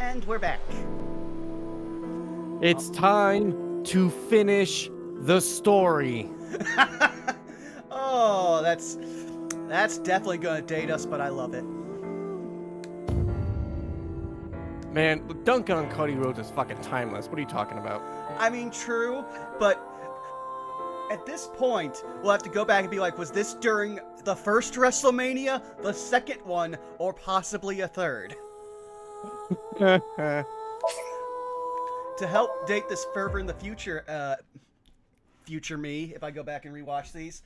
And we're back. It's time to finish the story. Oh, that's definitely gonna date us, but I love it. Man, Duncan on Cody Rhodes is fucking timeless. What are you talking about? I mean, true, but at this point, we'll have to go back and be like, was this during the first WrestleMania, the second one, or possibly a third? To help date this further in the future, future me, if I go back and rewatch these,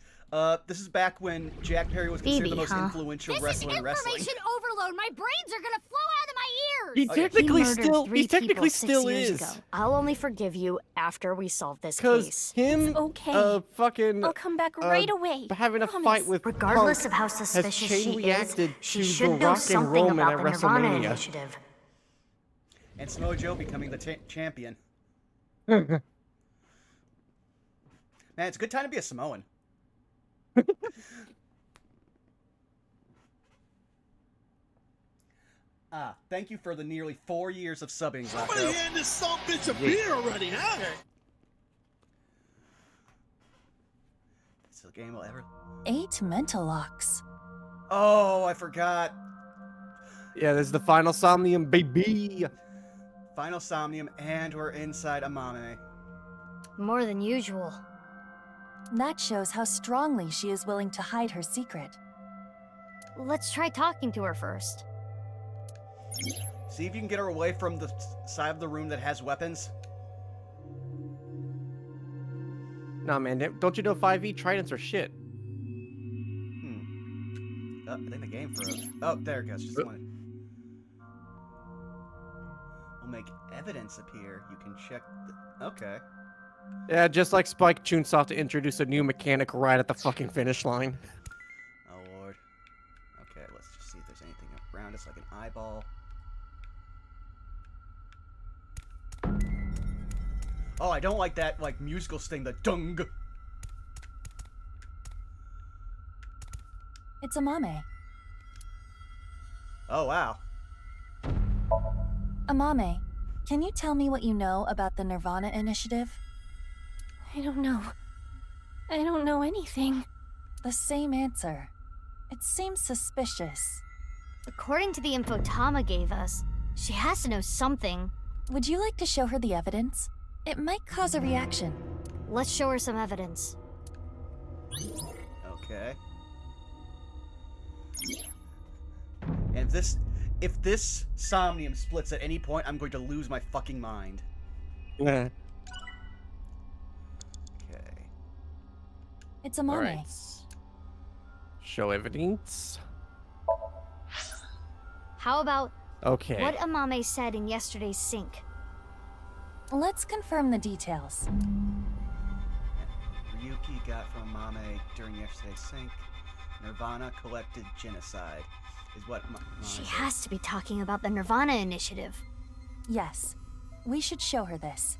this is back when Jack Perry was considered the most influential wrestler in wrestling. This is information overload. My brains are gonna flow out of my ears. He technically still years is. ago. I'll only forgive you after we solve this Cause case. him, It's okay. fucking, I'll come back right away. having a fight with Regardless Punk of how has suspicious chain she reacted is, she to should the know Rock and something Roman about at the nirvanA WrestleMania. initiative. And Samoa Joe becoming the champion. Oh, Man, it's a good time to be a Samoan. Thank you for the nearly 4 years of subbing, Zakoduo. Somebody hand this son bitch a beer already, huh? This is a game will ever... 8 mental locks. Oh, I forgot. yeah, this is the final Somnium, baby. Final Somnium, and we're inside Amame. More than usual. That shows how strongly she is willing to hide her secret. Let's try talking to her first. See if you can get her away from the side of the room that has weapons. Nah, man, don't you know 5e tridents are shit? Oh, I think the game froze. Oh, there it goes. Just wanted. We'll make evidence appear. You can check the... Okay. Yeah, just like Spike Chunsoft to introduce a new mechanic right at the fucking finish line. Oh, Lord. Okay, let's just see if there's anything around us, like an eyeball. Oh, I don't like that, like, musical sting, the dung. It's Amame. Oh, wow. Amame, can you tell me what you know about the nirvanA initiative? I don't know. I don't know anything. The same answer. It seems suspicious. According to the info Tama gave us, she has to know something. Would you like to show her the evidence? It might cause a reaction. Let's show her some evidence. Okay. And if this Somnium splits at any point, I'm going to lose my fucking mind. Yeah. It's Amame. All right. Show evidence. How about Okay. what Amame said in yesterday's sync? Let's confirm the details. Ryuki got from Mame during yesterday's sync. nirvanA collected genocide. Is what Mame She said. has to be talking about the nirvanA initiative. Yes. We should show her this.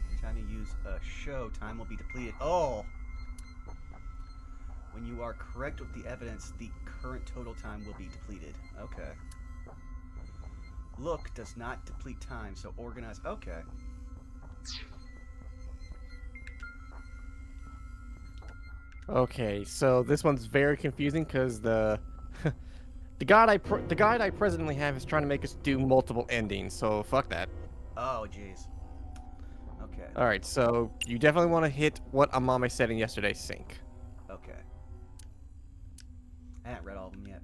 Every time you use a show, time will be depleted. Oh! When you are correct with the evidence, the current total time will be depleted. Okay. Look does not deplete time, so organize. Okay. Okay, so this one's very confusing because the the guide I presently have is trying to make us do multiple endings. So fuck that. Oh, jeez. Okay. All right, so you definitely want to hit what Amame said in yesterday's sync. Okay. I haven't read all of them yet.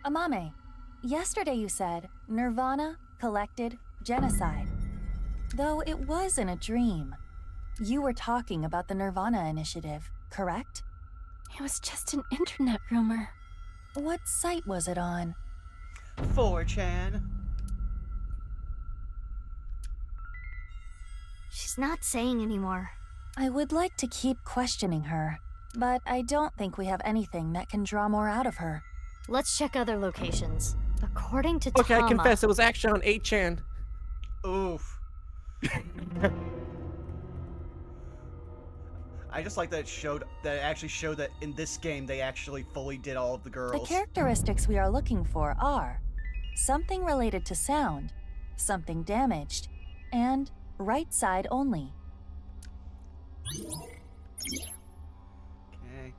Amame, yesterday you said nirvanA collected genocide. Though it was in a dream. You were talking about the nirvanA initiative, correct? It was just an internet rumor. What site was it on? 4chan. She's not saying anymore. I would like to keep questioning her, but I don't think we have anything that can draw more out of her. Let's check other locations. According to Okay, Tama... I confess it was actually on 8chan. Oof. I just like that it actually showed that in this game they actually fully did all of the The girls. characteristics we are looking for are something related to sound, something damaged, and right side only. Okay.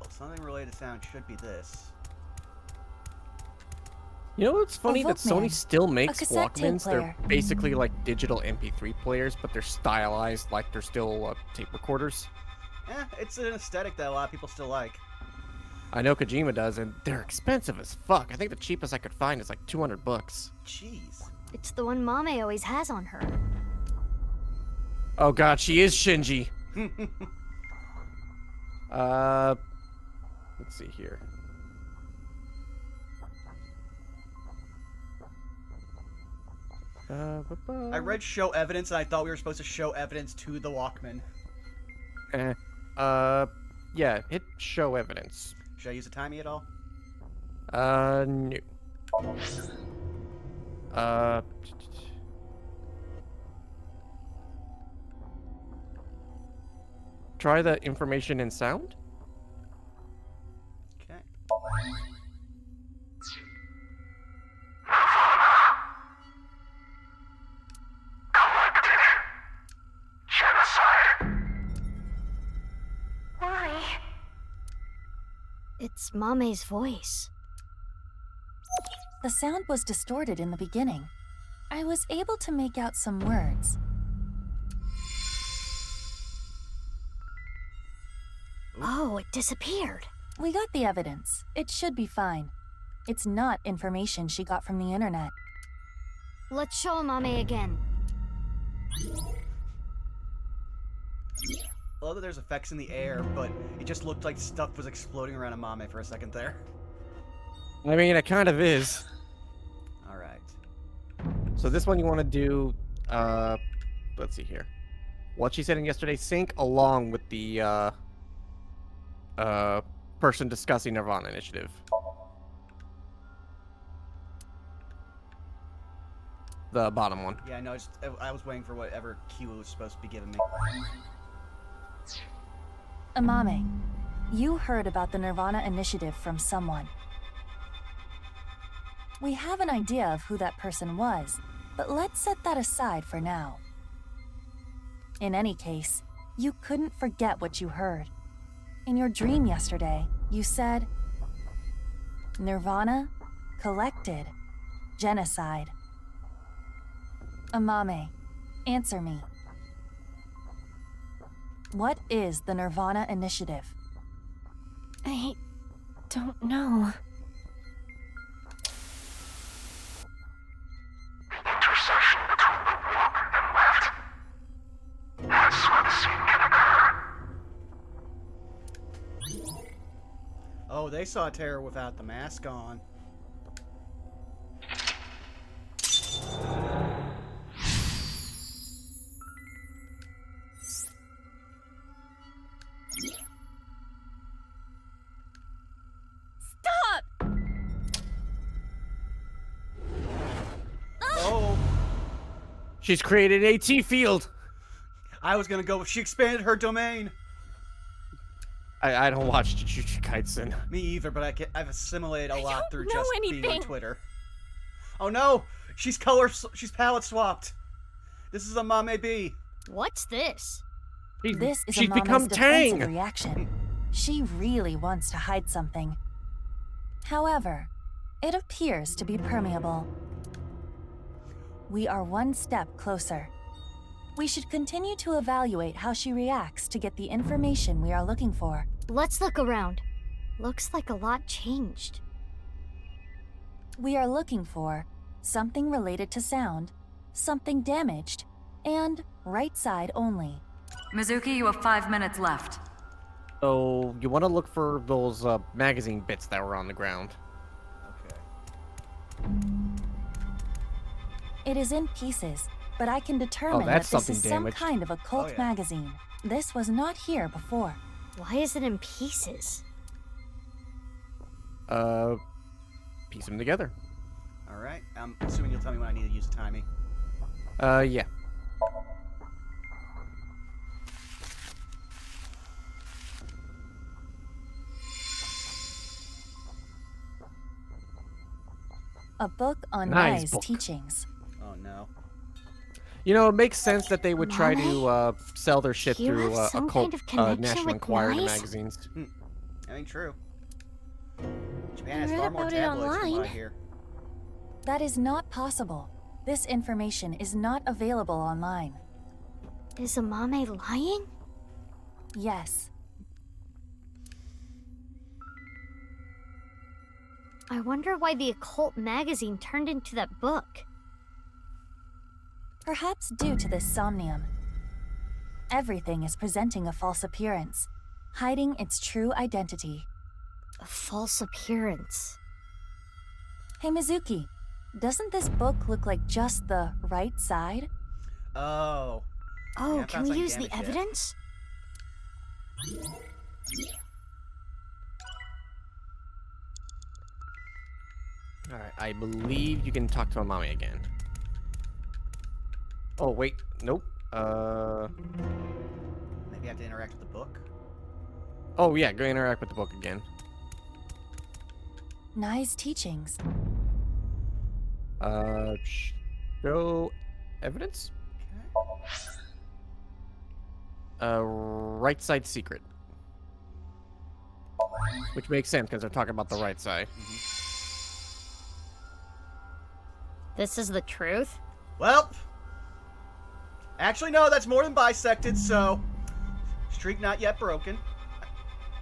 Well, something related to sound should be this. You know what's funny? That Sony Walkman. still makes cassette tape Walkmans. They're player. basically like digital MP3 players, but they're stylized like they're still tape recorders. It's an aesthetic that a lot of people still like. I know Kojima does, and they're expensive as fuck. I think the cheapest I could find is like 200 bucks. Jeez. It's the one Mame always has on her. Oh god, she is Shinji. Let's see here. I read show evidence and I thought we were supposed to show evidence to the Walkman. Yeah, hit show evidence. Should I use a timey at all? No. Try the information and sound? Okay. Why? It's Mame's voice. The sound was distorted in the beginning. I was able to make out some words. Oh, it disappeared. We got the evidence. It should be fine. It's not information she got from the internet. Let's show Mame again. I love that there's effects in the air, but it just looked like stuff was exploding around a Mame for a second there. I mean, it kind of is. Alright. So this one you want to do, let's see here. What she said in yesterday, sync along with the, person discussing nirvanA initiative. The bottom one. Yeah, no, I was waiting for whatever cue was supposed to be giving me. Amame, you heard about the nirvanA initiative from someone. We have an idea of who that person was, but let's set that aside for now. In any case, you couldn't forget what you heard. In your dream yesterday, you said, nirvanA, collected, genocide. Amame, answer me. What is the nirvanA initiative? I don't know. Intersection between the walk and left. That's where the scene can occur. Oh, they saw Terror without the mask on. Stop! Oh, She's created an AT field! I was gonna go with she expanded her domain. I don't watch Jujutsu Kaisen. Me either, but I've assimilated a lot don't through know just being on anything. Twitter. Oh no, she's palette swapped. This is a Mame B. What's this? This is She's Amame's become defensive Tang! reaction. She really wants to hide something. However, it appears to be permeable. We are one step closer. We should continue to evaluate how she reacts to get the information we are looking for. Let's look around. Looks like a lot changed. We are looking for something related to sound, something damaged, and right side only. Mizuki, you have 5 minutes left. So you want to look for those magazine bits that were on the ground. Okay. It is in pieces, but I can determine that that's this is something some damaged. kind of occult Oh, yeah. magazine. This was not here before. Why is it in pieces? Piece them together. Alright, I'm assuming you'll tell me when I need to use a timing. Yeah. A book on Nice Nai's book. teachings. Oh no. You know, it makes sense that they would try to sell their shit Do you through have some occult kind of connection National with Enquirer Nai's? magazines. I mean, true. Japan I has read far more about it tabloids from what I online. hear. That is not possible. This information is not available online. Is Amame lying? Yes. I wonder why the occult magazine turned into that book. Perhaps due to this Somnium. Everything is presenting a false appearance, hiding its true identity. A false appearance. Hey Mizuki, doesn't this book look like just the right side? Oh. Oh, Yeah, I can found we something use the damaged yet. evidence? Alright, I believe you can talk to Amami again. Oh, wait. Nope. Maybe I have to interact with the book. Oh, yeah, go interact with the book again. Nai's teachings. Show evidence? Right side secret. Which makes sense because they're talking about the right side. This is the truth? Well, actually, no, that's more than bisected, so streak not yet broken.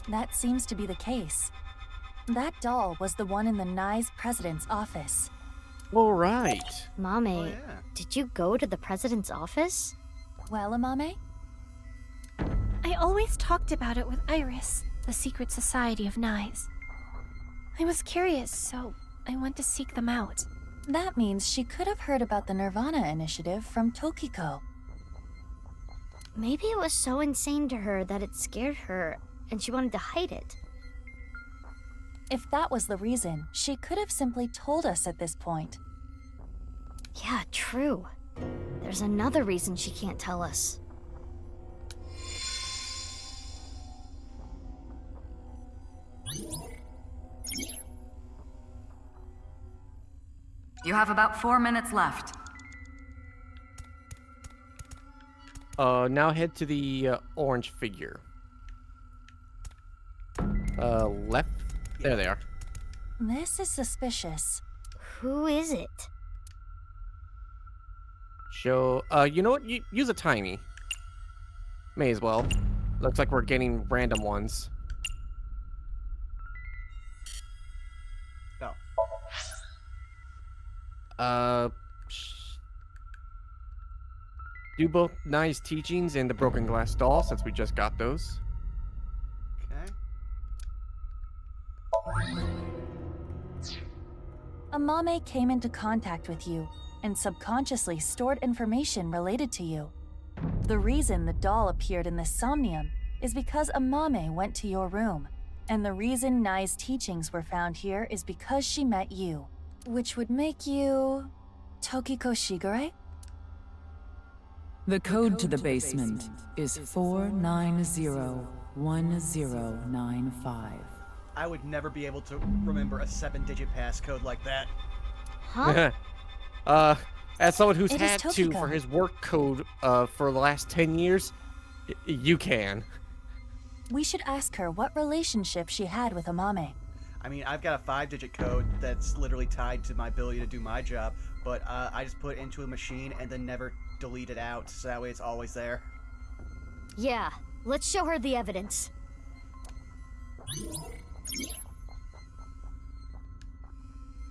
That seems to be the case. That doll was the one in the Nai's president's office. All right. Mame, Oh, yeah. did you go to the president's office? Well, Amame? I always talked about it with Iris, the secret society of Nai's. I was curious, so I went to seek them out. That means she could have heard about the nirvanA initiative from Tokiko. Maybe it was so insane to her that it scared her and she wanted to hide it. If that was the reason, she could have simply told us at this point. Yeah, true. There's another reason she can't tell us. You have about 4 minutes left. Now head to the orange figure. Left. There they are. This is suspicious. Who is it? Show. You know what? Use a tiny. May as well. Looks like we're getting random ones. Oh. Do both Nai's teachings and the broken glass doll, since we just got those. Okay. Amame came into contact with you and subconsciously stored information related to you. The reason the doll appeared in this Somnium is because Amame went to your room, and the reason Nai's teachings were found here is because she met you, which would make you Tokiko Shigure? The code to the basement is 4901095. I would never be able to remember a 7-digit passcode like that. Huh? As someone who's It is had to Tokiko. for his work code for the last 10 years, you can. We should ask her what relationship she had with Amame. I mean, I've got a 5-digit code that's literally tied to my ability to do my job, but I just put it into a machine and then never delete it out, so that way it's always there. Yeah, let's show her the evidence.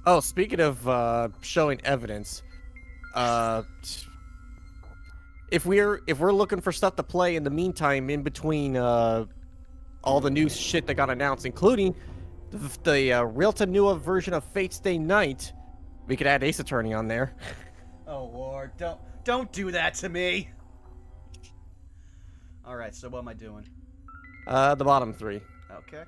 Oh, speaking of showing evidence, if we're looking for stuff to play in the meantime, in between all the new shit that got announced, including the real-time new version of Fate Stay Night, we could add Ace Attorney on there. Oh lord, don't do that to me. All right, so what am I doing? The bottom three. Okay.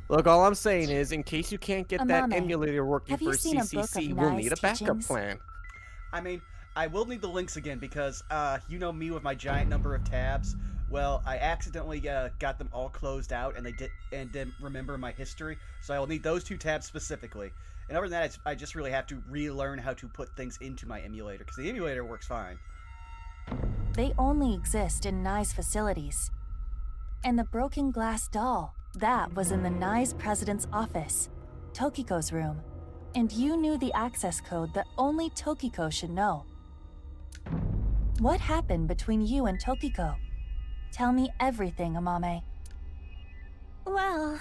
Look, all I'm saying is, in case you can't get that Amame, emulator working have you for seen a book of CCC, we'll Nai's need a backup teachings? plan. I mean, I will need the links again because, you know me with my giant number of tabs. Well, I accidentally got them all closed out, and didn't remember my history. So I will need those 2 tabs specifically. And other than that, I just really have to relearn how to put things into my emulator, because the emulator works fine. They only exist in Nye's facilities. And the broken glass doll, that was in the Nye's president's office, Tokiko's room. And you knew the access code that only Tokiko should know. What happened between you and Tokiko? Tell me everything, Amame. Well,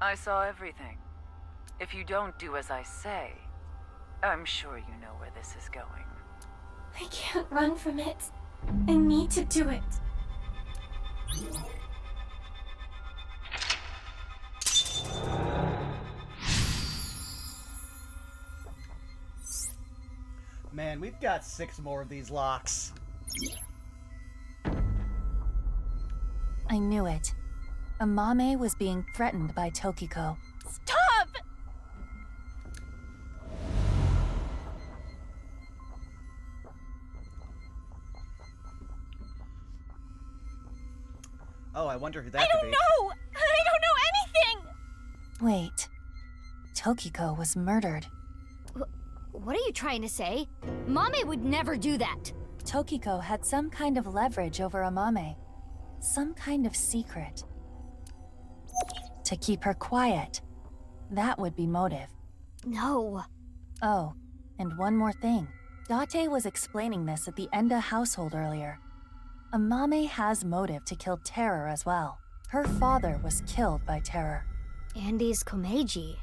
I saw everything. If you don't do as I say, I'm sure you know where this is going. I can't run from it. I need to do it. Man, we've got 6 more of these locks. I knew it. Amame was being threatened by Tokiko. Stop! Oh, I wonder who that I could don't be. know! I don't know anything! Wait. Tokiko was murdered. What are you trying to say? Mame would never do that. Tokiko had some kind of leverage over Amame. Some kind of secret. To keep her quiet. That would be motive. No. Oh, and one more thing. Date was explaining this at the Enda household earlier. Amame has motive to kill Terror as well. Her father was killed by Terror. Andy's Komeiji.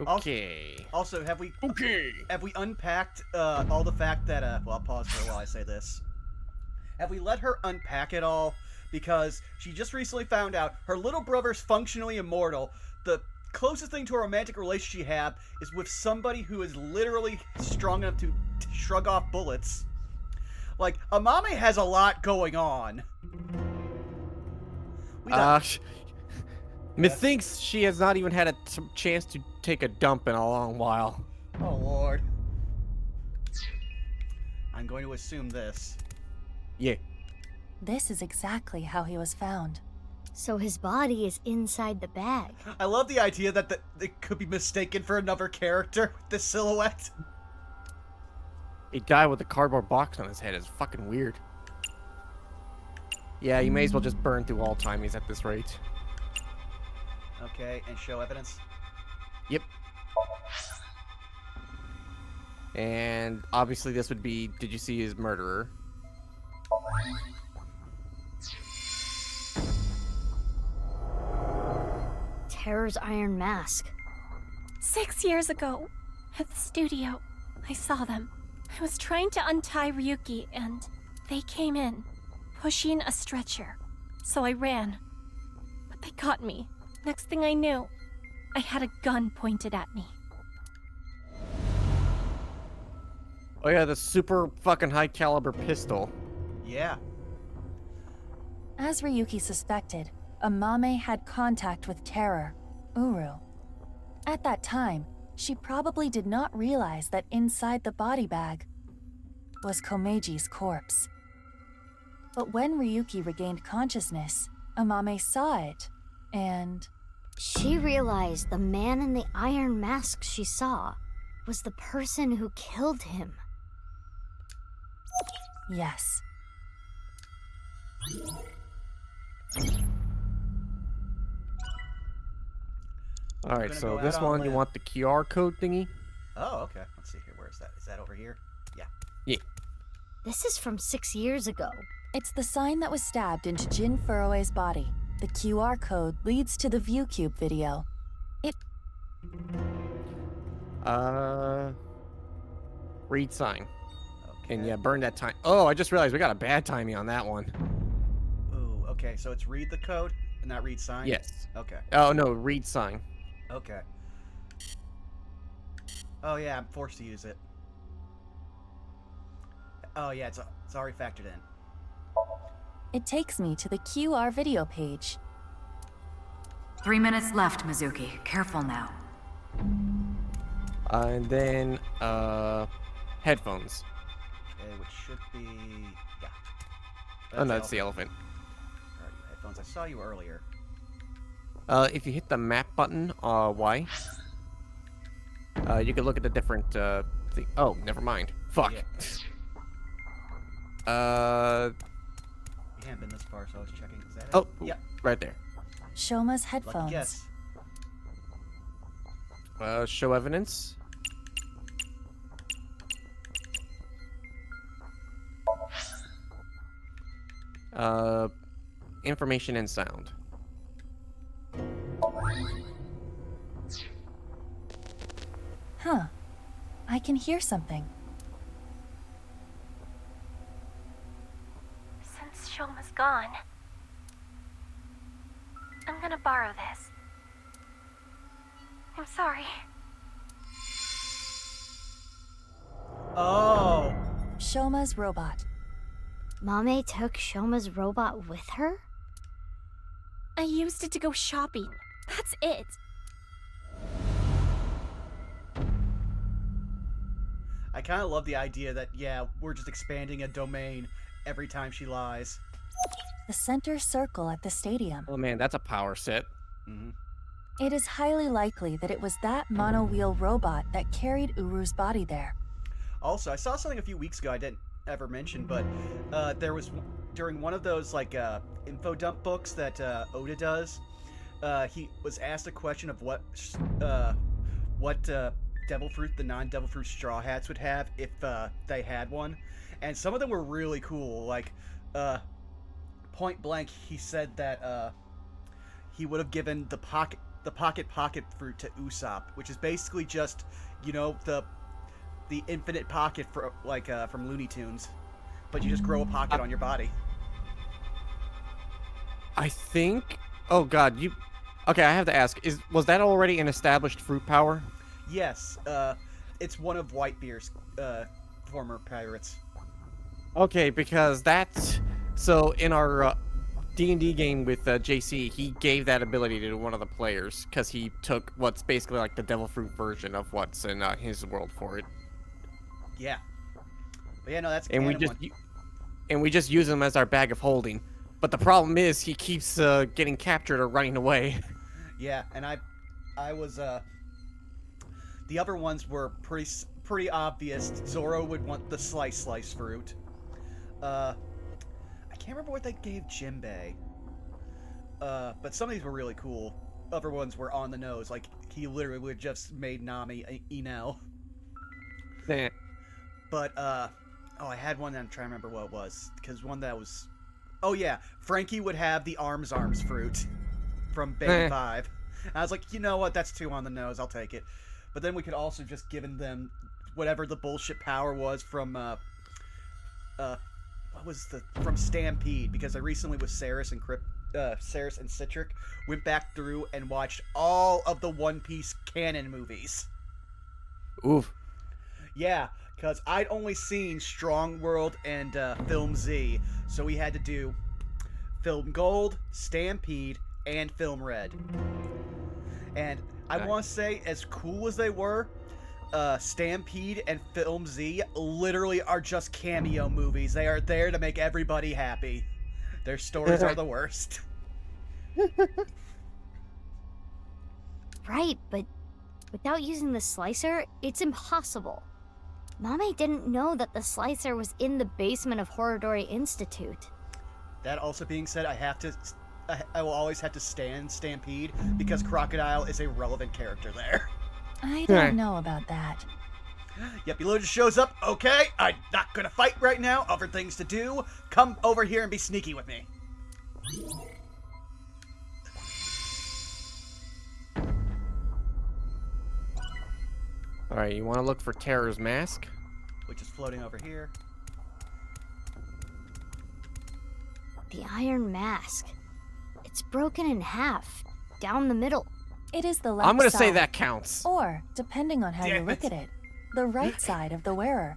Okay. Also, have we unpacked all the fact that well, I'll pause for a while I say this. Have we let her unpack it all? Because she just recently found out her little brother's functionally immortal. The closest thing to a romantic relationship she had is with somebody who is literally strong enough to shrug off bullets. Like, Amame has a lot going on. Methinks she has not even had a chance to take a dump in a long while. Oh, Lord. I'm going to assume this. Yeah. This is exactly how he was found. So his body is inside the bag. I love the idea that it could be mistaken for another character with this silhouette. A guy with a cardboard box on his head is fucking weird. Yeah, you may as well just burn through all Timies at this rate. Okay, and show evidence. Yep. And obviously this would be, did you see his murderer? Terror's iron mask. 6 years ago, at the studio, I saw them. I was trying to untie Ryuki, and they came in, pushing a stretcher. So I ran. But they got me. Next thing I knew, I had a gun pointed at me. Oh yeah, the super fucking high caliber pistol. Yeah. As Ryuki suspected, Amame had contact with Terror, Uru. At that time, she probably did not realize that inside the body bag was Komeiji's corpse. But when Ryuki regained consciousness, Amame saw it, and... She realized the man in the iron mask she saw was the person who killed him. yes. Alright, gonna so go this out on a one, you limb. want the QR code thingy? Oh, okay. Let's see here. Where is that? Is that over here? Yeah. Yeah. This is from 6 years ago. It's the sign that was stabbed into Jin Furue's body. The QR code leads to the ViewCube video. Read sign. Okay. And yeah, burn that time. Oh, I just realized we got a bad timing on that one. Ooh, okay. So it's read the code and not read sign? Yes. Okay. Oh no, read sign. Okay. Oh, yeah. I'm forced to use it. Oh, yeah. It's already factored in. It takes me to the QR video page. 3 minutes left, Mizuki. Careful now. And then, headphones. Okay, which should be... Yeah. Oh, no, it's the elephant. Alright, headphones. I saw you earlier. If you hit the map button, Y, you can look at the different, oh, never mind. Fuck. Yeah. We haven't been this far, so I was checking. Is that it? Oh, Yep. right there. Shoma's Lucky headphones. guess. Show evidence. Information and sound. Huh. I can hear something. Since Shoma's gone, I'm gonna borrow this. I'm sorry. Oh! Shoma's robot. Mame took Shoma's robot with her? I used it to go shopping. That's it. I kind of love the idea that, yeah, we're just expanding a domain every time she lies. The center circle at the stadium. Oh man, that's a power set. Mm-hmm. It is highly likely that it was that monowheel robot that carried Uru's body there. Also, I saw something a few weeks ago I didn't ever mention, but there was, during one of those, like, info dump books that Oda does, he was asked a question of what devil fruit the non-devil fruit Straw Hats would have if they had one, and some of them were really cool. Like, point blank, he said that he would have given the pocket fruit to Usopp, which is basically just, you know, the infinite pocket for like from Looney Tunes, but you just grow a pocket on your body. I think. Oh God, you. Okay, I have to ask. Was that already an established fruit power? Yes, it's one of Whitebeard's former pirates. Okay, because that's so in our D&D game with JC, he gave that ability to one of the players because he took what's basically like the devil fruit version of what's in his world for it. Yeah. But yeah, no, that's And we just use him as our bag of holding. But the problem is he keeps getting captured or running away. Yeah, and I was the other ones were pretty obvious. Zoro would want the slice fruit. I can't remember what they gave Jinbei. But some of these were really cool. Other ones were on the nose, like he literally would have just made Nami Enel. Nah. But oh, I had one that I'm trying to remember what it was, because one that was, oh yeah, Frankie would have the arms fruit from Band 5. And I was like, you know what, that's too on the nose, I'll take it. But then we could also just given them whatever the bullshit power was from from Stampede, because I recently with Saris and Citric went back through and watched all of the One Piece canon movies. Oof. Yeah, because I'd only seen Strong World and Film Z, so we had to do Film Gold, Stampede, and Film Red. And I want to say, as cool as they were, Stampede and Film Z literally are just cameo movies. They are there to make everybody happy. Their stories are the worst. Right, but without using the slicer, it's impossible. Mame didn't know that the slicer was in the basement of Horodori Institute. That also being said, I will always have to stand Stampede because Crocodile is a relevant character there. I don't know about that. Yep, Below just shows up. Okay, I'm not gonna fight right now. Other things to do. Come over here and be sneaky with me. Alright, you want to look for Terror's mask? Which is floating over here. The iron mask. It's broken in half, down the middle. It is the left I'm gonna side, say that counts. or, depending on how you look at it, the right side of the wearer.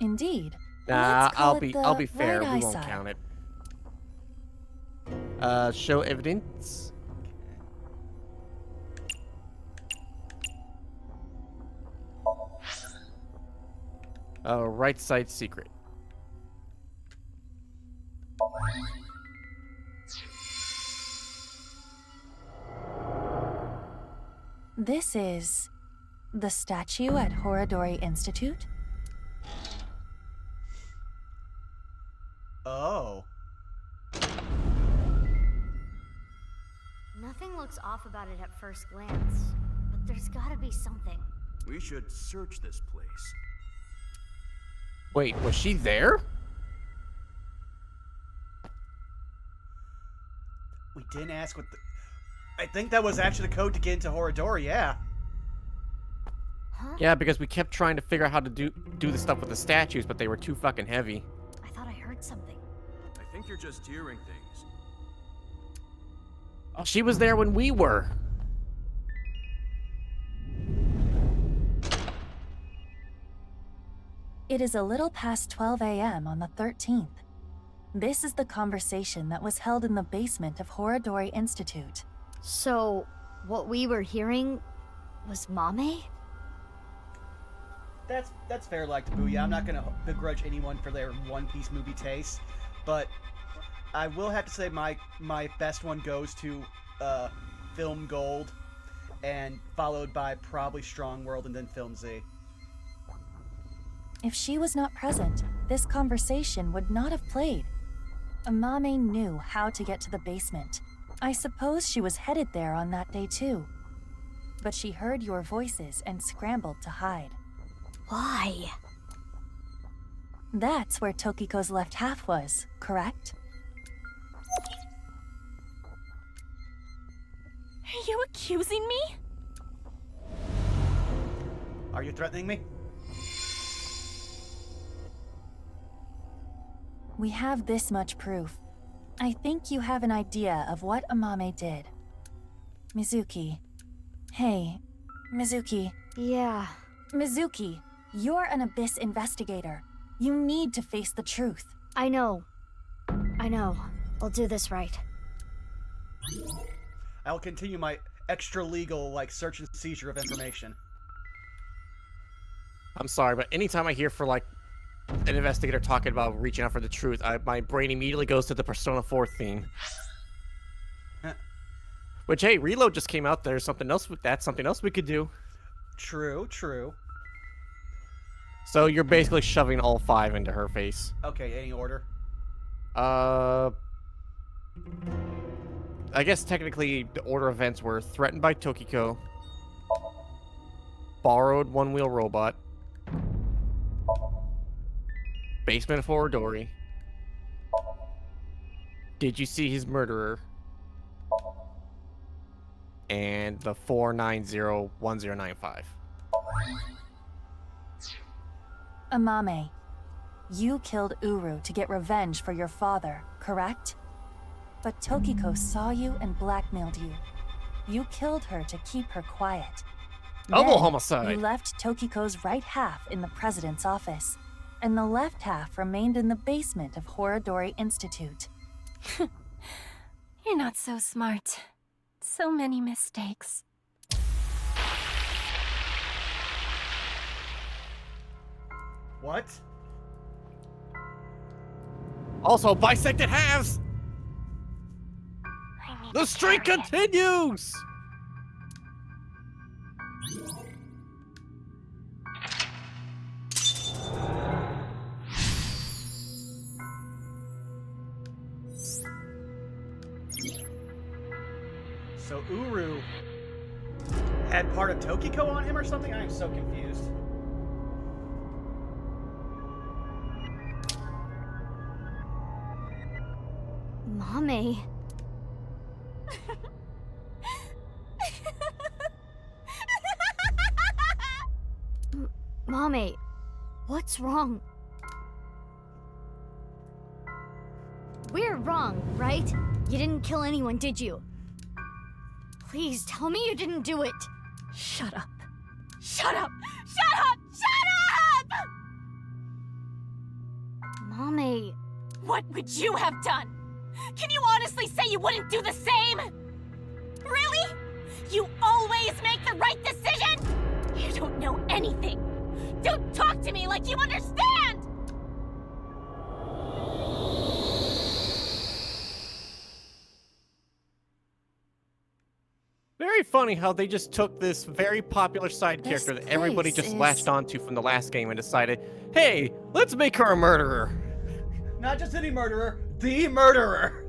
Indeed. Nah, Let's call I'll it be the fair. right We won't eyeside. count it. Show evidence. Right side secret. This is the statue at Horodori Institute? Oh. Nothing looks off about it at first glance, but there's gotta be something. We should search this place. Wait, was she there? We didn't ask what the... I think that was actually the code to get into Horodori, yeah. Huh? Yeah, because we kept trying to figure out how to do the stuff with the statues, but they were too fucking heavy. I thought I heard something. I think you're just hearing things. Oh, she was there when we were. It is a little past 12 a.m. on the 13th. This is the conversation that was held in the basement of Horodori Institute. So, what we were hearing was Mame? That's fair like to Booyah. I'm not gonna begrudge anyone for their One Piece movie taste, but I will have to say my best one goes to Film Gold, and followed by probably Strong World and then Film Z. If she was not present, this conversation would not have played. Mame knew how to get to the basement. I suppose she was headed there on that day too. But she heard your voices and scrambled to hide. Why? That's where Tokiko's left half was, correct? Are you accusing me? Are you threatening me? We have this much proof. I think you have an idea of what Amame did. Mizuki. Hey, Mizuki. Yeah. Mizuki, you're an Abyss investigator. You need to face the truth. I know. I'll do this right. I'll continue my extra legal, like, search and seizure of information. I'm sorry, but anytime I hear for like an investigator talking about reaching out for the truth, my brain immediately goes to the Persona 4 theme. Which, hey, Reload just came out. There's something else with that. Something else we could do. True. So you're basically shoving all 5 into her face. Okay, any order? I guess technically the order of events were threatened by Tokiko, borrowed one-wheel robot, basement of Horodori, did you see his murderer, and the 4901095. Amame, you killed Uru to get revenge for your father, correct? But Tokiko saw you and blackmailed you. You killed her to keep her quiet. Double Then, homicide. You left Tokiko's right half in the president's office, and the left half remained in the basement of Horodori Institute. You're not so smart. So many mistakes. What? Also, bisected halves! I need The to streak carry it. continues! So Uru had part of Tokiko on him or something? I am so confused. Mame. Mame, what's wrong? We're wrong, right? You didn't kill anyone, did you? Please tell me you didn't do it. Shut up. Shut up! Shut up! Shut up! Mame. What would you have done? Can you honestly say you wouldn't do the same? Really? You always make the right decision? You don't know anything. Don't talk to me like you understand! Very funny how they just took this very popular side This character that everybody place just is- latched onto from the last game and decided, hey, let's make her a murderer. Not just any murderer, the murderer.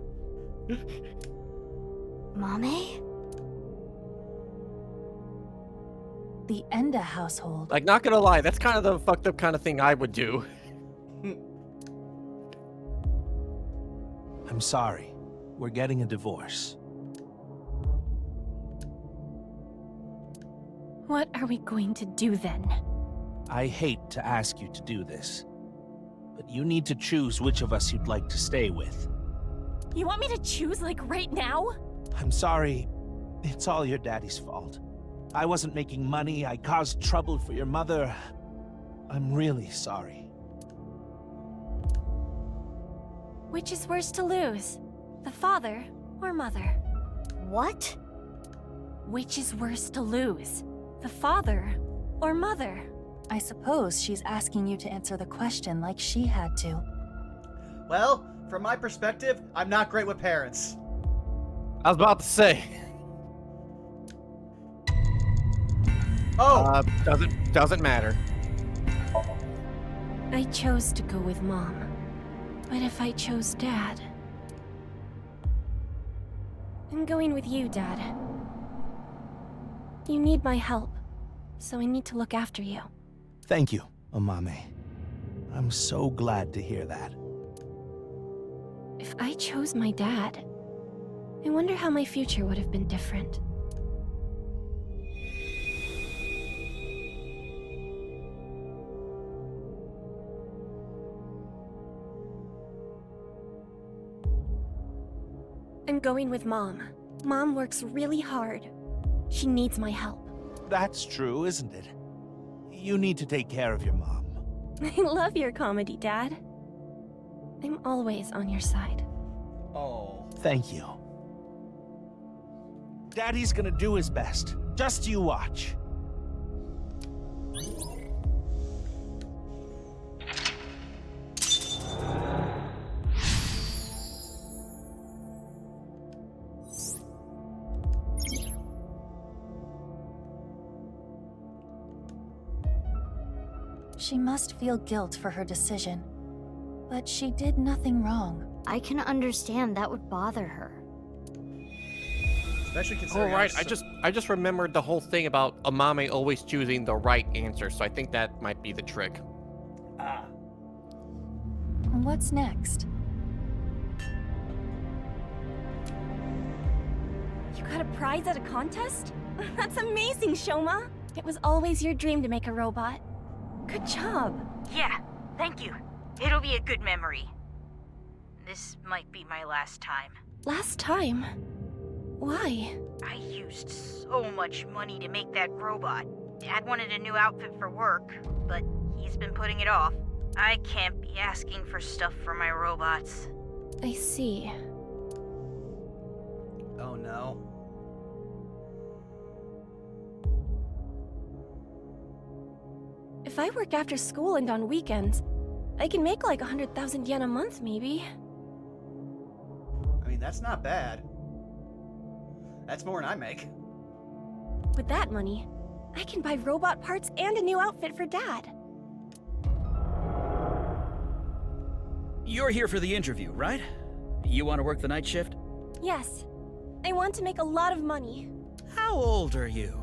Mommy? The Enda household. Like, not gonna lie, that's kind of the fucked up kind of thing I would do. I'm sorry. We're getting a divorce. What are we going to do then? I hate to ask you to do this, but you need to choose which of us you'd like to stay with. You want me to choose, like, right now? I'm sorry. It's all your daddy's fault. I wasn't making money. I caused trouble for your mother. I'm really sorry. Which is worse to lose? The father or mother? What? Which is worse to lose? The father or mother? I suppose she's asking you to answer the question like she had to. Well, from my perspective, I'm not great with parents. I was about to say. Oh, Doesn't matter. I chose to go with Mom. But if I chose Dad... I'm going with you, Dad. You need my help, so I need to look after you. Thank you, Amame. I'm so glad to hear that. If I chose my dad, I wonder how my future would have been different. I'm going with Mom. Mom works really hard. She needs my help. That's true, isn't it? You need to take care of your mom. I love your comedy, Dad. I'm always on your side. oh. Thank you. Daddy's gonna do his best. Just you watch. She must feel guilt for her decision. But she did nothing wrong. I can understand that would bother her. Especially Oh considering. right, how I just remembered the whole thing about Amame always choosing the right answer, so I think that might be the trick. Ah. What's next? You got a prize at a contest? That's amazing, Shoma! It was always your dream to make a robot. Good job. Yeah, thank you. It'll be a good memory. This might be my last time. Last time? Why? I used so much money to make that robot. Dad wanted a new outfit for work, but he's been putting it off. I can't be asking for stuff for my robots. I see. Oh no. If I work after school and on weekends, I can make like 100,000 yen a month, maybe. I mean, that's not bad. That's more than I make. With that money, I can buy robot parts and a new outfit for Dad. You're here for the interview, right? You want to work the night shift? Yes. I want to make a lot of money. How old are you?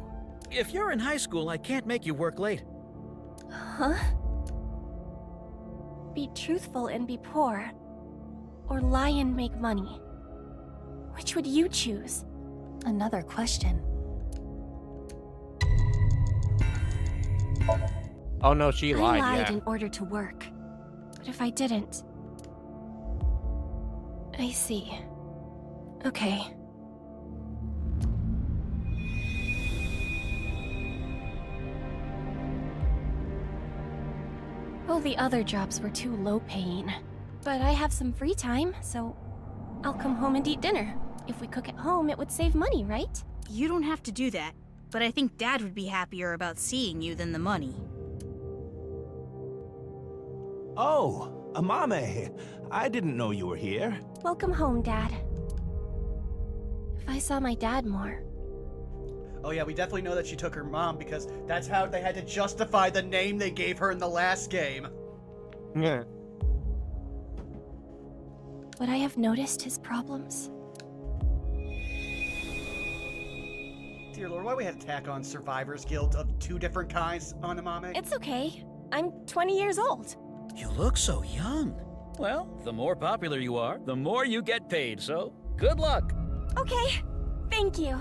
If you're in high school, I can't make you work late. Huh? Be truthful and be poor. Or lie and make money. Which would you choose? Another question. Oh no, she lied, I lied yeah. in order to work. But if I didn't... I see. Okay. All the other jobs were too low-paying. But I have some free time, so I'll come home and eat dinner. If we cook at home, it would save money, right? You don't have to do that, but I think Dad would be happier about seeing you than the money. Oh, Amame. I didn't know you were here. Welcome home, Dad. If I saw my dad more. Oh yeah, we definitely know that she took her mom because that's how they had to justify the name they gave her in the last game. Yeah. Would I have noticed his problems? Dear Lord, why we had to tack on Survivor's Guild of 2 different kinds on Amame? It's okay. I'm 20 years old. You look so young. Well, the more popular you are, the more you get paid, so good luck. Okay, thank you.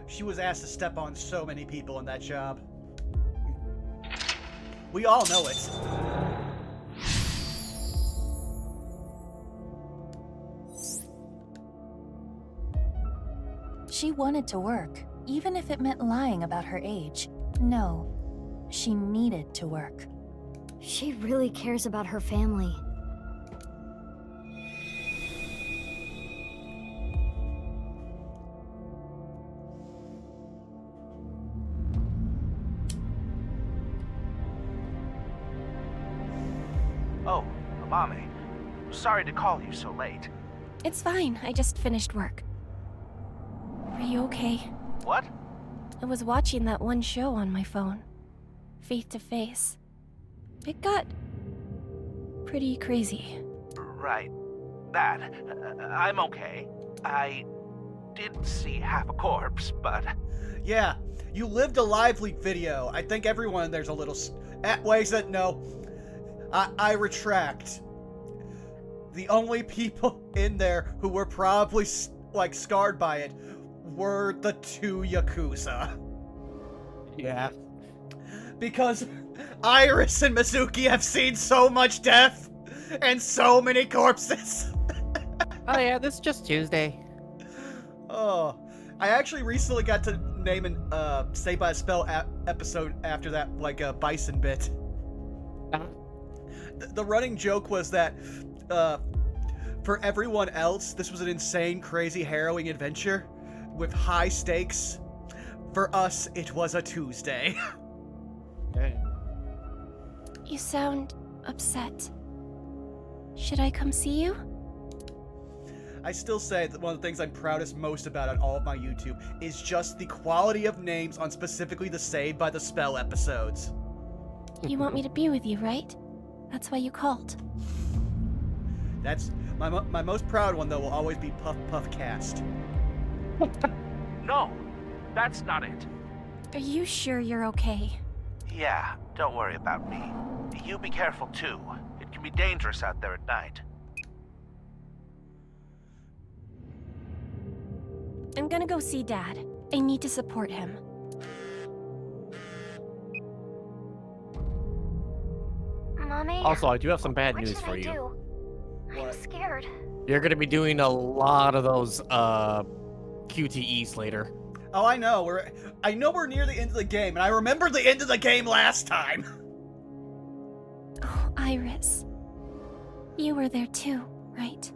She was asked to step on so many people in that job. We all know it. She wanted to work, even if it meant lying about her age. No, she needed to work. She really cares about her family. Oh, Amame. Sorry to call you so late. It's fine. I just finished work. Are you okay? What? I was watching that one show on my phone. Faith to Face. It got pretty crazy. Right. That. I'm okay. I did see half a corpse, but... Yeah, you lived a live leak video. I think everyone there's a little... ways that no. I retract. The only people in there who were probably, like, scarred by it were the 2 Yakuza. Yeah. Because Iris and Mizuki have seen so much death and so many corpses. Oh yeah, this is just Tuesday. Oh, I actually recently got to name an Saved by a Spell episode after that, like a bison bit. The running joke was that for everyone else, this was an insane, crazy, harrowing adventure with high stakes. For us, it was a Tuesday. You sound upset. Should I come see you? I still say that one of the things I'm proudest most about on all of my YouTube is just the quality of names on specifically the Saved by the Spell episodes. You want me to be with you, right? That's why you called. That's my most proud one, though, will always be Puff Puff Cast. No, that's not it. Are you sure you're okay? Yeah, don't worry about me. You be careful, too. It can be dangerous out there at night. I'm gonna go see Dad. I need to support him. Mommy? Also, I do have some bad what news should for I you. do? I'm scared. You're gonna be doing a lot of those QTEs later. Oh, I know. I know we're near the end of the game, and I remember the end of the game last time. Oh, Iris. You were there too, right?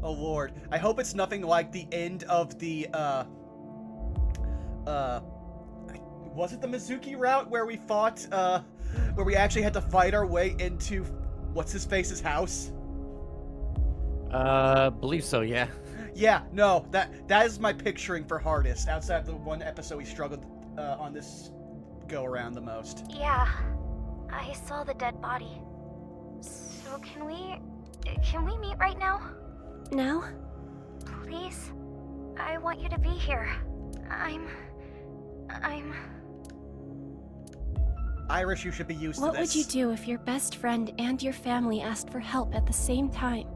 Oh Lord, I hope it's nothing like the end of the was it the Mizuki route where we fought where we actually had to fight our way into what's his face's house? Believe so, yeah. Yeah, no, that is my picturing for hardest outside of the one episode we struggled on this go around the most. Yeah, I saw the dead body. So can we meet right now? Now? Please? I want you to be here. Iris, you should be used to this. What would you do if your best friend and your family asked for help at the same time?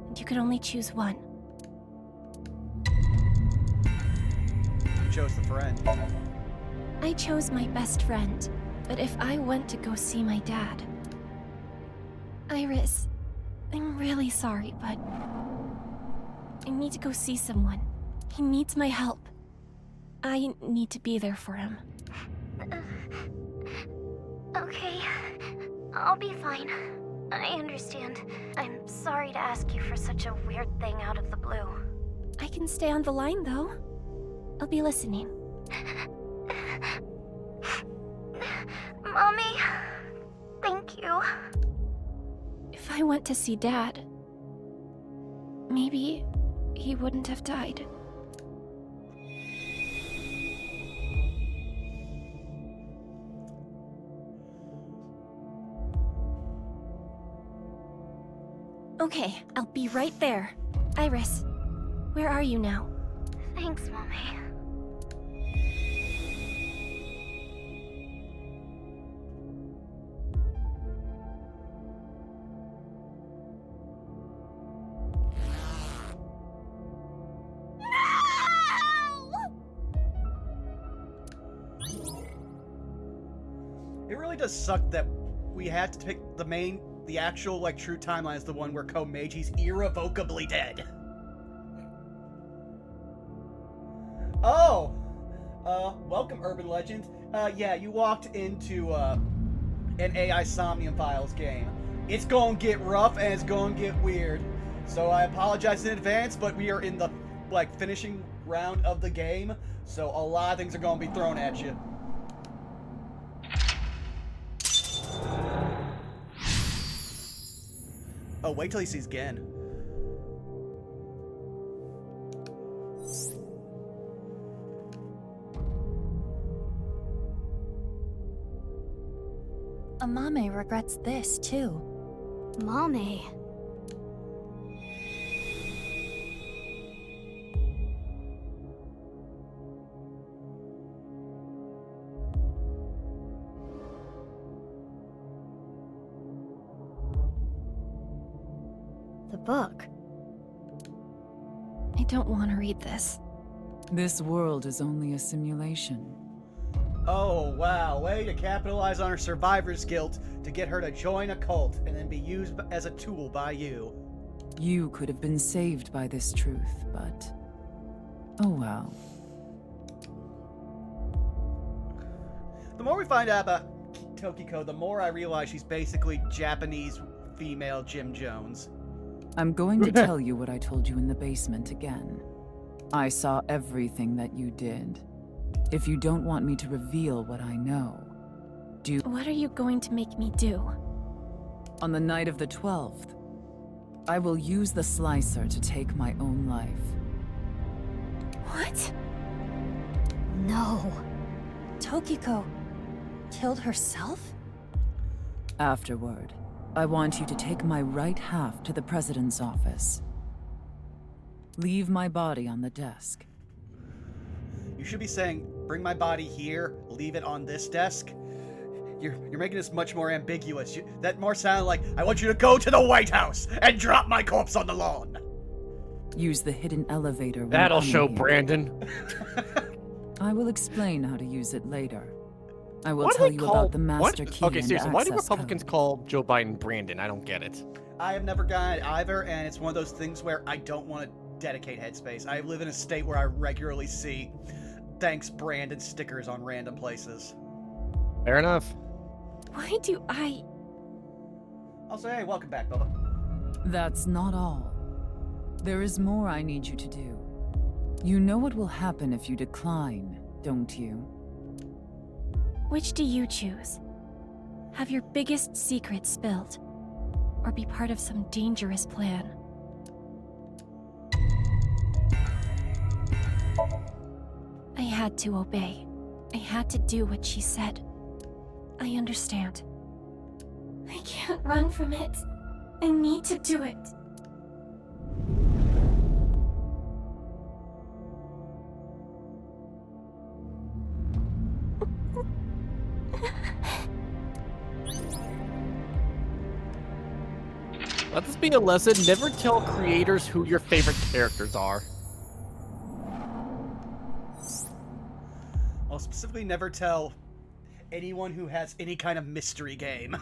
And you could only choose one? You chose the friend. I chose my best friend, but if I went to go see my dad... Iris, I'm really sorry, but... I need to go see someone. He needs my help. I need to be there for him. Okay, I'll be fine. I understand. I'm sorry to ask you for such a weird thing out of the blue. I can stay on the line, though. I'll be listening. Mommy, thank you. If I went to see Dad, maybe he wouldn't have died. Okay, I'll be right there. Iris, where are you now? Thanks, Mommy. It really does suck that we had to pick the actual, like, true timeline is the one where Komeiji's irrevocably dead. Oh! Welcome, Urban Legend. Yeah, you walked into, an AI Somnium Files game. It's gonna get rough and it's gonna get weird. So I apologize in advance, but we are in the, like, finishing round of the game, so a lot of things are gonna be thrown at you. Oh, wait till he sees Gen. Amame regrets this, too. Mame. The book. I don't want to read this. This world is only a simulation. Oh, wow. Way to capitalize on her survivor's guilt to get her to join a cult and then be used as a tool by you. You could have been saved by this truth, but... oh well. The more we find out about Tokiko, the more I realize she's basically Japanese female Jim Jones. I'm going to tell you what I told you in the basement again. I saw everything that you did. If you don't want me to reveal what I know, do... What are you going to make me do? On the night of the 12th, I will use the slicer to take my own life. What? No. Tokiko killed herself? Afterward, I want you to take my right half to the president's office. Leave my body on the desk. You should be saying, bring my body here, leave it on this desk. You're making this much more ambiguous. That more sounded like, I want you to go to the White House and drop my corpse on the lawn. Use the hidden elevator. when That'll coming show here. Brandon. I will explain how to use it later. I will What do tell they you call- about the master key Okay, and seriously, why do access Republicans code. call Joe Biden Brandon? I don't get it. I have never gotten it either, and it's one of those things where I don't want to dedicate headspace. I live in a state where I regularly see thanks Brandon stickers on random places. Fair enough. Why do I... I'll say, hey, welcome back, Bubba. That's not all. There is more I need you to do. You know what will happen if you decline, don't you? Which do you choose? Have your biggest secret spilled? Or be part of some dangerous plan? I had to obey. I had to do what she said. I understand. I can't run from it. I need to do it. Let this be a lesson. Never tell creators who your favorite characters are. I'll specifically never tell anyone who has any kind of mystery game.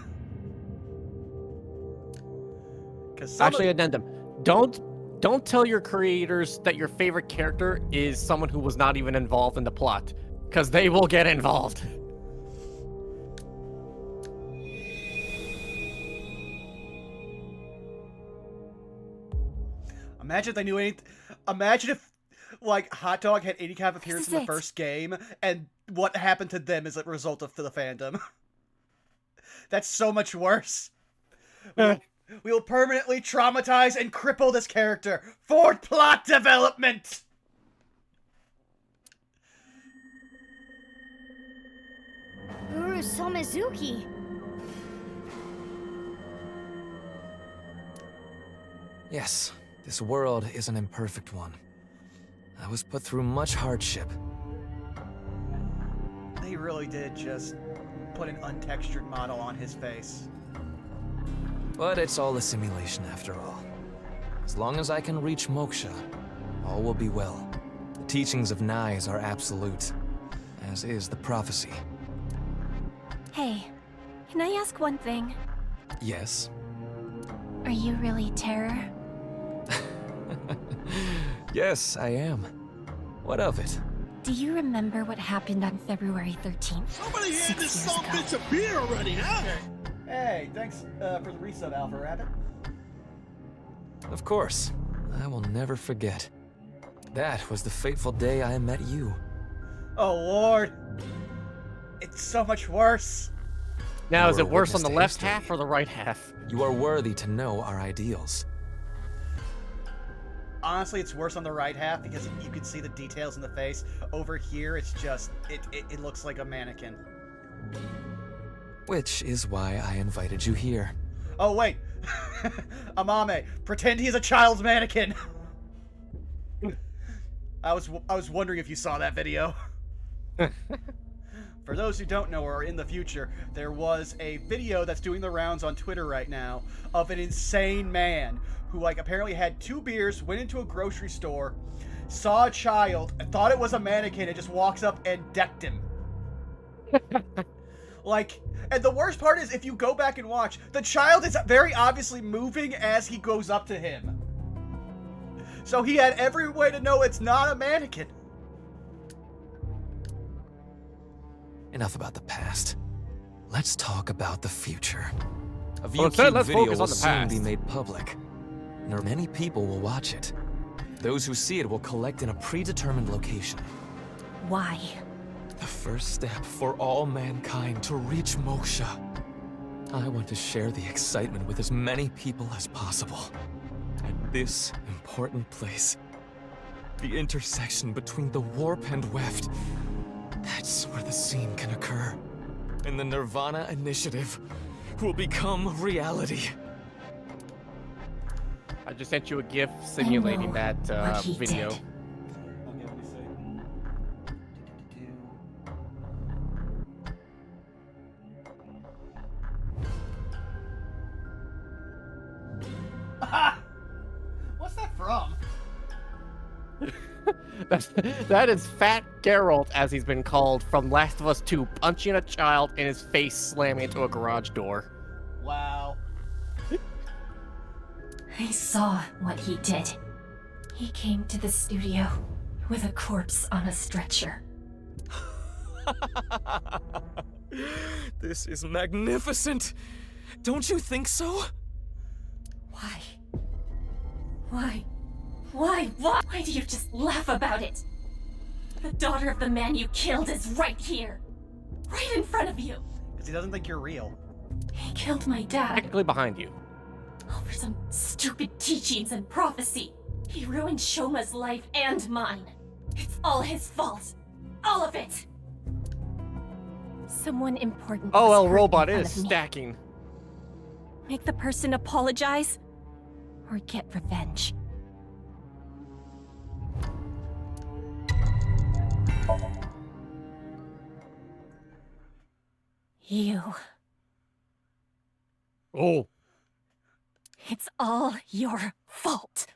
Actually, addendum. Don't tell your creators that your favorite character is someone who was not even involved in the plot, because they will get involved. Imagine if they knew anything. Imagine if, like, Hot Dog had any kind of appearance in the first game, and what happened to them as a result of the fandom. That's so much worse. We will permanently traumatize and cripple this character for plot development. Guru Somizuki. Yes, this world is an imperfect one. I was put through much hardship. They really did just put an untextured model on his face. But it's all a simulation after all. As long as I can reach moksha, all will be well. The teachings of Nais are absolute, as is the prophecy. Hey, can I ask one thing? Yes? Are you really Terror? Yes, I am. What of it? Do you remember what happened on February 13th? Somebody hand this 6 years son ago? bitch a beer already, huh? Hey, thanks for the resub, Alpha Rabbit. Of course. I will never forget. That was the fateful day I met you. Oh, Lord. It's so much worse. Now, You is were it worse on witness the to left history. half or the right half? You are worthy to know our ideals. Honestly, it's worse on the right half because you can see the details in the face. Over here, it's just, it looks like a mannequin. Which is why I invited you here. Oh, wait. Amame, pretend he's a child's mannequin. I was wondering if you saw that video. For those who don't know or are in the future, there was a video that's doing the rounds on Twitter right now of an insane man who, like, apparently had 2 beers, went into a grocery store, saw a child, thought it was a mannequin, and just walks up and decked him. Like, and the worst part is, if you go back and watch, the child is very obviously moving as he goes up to him. So he had every way to know it's not a mannequin. Enough about the past. Let's talk about the future. A Well, instead, ViewCube let's video focus will on the soon past. be made public. And many people will watch it. Those who see it will collect in a predetermined location. Why? The first step for all mankind to reach moksha. I want to share the excitement with as many people as possible. At this important place, the intersection between the warp and weft, that's where the scene can occur. And the nirvanA initiative will become reality. I just sent you a GIF simulating that what he video. did. Okay, let me see. What's that from? That is Fat Geralt, as he's been called, from Last of Us 2, punching a child and his face slamming into a garage door. Wow. I saw what he did. He came to the studio with a corpse on a stretcher. This is magnificent. Don't you think so? Why? Why? Why? Why do you just laugh about it? The daughter of the man you killed is right here. Right in front of you. Because he doesn't think you're real. He killed my dad. Technically behind you. Over some stupid teachings and prophecy. He ruined Shoma's life and mine. It's all his fault. All of it. Someone important. Oh, was El hurt Robot in front is of me. stacking. Make the person apologize or get revenge. You. Oh. It's all your fault.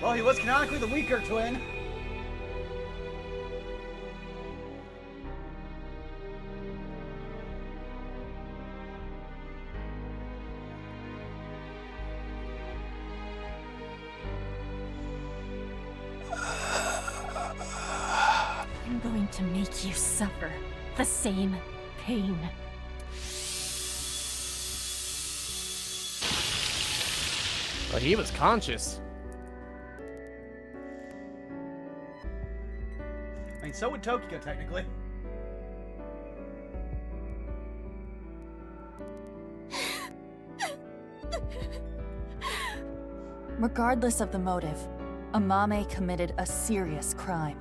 Well, he was canonically the weaker twin. I'm going to make you suffer the same pain. But he was conscious. I mean, so would Tokyo, technically. Regardless of the motive, Amame committed a serious crime.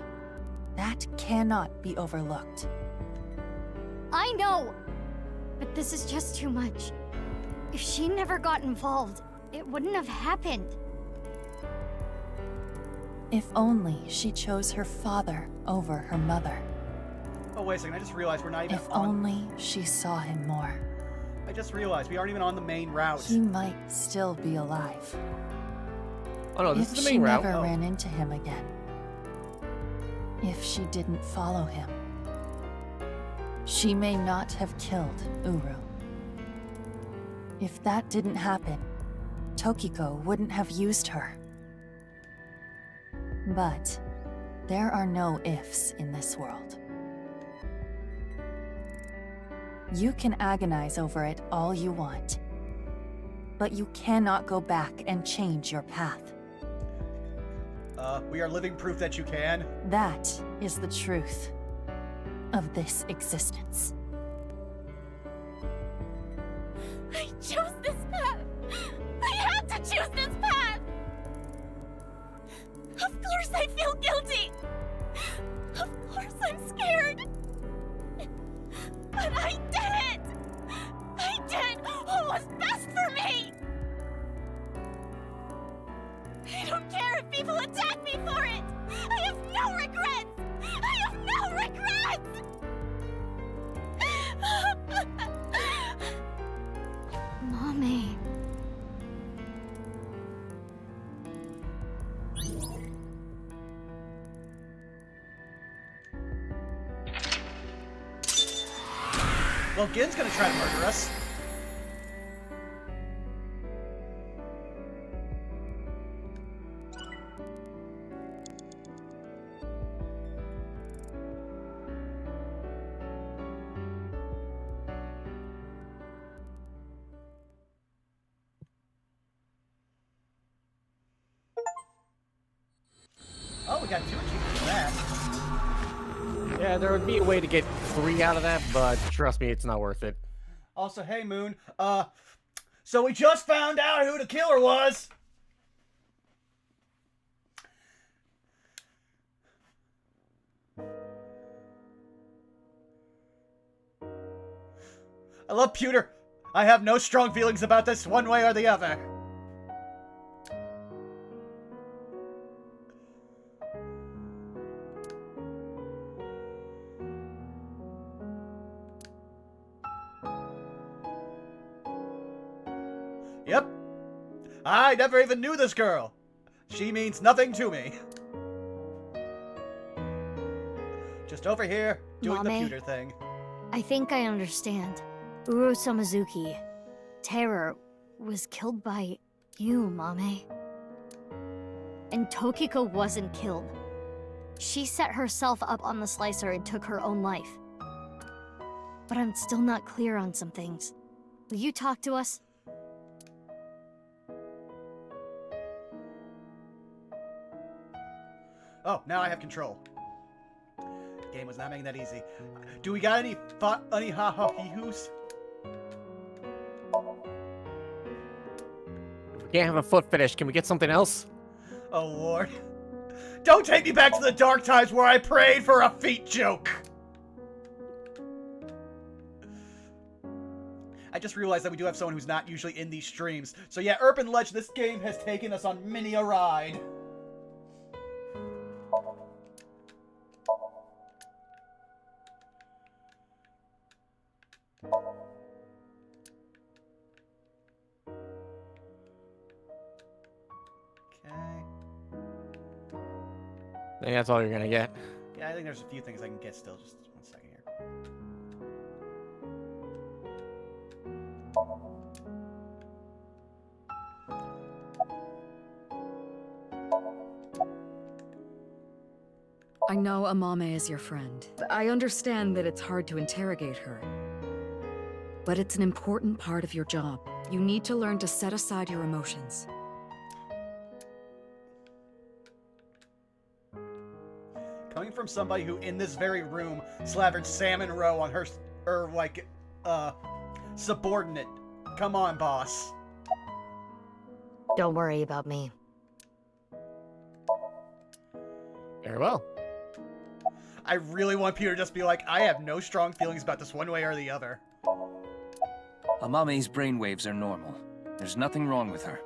That cannot be overlooked. I know! But this is just too much. If she never got involved, it wouldn't have happened. If only she chose her father over her mother. Oh, wait a second. I just realized we're not even If only she saw him more. I just realized we aren't even on the main route. He might still be alive. Oh no, this if is the main she route. never ran into him again. If she didn't follow him. She may not have killed Uru. If that didn't happen, Tokiko wouldn't have used her. But there are no ifs in this world. You can agonize over it all you want, but you cannot go back and change your path. We are living proof that you can. That is the truth of this existence. I chose this path! I had to choose this path! Of course I feel guilty! Of course I'm scared! But I did it! I did what was best for me! I don't care if people attack me for it! I have no regrets! I have no regrets! Mommy. Well, Gin's gonna try to murder us. Oh, we got 2 achievements for that. Yeah, there would be a way to get 3 out of that, but trust me, it's not worth it. Also, hey, Moon. So we just found out who the killer was. I love Pewter. I have no strong feelings about this one way or the other. Yep. I never even knew this girl. She means nothing to me. Just over here, doing Mame, the Pewter thing. I think I understand. Uro Samazuki, Terror, was killed by you, Mame. And Tokiko wasn't killed. She set herself up on the slicer and took her own life. But I'm still not clear on some things. Will you talk to us? Oh, now I have control. Game was not making that easy. Do we got any ha-ha-he-hoos? If we can't have a foot fetish, can we get something else? Oh, Lord. Don't take me back to the dark times where I prayed for a feet joke! I just realized that we do have someone who's not usually in these streams. So yeah, Urban Ledge, this game has taken us on many a ride. I think that's all you're gonna get. Yeah, I think there's a few things I can get still. Just 1 second here. I know Amame is your friend. I understand that it's hard to interrogate her. But it's an important part of your job. You need to learn to set aside your emotions. Coming coming from somebody who, in this very room, slathered salmon roe on her, subordinate. Come on, boss. Don't worry about me. Very well. I really want Peter to just be like, I have no strong feelings about this one way or the other. Amame's brainwaves are normal. There's nothing wrong with her.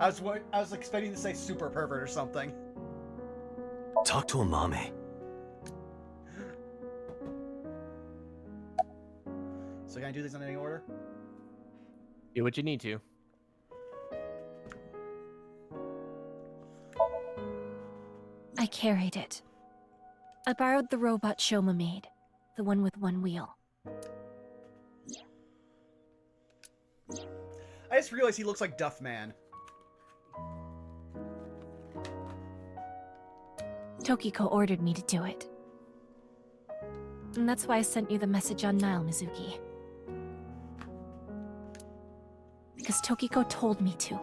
I was expecting to say super pervert or something. Talk to Amame. So can I do these in any order? Do what you need to. I carried it. I borrowed the robot Shoma made, the one with one wheel. I just realized he looks like Duff Man. Tokiko ordered me to do it. And that's why I sent you the message on Nile, Mizuki. Because Tokiko told me to.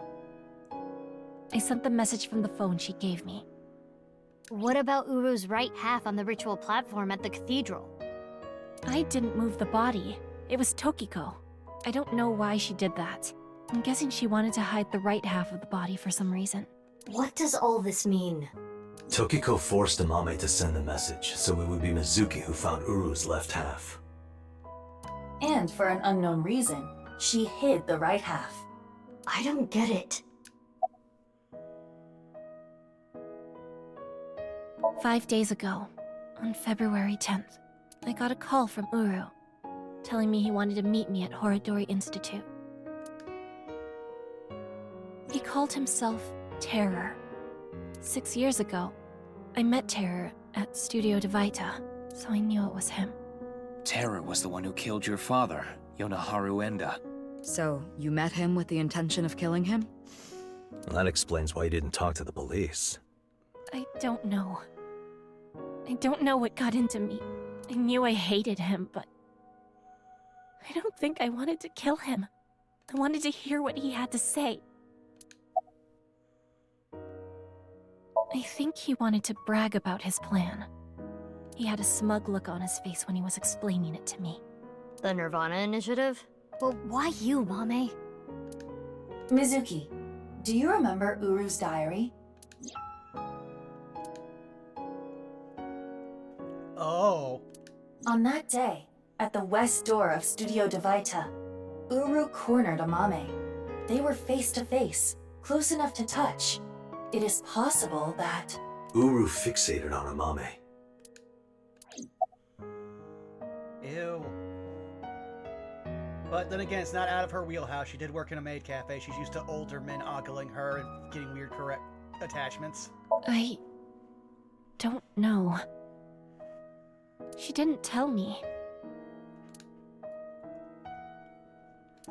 I sent the message from the phone she gave me. What about Uru's right half on the ritual platform at the cathedral? I didn't move the body. It was Tokiko. I don't know why she did that. I'm guessing she wanted to hide the right half of the body for some reason. What does all this mean? Tokiko forced Amame to send the message, so it would be Mizuki who found Uru's left half. And for an unknown reason, she hid the right half. I don't get it. 5 days ago, on February 10th, I got a call from Uru, telling me he wanted to meet me at Horodori Institute. He called himself Terror. 6 years ago, I met Terror at Studio Devaita, so I knew it was him. Terror was the one who killed your father, Yonaharu Enda. So, you met him with the intention of killing him? Well, that explains why you didn't talk to the police. I don't know. I don't know what got into me. I knew I hated him, but I don't think I wanted to kill him. I wanted to hear what he had to say. I think he wanted to brag about his plan. He had a smug look on his face when he was explaining it to me. The nirvanA initiative? But why you, Mame? Mizuki, do you remember Uru's diary? Oh. On that day, at the west door of Studio Devaita, Uru cornered Amame. They were face to face, close enough to touch. It is possible that... Uru fixated on Amame. Ew. But then again, it's not out of her wheelhouse. She did work in a maid cafe. She's used to older men ogling her and getting weird correct attachments. I don't know. She didn't tell me.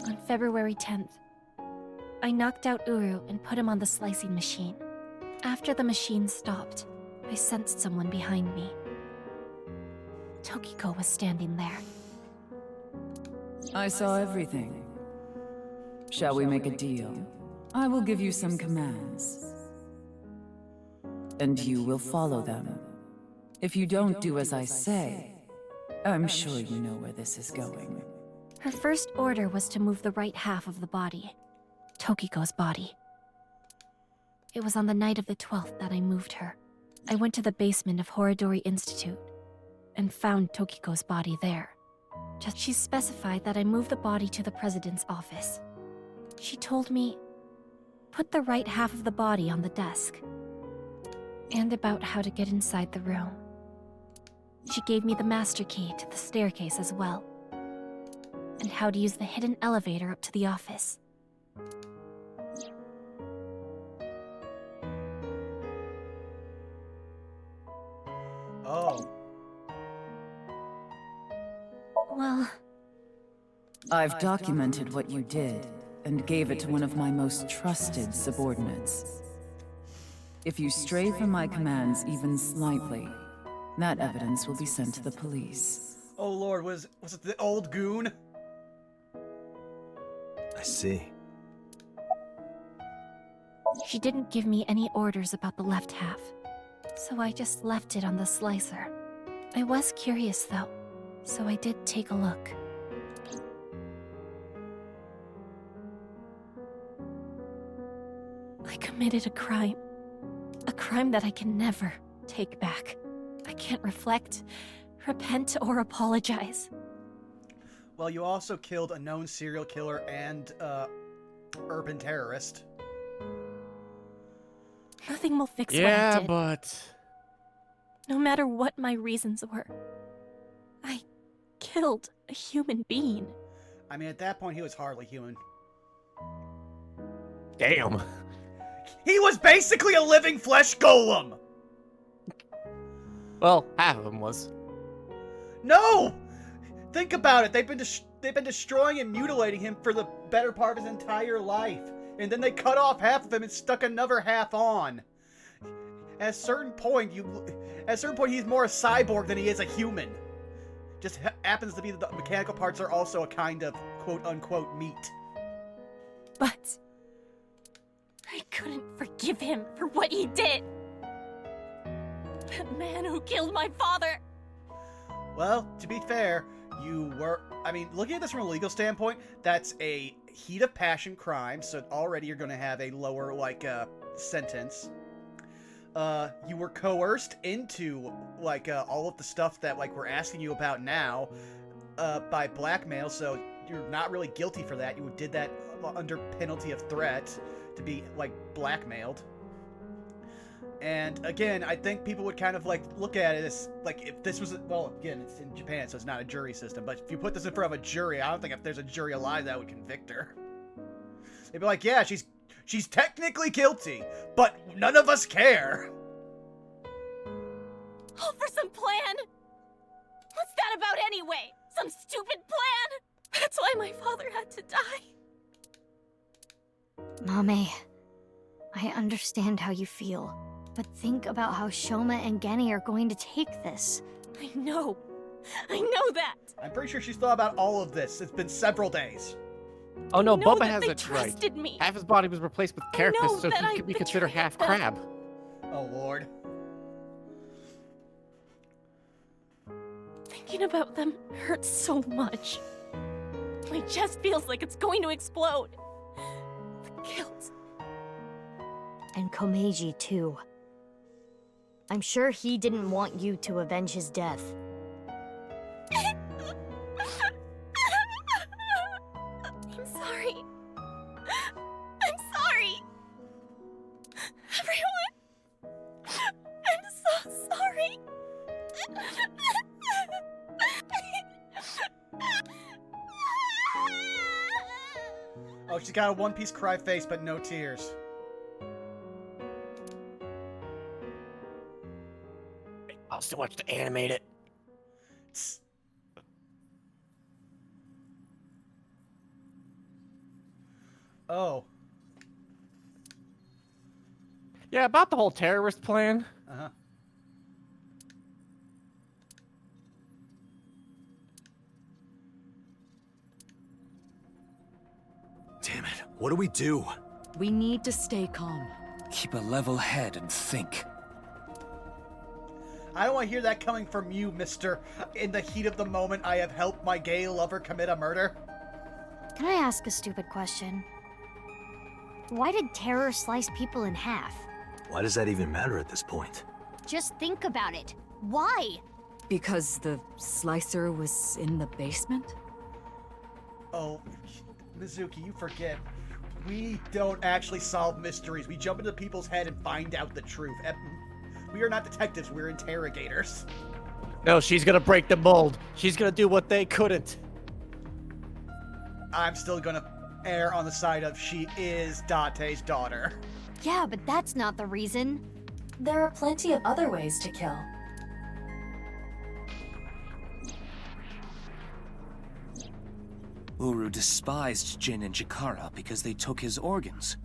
On February 10th, I knocked out Uru and put him on the slicing machine. After the machine stopped, I sensed someone behind me. Tokiko was standing there. I saw everything. Shall we make a deal? I will give you some commands. And you will follow them. If you don't do as I say, I'm sure you know where this is going. Her first order was to move the right half of the body. Tokiko's body. It was on the night of the 12th that I moved her. I went to the basement of Horodori Institute and found Tokiko's body there. Just she specified that I move the body to the president's office. She told me, put the right half of the body on the desk. And about how to get inside the room. She gave me the master key to the staircase as well. And how to use the hidden elevator up to the office. Oh. Well... I've documented what you did, and gave it to one of my most trusted subordinates. If you stray from my commands even slightly, that evidence will be sent to the police. Oh lord, was it the old goon? I see. She didn't give me any orders about the left half, so I just left it on the slicer. I was curious though, so I did take a look. I committed a crime that I can never take back. I can't reflect, repent, or apologize. Well, you also killed a known serial killer and urban terrorist. Nothing will fix what I Yeah, did. but... No matter what my reasons were, I killed a human being. I mean, at that point, he was hardly human. Damn. He was basically a living flesh golem! Well, half of him was. No! Think about it. They've been destroying and mutilating him for the better part of his entire life. And then they cut off half of him and stuck another half on. At a certain point, he's more a cyborg than he is a human. Just happens to be that the mechanical parts are also a kind of quote-unquote meat. But I couldn't forgive him for what he did. That man who killed my father. Well, to be fair, looking at this from a legal standpoint, that's a heat of passion crime, so already you're going to have a lower, sentence. You were coerced into, all of the stuff that, we're asking you about now, by blackmail, so you're not really guilty for that. You did that under penalty of threat to be, blackmailed. And again, I think people would kind of look at it as if this was again, it's in Japan, so it's not a jury system. But if you put this in front of a jury, I don't think if there's a jury alive that would convict her. They'd be like, yeah, she's technically guilty, but none of us care. All for some plan. What's that about anyway? Some stupid plan? That's why my father had to die. Mame, I understand how you feel. But think about how Shoma and Genny are going to take this. I know that. I'm pretty sure she's thought about all of this. It's been several days. Oh no, I know Bubba that has they it right. trusted me. Half his body was replaced with carapace, so that he I could be considered betrayed half them. crab. Oh lord. Thinking about them hurts so much. My chest feels like it's going to explode. The guilt. And Komeiji, too. I'm sure he didn't want you to avenge his death. I'm sorry. I'm sorry. Everyone. I'm so sorry. Oh, she's got a one-piece cry face, but no tears. I'll still watch to animate it. Oh. Yeah, about the whole terrorist plan. Uh-huh. Damn it. What do we do? We need to stay calm. Keep a level head and think. I don't want to hear that coming from you, mister. In the heat of the moment, I have helped my gay lover commit a murder. Can I ask a stupid question? Why did terror slice people in half? Why does that even matter at this point? Just think about it. Why? Because the slicer was in the basement? Oh, Mizuki, you forget. We don't actually solve mysteries. We jump into people's head and find out the truth. We are not detectives, we're interrogators. No, she's gonna break the mold. She's gonna do what they couldn't. I'm still gonna err on the side of she is Date's daughter. Yeah, but that's not the reason. There are plenty of other ways to kill. Uru despised Jin and Chikara because they took his organs.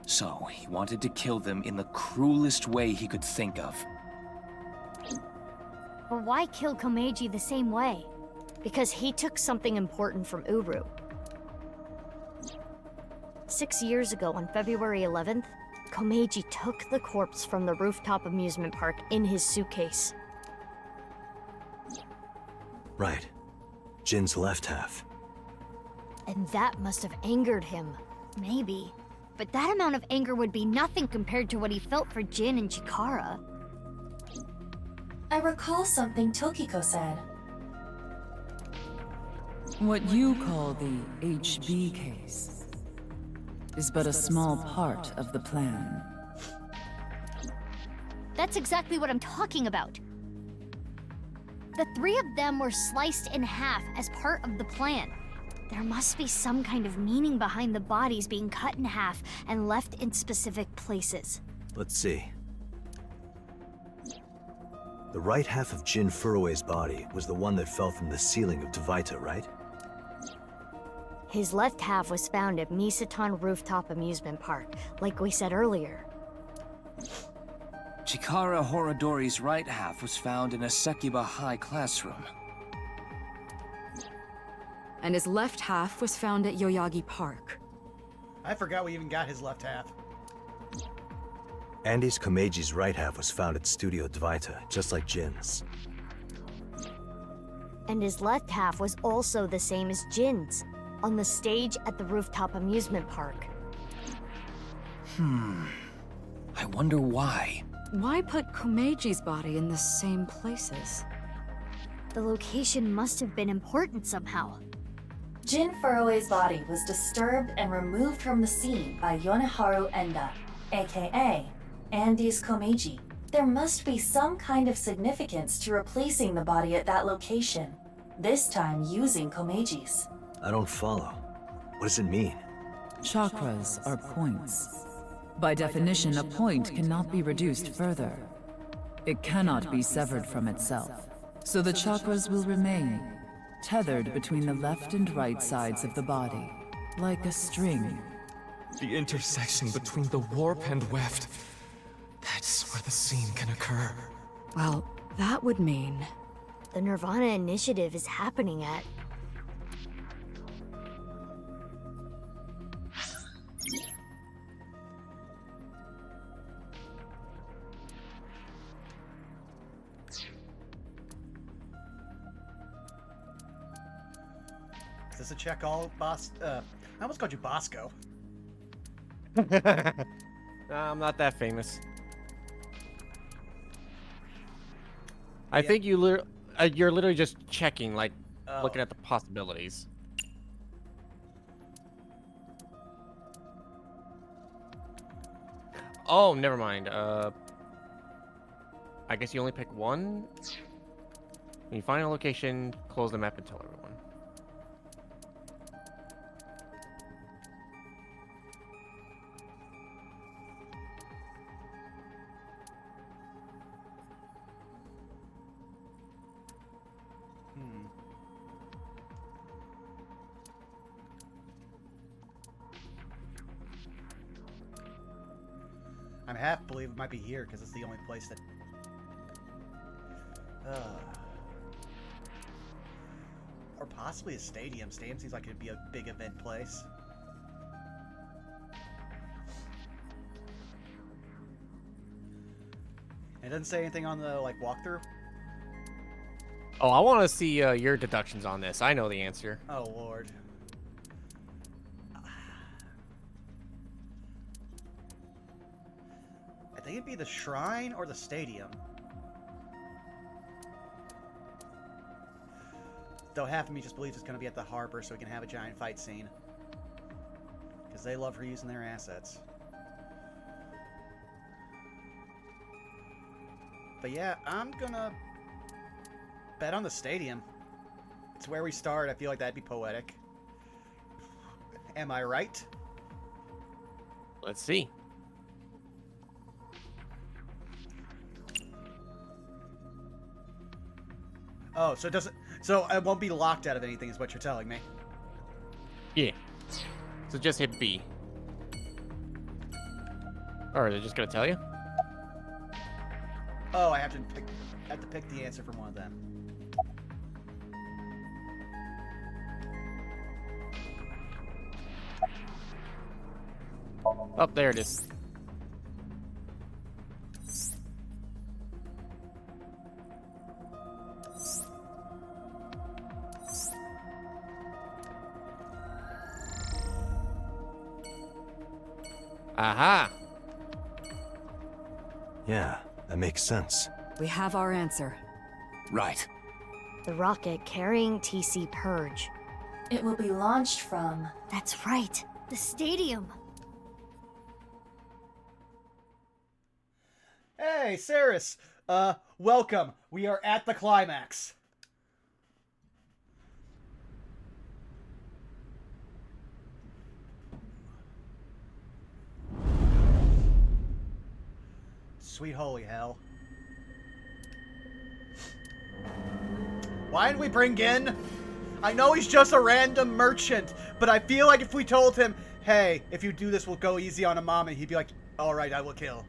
So, he wanted to kill them in the cruelest way he could think of. But why kill Komeiji the same way? Because he took something important from Uru. 6 years ago, on February 11th, Komeiji took the corpse from the rooftop amusement park in his suitcase. Right. Jin's left half. And that must have angered him. Maybe. But that amount of anger would be nothing compared to what he felt for Jin and Chikara. I recall something Tokiko said. What you call the HB case is but a small part of the plan. That's exactly what I'm talking about. The three of them were sliced in half as part of the plan. There must be some kind of meaning behind the bodies being cut in half and left in specific places. Let's see. The right half of Jin Furue's body was the one that fell from the ceiling of Dvaita, right? His left half was found at Misaton Rooftop Amusement Park, like we said earlier. Chikara Horodori's right half was found in a Sekiba High classroom. And his left half was found at Yoyagi Park. I forgot we even got his left half. Andy's Komeiji's right half was found at Studio Dvaita, just like Jin's. And his left half was also the same as Jin's, on the stage at the rooftop amusement park. I wonder why. Why put Komeiji's body in the same places? The location must have been important somehow. Jin Furue's body was disturbed and removed from the scene by Yoneharu Enda, aka Andy's Komeiji. There must be some kind of significance to replacing the body at that location, this time using Komeiji's. I don't follow. What does it mean? Chakras are points. By definition, a point cannot be reduced further. It cannot be severed from itself. So the chakras will remain, tethered between the left and right sides of the body, like a string. The intersection between the warp and weft. That's where the scene can occur. Well, that would mean... the nirvanA initiative is happening at... Is this a check all, boss? I almost called you Bosco. I'm not that famous. I think you're literally just checking, like, looking at the possibilities. Oh, never mind. I guess you only pick one. When you find a location, close the map and tell everyone. I'm half believe it might be here because it's the only place that. Or possibly a stadium. Stadium seems like it'd be a big event place. It doesn't say anything on the like walkthrough. Oh, I want to see your deductions on this. I know the answer. Oh lord. I think it'd be the shrine or the stadium. Though half of me just believes it's going to be at the harbor so we can have a giant fight scene. Because they love reusing their assets. But yeah, I'm going to bet on the stadium. It's where we start. I feel like that'd be poetic. Am I right? Let's see. Oh, so it doesn't. So I won't be locked out of anything, is what you're telling me. Yeah. So just hit B. Or are they just gonna tell you? Oh, I have to pick the answer from one of them. Oh, there it is. Aha! Yeah, that makes sense. We have our answer. Right. The rocket carrying TC Purge. It will be launched from... That's right, the stadium. Hey, Saris. Welcome. We are at the climax. Sweet holy hell. Why did we bring in? I know he's just a random merchant, but I feel like if we told him, hey, if you do this, we'll go easy on Amame, he'd be like, alright, I will kill.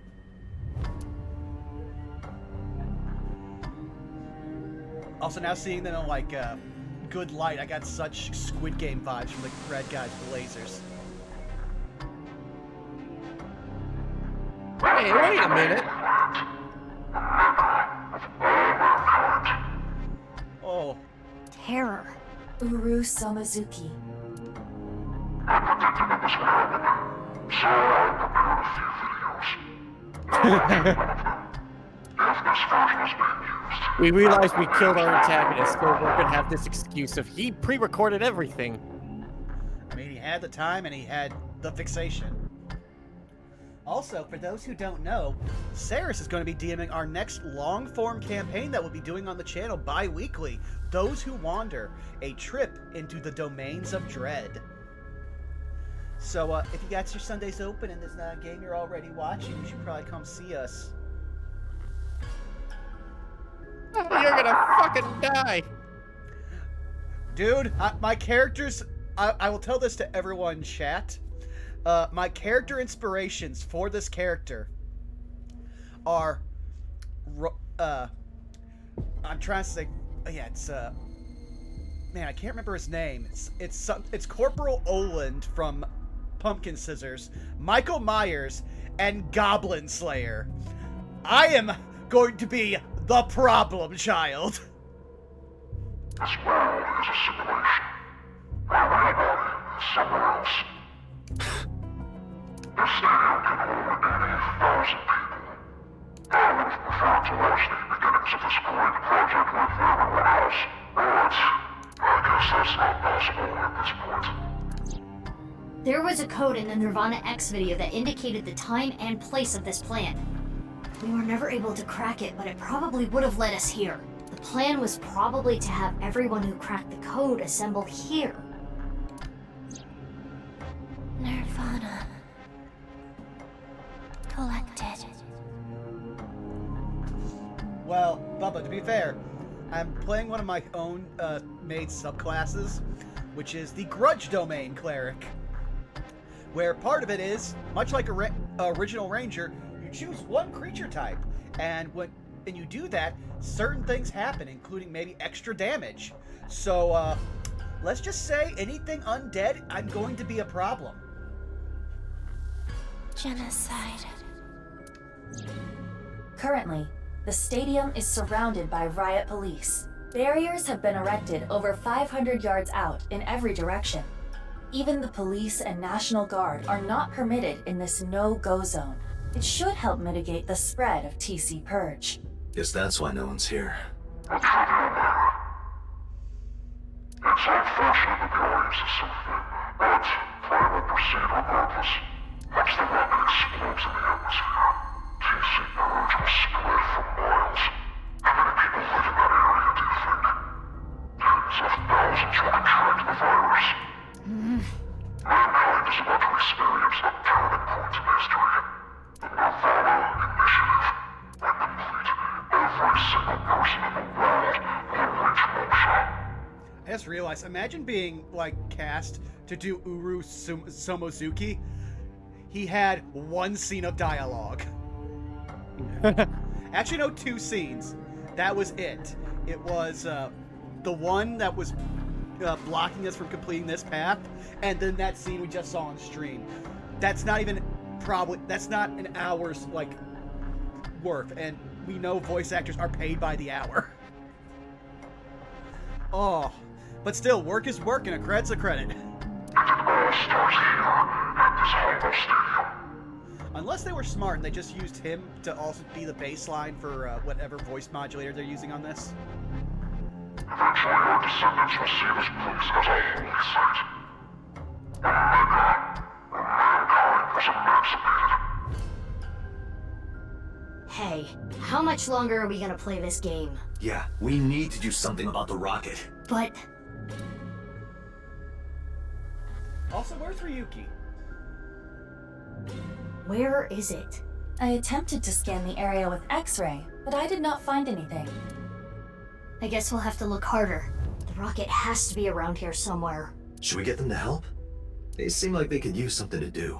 Also, now seeing them in, like, good light, I got such Squid Game vibes from the red guys with lasers. Hey, wait a minute. Oh. Terror. Uru Somazuki. We realized we killed our antagonist, so we're gonna have this excuse of he pre-recorded everything. I mean, he had the time and he had the fixation. Also, for those who don't know, Saris is going to be DMing our next long-form campaign that we'll be doing on the channel bi-weekly, Those Who Wander, a trip into the domains of dread. So, if you got your Sundays open and there's not a game you're already watching, you should probably come see us. You're gonna fucking die. Dude, my characters... I will tell this to everyone in chat. My character inspirations for this character are... I'm trying to say... Yeah, it's... Man, I can't remember his name. It's Corporal Oland from Pumpkin Scissors, Michael Myers, and Goblin Slayer. I am going to be the problem child. This world is a simulation. Reality is somewhere else. This stadium can hold 80,000 people. I would have preferred to watch the beginnings of this great project with everyone else, but I guess that's not possible at this point. There was a code in the nirvanA X video that indicated the time and place of this plan. We were never able to crack it, but it probably would have led us here. The plan was probably to have everyone who cracked the code assemble here. nirvanA. Collected. Well, Bubba, to be fair, I'm playing one of my own made subclasses, which is the Grudge Domain Cleric, where part of it is, much like a original Ranger, you choose one creature type, and when you do that, certain things happen, including maybe extra damage. So, let's just say anything undead, I'm going to be a problem. Genocide. Currently, the stadium is surrounded by riot police. Barriers have been erected over 500 yards out in every direction. Even the police and National Guard are not permitted in this no-go zone. It should help mitigate the spread of TC Purge. Guess that's why no one's here. It's unfortunate the beliefs is something, but plan will proceed regardless. Once the rocket explodes in the atmosphere, TC Purge will spread for miles. How many people live in that area, do you think? Tens of thousands will contract the virus. Mankind is about to experience a turning point in history. The nirvanA Initiative. When complete, every single person in the world will reach moksha. I just realized, imagine being, like, cast to do Uru Somozuki. He had one scene of dialogue. Actually, no, 2 scenes. That was it. It was, the one that was blocking us from completing this path, and then that scene we just saw on stream. That's not even that's not an hour's, like, work, and we know voice actors are paid by the hour. Oh, but still, work is work, and a credit's a credit. Unless they were smart and they just used him to also be the baseline for whatever voice modulator they're using on this. Eventually, our descendants will see this place as a holy site. Omega, where mankind was emancipated. Hey, how much longer are we gonna play this game? Yeah, we need to do something about the rocket. But... Also, where's Ryuki? Where is it? I attempted to scan the area with X-ray, but I did not find anything. I guess we'll have to look harder. The rocket has to be around here somewhere. Should we get them to help? They seem like they could use something to do.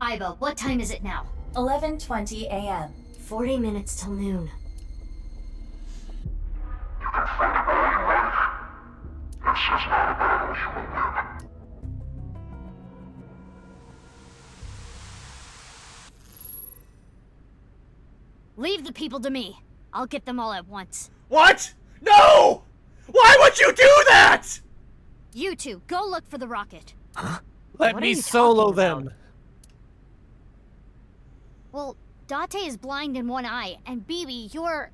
Iba, what time is it now? 11:20 a.m. 40 minutes till noon. You can fight it all you like. This is not a battle you will win. Leave the people to me. I'll get them all at once. What? No! Why would you do that? You two, go look for the rocket. Let What are me you solo talking about? them. Well, Date is blind in one eye, and Bibi, you're...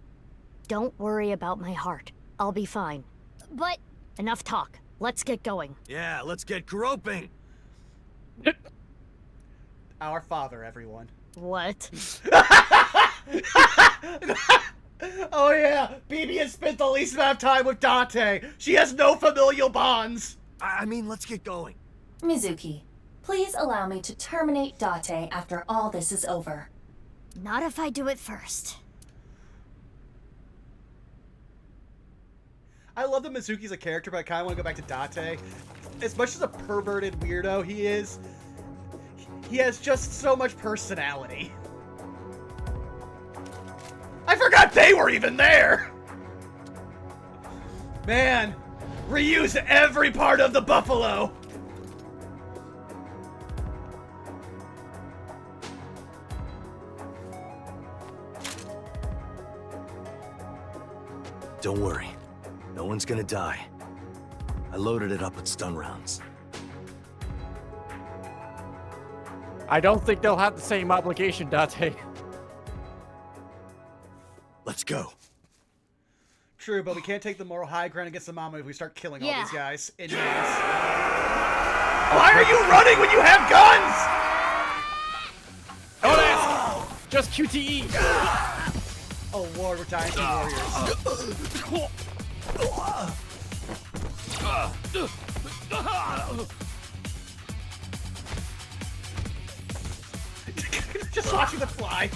Don't worry about my heart. I'll be fine. But, enough talk. Let's get going. Yeah, let's get groping. Our father, everyone. What? Oh yeah, Bibi has spent the least amount of time with Date. She has no familial bonds. I mean, let's get going. Mizuki, please allow me to terminate Date after all this is over. Not if I do it first. I love that Mizuki's a character, but I kind of want to go back to Date. As much as a perverted weirdo he is, he has just so much personality. I forgot they were even there! Man, reuse every part of the buffalo! Don't worry. No one's gonna die. I loaded it up with stun rounds. I don't think they'll have the same obligation, Date. Let's go. True, but we can't take the moral high ground against the mama if we start killing all Yeah. these guys. In Why are you running when you have guns? Oh, that's just QTE. Oh Lord, we're Dynasty Warriors. Just watching the fly.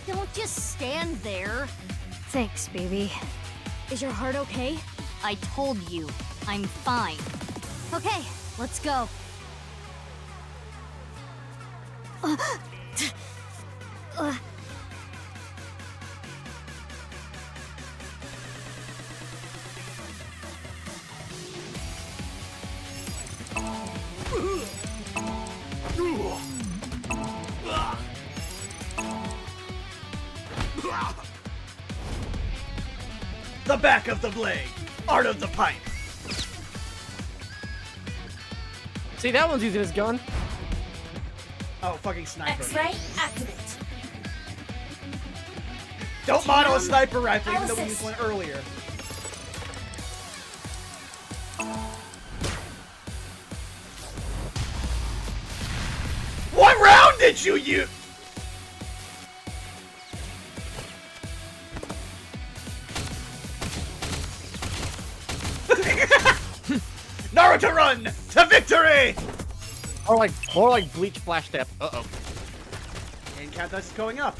Don't just stand there. Thanks, baby. Is your heart okay? I told you, I'm fine. Okay, let's go. The back of the blade. Art of the pipe. See, that one's using his gun. Oh, fucking sniper. X-ray activate. Don't model a sniper rifle, even though we used one earlier. What round did you use? Naruto run to victory! More like Bleach Flash Step. Uh-oh. And count dice is going up.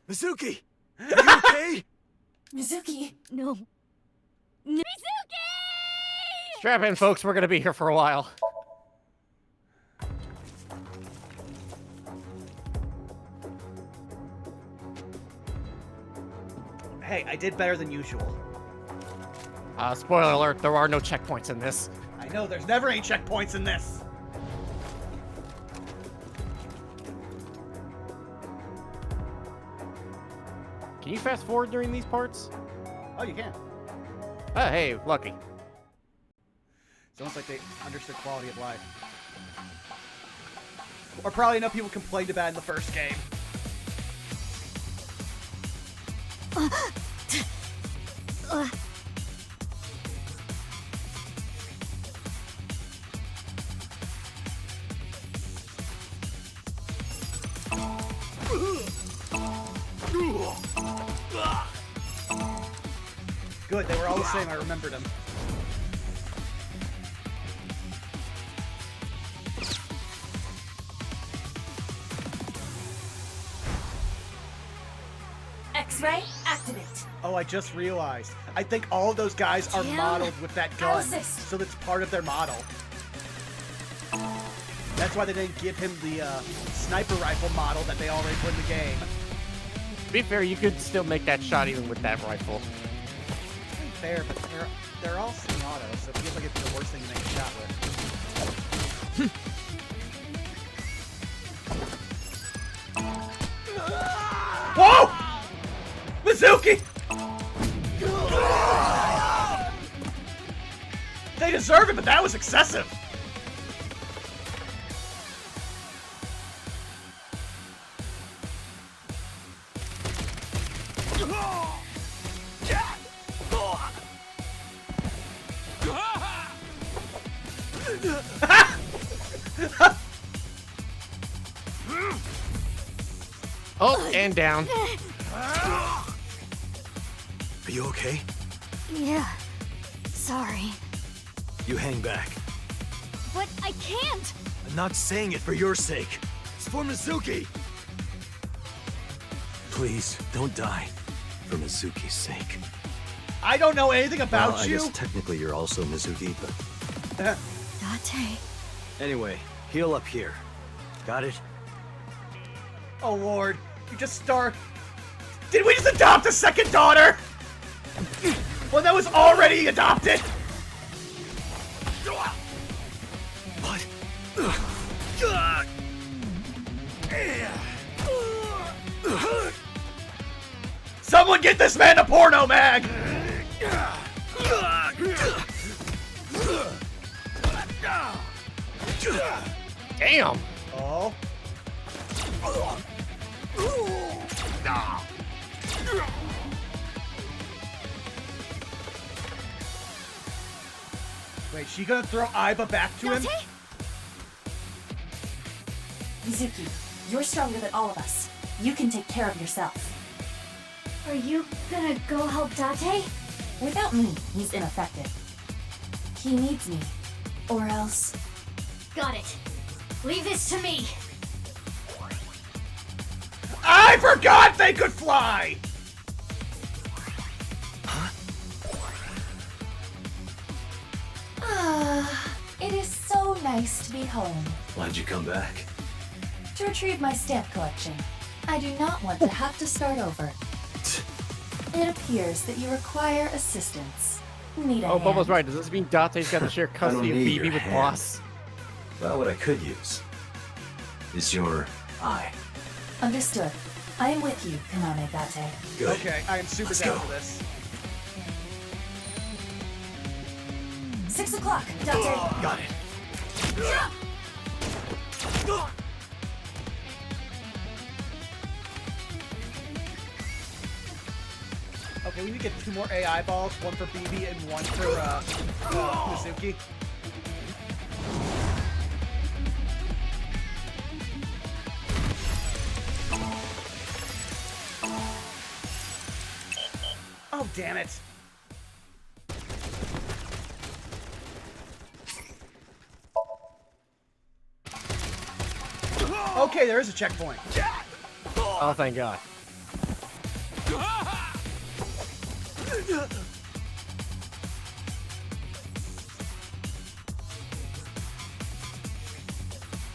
Mizuki! Are you okay? Mizuki! No. Mizuki! Strap in, folks. We're gonna be here for a while. Hey, I did better than usual. Spoiler alert, there are no checkpoints in this. I know, there's never any checkpoints in this. Can you fast forward during these parts? Oh, you can. Oh, hey, lucky. It's almost like they understood quality of life. Or probably enough people complained about it in the first game. Good, they were all the same, I remembered them. X-ray, activate. Oh, I just realized. I think all of those guys are modeled with that gun, so that's part of their model. That's why they didn't give him the sniper rifle model that they already put in the game. To be fair, you could still make that shot even with that rifle. Fair, but they're all semi-auto, so it feels like it's the worst thing to make a shot with. Whoa! Mizuki! They deserve it, but that was excessive. Oh, and down. Are you okay? Yeah. Sorry. You hang back. But I can't! I'm not saying it for your sake. It's for Mizuki. Please, don't die. For Mizuki's sake. I don't know anything about well, you. I guess technically you're also Mizuki, but... Date. Anyway, heal up here. Got it? Oh lord, you just start... Did we just adopt a second daughter? One that was already adopted? What? Someone get this man a porno mag! Damn! Oh. Wait, she gonna throw Aiba back to him? Mizuki, you're stronger than all of us. You can take care of yourself. Are you gonna go help Date? Without me, he's ineffective. He needs me. Or else... Got it. Leave this to me. I forgot they could fly! It is so nice to be home. Why'd you come back? To retrieve my stamp collection. I do not want to have to start over. It appears that you require assistance. Need a Oh, hand? Bubba's right. Does this mean Date's got to share custody of need BB your with hand. Boss? Well, what I could use is your eye. Understood. I am with you, Kaname Date. Good. Okay, I am super Let's down go. for this. 6 o'clock, Date. Got it. Okay, we need to get 2 more AI balls, one for BB and one for Mizuki. Oh, damn it. Okay, there is a checkpoint. Oh, thank God.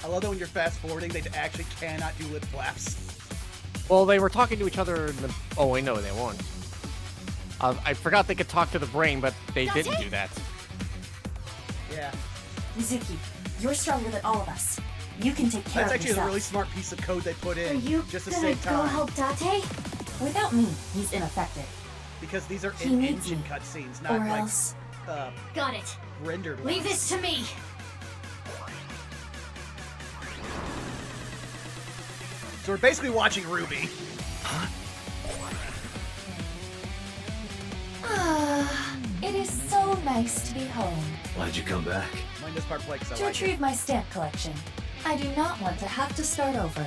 I love that when you're fast forwarding, they actually cannot do lip flaps. Well, they were talking to each other in the... Oh, wait, no, they weren't. I forgot they could talk to the brain, but they didn't do that. Yeah. Mizuki, you're stronger than all of us. You can take care That's of actually yourself. a really smart piece of code they put in. Are you just to gonna save go time. help Date? Without me, he's ineffective. Because these are He needs in-engine me. cutscenes, not Or like else... Got it. rendered Leave ones. this to me. So we're basically watching Ruby. It is so nice to be home. Why'd you come back? Mind this part play 'cause I To like it. retrieve my stamp collection. I do not want to have to start over.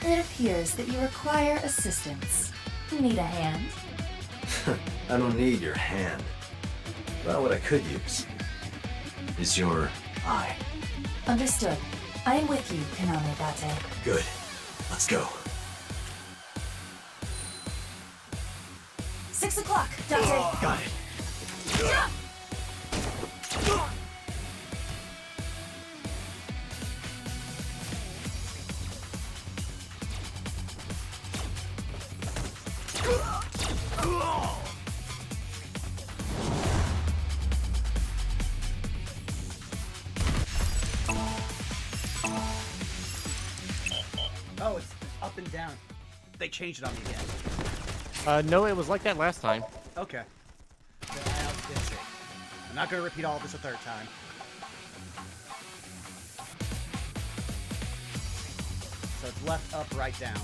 It appears that you require assistance. Need a hand? I don't need your hand. Well, what I could use is your eye. Understood. I am with you, Kaname Date. Good. Let's go. 6 o'clock, Date. Got it. Oh, it's up and down. They changed it on me again. No, it was like that last time. Okay. Then I'll fix it. I'm not going to repeat all of this a third time. So it's left, up, right, down.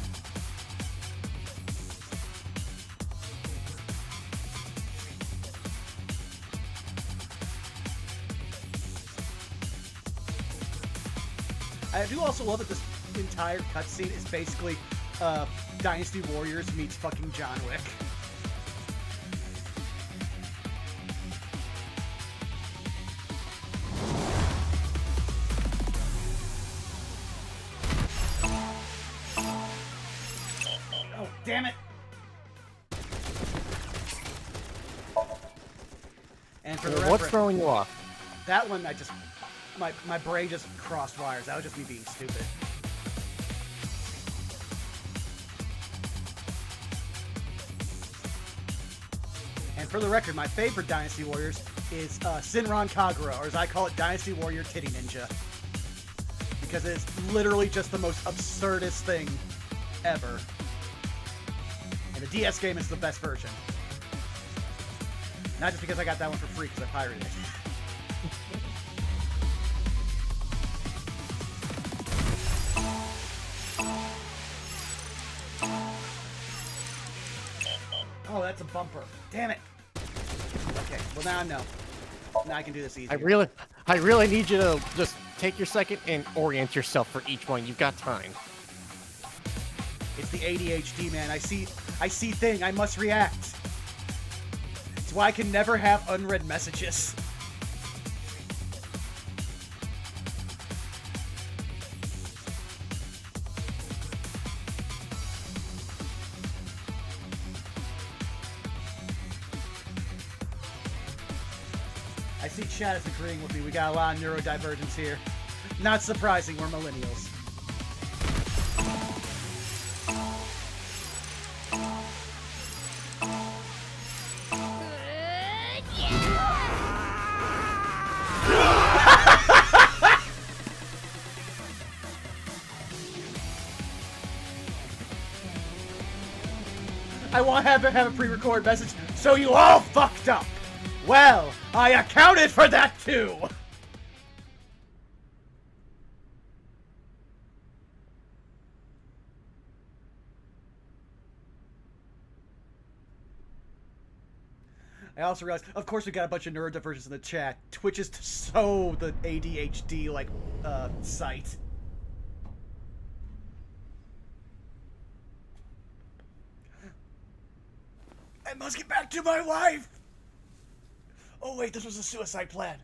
I do also love that this entire cutscene is basically Dynasty Warriors meets fucking John Wick. Oh, damn it! And for the What's reference, throwing you off? that one, I just my brain just crossed wires. That was just me being stupid. And for the record, my favorite Dynasty Warriors is Shinron Kagura, or as I call it, Dynasty Warrior Titty Ninja. Because it is literally just the most absurdist thing ever. And the DS game is the best version. Not just because I got that one for free because I pirated it. Oh, that's a bumper. Damn it. Okay, well now I know. Now I can do this easy. I really need you to just take your second and orient yourself for each one. You've got time. It's the ADHD, man. I see thing. I must react. It's why I can never have unread messages. I see chat is agreeing with me. We got a lot of neurodivergence here. Not surprising, we're millennials. I want to have a pre-recorded message, so you all fucked up. Well, I accounted for that too. I also realized, of course, we got a bunch of neurodivergence in the chat. Twitch is so the ADHD like site. I must get back to my wife. Oh wait, this was a suicide plan.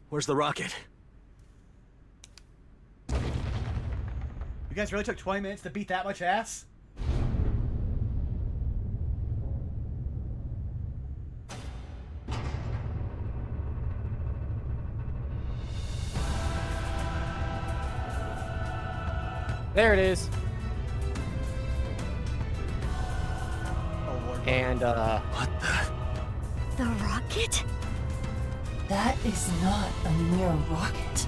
Where's the rocket? You guys really took 20 minutes to beat that much ass? There it is. And, What the? The rocket? That is not a mere rocket.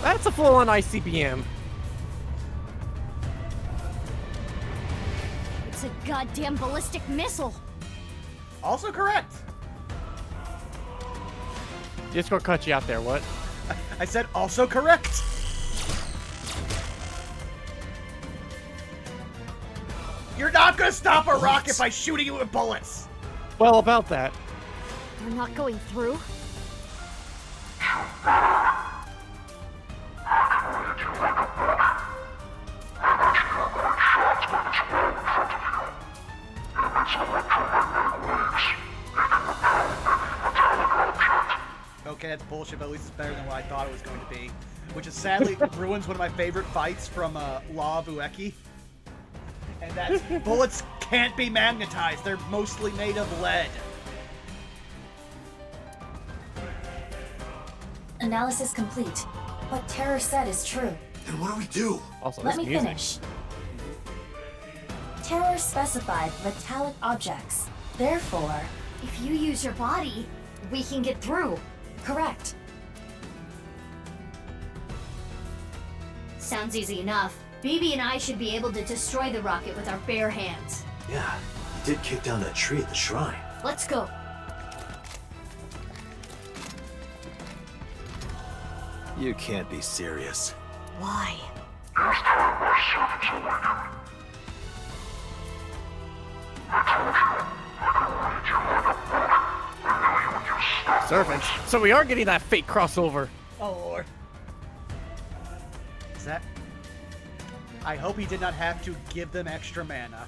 That's a full-on ICBM. It's a goddamn ballistic missile. Also correct. Discord cut you out there, what? I said also correct. You're not gonna stop a rocket by shooting it with bullets. Well, about that. They're not going through? Okay, that's bullshit, but at least it's better than what I thought it was going to be. Which is sadly ruins one of my favorite fights from Law of Ueki. And that's bullets can't be magnetized. They're mostly made of lead. Analysis complete. What Terror said is true. Then what do we do? Also, Let this me music. finish. Terror specified metallic objects. Therefore, If you use your body, we can get through. correct. Sounds easy enough. BB and I should be able to destroy the rocket with our bare hands. Yeah, you did kick down that tree at the shrine. Let's go. You can't be serious. Why? Servants. So we are getting that fake crossover. Oh lord. Is that... I hope he did not have to give them extra mana.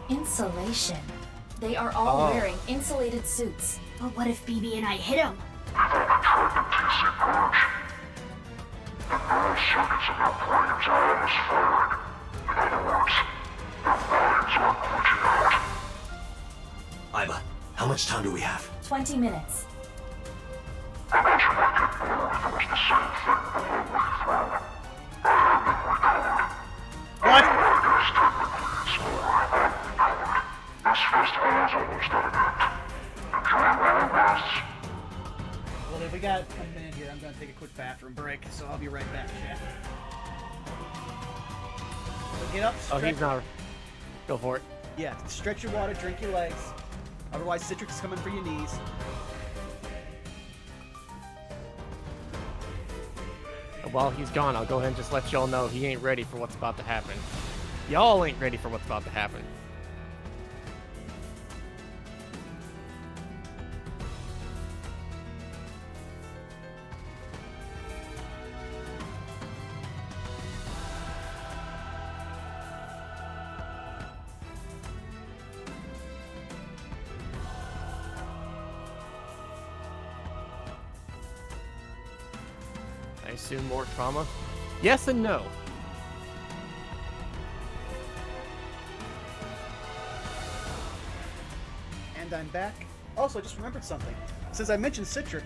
Insulation. They are all Oh. wearing insulated suits. But what if BB and I hit him? Iva, how much time do we have? 20 minutes. What? Well, if we got a minute here, I'm gonna take a quick bathroom break, so I'll be right back, chat. So get up, Oh, stretch... he's not. Go for it. Yeah, stretch your water, drink your legs. Otherwise, Citrix is coming for your knees. And while he's gone, I'll go ahead and just let y'all know he ain't ready for what's about to happen. Y'all ain't ready for what's about to happen. I assume more trauma? Yes and no. And I'm back. Also, I just remembered something. Since I mentioned Citric,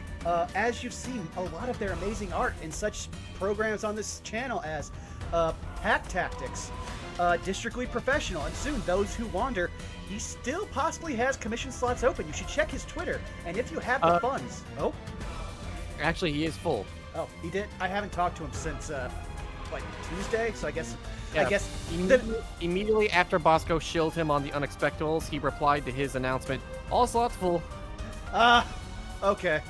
as you've seen, a lot of their amazing art in such programs on this channel as Hack Tactics, Districtly Professional, and soon Those Who Wander, he still possibly has commission slots open. You should check his Twitter, and if you have the funds... Oh? Actually, he is full. Oh, he did? I haven't talked to him since, like, Tuesday, so I guess... Yeah, I guess... Immediately after Bosco shilled him on the Unexpectables, he replied to his announcement, all slots full. Okay.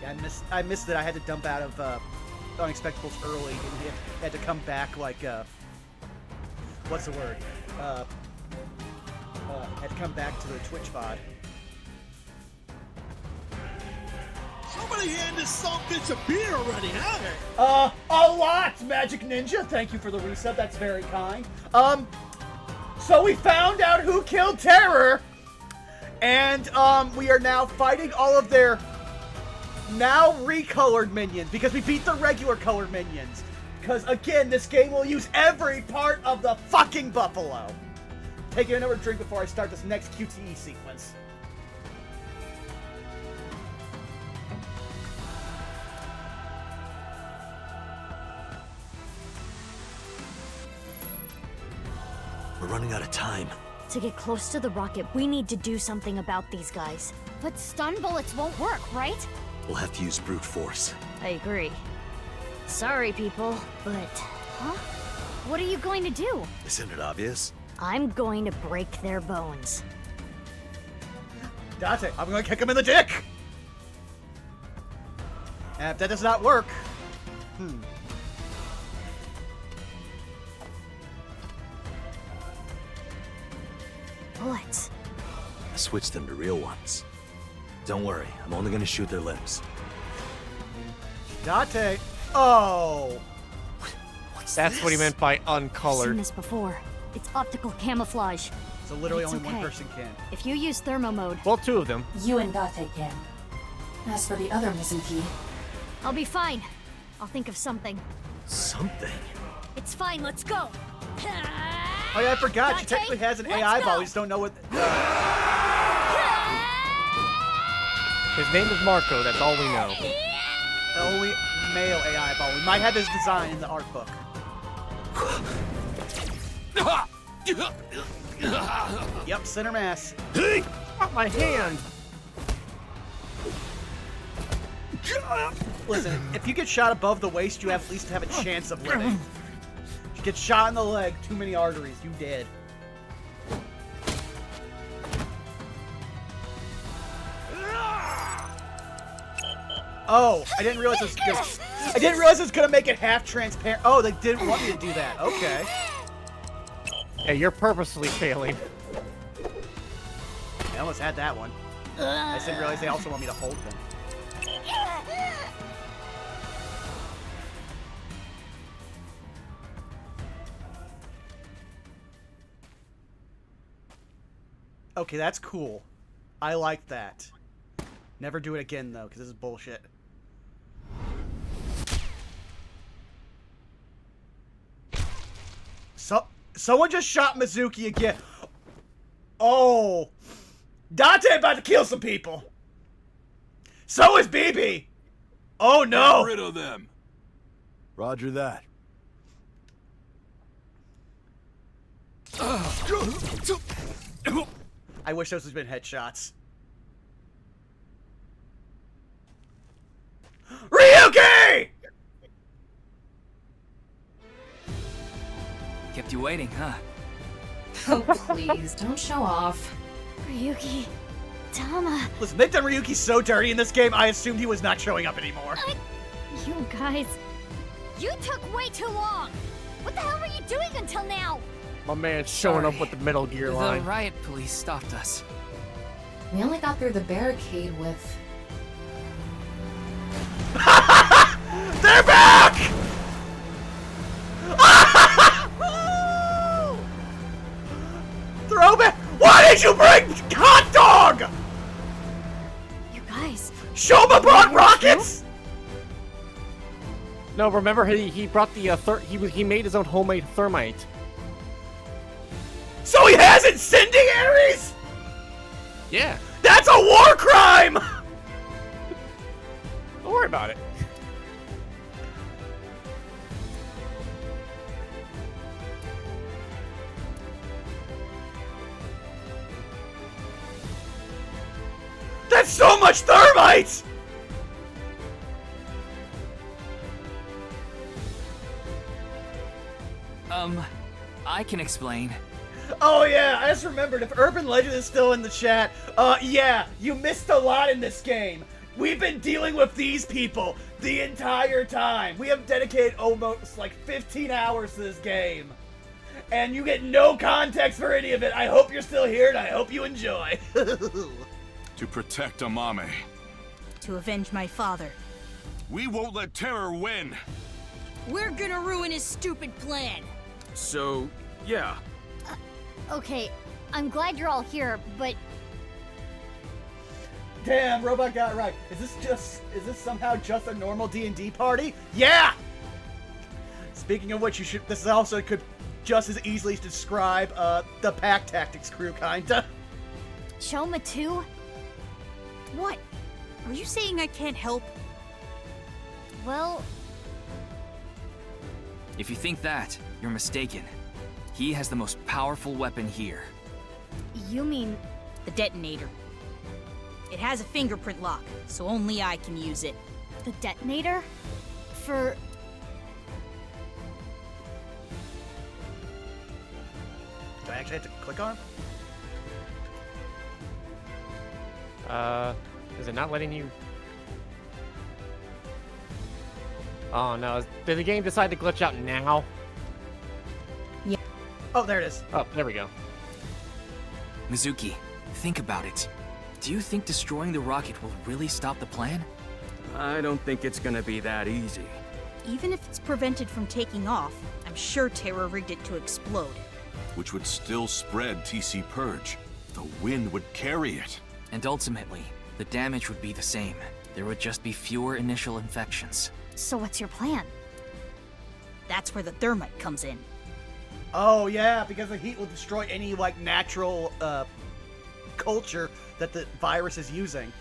Yeah, I missed that I had to dump out of Unexpectables early, and he had to come back like what's the word? Had to come back to the Twitch VOD. Somebody hand this some bitch a beer already, huh? A lot, Magic Ninja. Thank you for the resub. That's very kind. So we found out who killed Terror, and we are now fighting all of their now recolored minions because we beat the regular colored minions. Because again, this game will use every part of the fucking buffalo. Taking another drink before I start this next QTE sequence. running out of time. To get close to the rocket, we need to do something about these guys. But stun bullets won't work, right? We'll have to use brute force. I agree. Sorry, people, but... Huh? What are you going to do? Isn't it obvious? I'm going to break their bones. Dante, I'm gonna kick him in the dick! And if that does not work... Bullets. I switched them to real ones. Don't worry, I'm only gonna shoot their limbs. Dante! Oh! That's what he meant by Seen uncolored. this before. It's optical camouflage. So literally It's only one okay. person can. If you use thermo mode, Well, two of them. You and Date can. As for the other missing key, I'll be fine. I'll think of something. Something? It's fine, let's go! Oh yeah, I forgot. She technically has an AI ball. We just don't know what... His name is Marco, that's all we know. The only male AI ball. We might have his design in the art book. Yep, center mass. Got my hand! Listen, if you get shot above the waist, you have at least have a chance of living. If you get shot in the leg, too many arteries, you dead. Oh, I didn't realize it was gonna make it half transparent. Oh, they didn't want me to do that. Okay. Hey, you're purposely failing. I almost had that one. I just didn't realize they also want me to hold them. Okay, that's cool. I like that. Never do it again, though, because this is bullshit. Someone just shot Mizuki again. Oh. Dante about to kill some people. So is BB. Oh, no. Get rid of them. Roger that. I wish those had been headshots. Ryuki! Kept you waiting, huh? Oh, please, don't show off. Ryuki, Tama. Listen, they've done Ryuki so dirty in this game, I assumed he was not showing up anymore. You guys, you took way too long. What the hell were you doing until now? My man's showing up Sorry. with the Metal Gear The line. riot police stopped us. We only got through the barricade with... They're back! Throwback! Why did you bring hot dog? You guys. Shoma brought rockets? No, remember he brought the he made his own homemade thermite. So he has incendiaries? Yeah. That's a war crime! Don't worry about it. That's so much thermite! I can explain. Oh yeah, I just remembered, if Urban Legend is still in the chat, yeah, you missed a lot in this game. We've been dealing with these people the entire time. We have dedicated almost like 15 hours to this game. And you get no context for any of it. I hope you're still here and I hope you enjoy. To protect Amame. To avenge my father. We won't let terror win. We're gonna ruin his stupid plan. So, yeah. Okay, I'm glad you're all here, but Damn, Robot got it right. Is this somehow just a normal D&D party? Yeah! Speaking of which, this also could just as easily describe, the Pack Tactics crew, kinda. Shoma too? What? Are you saying I can't help? Well, If you think that, you're mistaken. He has the most powerful weapon here. You mean The detonator. It has a fingerprint lock, so only I can use it. the detonator? For... Do I actually have to click on him? Is it not letting you? Oh no, did the game decide to glitch out now? Yeah. Oh, there it is. Oh, there we go. Mizuki, think about it. Do you think destroying the rocket will really stop the plan? I don't think it's gonna be that easy. Even if it's prevented from taking off, I'm sure Terra rigged it to explode. Which would still spread TC Purge. The wind would carry it. And ultimately, the damage would be the same. There would just be fewer initial infections. So what's your plan? That's where the thermite comes in. Oh yeah, because the heat will destroy any like natural culture that the virus is using.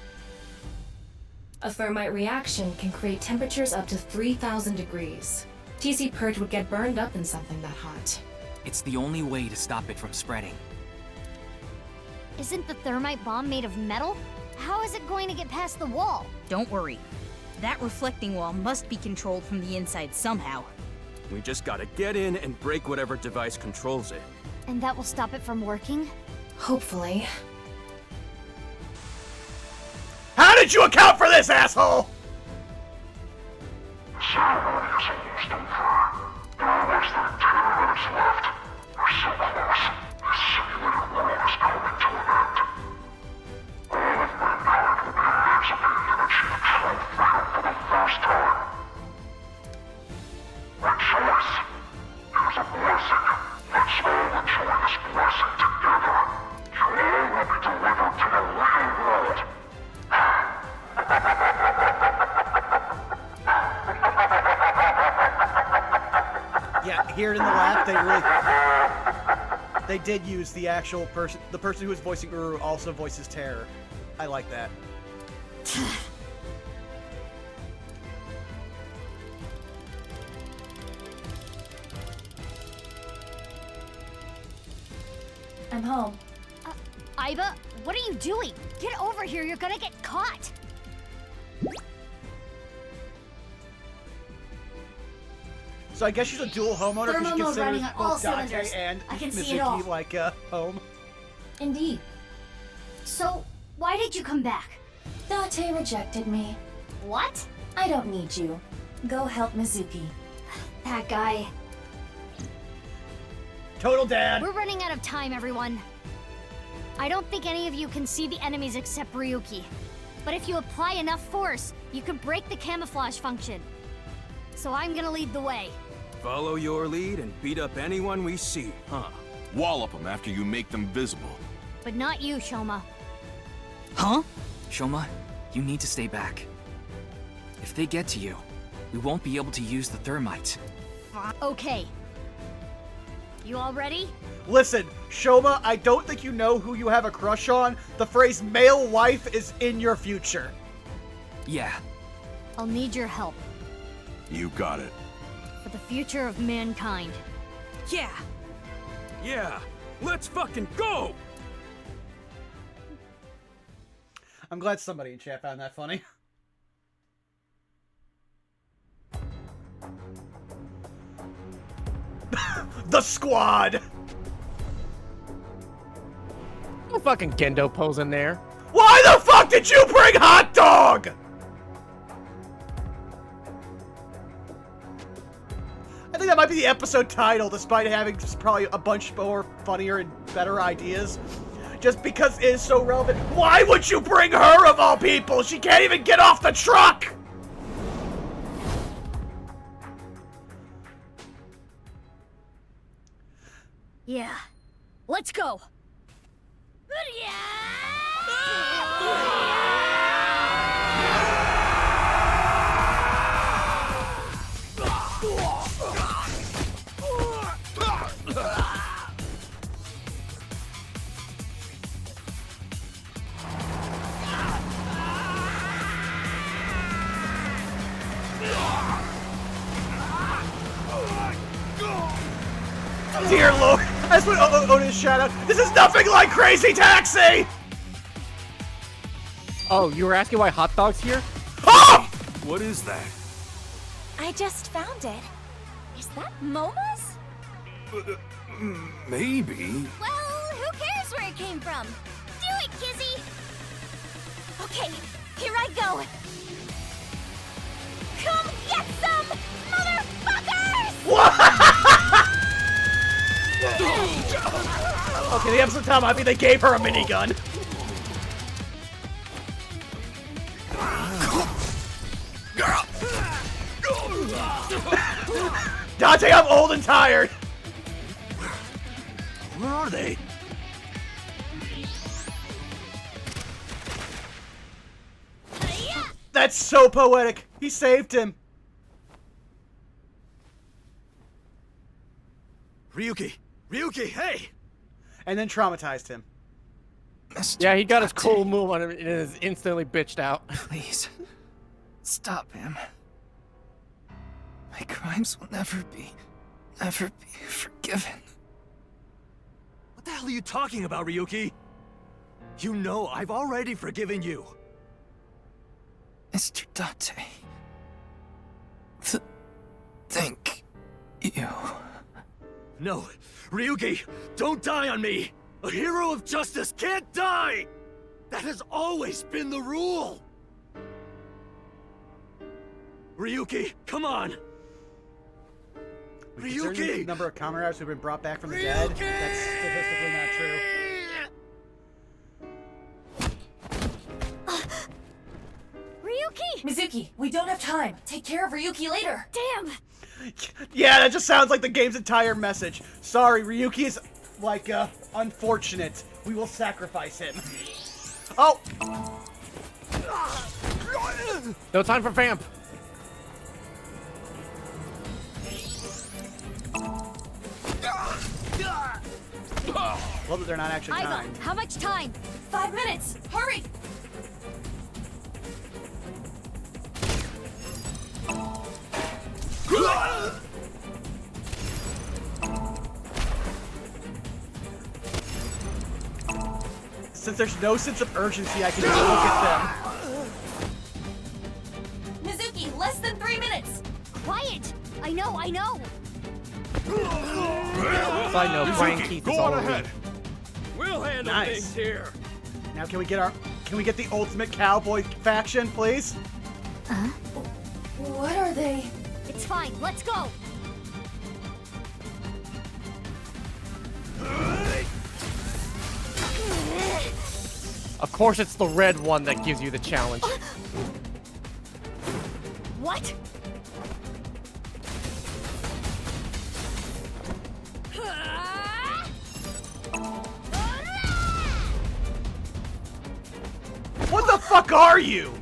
A thermite reaction can create temperatures up to 3,000 degrees. TC Purge would get burned up in something that hot. It's the only way to stop it from spreading. Isn't the thermite bomb made of metal? How is it going to get past the wall? Don't worry. That reflecting wall must be controlled from the inside somehow. We just gotta get in and break whatever device controls it. And that will stop it from working? Hopefully. How did you account for this, asshole? The ceremony is almost over. There are less than 10 minutes left. We're so close. This simulated world is coming to an end. All of mankind will be emancipated and achieve true freedom for the first time. Rejoice! It is a blessing. Let's all enjoy this blessing together. You all will be delivered to the real world. Yeah, hearing the laugh, they did use the actual person. The person who was voicing Uru also voices Terror. I like that. I'm home. Aiba, what are you doing? Get over here, you're gonna get caught! So I guess she's a dual homeowner because Thermal she mode running considers on all both Dante cylinders. and I can see it all. Mizuki like home. Indeed. So, why did you come back? Date rejected me. What? I don't need you. Go help Mizuki. That guy. Total dad. We're running out of time, everyone. I don't think any of you can see the enemies except Ryuki. But if you apply enough force, you can break the camouflage function. So I'm gonna lead the way. Follow your lead and beat up anyone we see, huh? Wallop them after you make them visible. But not you, Shoma. Huh? Shoma, you need to stay back. If they get to you, we won't be able to use the thermite. Okay. You all ready? Listen, Shoma, I don't think you know who you have a crush on. The phrase male wife is in your future. Yeah. I'll need your help. You got it. For the future of mankind. Yeah. Yeah, let's fucking go! I'm glad somebody in chat found that funny. The squad! No fucking Gendo pose in there. Why the fuck did you bring hot dog? I think that might be the episode title, despite having just probably a bunch more funnier and better ideas. Just because it is so relevant. Why would you bring her of all people? She can't even get off the truck! Yeah. Let's go. Dear Lord, that's what Otis shout out. This is nothing like Crazy Taxi! Oh, you were asking why hot dog's here? Oh! What is that? I just found it. Is that Moma's? Maybe. Well, who cares where it came from? Do it, Kizzy! Okay, here I go. Come get some, motherfuckers! Okay, the episode time might be they gave her a minigun. Dante, I'm old and tired. Where are they? That's so poetic. He saved him. Ryuki, hey! And then traumatized him. Yeah, he got his cool move on him and is instantly bitched out. Please, stop him. My crimes will never be forgiven. What the hell are you talking about, Ryuki? You know I've already forgiven you. Mr. Date. Thank you. No, Ryuki, don't die on me! A hero of justice can't die! That has always been the rule! Ryuki, come on! Considering the number of comrades who've been brought back from the dead, that's statistically not true. Ryuki! Mizuki, we don't have time. Take care of Ryuki later. Damn! Yeah, that just sounds like the game's entire message. Sorry, Ryuki is, like, unfortunate. We will sacrifice him. Oh! No time for vamp. Well, they're not actually Aiba, timed. how much time? 5 minutes. Hurry! Since there's no sense of urgency, I can just look at them. Mizuki, less than 3 minutes. Quiet! I know! Side note, Brian Keith is all ahead. We'll handle Nice. things here. Now can we get the ultimate cowboy faction, please? What are they? It's fine, let's go! Of course, it's the red one that gives you the challenge. What? What the fuck are you?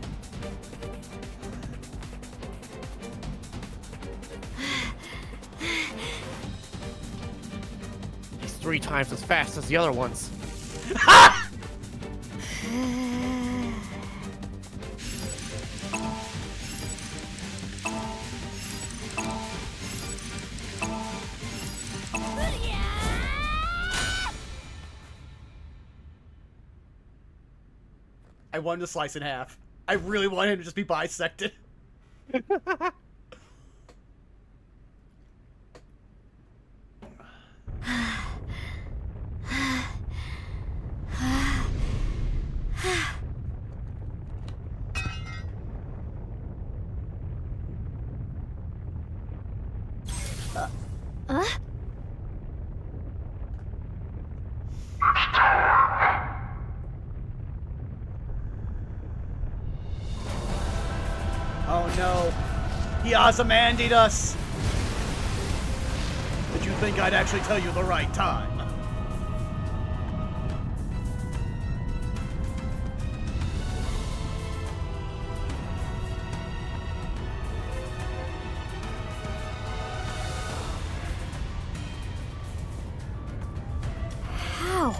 He's 3 times as fast as the other ones. I want him to slice in half. I really want him to just be bisected. Oh no. He Ozymandied us! Did you think I'd actually tell you the right time? How?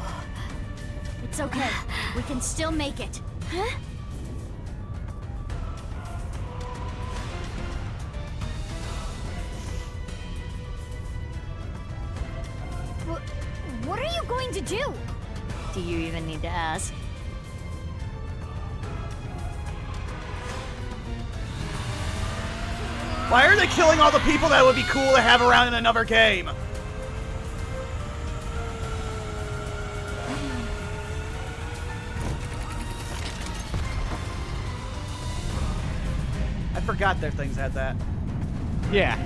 It's okay. We can still make it. Huh? going to do? Do you even need to ask? Why are they killing all the people that would be cool to have around in another game? I forgot their things had that. Yeah.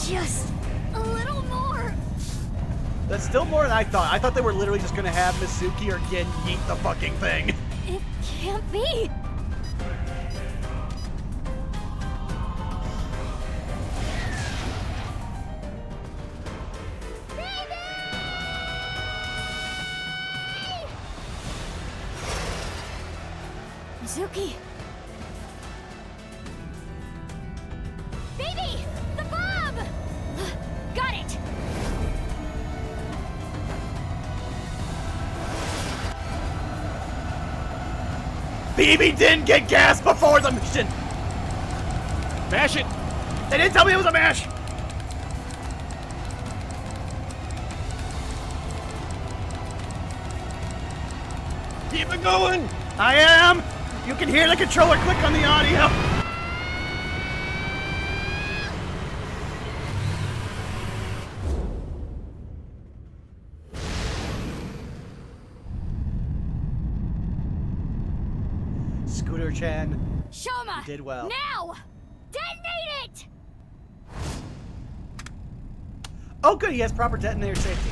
Just a little more. That's still more than I thought. I thought they were literally just gonna have Mizuki or Gin yeet the fucking thing. It can't be. Mizuki! Baby! The bomb! Got it! BB didn't get gas before the mission! Mash it! They didn't tell me it was a mash! Keep it going! I am! You can hear the controller click on the audio! Scooter-chan, Shoma! you did well. Now! Detonate it! Oh good, he has proper detonator safety.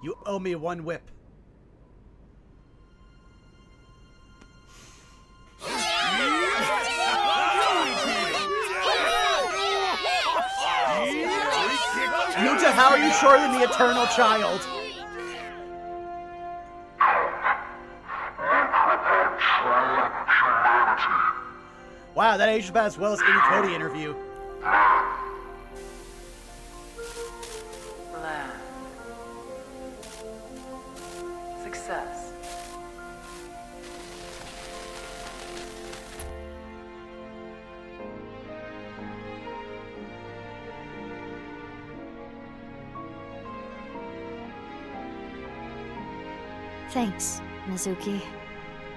You owe me one whip. Yuta, how are you shorter than the Eternal Child? Wow, that aged about as well as any Cody interview. Land. Success. Thanks, Mizuki.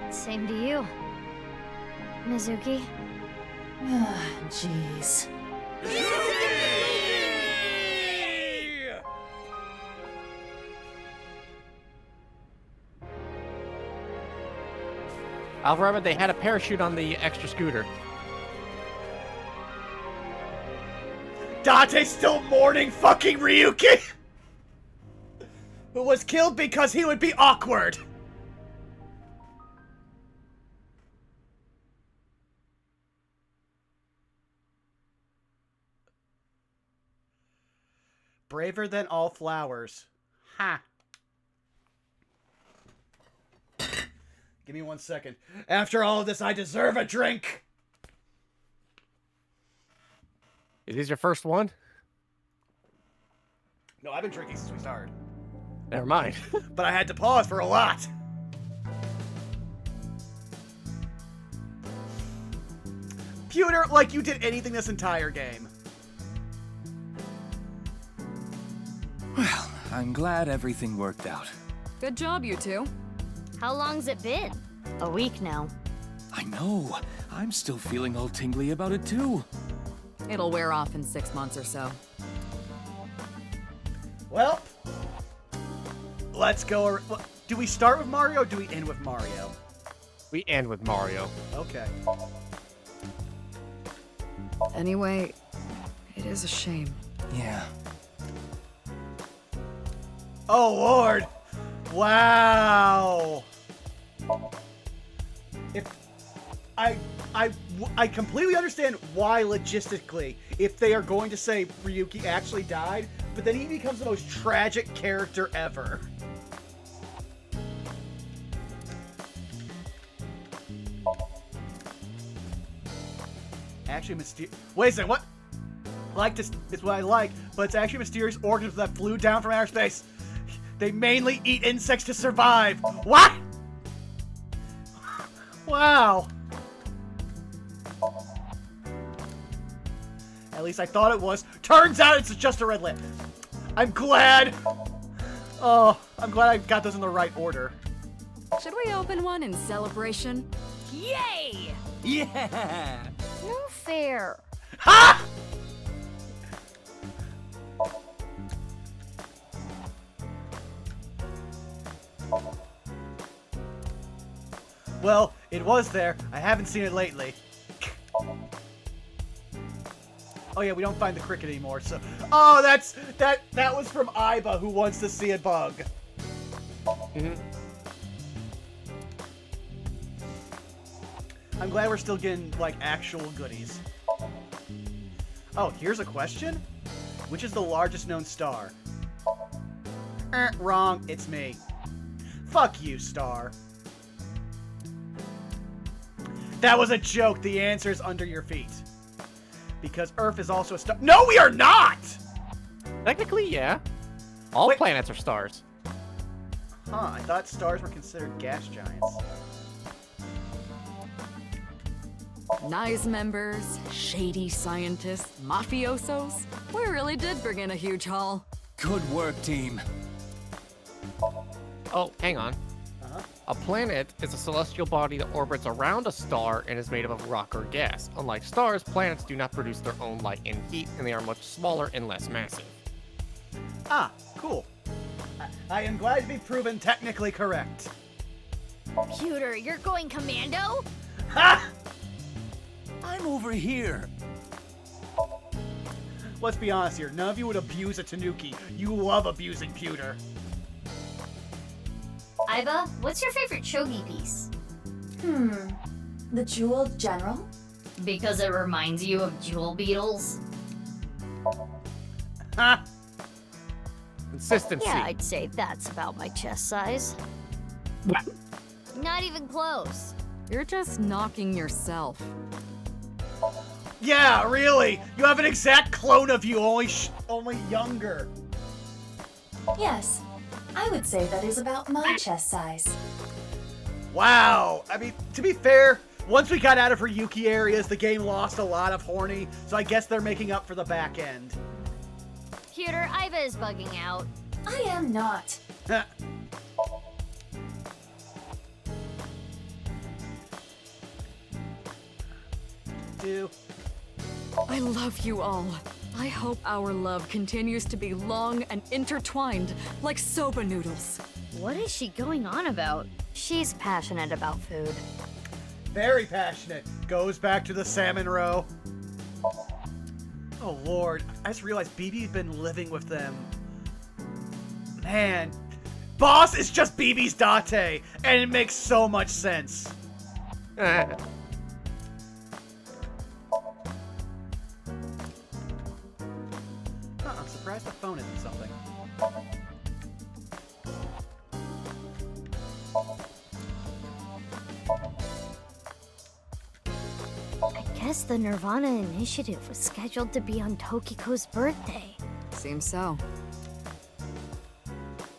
Same to you, Mizuki. Jeez. I'll remember they had a parachute on the extra scooter. Dante's still mourning fucking Ryuki! Who was killed because he would be awkward! Braver than all flowers. Ha. Give me 1 second. After all of this, I deserve a drink! Is this your first one? No, I've been drinking since we started. Never mind. But I had to pause for a lot. Pewter, like you did anything this entire game. Well, I'm glad everything worked out. Good job, you two. How long's it been? A week now. I know. I'm still feeling all tingly about it too. It'll wear off in 6 months or so. Well, let's go. Do we start with Mario or do we end with Mario? We end with Mario. Okay. Anyway, it is a shame. Yeah. Oh, Lord. Wow. If I completely understand why logistically, if they are going to say Ryuki actually died, but then he becomes the most tragic character ever. actually mysterious. Wait a second, what? Like this is what I like, but it's actually mysterious organisms that flew down from outer space. They mainly eat insects to survive. What? Wow. At least I thought it was. Turns out it's just a red lamp. I'm glad. Oh, I'm glad I got those in the right order. Should we open one in celebration? Yay! Yeah! No fair. Ha! Well, it was there. I haven't seen it lately. Oh yeah, we don't find the cricket anymore, so... Oh, that was from Iba, who wants to see a bug. I'm glad we're still getting, like, actual goodies. Oh, here's a question. Which is the largest known star? Wrong, it's me. Fuck you, star. That was a joke. The answer is under your feet. Because Earth is also a star. No, we are not! Technically, yeah. All planets are stars. Huh, I thought stars were considered gas giants. Nice members, shady scientists, mafiosos. We really did bring in a huge haul. Good work, team. Oh, hang on. A planet is a celestial body that orbits around a star and is made up of rock or gas. Unlike stars, planets do not produce their own light and heat, and they are much smaller and less massive. Ah, cool. I am glad to be proven technically correct. Pewter, you're going commando? Ha! I'm over here. Let's be honest here. None of you would abuse a Tanuki. You love abusing Pewter. Iba, what's your favorite shogi piece? The Jeweled General? Because it reminds you of jewel beetles? Ha! Consistency. Yeah, I'd say that's about my chest size. Not even close. You're just knocking yourself. Yeah, really. You have an exact clone of you, only younger. Yes, I would say that is about my chest size. Wow. I mean, to be fair, once we got out of Ryuki areas, the game lost a lot of horny, so I guess they're making up for the back end. Pewter, Iba is bugging out. I am not. I love you all. I hope our love continues to be long and intertwined like soba noodles. What is she going on about? She's passionate about food. Very passionate. Goes back to the salmon roe. Oh lord, I just realized BB's been living with them. Man, Boss is just BB's Date, and it makes so much sense. I'm surprised the phone isn't something. I guess the nirvanA initiative was scheduled to be on Tokiko's birthday. Seems so.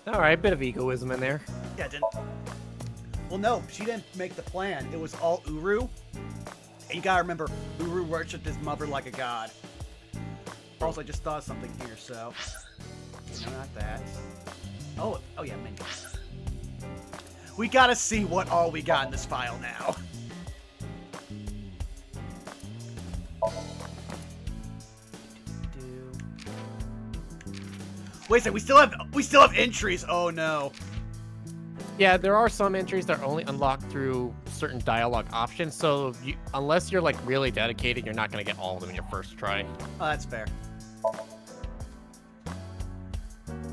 Alright, a bit of egoism in there. Yeah, didn't. Well, no, she didn't make the plan. It was all Uru. And you gotta remember, Uru worshipped his mother like a god. Also, I just thought of something here, so... No, not that. Oh yeah, minions. We gotta see what all we got in this file now. Wait a second, we still have entries. Oh no. Yeah, there are some entries that are only unlocked through certain dialogue options, so unless you're like really dedicated, you're not gonna get all of them in your first try. Oh, that's fair.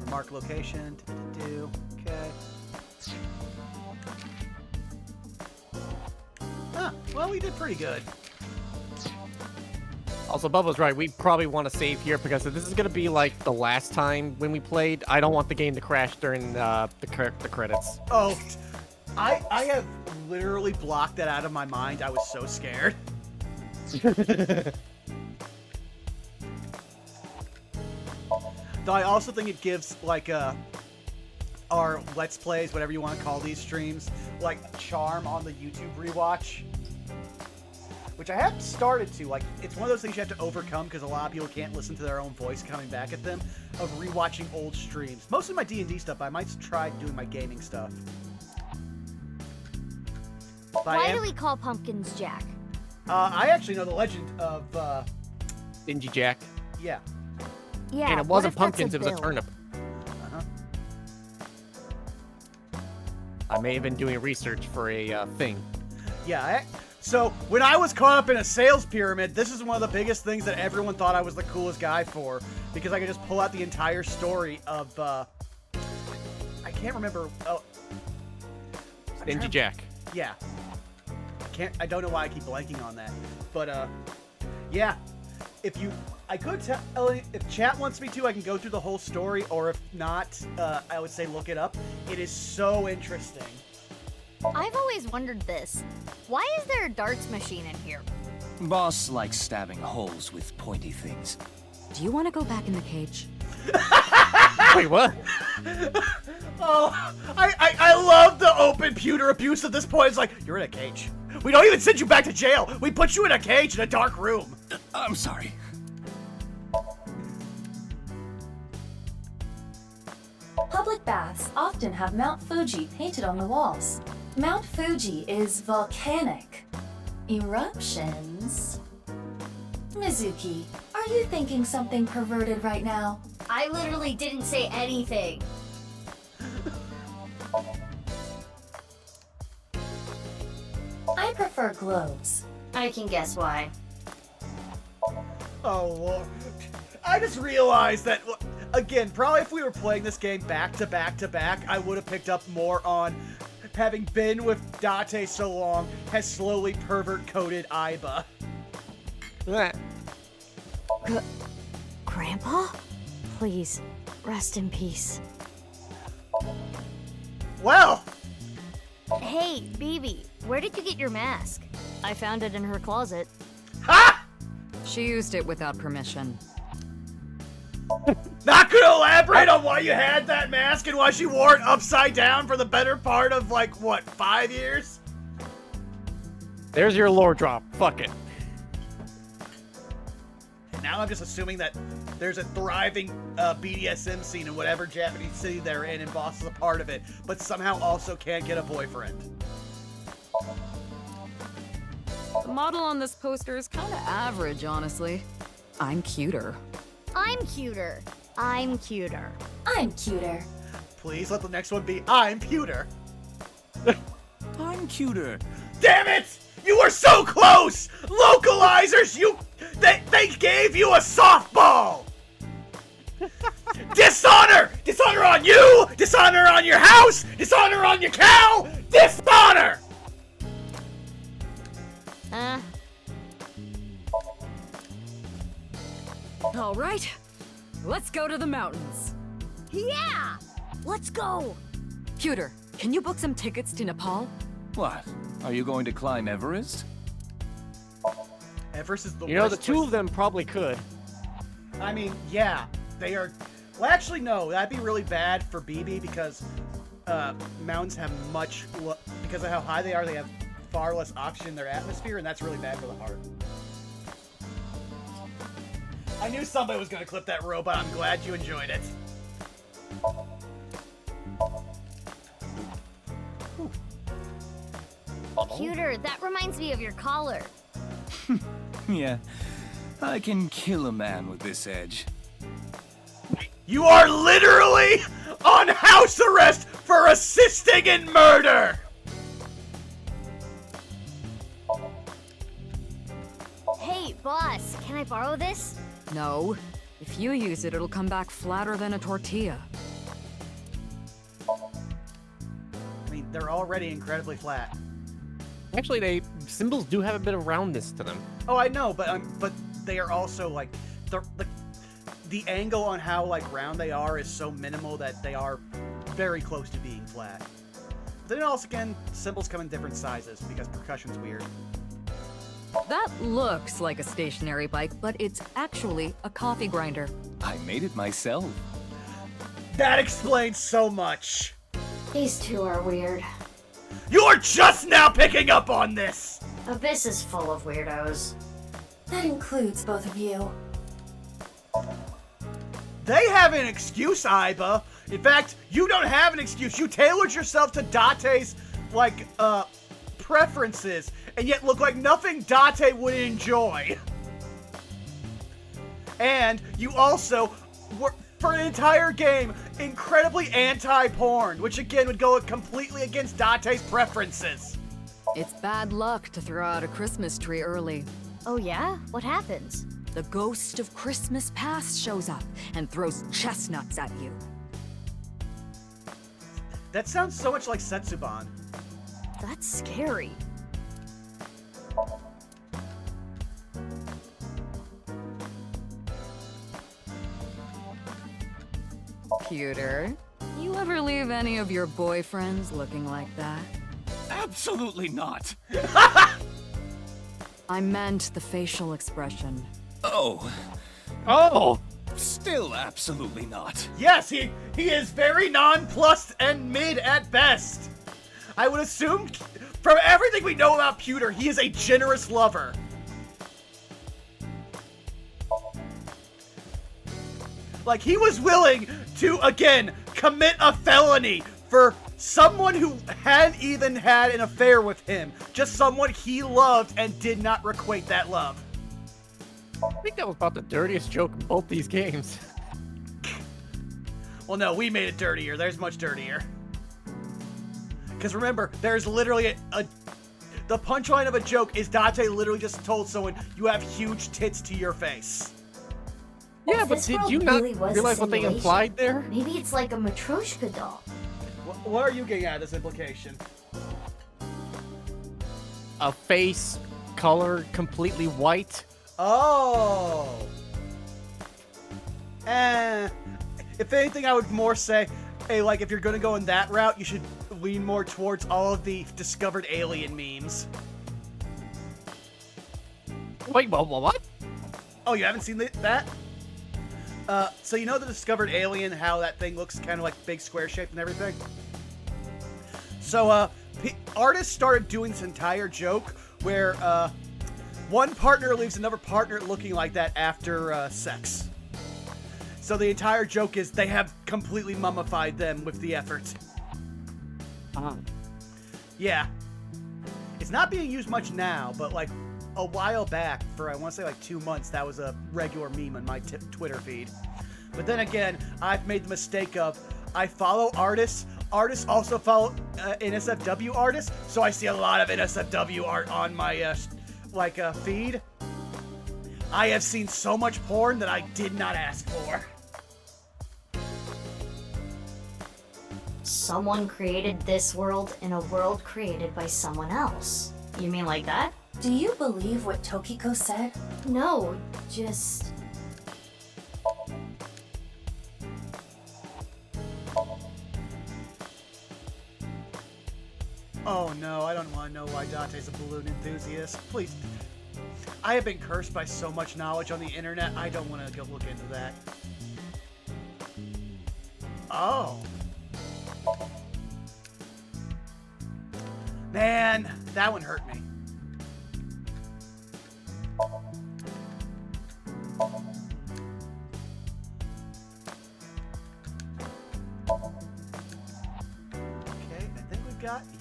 Mark location. Okay. Huh. Well, we did pretty good. Also, Bubba's right. We probably want to save here because if this is going to be like the last time when we played, I don't want the game to crash during the credits. Oh, I have literally blocked that out of my mind. I was so scared. Though I also think it gives, like, our Let's Plays, whatever you want to call these streams, like, charm on the YouTube rewatch. Which I have started to. Like, it's one of those things you have to overcome because a lot of people can't listen to their own voice coming back at them, of rewatching old streams. Mostly my D&D stuff, but I might try doing my gaming stuff. Why do we call pumpkins Jack? I actually know the legend of, Stingy Jack. Yeah. Yeah, And it what wasn't if that's pumpkins, it was a bill? turnip. Uh-huh. I may have been doing research for a thing. Yeah, so when I was caught up in a sales pyramid, this is one of the biggest things that everyone thought I was the coolest guy for, because I could just pull out the entire story of, I can't remember, Stingy Jack. Yeah. I don't know why I keep blanking on that. But, yeah. I could tell, if chat wants me to, I can go through the whole story, or if not, I would say look it up. It is so interesting. I've always wondered this. Why is there a darts machine in here? Boss likes stabbing holes with pointy things. Do you want to go back in the cage? Wait, what? Oh, I love the open pewter abuse at this point. It's like, you're in a cage. We don't even send you back to jail. We put you in a cage in a dark room. I'm sorry. Public baths often have Mount Fuji painted on the walls. Mount Fuji is volcanic. Eruptions. Mizuki, are you thinking something perverted right now? I literally didn't say anything. I prefer globes. I can guess why. Oh, Lord. I just realized that, again, probably if we were playing this game back to back to back, I would have picked up more on having been with Date so long, has slowly pervert-coded Aiba. Grandpa? Please, rest in peace. Well! Hey, BB, where did you get your mask? I found it in her closet. Ha! She used it without permission. Not gonna elaborate on why you had that mask and why she wore it upside down for the better part of, like, what, 5 years? There's your lore drop. Fuck it. Now I'm just assuming that there's a thriving BDSM scene in whatever Japanese city they're in, and Boss is a part of it, but somehow also can't get a boyfriend. The model on this poster is kind of average, honestly. I'm cuter. I'm cuter. I'm cuter. I'm cuter. Please let the next one be I'm cuter. I'm cuter. Damn it! You were so close! Localizers, they gave you a softball! Dishonor! Dishonor on you! Dishonor on your house! Dishonor on your cow! Dishonor! All right, let's go to the mountains. Yeah! Let's go! Cuter, can you book some tickets to Nepal? What? Are you going to climb Everest? Everest is the You know, the worst two place- of them probably could. I mean, yeah, they are... Well, actually, no, that'd be really bad for BB because mountains have much... Because of how high they are, they have far less oxygen in their atmosphere, and that's really bad for the heart. I knew somebody was going to clip that robot. I'm glad you enjoyed it. Cuter, that reminds me of your collar. Yeah. I can kill a man with this edge. You are literally on house arrest for assisting in murder! Hey, boss, can I borrow this? No. If you use it, it'll come back flatter than a tortilla. I mean, they're already incredibly flat. Actually, symbols do have a bit of roundness to them. Oh, I know, but they are also like the angle on how like round they are is so minimal that they are very close to being flat. But then also, again, symbols come in different sizes because percussion's weird. That looks like a stationary bike, but it's actually a coffee grinder. I made it myself. That explains so much. These two are weird. You're just now picking up on this! Abyss is full of weirdos. That includes both of you. They have an excuse, Aiba. In fact, you don't have an excuse. You tailored yourself to Date's, preferences, and yet look like nothing Date would enjoy. And you also were, for an entire game, incredibly anti-porn, which again would go completely against Date's preferences. It's bad luck to throw out a Christmas tree early. Oh yeah? What happens? The ghost of Christmas past shows up and throws chestnuts at you. That sounds so much like Setsuban. That's scary. Pewter, you ever leave any of your boyfriends looking like that? Absolutely not. I meant the facial expression. Oh. Oh! Still absolutely not. Yes, he is very nonplussed and mid at best. I would assume, from everything we know about Pewter, he is a generous lover. Like, he was willing to, again, commit a felony for someone who hadn't even had an affair with him. Just someone he loved and did not requite that love. I think that was about the dirtiest joke in both these games. Well, no, we made it dirtier. There's much dirtier. Because remember, there's literally the punchline of a joke is Date literally just told someone, you have huge tits to your face. Yeah, but did you not realize what they implied there? Maybe it's like a Matryoshka doll. What are you getting at this implication? A face color completely white. Oh. If anything, I would more say, hey, like, if you're gonna go in that route, you should lean more towards all of the discovered alien memes. Wait, what? Oh, you haven't seen that? So you know the discovered alien, how that thing looks kind of like big square shaped and everything? So, artists started doing this entire joke where, one partner leaves another partner looking like that after, sex. So the entire joke is they have completely mummified them with the effort. Yeah. It's not being used much now, but like a while back, for I want to say like 2 months, that was a regular meme on my Twitter feed. But then again, I've made the mistake of, I follow artists. Artists also follow NSFW artists, so I see a lot of NSFW art on my feed. I have seen so much porn that I did not ask for. Someone created this world in a world created by someone else. You mean like that? Do you believe what Tokiko said? No, just... Oh no, I don't want to know why Date's a balloon enthusiast. Please. I have been cursed by so much knowledge on the internet, I don't want to go look into that. Oh. Man, that one hurt me.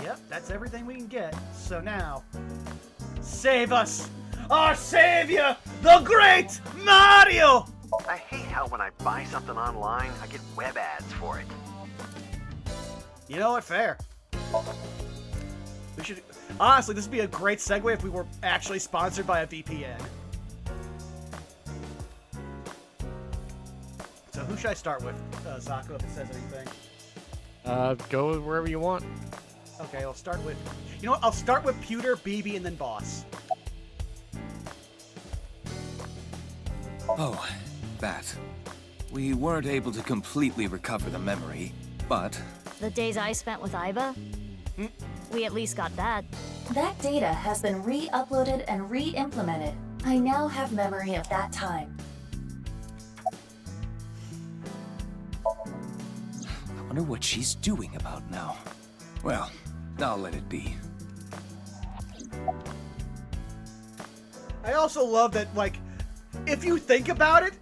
Yep, that's everything we can get. So now, save us! Our savior, the great Mario! I hate how when I buy something online, I get web ads for it. You know what? Fair. We should... Honestly, this would be a great segue if we were actually sponsored by a VPN. So who should I start with, Zako, if it says anything? Go wherever you want. Okay, I'll start with... You know what? I'll start with Pewter, BB, and then Boss. Oh, that. We weren't able to completely recover the memory, but... The days I spent with Aiba? We at least got that. That data has been re-uploaded and re-implemented. I now have memory of that time. I wonder what she's doing about now. Well, I'll let it be. I also love that, like, if you think about it,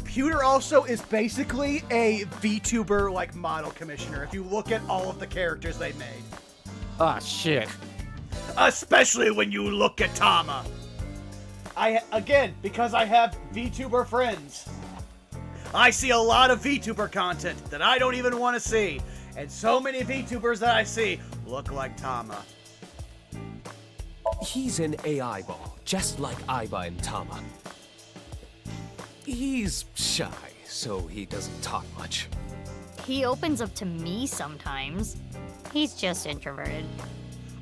Pewter also is basically a VTuber, like, model commissioner, if you look at all of the characters they made. Ah, shit. Especially when you look at Tama. Again, because I have VTuber friends, I see a lot of VTuber content that I don't even want to see. And so many VTubers that I see look like Tama. He's an AI ball, just like Aiba and Tama. He's shy, so he doesn't talk much. He opens up to me sometimes. He's just introverted.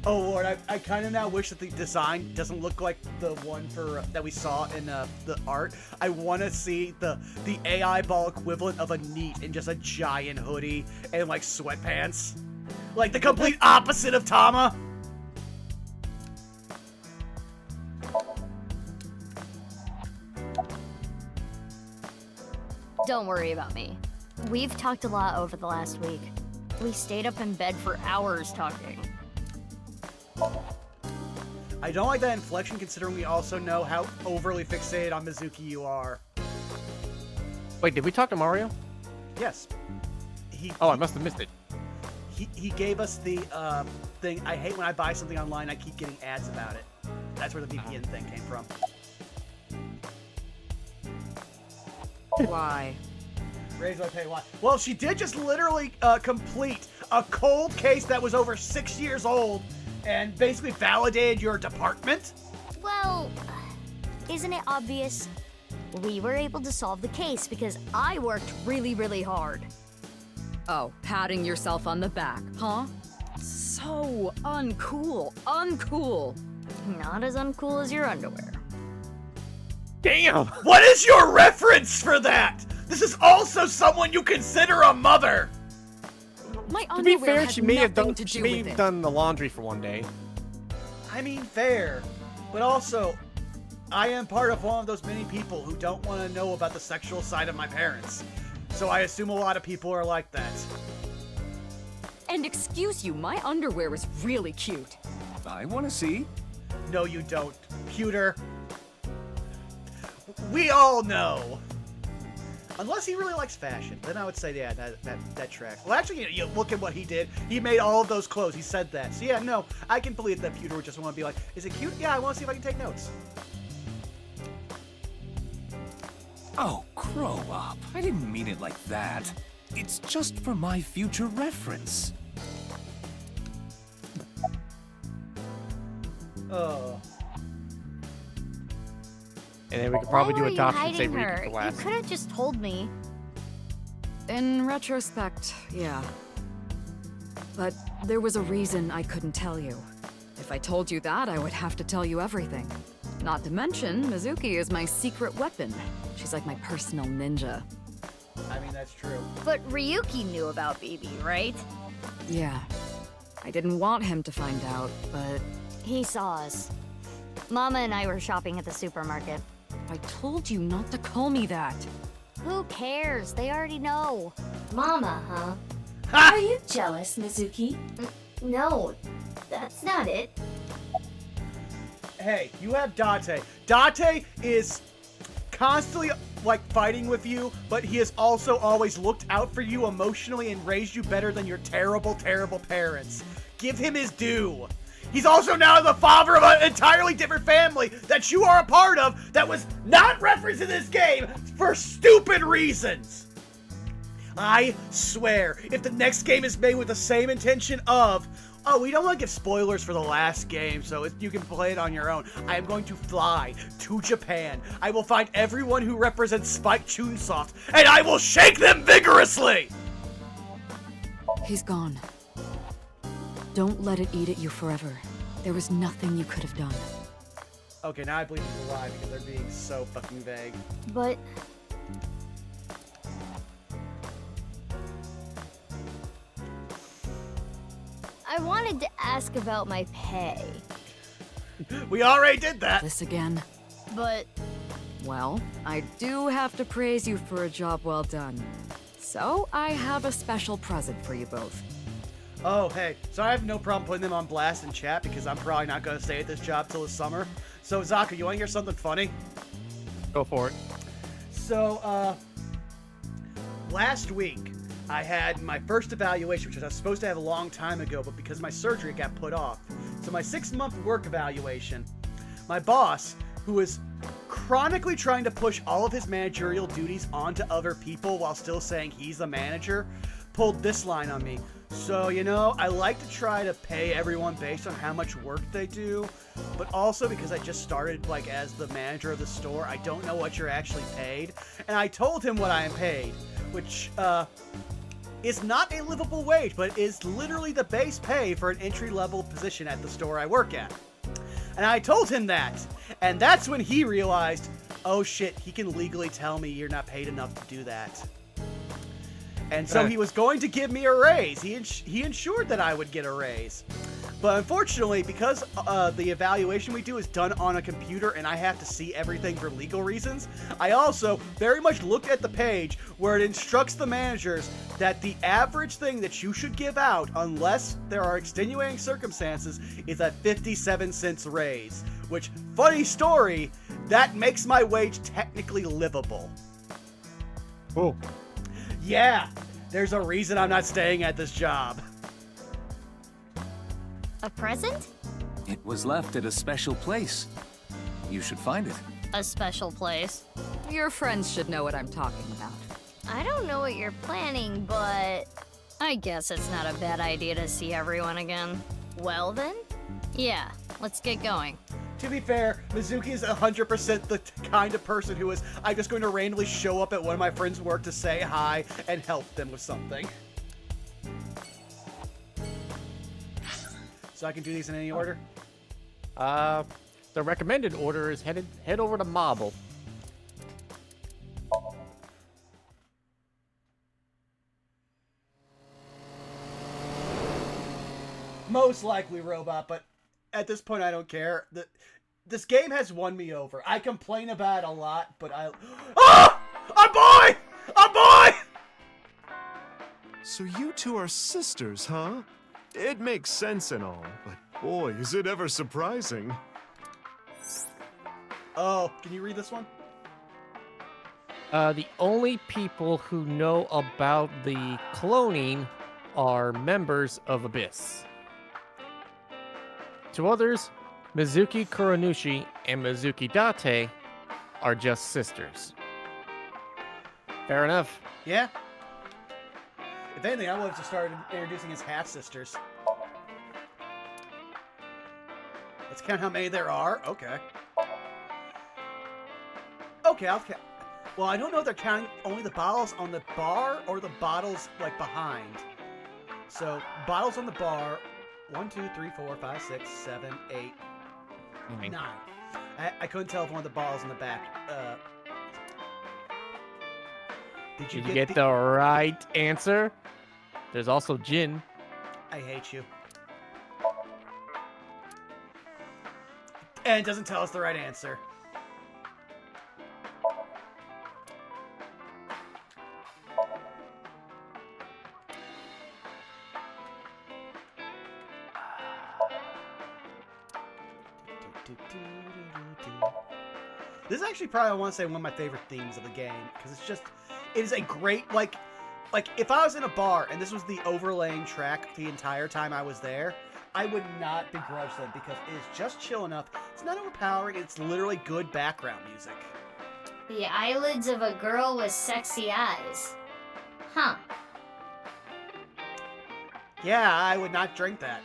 Oh lord, I kind of now wish that the design doesn't look like the one for that we saw in the art. I want to see the AI ball equivalent of a NEET in just a giant hoodie and like sweatpants. Like the complete opposite of Tama. Don't worry about me. We've talked a lot over the last week. We stayed up in bed for hours talking. I don't like that inflection considering we also know how overly fixated on Mizuki you are. Wait, did we talk to Mario? Yes. I must have missed it. He gave us the thing. I hate when I buy something online, I keep getting ads about it. That's where the VPN thing came from. Why? Raise my pay. Why? Well, she did just literally complete a cold case that was over 6 years old and basically validated your department. Well, isn't it obvious? We were able to solve the case because I worked really, really hard. Oh, patting yourself on the back, huh? So uncool. Uncool. Not as uncool as your underwear. Damn! What is your reference for that? This is also someone you consider a mother. My To be underwear fair, has she may have nothing done to she do may with have it. done the laundry for one day. I mean, fair. But also, I am part of one of those many people who don't want to know about the sexual side of my parents. So I assume a lot of people are like that. And excuse you, my underwear is really cute. I want to see. No, you don't, Pewter. We all know. Unless he really likes fashion, then I would say, yeah, that tracks. Well, actually, you look at what he did. He made all of those clothes. He said that. So yeah, no, I can believe that Pewter would just want to be like, is it cute? Yeah, I want to see if I can take notes. Oh, grow up. I didn't mean it like that. It's just for my future reference. Oh. And then we could probably Why do were a you adoption and say hiding her? Ryuki's the You last. could have just told me. In retrospect, yeah. But there was a reason I couldn't tell you. If I told you that, I would have to tell you everything. Not to mention, Mizuki is my secret weapon. She's like my personal ninja. I mean, that's true. But Ryuki knew about BB, right? Yeah. I didn't want him to find out, but... He saw us. Mama and I were shopping at the supermarket. I told you not to call me that. Who cares? They already know. Mama, huh? Are you jealous, Mizuki? No, that's not it. Hey, you have Date. Date is constantly like fighting with you, but he has also always looked out for you emotionally and raised you better than your terrible, terrible parents. Give him his due. He's also now the father of an entirely different family that you are a part of that was not referenced in this game for stupid reasons. I swear, if the next game is made with the same intention of, oh, we don't want to give spoilers for the last game, so you can play it on your own. I am going to fly to Japan. I will find everyone who represents Spike Chunsoft, and I will shake them vigorously! He's gone. Don't let it eat at you forever. There was nothing you could have done. Okay, now I believe he's alive because they're being so fucking vague. But... I wanted to ask about my pay. We already did that. This again? But Well, I do have to praise you for a job well done. So, I have a special present for you both. Oh, hey. So I have no problem putting them on blast in chat because I'm probably not going to stay at this job till the summer. So, Zaku, you want to hear something funny? Go for it. So, last week, I had my first evaluation, which I was supposed to have a long time ago, but because my surgery got put off. So my 6-month work evaluation, my boss, who is chronically trying to push all of his managerial duties onto other people while still saying he's the manager, pulled this line on me. So, you know, I like to try to pay everyone based on how much work they do, but also because I just started, like, as the manager of the store, I don't know what you're actually paid. And I told him what I am paid, which, is not a livable wage, but is literally the base pay for an entry-level position at the store I work at. And I told him that, and that's when he realized, oh shit, he can legally tell me you're not paid enough to do that. And so he was going to give me a raise. He ensured that I would get a raise. But unfortunately, because the evaluation we do is done on a computer and I have to see everything for legal reasons, I also very much looked at the page where it instructs the managers that the average thing that you should give out, unless there are extenuating circumstances, is a 57-cent raise. Which, funny story, that makes my wage technically livable. Oh. Yeah, there's a reason I'm not staying at this job. a present? It was left at a special place. You should find it. A special place? Your friends should know what I'm talking about. I don't know what you're planning, but I guess it's not a bad idea to see everyone again. Well then? Yeah, let's get going. To be fair, Mizuki is 100% the kind of person who is, I'm just going to randomly show up at one of my friends' work to say hi and help them with something. So I can do these in any order? The recommended order is head over to Marble. Most likely Robot, but at this point I don't care. This game has won me over. I complain about it a lot, but I... Ah! A boy! A boy! So you two are sisters, huh? It makes sense and all, but boy, is it ever surprising. Oh, can you read this one? The only people who know about the cloning are members of Abyss. To others, Mizuki Kuranushi and Mizuki Date are just sisters. Fair enough. Yeah. If anything, I would have just started introducing his half-sisters. Let's count how many there are. Okay. Okay, I'll count. Well, I don't know if they're counting only the bottles on the bar or the bottles, like, behind. So, bottles on the bar, 1, 2, 3, 4, 5, 6, 7, 8, 9. I couldn't tell if one of the bottles in the back. Did you get the right answer? There's also gin. I hate you. And it doesn't tell us the right answer. This is actually probably, I want to say, one of my favorite themes of the game, because it's just, it is a great, like, if I was in a bar and this was the overlaying track the entire time I was there, I would not begrudge them, because it is just chill enough. It's not overpowering, it's literally good background music. The eyelids of a girl with sexy eyes. Huh. Yeah, I would not drink that.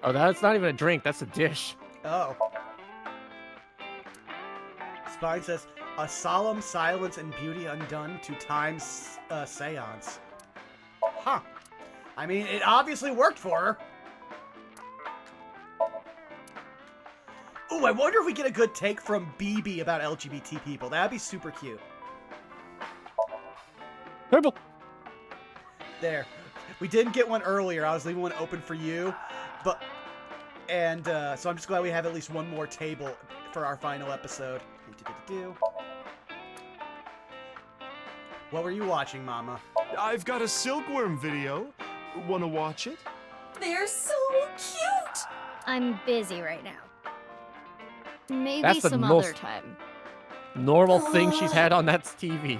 Oh, that's not even a drink, that's a dish. Oh. Spine says, a solemn silence and beauty undone to time's seance. Huh. I mean, it obviously worked for her. Ooh, I wonder if we get a good take from BB about LGBT people. That'd be super cute. Purple. There. We didn't get one earlier. I was leaving one open for you, so I'm just glad we have at least one more table for our final episode. What were you watching, Mama? I've got a silkworm video. Wanna watch it? They're so cute! I'm busy right now. Maybe That's the some most other time. normal thing she's had on that TV.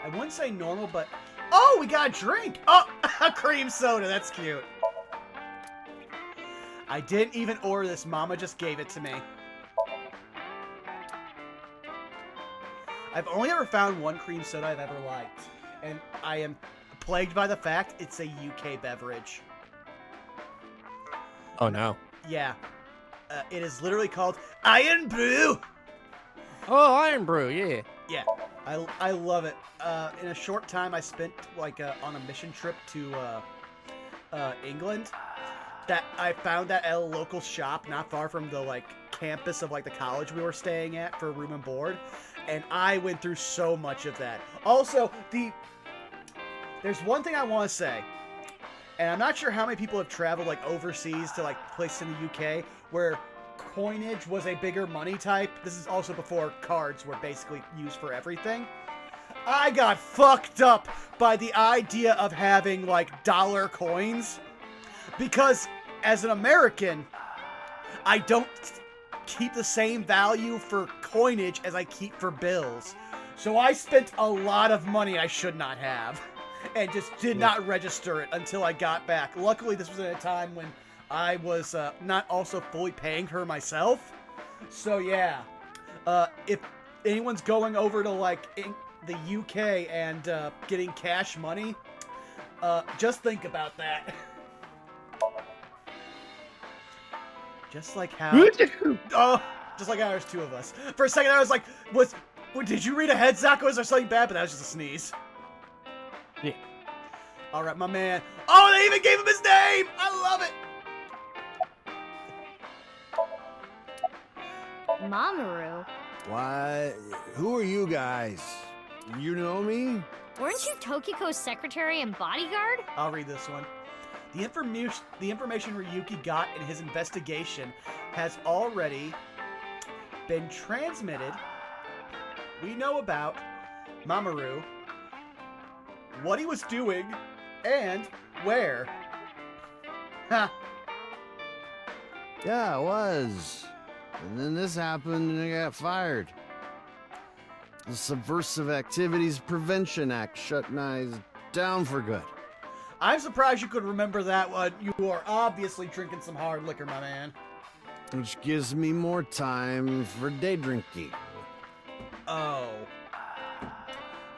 I wouldn't say normal, but... Oh, we got a drink! Oh, a cream soda. That's cute. I didn't even order this. Mama just gave it to me. I've only ever found one cream soda I've ever liked. And I am plagued by the fact it's a UK beverage. Oh, no. Yeah. It is literally called Iron Brew! Oh, Iron Brew, yeah. Yeah. I love it. In a short time, I spent like on a mission trip to England. That I found that at a local shop not far from the like campus of like the college we were staying at for room and board, and I went through so much of that. Also, there's one thing I want to say, and I'm not sure how many people have traveled like overseas to like places in the UK where coinage was a bigger money type. This is also before cards were basically used for everything. I got fucked up by the idea of having like dollar coins because as an American, I don't keep the same value for coinage as I keep for bills. So I spent a lot of money I should not have and just did not register it until I got back. Luckily, this was at a time when I was not also fully paying her myself. So yeah, if anyone's going over to like the UK and getting cash money, just think about that. Just like how... just like how there's two of us. For a second I was like, did you read ahead, Zako? Is there something bad? But that was just a sneeze. Yeah. Alright, my man. Oh, they even gave him his name! I love it! Mamoru? Why? Who are you guys? You know me? Weren't you Tokiko's secretary and bodyguard? I'll read this one. The information Ryuki got in his investigation has already been transmitted. We know about Mamoru, what he was doing, and where. Ha! Yeah, I was. And then this happened and I got fired. The Subversive Activities Prevention Act shut my eyes down for good. I'm surprised you could remember that one. You are obviously drinking some hard liquor, my man. Which gives me more time for day drinking. Oh.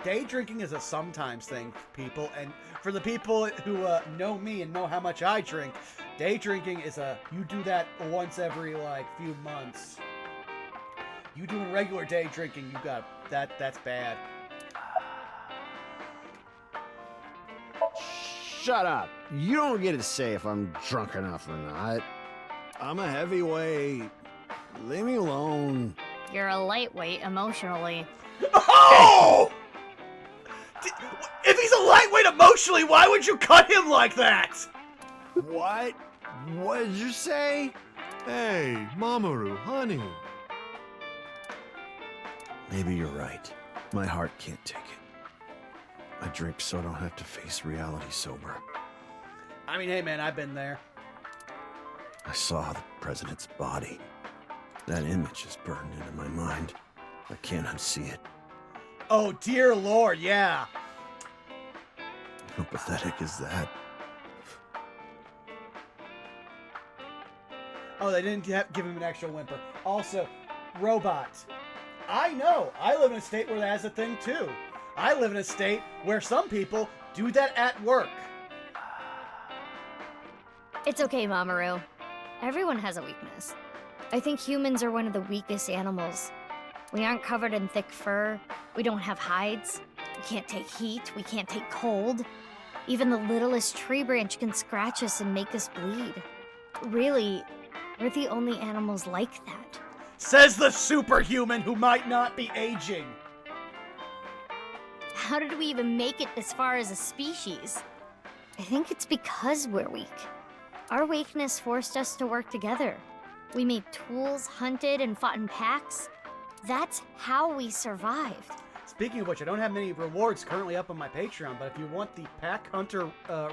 Day drinking is a sometimes thing, people. And for the people who know me and know how much I drink, day drinking is you do that once every, like, few months. You doing regular day drinking, you got... That's bad. Shut up. You don't get to say if I'm drunk enough or not. I'm a heavyweight. Leave me alone. You're a lightweight emotionally. Oh! If he's a lightweight emotionally, why would you cut him like that? What? What did you say? Hey, Mamoru, honey. Maybe you're right. My heart can't take it. I drink so I don't have to face reality sober. I mean, hey man, I've been there. I saw the president's body. That image is burned into my mind. I can't unsee it. Oh dear Lord, yeah. How pathetic is that? Oh, they didn't give him an extra whimper. Also, robot. I know. I live in a state where that's a thing too. I live in a state where some people do that at work. It's okay, Mamoru. Everyone has a weakness. I think humans are one of the weakest animals. We aren't covered in thick fur. We don't have hides. We can't take heat. We can't take cold. Even the littlest tree branch can scratch us and make us bleed. Really, we're the only animals like that. Says the superhuman who might not be aging. How did we even make it this far as a species? I think it's because we're weak. Our weakness forced us to work together. We made tools, hunted, and fought in packs. That's how we survived. Speaking of which, I don't have many rewards currently up on my Patreon, but if you want the Pack Hunter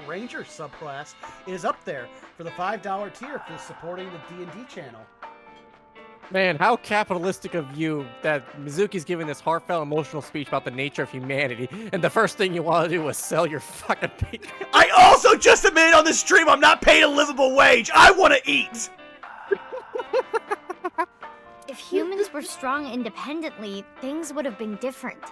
Ranger subclass, it is up there for the $5 tier for supporting the D&D channel. Man, how capitalistic of you that Mizuki's giving this heartfelt, emotional speech about the nature of humanity, and the first thing you want to do is sell your fucking Patreon. I also just admitted on this stream I'm not paid a livable wage. I want to eat. If humans were strong independently, things would have been different.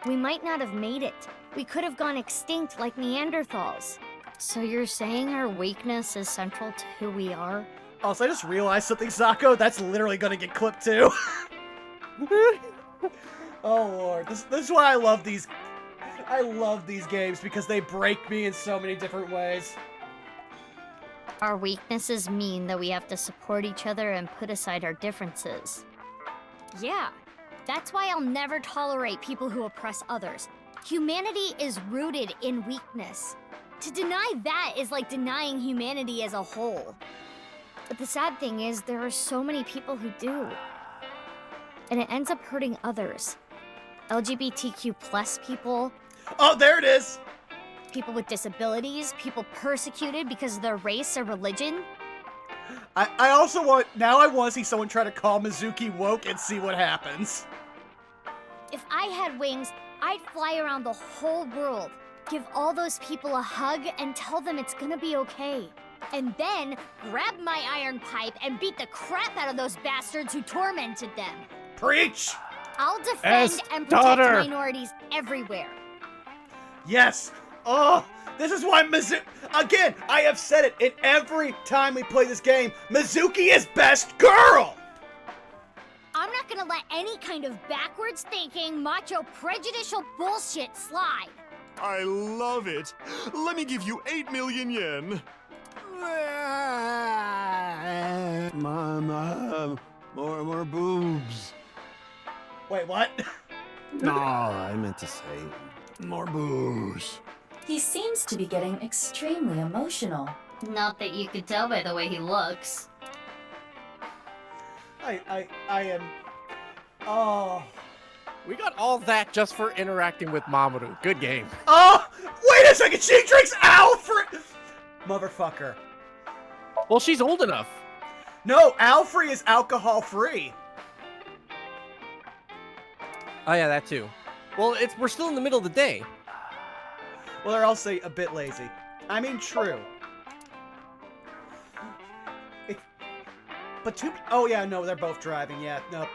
We might not have made it. We could have gone extinct like Neanderthals. So you're saying our weakness is central to who we are? Also, I just realized something, Zako. That's literally going to get clipped too. Oh lord, this is why I love these. I love these games because they break me in so many different ways. Our weaknesses mean that we have to support each other and put aside our differences. Yeah, that's why I'll never tolerate people who oppress others. Humanity is rooted in weakness. To deny that is like denying humanity as a whole. But the sad thing is, there are so many people who do. And it ends up hurting others. LGBTQ+ people. Oh, there it is! People with disabilities, people persecuted because of their race or religion. I also want, now I want to see someone try to call Mizuki woke and see what happens. If I had wings, I'd fly around the whole world, give all those people a hug and tell them it's gonna be okay. And then grab my iron pipe and beat the crap out of those bastards who tormented them. Preach! I'll defend and protect minorities everywhere. Yes! Oh, this is why again, I have said it in every time we play this game, Mizuki is best girl! I'm not gonna let any kind of backwards thinking, macho, prejudicial bullshit slide. I love it. Let me give you 8 million yen. Mom, more boobs. Wait, what? No, I meant to say more boobs. He seems to be getting extremely emotional. Not that you could tell by the way he looks. I am... Oh... We got all that just for interacting with Mamoru. Good game. Oh! Wait a second! She drinks Alfred! Motherfucker. Well, she's old enough. No, Alfred is alcohol-free. Oh yeah, that too. Well, we're still in the middle of the day. Well, they're also a bit lazy. I mean, true. But oh yeah, no, they're both driving. Yeah, no.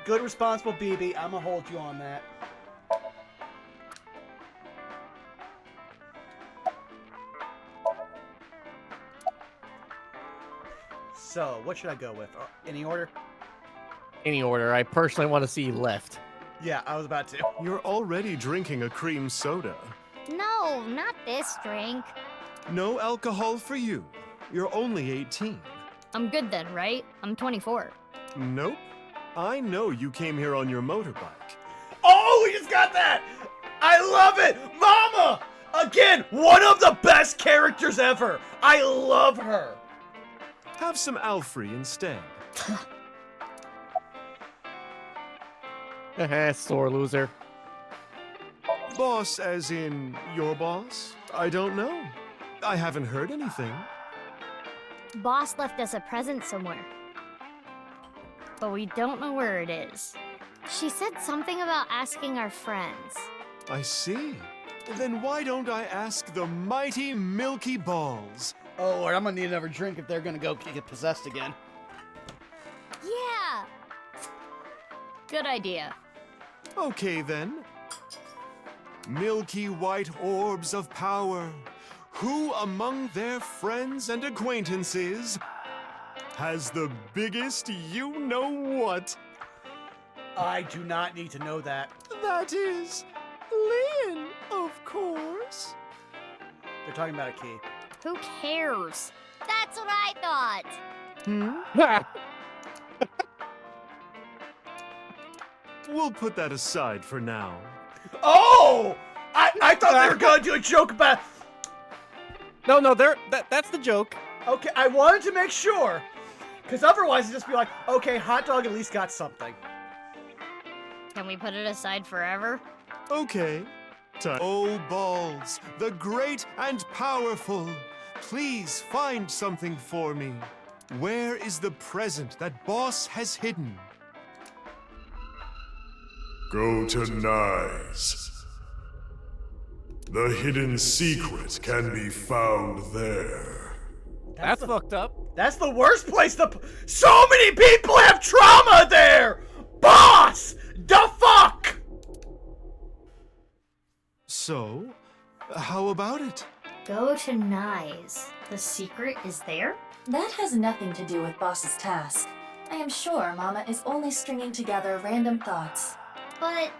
Good, responsible BB. I'm gonna hold you on that. So, what should I go with? Any order? Any order. I personally want to see left. Yeah, I was about to. You're already drinking a cream soda. No, not this drink. No alcohol for you. You're only 18. I'm good then, right? I'm 24. Nope. I know you came here on your motorbike. Oh, we just got that! I love it! Mama! Again, one of the best characters ever! I love her! Have some Alfrey instead. Sore loser. Boss as in your boss? I don't know. I haven't heard anything. Boss left us a present somewhere. But we don't know where it is. She said something about asking our friends. I see. Then why don't I ask the mighty Milky Balls? Oh Lord, I'm gonna need another drink if they're gonna go get possessed again. Yeah! Good idea. Okay then. Milky white orbs of power. Who among their friends and acquaintances has the biggest you-know-what? I do not need to know that. That is Lynn, of course. They're talking about a key. Who cares? That's what I thought. We'll put that aside for now. Oh! I thought they were gonna do a joke about... No, that's the joke. Okay, I wanted to make sure. Because otherwise it'd just be like, okay, hot dog at least got something. Can we put it aside forever? Okay. Oh, balls, the great and powerful, please find something for me. Where is the present that Boss has hidden? Go to Nyes. The hidden secret can be found there. That's fucked up. That's the worst place to... So many people have trauma there! Boss! The fuck? So, how about it? Go to Nyes. The secret is there? That has nothing to do with Boss's task. I am sure Mama is only stringing together random thoughts. But...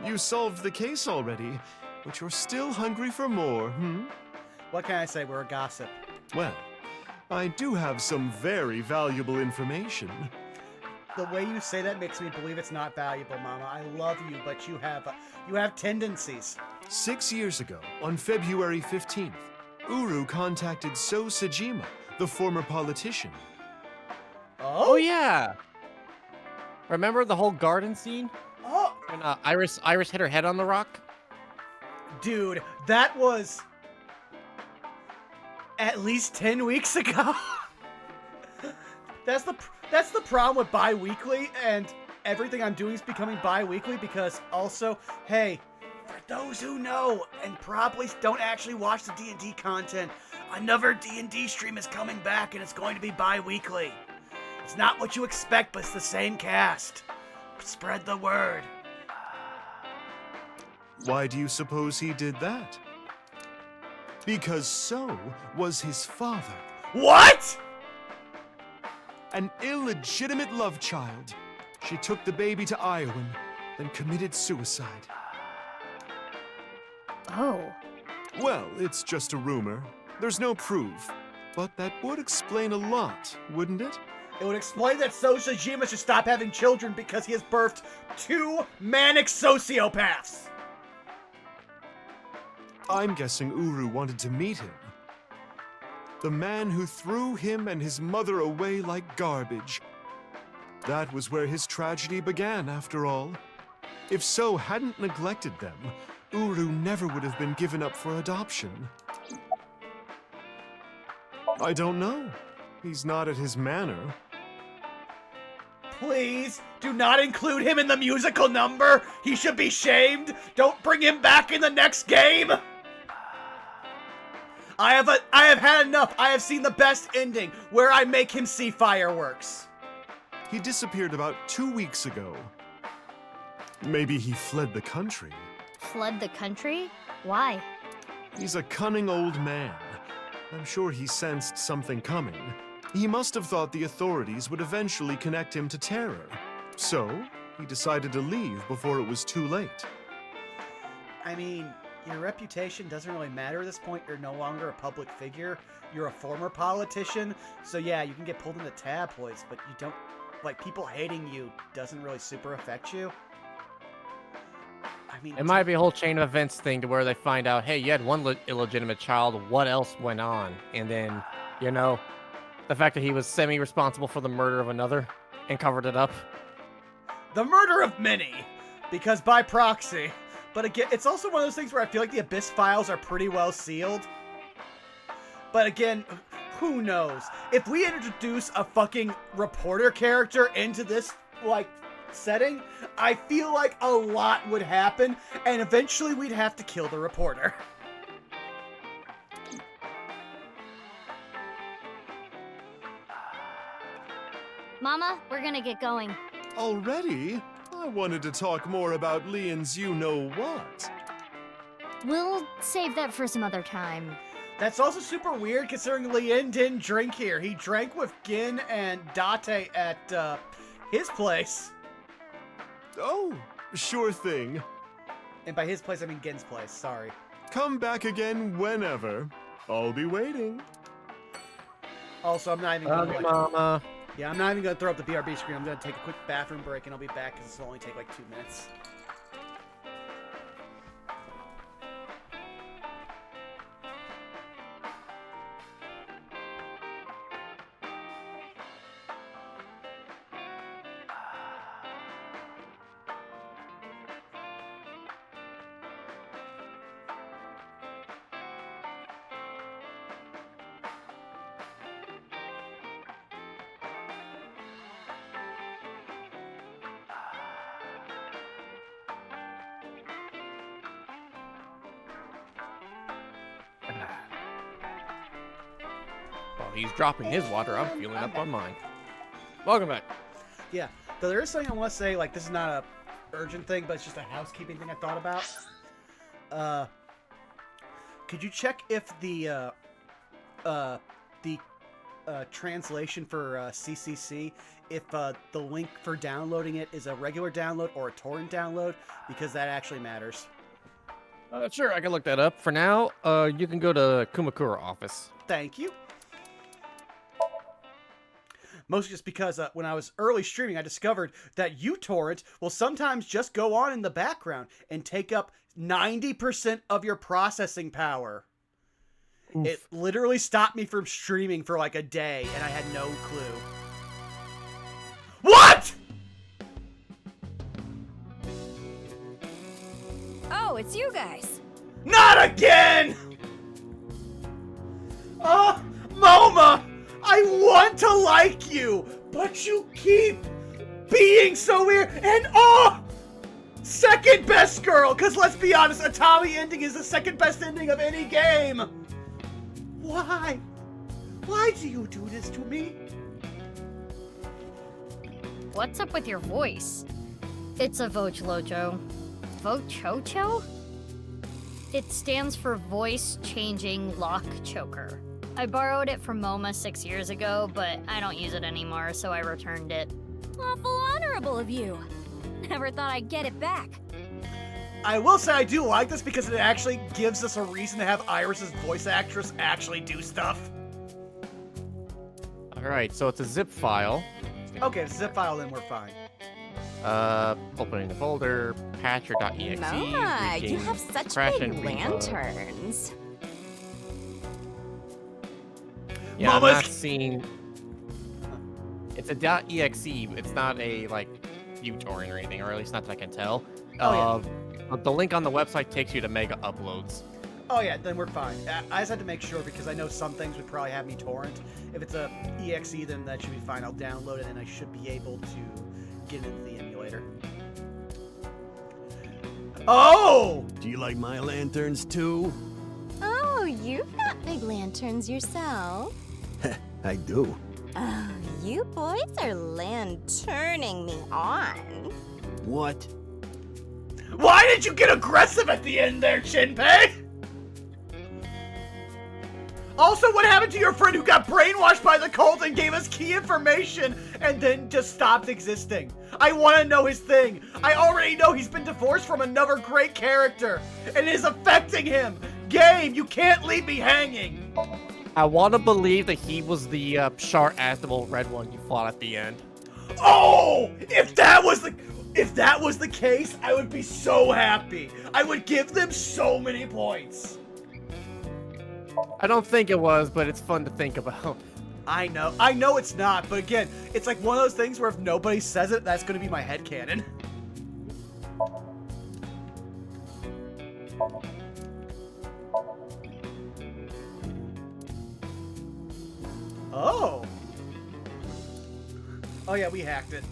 You solved the case already, but you're still hungry for more, What can I say? We're a gossip. Well, I do have some very valuable information. The way you say that makes me believe it's not valuable, Mama. I love you, but you have tendencies. 6 years ago, on February 15th, Uru contacted So Sajima, the former politician. Oh yeah. Remember the whole garden scene? Oh. When Iris hit her head on the rock? Dude, that was at least 10 weeks ago. That's the problem with bi-weekly, and everything I'm doing is becoming bi-weekly because also, hey, for those who know and probably don't actually watch the D&D content, another D&D stream is coming back and it's going to be bi-weekly. It's not what you expect, but it's the same cast. Spread the word. Why do you suppose he did that? Because So was his father. What?! An illegitimate love child. She took the baby to Iowan, then committed suicide. Oh. Well, it's just a rumor. There's no proof. But that would explain a lot, wouldn't it? It would explain that So Sajima should stop having children because he has birthed 2 manic sociopaths. I'm guessing Uru wanted to meet him. The man who threw him and his mother away like garbage. That was where his tragedy began, after all. If So hadn't neglected them, Uru never would have been given up for adoption. I don't know. He's not at his manor. Please, do not include him in the musical number. He should be shamed. Don't bring him back in the next game. I have had enough. I have seen the best ending, where I make him see fireworks. He disappeared about 2 weeks ago. Maybe he fled the country. Fled the country? Why? He's a cunning old man. I'm sure he sensed something coming. He must have thought the authorities would eventually connect him to terror. So, he decided to leave before it was too late. I mean, your reputation doesn't really matter at this point. You're no longer a public figure. You're a former politician. So yeah, you can get pulled into tabloids, but you don't... Like, people hating you doesn't really super affect you. I mean... It might be a whole chain of events thing to where they find out, hey, you had one illegitimate child, what else went on? And then, you know, the fact that he was semi-responsible for the murder of another and covered it up. The murder of many, because by proxy. But again, it's also one of those things where I feel like the Abyss files are pretty well sealed. But again, who knows? If we introduce a fucking reporter character into this, like, setting, I feel like a lot would happen, and eventually we'd have to kill the reporter. Mama, we're gonna get going. Already? I wanted to talk more about Leon's you-know-what. We'll save that for some other time. That's also super weird considering Lien didn't drink here. He drank with Gin and Date at his place. Oh, sure thing. And by his place, I mean Gin's place, sorry. Come back again whenever. I'll be waiting. Also, I'm not even gonna, like, Mama. Yeah, I'm not even going to throw up the BRB screen. I'm going to take a quick bathroom break, and I'll be back because this will only take like 2 minutes. While he's dropping his water, I'm filling up on mine. Welcome back. Yeah, though there is something I want to say, like, this is not a urgent thing, but it's just a housekeeping thing I thought about. Could you check if the translation for CCC, if the link for downloading it is a regular download or a torrent download, because that actually matters. Sure, I can look that up. For now, you can go to Kumakura office. Thank you. Mostly just because when I was early streaming, I discovered that uTorrent will sometimes just go on in the background and take up 90% of your processing power. Oof. It literally stopped me from streaming for like a day, and I had no clue. What?! Oh, it's you guys. Not again! Moma! I want to like you, but you keep being so weird. And second best girl, because let's be honest, a Tommy ending is the second best ending of any game. Why? Why do you do this to me? What's up with your voice? It's a Vochlojo. Vochocho? It stands for Voice Changing Lock Choker. I borrowed it from MoMA 6 years ago, but I don't use it anymore, so I returned it. Awful honorable of you. Never thought I'd get it back. I will say I do like this because it actually gives us a reason to have Iris's voice actress actually do stuff. Alright, so it's a zip file. Okay, if it's a zip file, then we're fine. Opening the folder, patcher.exe. Mama, you have such big lanterns. Yeah, I'm not seeing. It's a .exe. It's not a like uTorrent or anything, or at least not that I can tell. The link on the website takes you to mega uploads. Oh yeah, then we're fine. I just had to make sure because I know some things would probably have me torrent. If it's a exe, then that should be fine. I'll download it and I should be able to get into the emulator. Oh! Do you like my lanterns too? Oh, you've got big lanterns yourself. I do. Oh, you boys are lanterning me on. What? Why did you get aggressive at the end there, Shinpei? Also, what happened to your friend who got brainwashed by the cult and gave us key information and then just stopped existing? I want to know his thing. I already know he's been divorced from another great character, and it is affecting him. Game, you can't leave me hanging. I want to believe that he was the sharp animal red one you fought at the end. Oh! If that was the case, I would be so happy. I would give them so many points. I don't think it was, but it's fun to think about. I know it's not, but again, it's like one of those things where if nobody says it, that's going to be my headcanon. Oh! Oh yeah, we hacked it.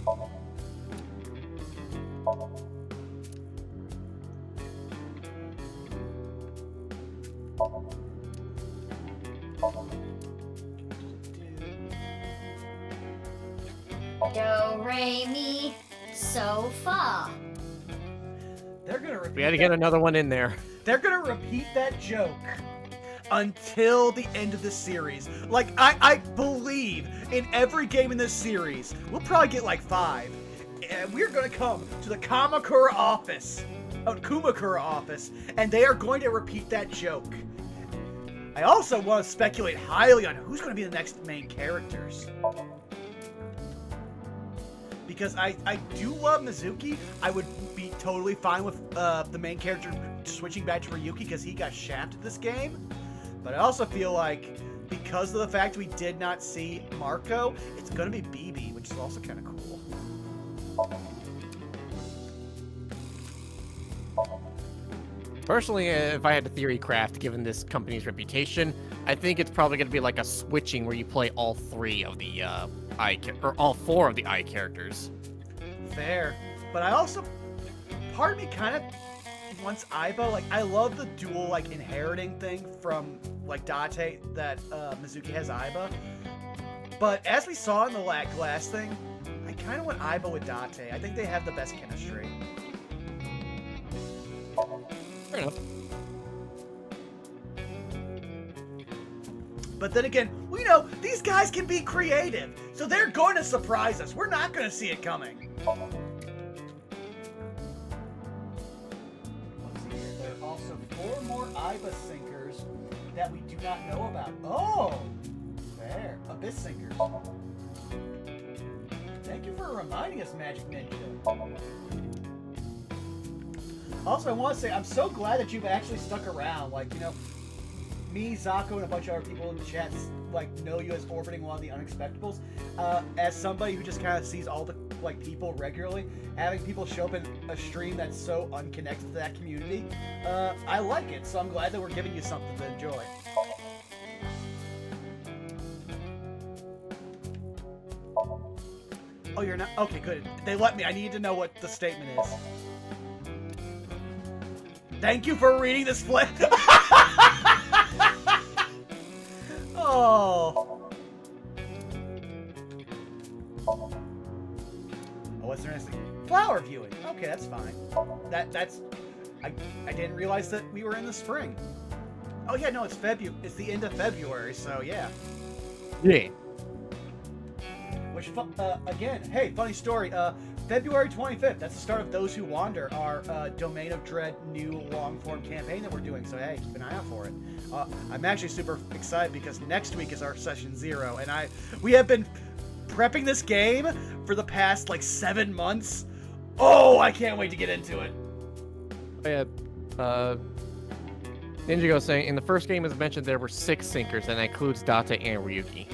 Do, re, mi, so, fa. They're gonna repeat. We had to get another one in there. They're gonna repeat that joke until the end of the series. Like, I believe in every game in this series, we'll probably get like 5. And we're gonna come to the Kumakura office, and they are going to repeat that joke. I also want to speculate highly on who's going to be the next main characters. Because I do love Mizuki. I would be totally fine with the main character switching back to Ryuki because he got shafted this game. But I also feel like because of the fact we did not see Marco, it's going to be BB, which is also kind of cool. Personally, if I had to theory craft, given this company's reputation, I think it's probably going to be like a switching where you play all three of the all four of the I characters. Fair. But I also, part of me kind of wants Aiba. Like, I love the dual, like, inheriting thing from, like, Date that Mizuki has Aiba. But as we saw in the last thing, I kind of want Aiba with Date. I think they have the best chemistry. Fair enough. But then again, we know these guys can be creative, so they're going to surprise us. We're not going to see it coming. Let's see here. There are also 4 more Aiba sinkers that we do not know about. Oh! There. Abyss sinkers. Thank you for reminding us, Magic Ninja. Also, I want to say, I'm so glad that you've actually stuck around. Like, you know, me, Zako, and a bunch of other people in the chat, like, know you as orbiting one of the Unexpectables. As somebody who just kind of sees all the, like, people regularly, having people show up in a stream that's so unconnected to that community, I like it. So I'm glad that we're giving you something to enjoy. Oh, you're not? Okay, good. They let me. I need to know what the statement is. Thank you for reading this flip. Oh. Oh, what's their next thing? Flower viewing. Okay, that's fine. That's. I didn't realize that we were in the spring. Oh yeah, no, it's February. It's the end of February, so yeah. Yeah. Which again, hey, funny story. February 25th, that's the start of Those Who Wander, our Domain of Dread new long-form campaign that we're doing, so hey, keep an eye out for it. I'm actually super excited because next week is our Session 0, and we have been prepping this game for the past, like, 7 months. Oh, I can't wait to get into it. Oh, yeah, Ninjago saying, in the first game, as mentioned, there were 6 sinkers, and that includes Date and Ryuki.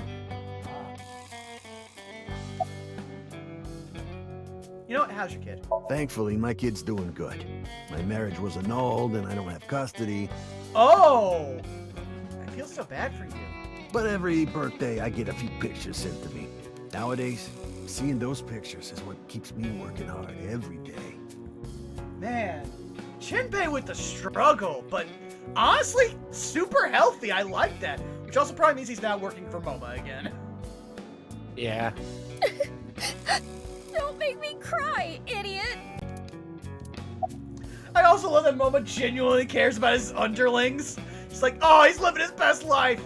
You know what? How's your kid? Thankfully, my kid's doing good. My marriage was annulled and I don't have custody. Oh! I feel so bad for you. But every birthday, I get a few pictures sent to me. Nowadays, seeing those pictures is what keeps me working hard every day. Man, Chinbei with the struggle, but honestly, super healthy. I like that. Which also probably means he's now working for MoMA again. Yeah. Don't make me cry, idiot! I also love that MoMA genuinely cares about his underlings. He's like, oh, he's living his best life.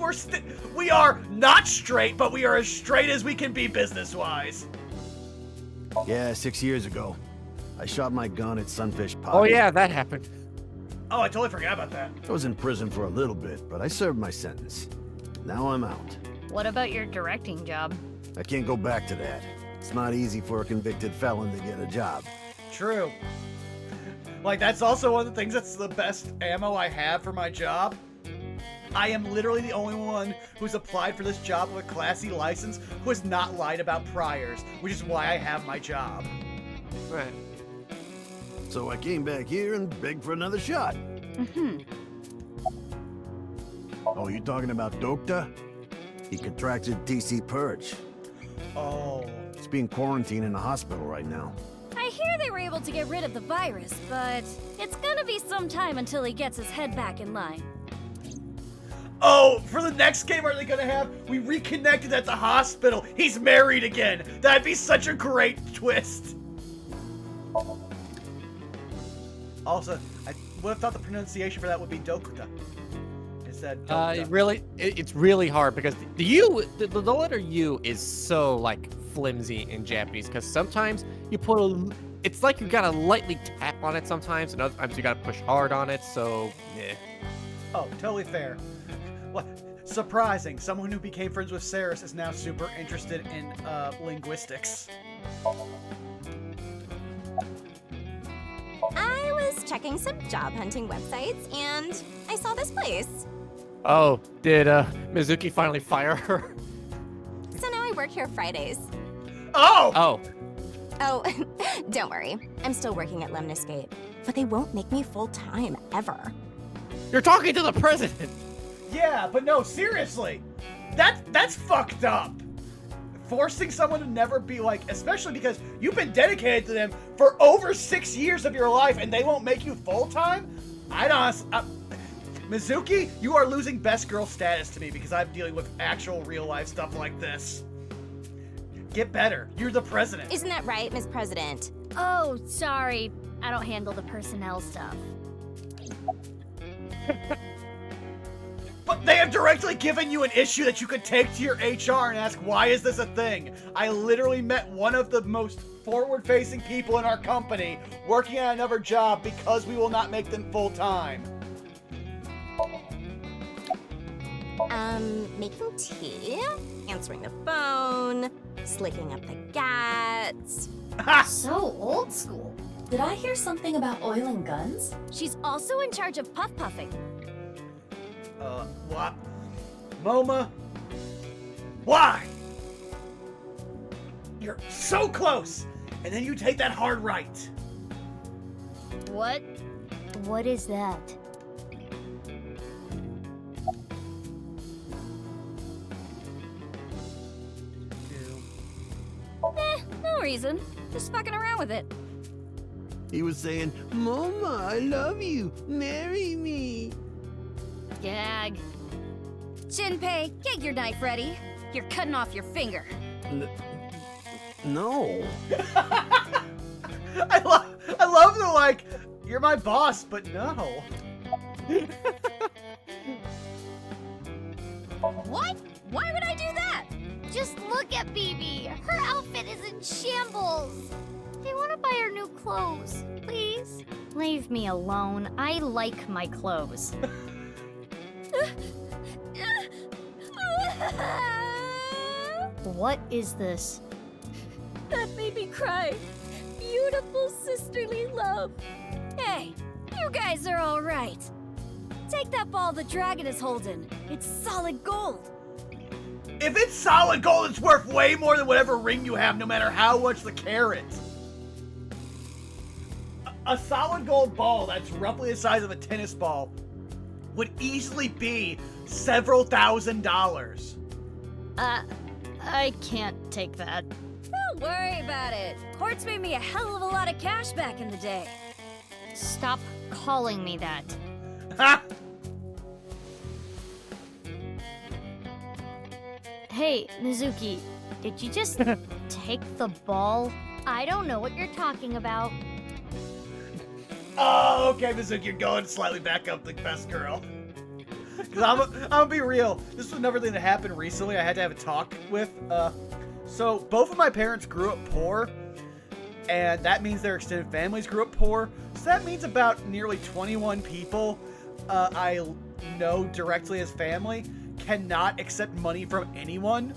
We are not straight, but we are as straight as we can be business-wise. Yeah, 6 years ago, I shot my gun at Sunfish Pie. Oh yeah, that happened. Oh, I totally forgot about that. I was in prison for a little bit, but I served my sentence. Now I'm out. What about your directing job? I can't go back to that. It's not easy for a convicted felon to get a job. True. Like, that's also one of the things that's the best ammo I have for my job. I am literally the only one who's applied for this job with a Class C license who has not lied about priors, which is why I have my job. Right. So I came back here and begged for another shot. Mm-hmm. Oh, you talking about Dokta? He contracted TC Purge. Oh. He's being quarantined in a hospital right now. I hear they were able to get rid of the virus, but it's gonna be some time until he gets his head back in line. Oh, for the next game, are they gonna have, we reconnected at the hospital, he's married again. That'd be such a great twist. Also, I would have thought the pronunciation for that would be Dokuta. Instead, Dokuta. It's really hard because the U, the letter U is so, like, flimsy in Japanese because sometimes you put it's like you gotta lightly tap on it sometimes, and other times you gotta push hard on it, so, yeah. Oh, totally fair. What? Surprising. Someone who became friends with Saris is now super interested in linguistics. I was checking some job hunting websites and I saw this place. Oh, did Mizuki finally fire her? So now I work here Fridays. Oh! Oh. Oh, don't worry. I'm still working at Lemniscate. But they won't make me full-time, ever. You're talking to the president! Yeah, but no, seriously. That's fucked up. Forcing someone to never be like, especially because you've been dedicated to them for over 6 years of your life and they won't make you full-time? I'd honestly... Mizuki, you are losing best girl status to me because I'm dealing with actual real-life stuff like this. Get better. You're the president. Isn't that right, Miss President? Oh, sorry. I don't handle the personnel stuff. But they have directly given you an issue that you could take to your HR and ask, why is this a thing? I literally met one of the most forward-facing people in our company working on another job because we will not make them full-time. Making tea, answering the phone, slicking up the gats. So old school. Did I hear something about oil and guns? She's also in charge of puff puffing. What? MoMA? Why? You're so close! And then you take that hard right. What? What is that? No reason. Just fucking around with it. He was saying, Mama, I love you. Marry me. Gag. Shinpei, get your knife ready. You're cutting off your finger. No. I love the, like, you're my boss, but no. What? Why would I do that? Just look at Bibi. Her outfit is in shambles. I want to buy her new clothes, please. Leave me alone. I like my clothes. What is this? That made me cry. Beautiful sisterly love. Hey, you guys are all right. Take that ball the dragon is holding. It's solid gold. If it's solid gold, it's worth way more than whatever ring you have, no matter how much the carat. A solid gold ball that's roughly the size of a tennis ball would easily be several $1,000s. I can't take that. Don't worry about it. Quartz made me a hell of a lot of cash back in the day. Stop calling me that. Ha! Hey, Mizuki, did you just take the ball? I don't know what you're talking about. Oh, okay, Mizuki, you're going slightly back up the best girl. Because I'm gonna be real. This was another thing that happened recently. I had to have a talk with. So both of my parents grew up poor, and that means their extended families grew up poor. So that means about nearly 21 people I know directly as family cannot accept money from anyone.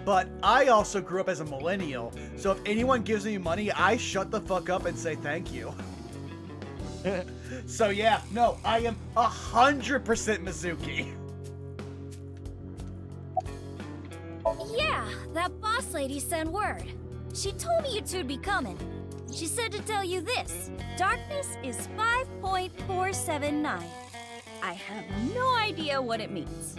But I also grew up as a millennial, so if anyone gives me money, I shut the fuck up and say thank you. So yeah, no, I am 100% Mizuki. Yeah, that boss lady sent word. She told me you two'd be coming. She said to tell you this. Darkness is 5.479. I have no idea what it means.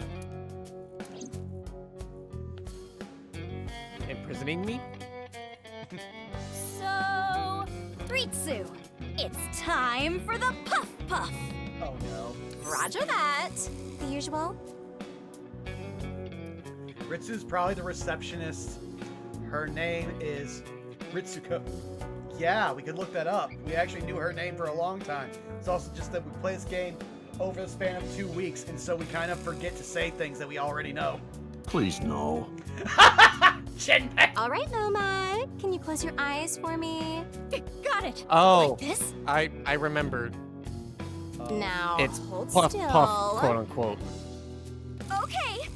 Imprisoning me? So, Ritsu, it's time for the Puff Puff. Oh no. Roger that. The usual. Ritsu's probably the receptionist. Her name is Ritsuko. Yeah, we could look that up. We actually knew her name for a long time. It's also just that we play this game over the span of 2 weeks, and so we kind of forget to say things that we already know. Please, no. All right, Noma. Can you close your eyes for me? Got it. Oh, Like this? I remembered. Now, It's hold puff still. puff, quote unquote. Okay.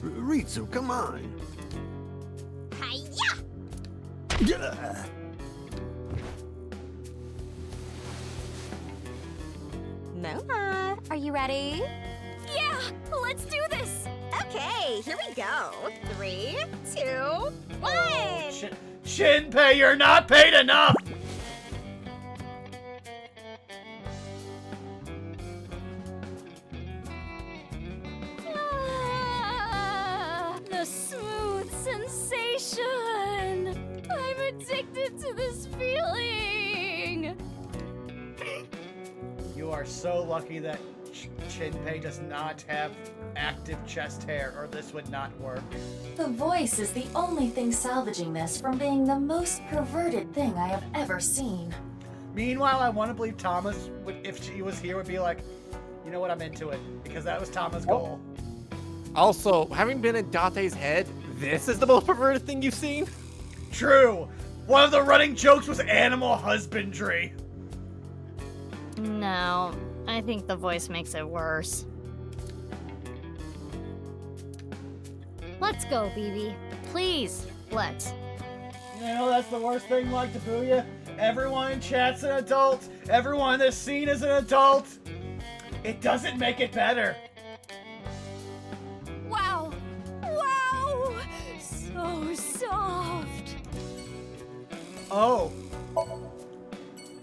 Ritsu, come on. Hiya! Moa, are you ready? Yeah, let's do this. Okay, here we go. 3, 2, 1. Shinpei, you're not paid enough! The smooth sensation. I'm addicted to this feeling. You are so lucky that Shinpei does not have active chest hair, or this would not work. The voice is the only thing salvaging this from being the most perverted thing I have ever seen. Meanwhile, I want to believe Thomas, if she was here, would be like, you know what, I'm into it. Because that was Thomas' goal. Also, having been in Date's head, this is the most perverted thing you've seen? True! One of the running jokes was animal husbandry. No, I think the voice makes it worse. Let's go, BB. Please, let's. You know, that's the worst thing like Tabuya. Everyone in chat's an adult. Everyone in this scene is an adult. It doesn't make it better. Wow. Wow. So soft. Oh.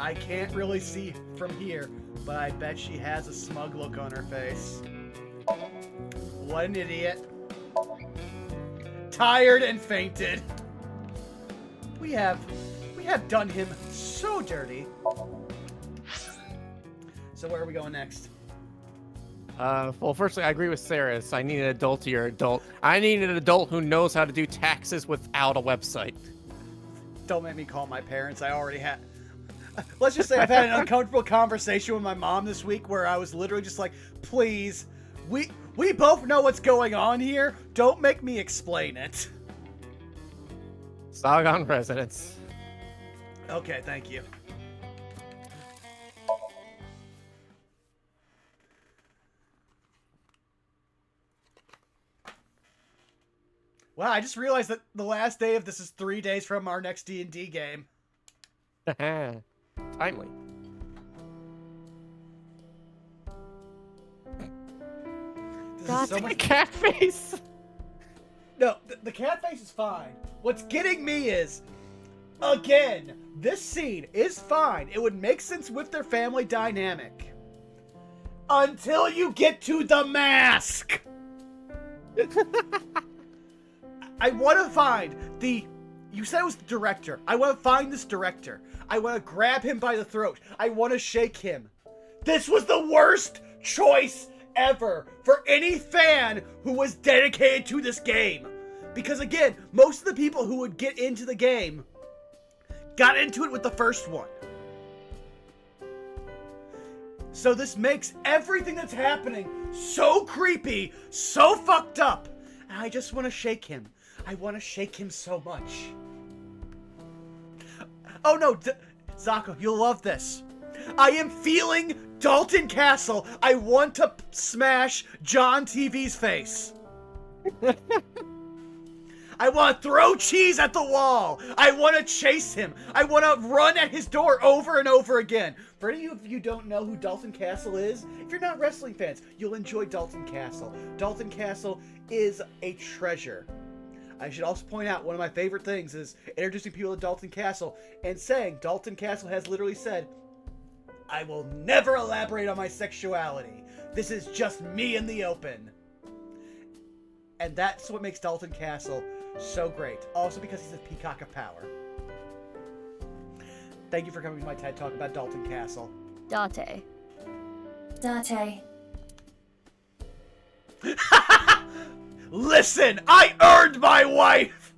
I can't really see from here, but I bet she has a smug look on her face. What an idiot. Tired and fainted. We have done him so dirty. So where are we going next? Well, firstly, I agree with Sarah. I need an adultier adult. I need an adult who knows how to do taxes without a website. Don't make me call my parents. I already had. Let's just say I've had an uncomfortable conversation with my mom this week where I was literally just like, please, we both know what's going on here. Don't make me explain it. Saigon residence. Okay, thank you. Wow, I just realized that the last day of this is 3 days from our next D&D game. Timely. This is so much cat face. No, the cat face is fine. What's getting me is, again, this scene is fine. It would make sense with their family dynamic. Until you get to the mask! I want to find the... You said it was the director. I want to find this director. I want to grab him by the throat. I want to shake him. This was the worst choice ever for any fan who was dedicated to this game. Because again, most of the people who would get into the game got into it with the first one. So this makes everything that's happening so creepy, so fucked up. And I just want to shake him. I want to shake him so much. Oh no, Zako, you'll love this. I am feeling Dalton Castle. I want to smash John TV's face. I want to throw cheese at the wall. I want to chase him. I want to run at his door over and over again. For any of you who don't know who Dalton Castle is, if you're not wrestling fans, you'll enjoy Dalton Castle. Dalton Castle is a treasure. I should also point out, one of my favorite things is introducing people to Dalton Castle and saying Dalton Castle has literally said, I will never elaborate on my sexuality. This is just me in the open. And that's what makes Dalton Castle so great. Also because he's a peacock of power. Thank you for coming to my TED Talk about Dalton Castle. Date. Date. Listen, I earned my wife!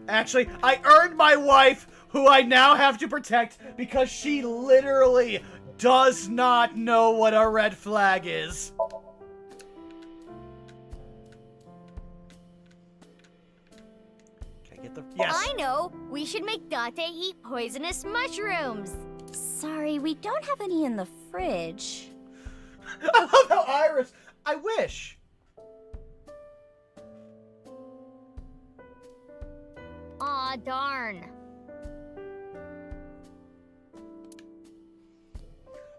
Actually, I earned my wife, who I now have to protect because she literally does not know what a red flag is. Can I get the... Yes. I know! We should make Date eat poisonous mushrooms! Sorry, we don't have any in the fridge. I love how Iris. I wish. Aw, darn.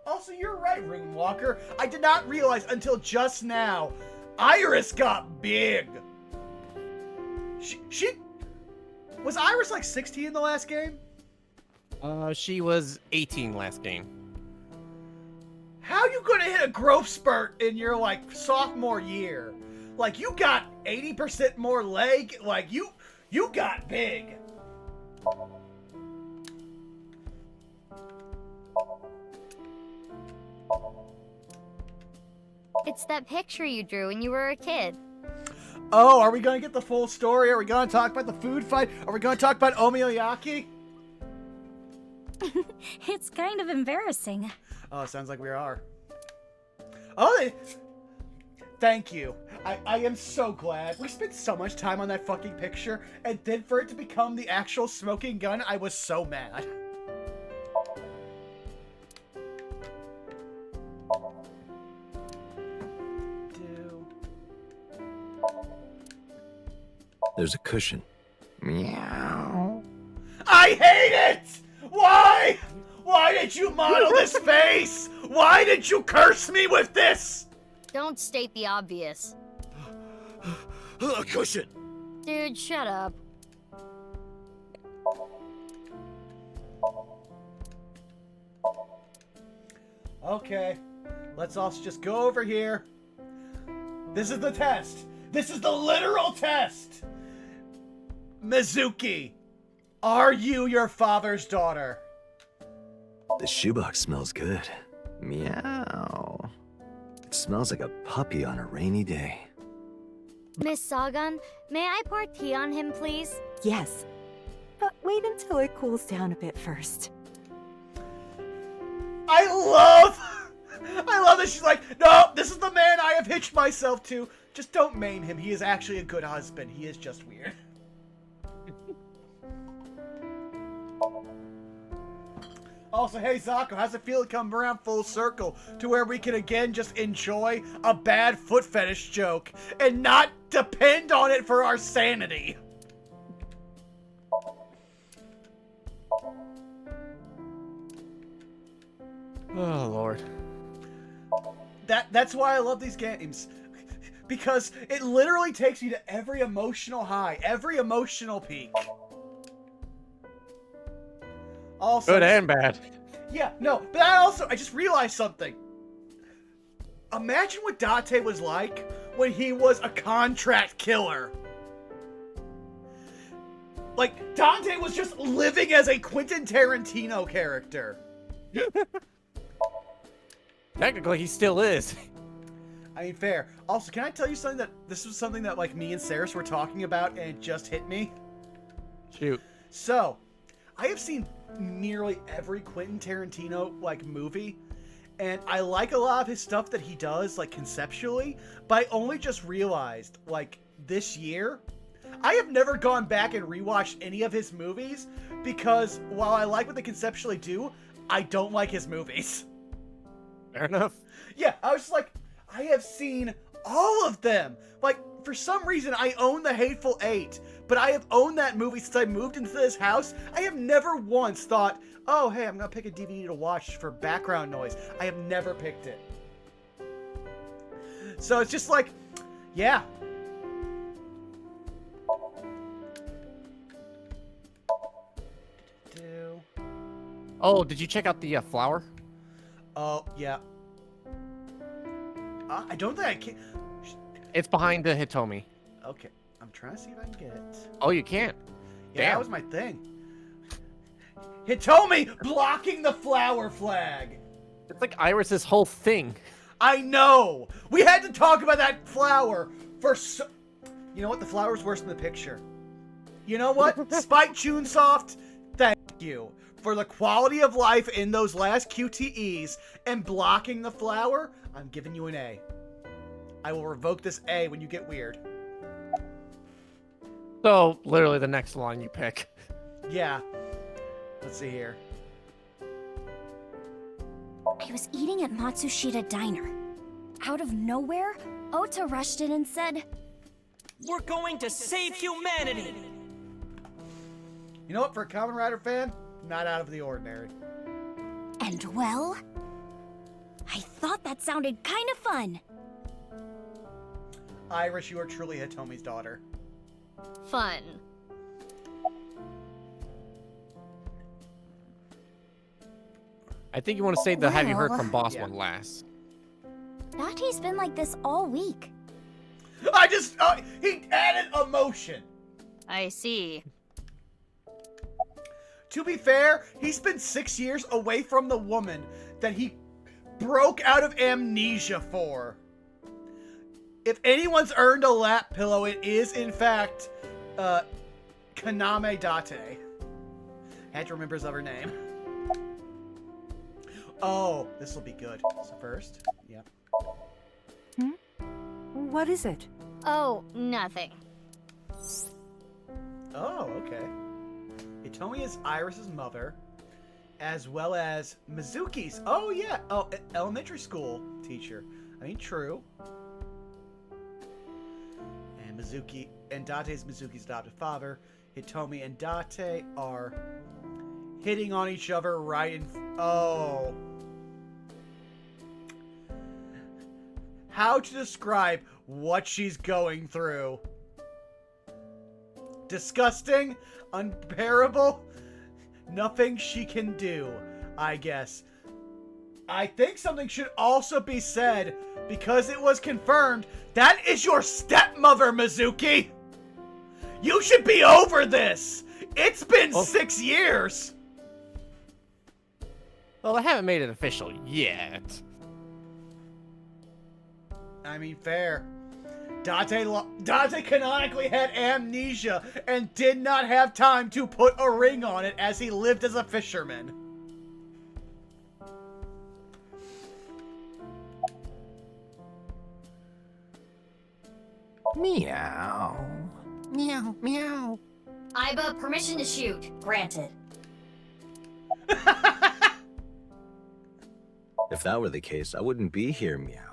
Also, you're right, Runewalker. I did not realize until just now, Iris got big. She was Iris like 16 in the last game? She was 18 last game. How you gonna hit a growth spurt in your like sophomore year? Like you got 80% more leg. Like you got big. It's that picture you drew when you were a kid. Oh, are we gonna get the full story? Are we gonna talk about the food fight? Are we gonna talk about omiyaki? It's kind of embarrassing. Oh, sounds like we are. Oh, thank you. I am so glad. We spent so much time on that fucking picture, and then for it to become the actual smoking gun, I was so mad. There's a cushion. Meow. I hate it! Why? Why did you model this face? Why did you curse me with this? Don't state the obvious. A cushion. Dude, shut up. Okay, let's also just go over here. This is the test. This is the literal test. Mizuki, are you your father's daughter? The shoebox smells good. Meow. It smells like a puppy on a rainy day. Miss Sagan, may I pour tea on him, please? Yes. But wait until it cools down a bit first. I love that she's like, no, this is the man I have hitched myself to. Just don't maim him. He is actually a good husband. He is just weird. Also, hey, Zako, how's it feel to come around full circle to where we can again just enjoy a bad foot fetish joke and not depend on it for our sanity? Oh, Lord. That's why I love these games. Because it literally takes you to every emotional high, every emotional peak. Also, good and bad. Yeah, no, but I just realized something. Imagine what Date was like when he was a contract killer. Like, Dante was just living as a Quentin Tarantino character. Technically, he still is. I mean, fair. Also, can I tell you something this was something that, like, me and Saris were talking about and it just hit me? Shoot. So, I have seen nearly every Quentin Tarantino, like, movie, and I like a lot of his stuff that he does, like, conceptually, but I only just realized, like, this year, I have never gone back and rewatched any of his movies because while I like what they conceptually do, I don't like his movies. Fair enough. Yeah, I was like, I have seen all of them. Like, for some reason, I own The Hateful Eight, but I have owned that movie since I moved into this house. I have never once thought, oh, hey, I'm gonna pick a DVD to watch for background noise. I have never picked it. So it's just like, yeah. Oh, did you check out the flower? Oh, yeah. I don't think I can. It's behind the Hitomi. Okay, I'm trying to see if I can get it. Oh, you can't? Yeah, Damn. that was my thing. Hitomi blocking the flower flag. It's like Iris's whole thing. I know! We had to talk about that flower for so... You know what? The flower's worse than the picture. You know what? Spike Chunsoft, thank you for the quality of life in those last QTEs and blocking the flower. I'm giving you an A. I will revoke this A when you get weird. So, literally the next line you pick. Yeah. Let's see here. I was eating at Matsushita Diner. out of nowhere, Ota rushed in and said, "We're going to save humanity!" You know what? For a Kamen Rider fan, not out of the ordinary. And well, I thought that sounded kind of fun. Iris, you are truly Hitomi's daughter. Fun. I think you want to say the "Have you heard Well, from Boss" yeah. one last. Date's been like this all week. He added emotion. I see. To be fair, he's been 6 years away from the woman that he broke out of amnesia for. If anyone's earned a lap pillow, it is, in fact, Kaname Date. Had to remember his other name. Oh, this will be good. So first, yep. What is it? Oh, nothing. Oh, okay. Hitomi is Iris's mother, as well as Mizuki's. Oh, yeah. Oh, elementary school teacher. I mean, true. And Mizuki and Date is Mizuki's adopted father. Hitomi and Date are hitting on each other right in. Oh. How to describe what she's going through? Disgusting, unbearable, nothing she can do, I guess. I think something should also be said, because it was confirmed, that is your stepmother, Mizuki! You should be over this! It's been 6 years! Well, I haven't made it official yet. I mean, fair. Date canonically had amnesia and did not have time to put a ring on it as he lived as a fisherman. Meow. Meow, meow. Iba, permission to shoot. Granted. If that were the case, I wouldn't be here, Meow.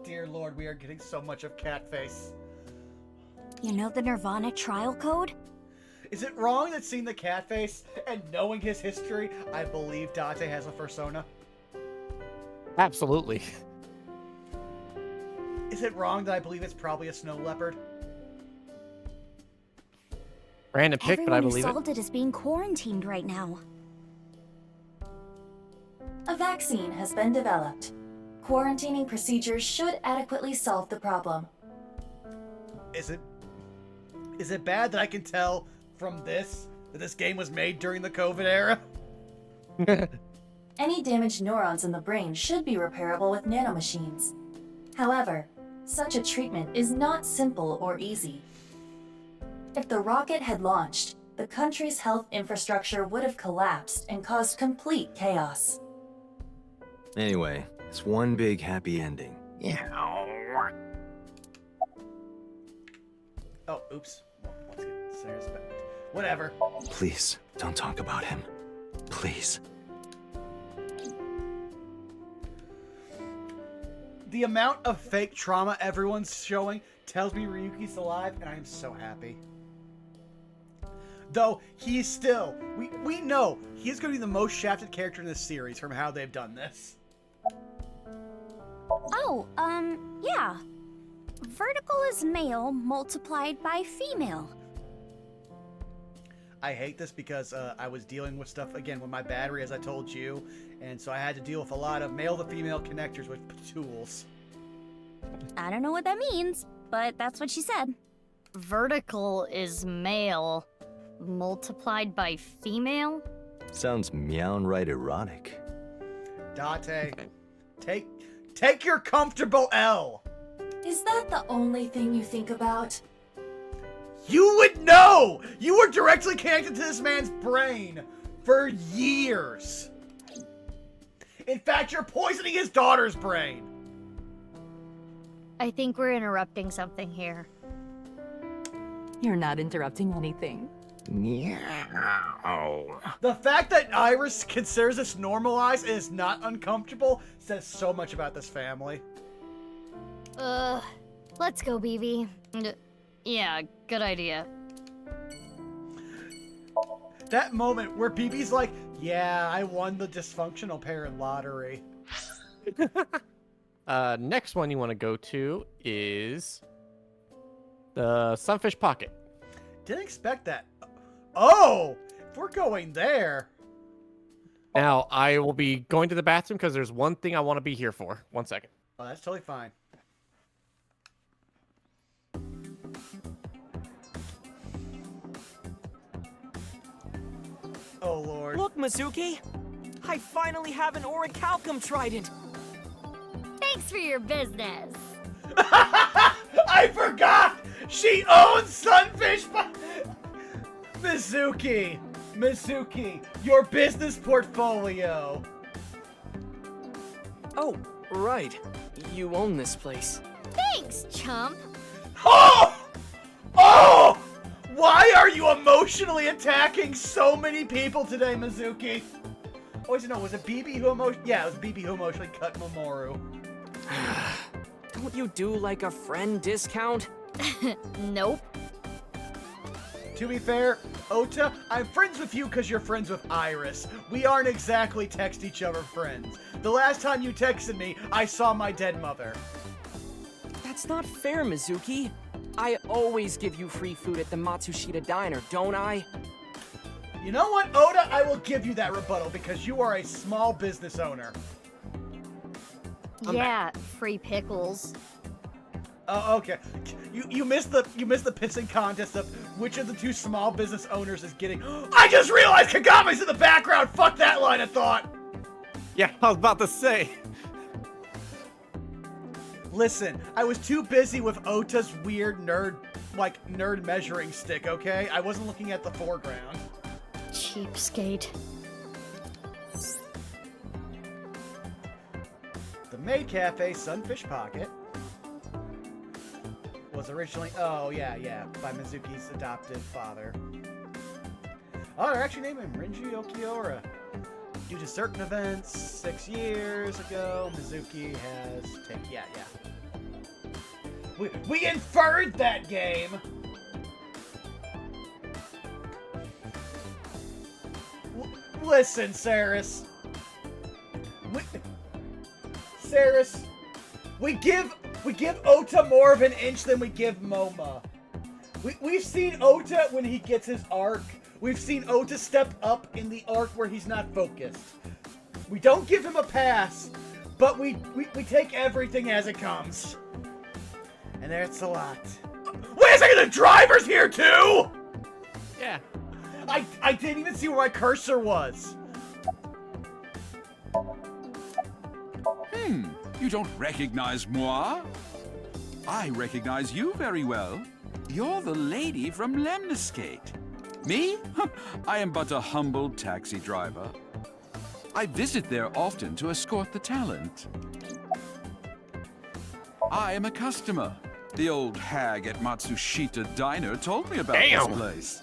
Dear Lord, we are getting so much of Catface. You know the nirvanA trial code? Is it wrong that seeing the Catface and knowing his history, I believe Date has a persona? Absolutely. Is it wrong that I believe it's probably a snow leopard? Random pick, Everyone but I who believe it. solved it is being quarantined right now. A vaccine has been developed. Quarantining procedures should adequately solve the problem. Is it bad that I can tell from this that this game was made during the COVID era? Any damaged neurons in the brain should be repairable with nanomachines. However, such a treatment is not simple or easy. If the rocket had launched, the country's health infrastructure would have collapsed and caused complete chaos. Anyway, it's one big happy ending. Yeah. Oh, oops. Let's get Sarah's back. Whatever. Please, don't talk about him. Please. The amount of fake trauma everyone's showing tells me Ryuki's alive, and I am so happy. Though, he's still... We know he's going to be the most shafted character in this series from how they've done this. Oh, yeah. Vertical is male multiplied by female. I hate this because I was dealing with stuff, again, with my battery, as I told you. And so I had to deal with a lot of male-to-female connectors with tools. I don't know what that means, but that's what she said. Vertical is male multiplied by female? Sounds meown right erotic. Date, take your comfortable L. Is that the only thing you think about? You would know! You were directly connected to this man's brain for years. In fact, you're poisoning his daughter's brain. I think we're interrupting something here. You're not interrupting anything. Meow. The fact that Iris considers this normalized and is not uncomfortable says so much about this family. Let's go, BB. Yeah, good idea. That moment where BB's like, yeah, I won the dysfunctional parent lottery. Next one you want to go to is the Sunfish Pocket. Didn't expect that. Oh, if we're going there. Now, I will be going to the bathroom because there's one thing I want to be here for. 1 second. Oh, that's totally fine. Oh, Lord. Look, Mizuki! I finally have an orichalcum trident! Thanks for your business. I forgot! She owns Sunfish Mizuki! Mizuki, your business portfolio! Oh, right. You own this place. Thanks, chump. Oh! Oh! Why are you emotionally attacking so many people today, Mizuki? Oh, no, was it BB who emotionally... Yeah, it was BB who emotionally cut Mamoru. Don't you do like a friend discount? Nope. To be fair, Ota, I'm friends with you because you're friends with Iris. We aren't exactly text each other friends. The last time you texted me, I saw my dead mother. That's not fair, Mizuki. I always give you free food at the Matsushita Diner, don't I? You know what, Oda? I will give you that rebuttal because you are a small business owner. Yeah, free pickles. Oh, okay. You missed the pissing contest of which of the two small business owners is getting. I just realized Kagame's in the background. Fuck that line of thought. Yeah, I was about to say. Listen, I was too busy with Ota's weird nerd measuring stick. Okay, I wasn't looking at the foreground. Cheapskate. The Maid Cafe Sunfish Pocket was originally, by Mizuki's adopted father. Oh, they're actually naming him Rinji Okiura. Due to certain events 6 years ago, Mizuki has taken, We inferred that game! Listen, Saris. We give Ota more of an inch than we give Moma. We've seen Ota when he gets his arc. We've seen Ota step up in the arc where he's not focused. We don't give him a pass, but we take everything as it comes. And that's a lot. Wait a second, the driver's here too? Yeah. I didn't even see where my cursor was. You don't recognize moi? I recognize you very well. You're the lady from Lemniscate. Me? I am but a humble taxi driver. I visit there often to escort the talent. I am a customer. The old hag at Matsushita Diner told me about this place.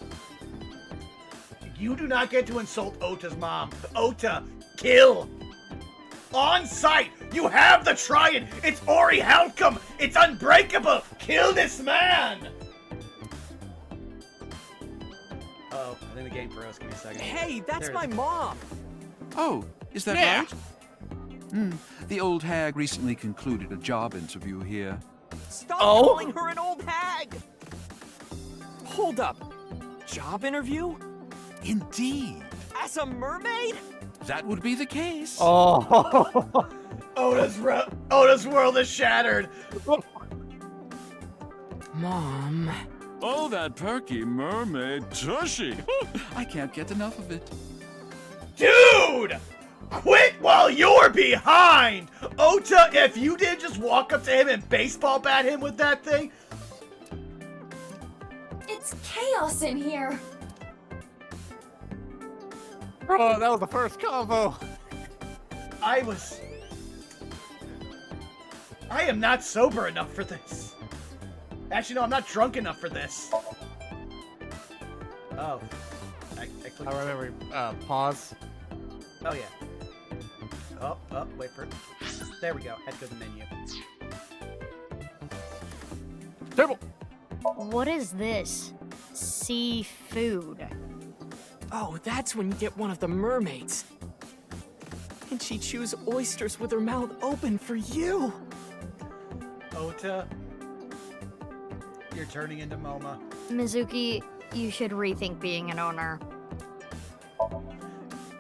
You do not get to insult Ota's mom. Ota, kill! On sight! You have the trident! It's orichalcum! It's unbreakable! Kill this man! Oh, I think the game froze. Give me a second. Hey, that's my mom! Oh, is that right? The old hag recently concluded a job interview here. Stop calling her an old hag! Hold up. Job interview? Indeed. As a mermaid? That would be the case. Oh. Ota's world is shattered. Mom. Oh, that perky mermaid tushy. I can't get enough of it. Dude! Quit while you're behind! Ota, if you did just walk up to him and baseball bat him with that thing... It's chaos in here. Oh, that was the first combo. I am not sober enough for this. Actually, no, I'm not drunk enough for this. Oh. I clicked. I remember. Pause. Oh, yeah. Oh, wait for it. There we go. Had to go to the menu. Table. What is this? Seafood. Oh, that's when you get one of the mermaids. And she chews oysters with her mouth open for you. Ota, you're turning into Moma. Mizuki, you should rethink being an owner.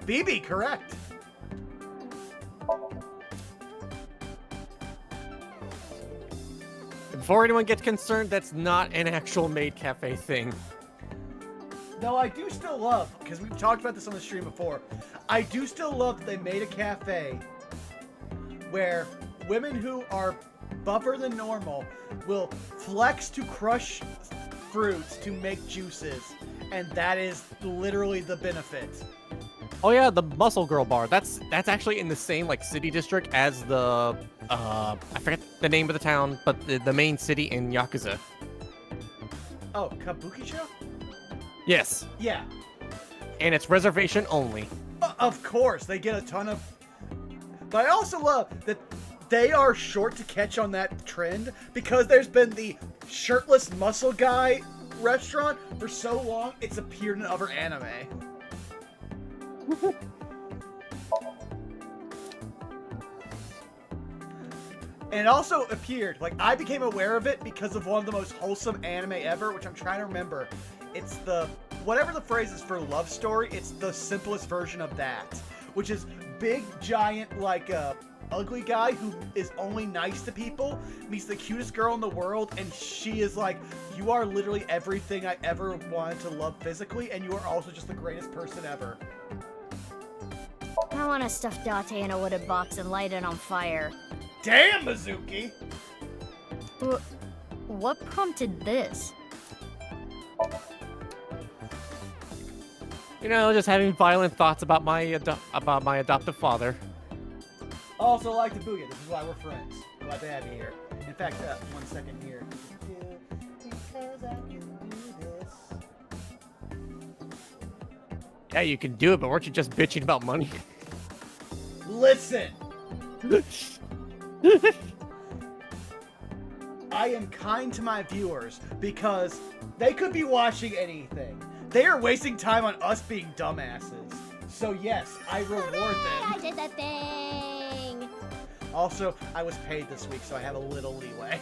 BB, correct. Before anyone gets concerned, that's not an actual maid cafe thing. Though I do still love, because we've talked about this on the stream before, I do still love that they made a cafe where women who are buffer than normal will flex to crush fruits to make juices, and that is literally the benefit. Oh yeah, the Muscle Girl bar. That's actually in the same like city district as the I forget the name of the town, but the main city in Yakuza. Oh, Kabukicho? Yes. Yeah. And it's reservation only. Of course, they get a ton of... But I also love that they are short to catch on that trend because there's been the shirtless muscle guy restaurant for so long, it's appeared in other anime. And it also appeared, like, I became aware of it because of one of the most wholesome anime ever, which I'm trying to remember. It's the, whatever the phrase is for love story, it's the simplest version of that. Which is big, giant, like, ugly guy who is only nice to people, meets the cutest girl in the world, and she is like, you are literally everything I ever wanted to love physically, and you are also just the greatest person ever. I want to stuff Date in a wooden box and light it on fire. Damn, Mizuki! What prompted this? You know, just having violent thoughts about my adoptive father. Also like to booyah, this is why we're friends. Glad to have you here. In fact, 1 second here. Because I can do this. Yeah, you can do it, but weren't you just bitching about money? Listen! I am kind to my viewers because they could be watching anything. They are wasting time on us being dumbasses. So yes, I reward them. I did that thing! Also, I was paid this week, so I have a little leeway.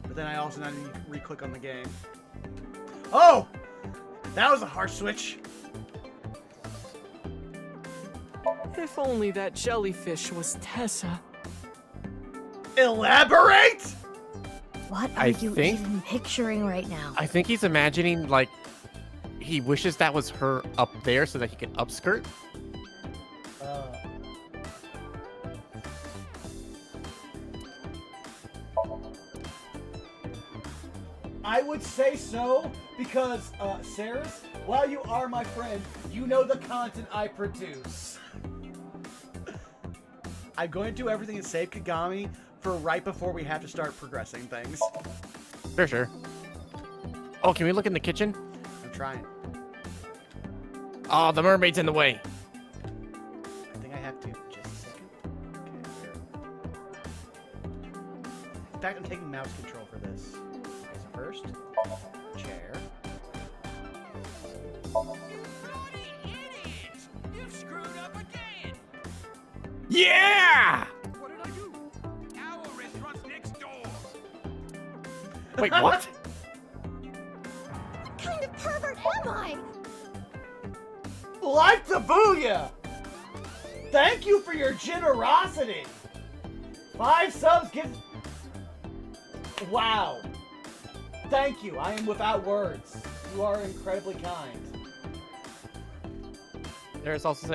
But then I also now need to re-click on the game. Oh! That was a harsh switch. If only that jellyfish was Tessa. Elaborate? What are you even picturing right now? I think he's imagining, like, he wishes that was her up there so that he can upskirt. I would say so, because, Saris, while you are my friend, you know the content I produce. I'm going to do everything to save Kagami for right before we have to start progressing things. For sure. Oh, can we look in the kitchen? I'm trying. Oh, the mermaid's in the way. I think I have to. Just a second. Okay, here. In fact, I'm taking mouse control for this. Okay, so first, chair. Yeah! What did I do? Our restaurant's next door. Wait, what? What kind of pervert am I? Like to booyah! Thank you for your generosity! 5 subs gives... Wow. Thank you. I am without words. You are incredibly kind. There's also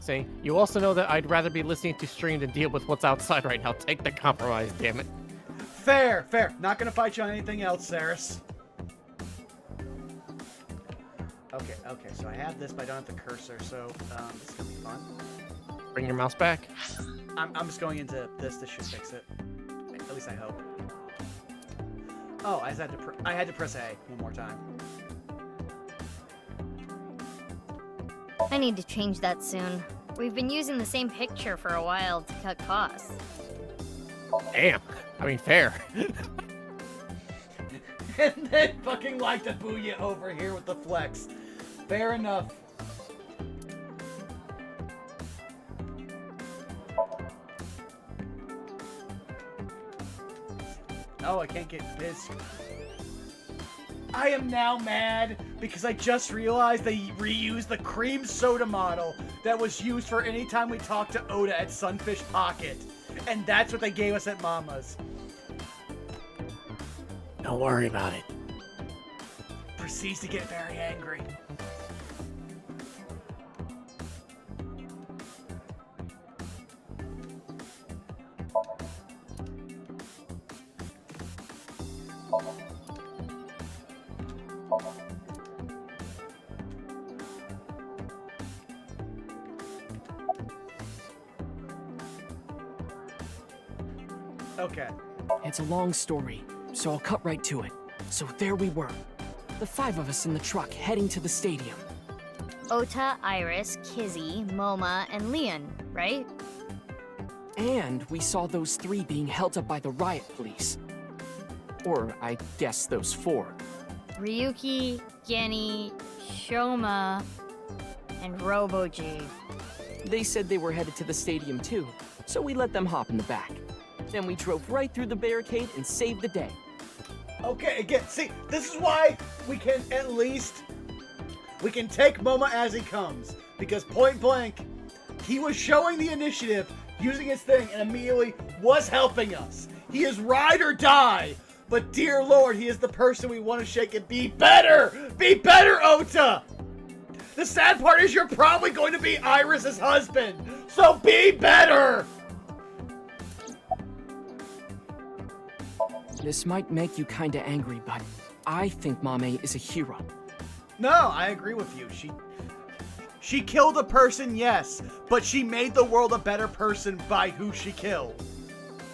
saying, you also know that I'd rather be listening to stream than deal with what's outside right now. Take the compromise, damn it. Fair, fair. Not gonna fight you on anything else, Saris. Okay, so I have this, but I don't have the cursor, so this is gonna be fun. Bring your mouse back. I'm just going into this. This should fix it. At least I hope. Oh, I had to press A one more time. I need to change that soon. We've been using the same picture for a while to cut costs. Damn. I mean, fair. And then fucking like to boo you over here with the flex. Fair enough. Oh, I can't get this. I am now mad because I just realized they reused the cream soda model that was used for any time we talked to Oda at Sunfish Pocket. And that's what they gave us at Mama's. Don't worry about it. Proceeds to get very angry. Okay. It's a long story, so I'll cut right to it. So there we were. The 5 of us in the truck heading to the stadium. Ota, Iris, Kizzy, Moma, and Leon, right? And we saw those 3 being held up by the riot police. Or, I guess those 4. Ryuki, Genny, Shoma, and Robo-G. They said they were headed to the stadium too, so we let them hop in the back. Then we drove right through the barricade and saved the day. Okay, again, see, this is why we can at least, we can take Moma as he comes. Because point blank, he was showing the initiative, using his thing, and immediately was helping us. He is ride or die, but dear Lord, he is the person we want to shake and be better! Be better, Ota! The sad part is you're probably going to be Iris's husband, so be better! This might make you kinda angry, but I think Mame is a hero. No, I agree with you. She killed a person, yes, but she made the world a better person by who she killed.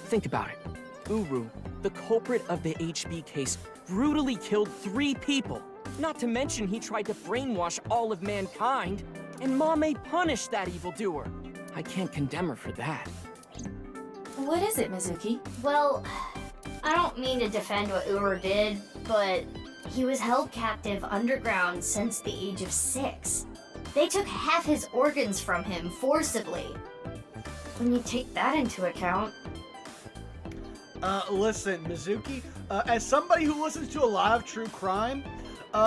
Think about it. Uru, the culprit of the HB case, brutally killed 3 people. Not to mention he tried to brainwash all of mankind, and Mame punished that evildoer. I can't condemn her for that. What is it, Mizuki? Well, I don't mean to defend what Uru did, but he was held captive underground since the age of 6. They took half his organs from him forcibly. When you take that into account... Listen, Mizuki, as somebody who listens to a lot of true crime,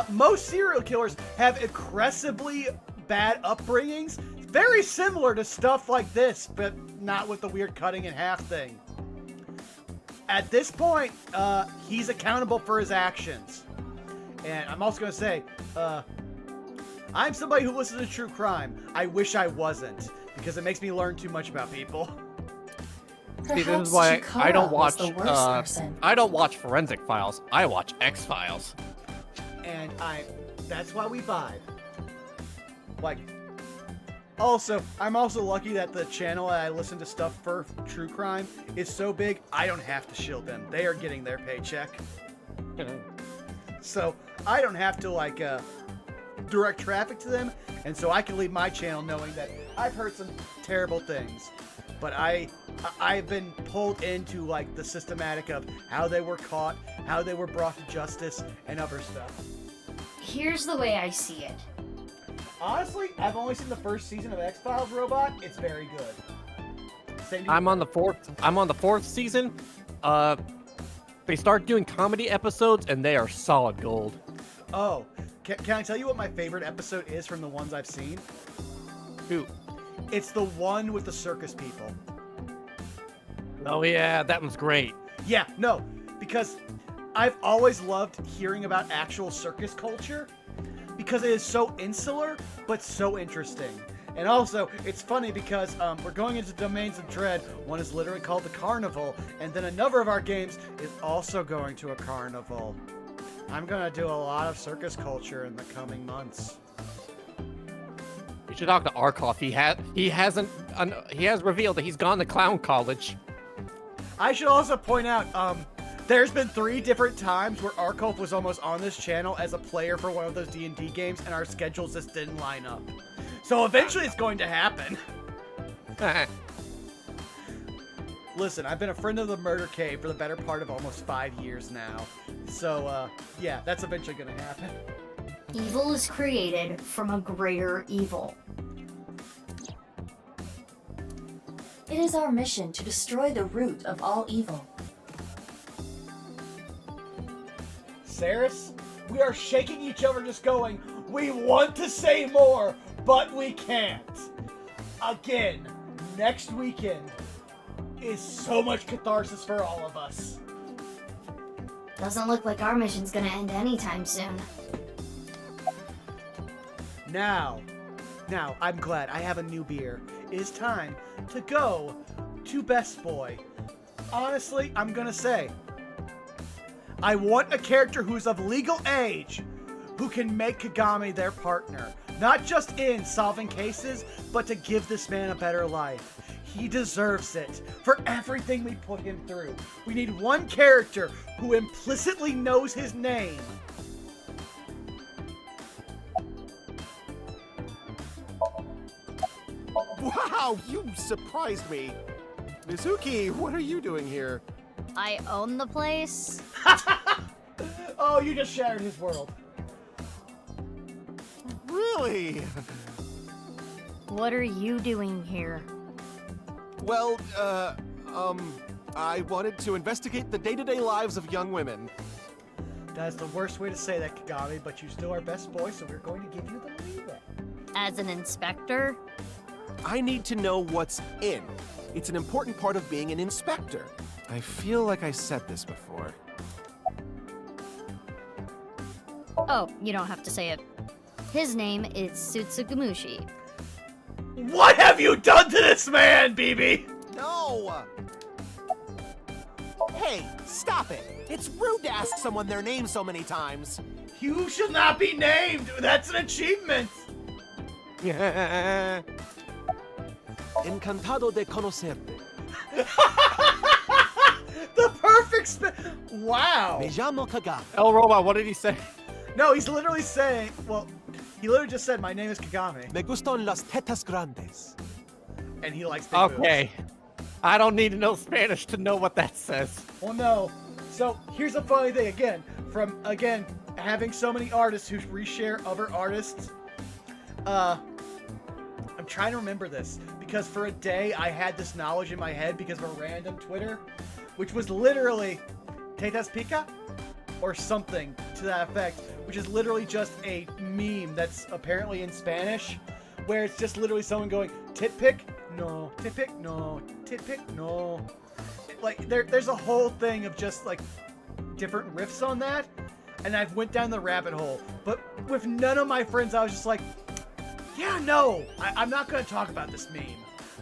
most serial killers have aggressively bad upbringings, very similar to stuff like this, but not with the weird cutting in half thing. At this point, he's accountable for his actions. And I'm also going to say, I'm somebody who listens to true crime. I wish I wasn't, because it makes me learn too much about people. See, this is why I don't watch, I don't watch Forensic Files. I watch X-Files. And that's why we vibe. Like, also, I'm also lucky that the channel that I listen to stuff for true crime is so big, I don't have to shield them. They are getting their paycheck. So, I don't have to, like, direct traffic to them, and so I can leave my channel knowing that I've heard some terrible things. But I've been pulled into, like, the systematic of how they were caught, how they were brought to justice, and other stuff. Here's the way I see it. Honestly, I've only seen the first season of X-Files Robot. It's very good. I'm on the 4th season. They start doing comedy episodes, and they are solid gold. Oh, can I tell you what my favorite episode is from the ones I've seen? Who? It's the one with the circus people. Oh yeah, that one's great. Yeah, no, because I've always loved hearing about actual circus culture because it is so insular, but so interesting. And also, it's funny because we're going into Domains of Dread. One is literally called the Carnival, and then another of our games is also going to a carnival. I'm gonna do a lot of circus culture in the coming months. You should talk to Arkoff. He has revealed that he's gone to clown college. I should also point out, there's been 3 different times where Arkoff was almost on this channel as a player for one of those D&D games, and our schedules just didn't line up. So eventually it's going to happen. Listen, I've been a friend of the Murder Cave for the better part of almost 5 years now. So, yeah, that's eventually going to happen. Evil is created from a greater evil. It is our mission to destroy the root of all evil. Saris, we are shaking each other just going, we want to say more, but we can't. Again, next weekend is so much catharsis for all of us. Doesn't look like our mission's gonna end anytime soon. Now, I'm glad I have a new beer. It is time to go to Best Boy. Honestly, I'm gonna say, I want a character who's of legal age, who can make Kagami their partner. Not just in solving cases, but to give this man a better life. He deserves it for everything we put him through. We need one character who implicitly knows his name. Wow, you surprised me. Mizuki, what are you doing here? I own the place. Oh, you just shattered his world. Really? What are you doing here? Well, I wanted to investigate the day-to-day lives of young women. That's the worst way to say that, Kagami, but you still are Best Boy, so we're going to give you the leeway. As an inspector? I need to know what's in. It's an important part of being an inspector. I feel like I said this before. Oh, you don't have to say it. His name is Tsutsugamushi. What have you done to this man, BB? No! Hey, stop it! It's rude to ask someone their name so many times. You shall not be named! That's an achievement! Encantado de conocerte. The perfect wow! Me llamo Kagami. El Robot, what did he say? No, he's literally saying, well, he literally just said, my name is Kagami. Me gustan las tetas grandes. And he likes big Okay. I don't need to know Spanish to know what that says. Well, no. So, here's a funny thing, again, from, having so many artists who reshare other artists, I'm trying to remember this, because for a day I had this knowledge in my head because of a random Twitter, which was literally Tetas Pica? Or something to that effect, which is literally just a meme that's apparently in Spanish, where it's just literally someone going, tit pic? No. Tit pic? No. Tit pic? No. Like, there's a whole thing of just, like, different riffs on that, and I've went down the rabbit hole. But with none of my friends, I was just like, yeah, no, I'm not going to talk about this meme.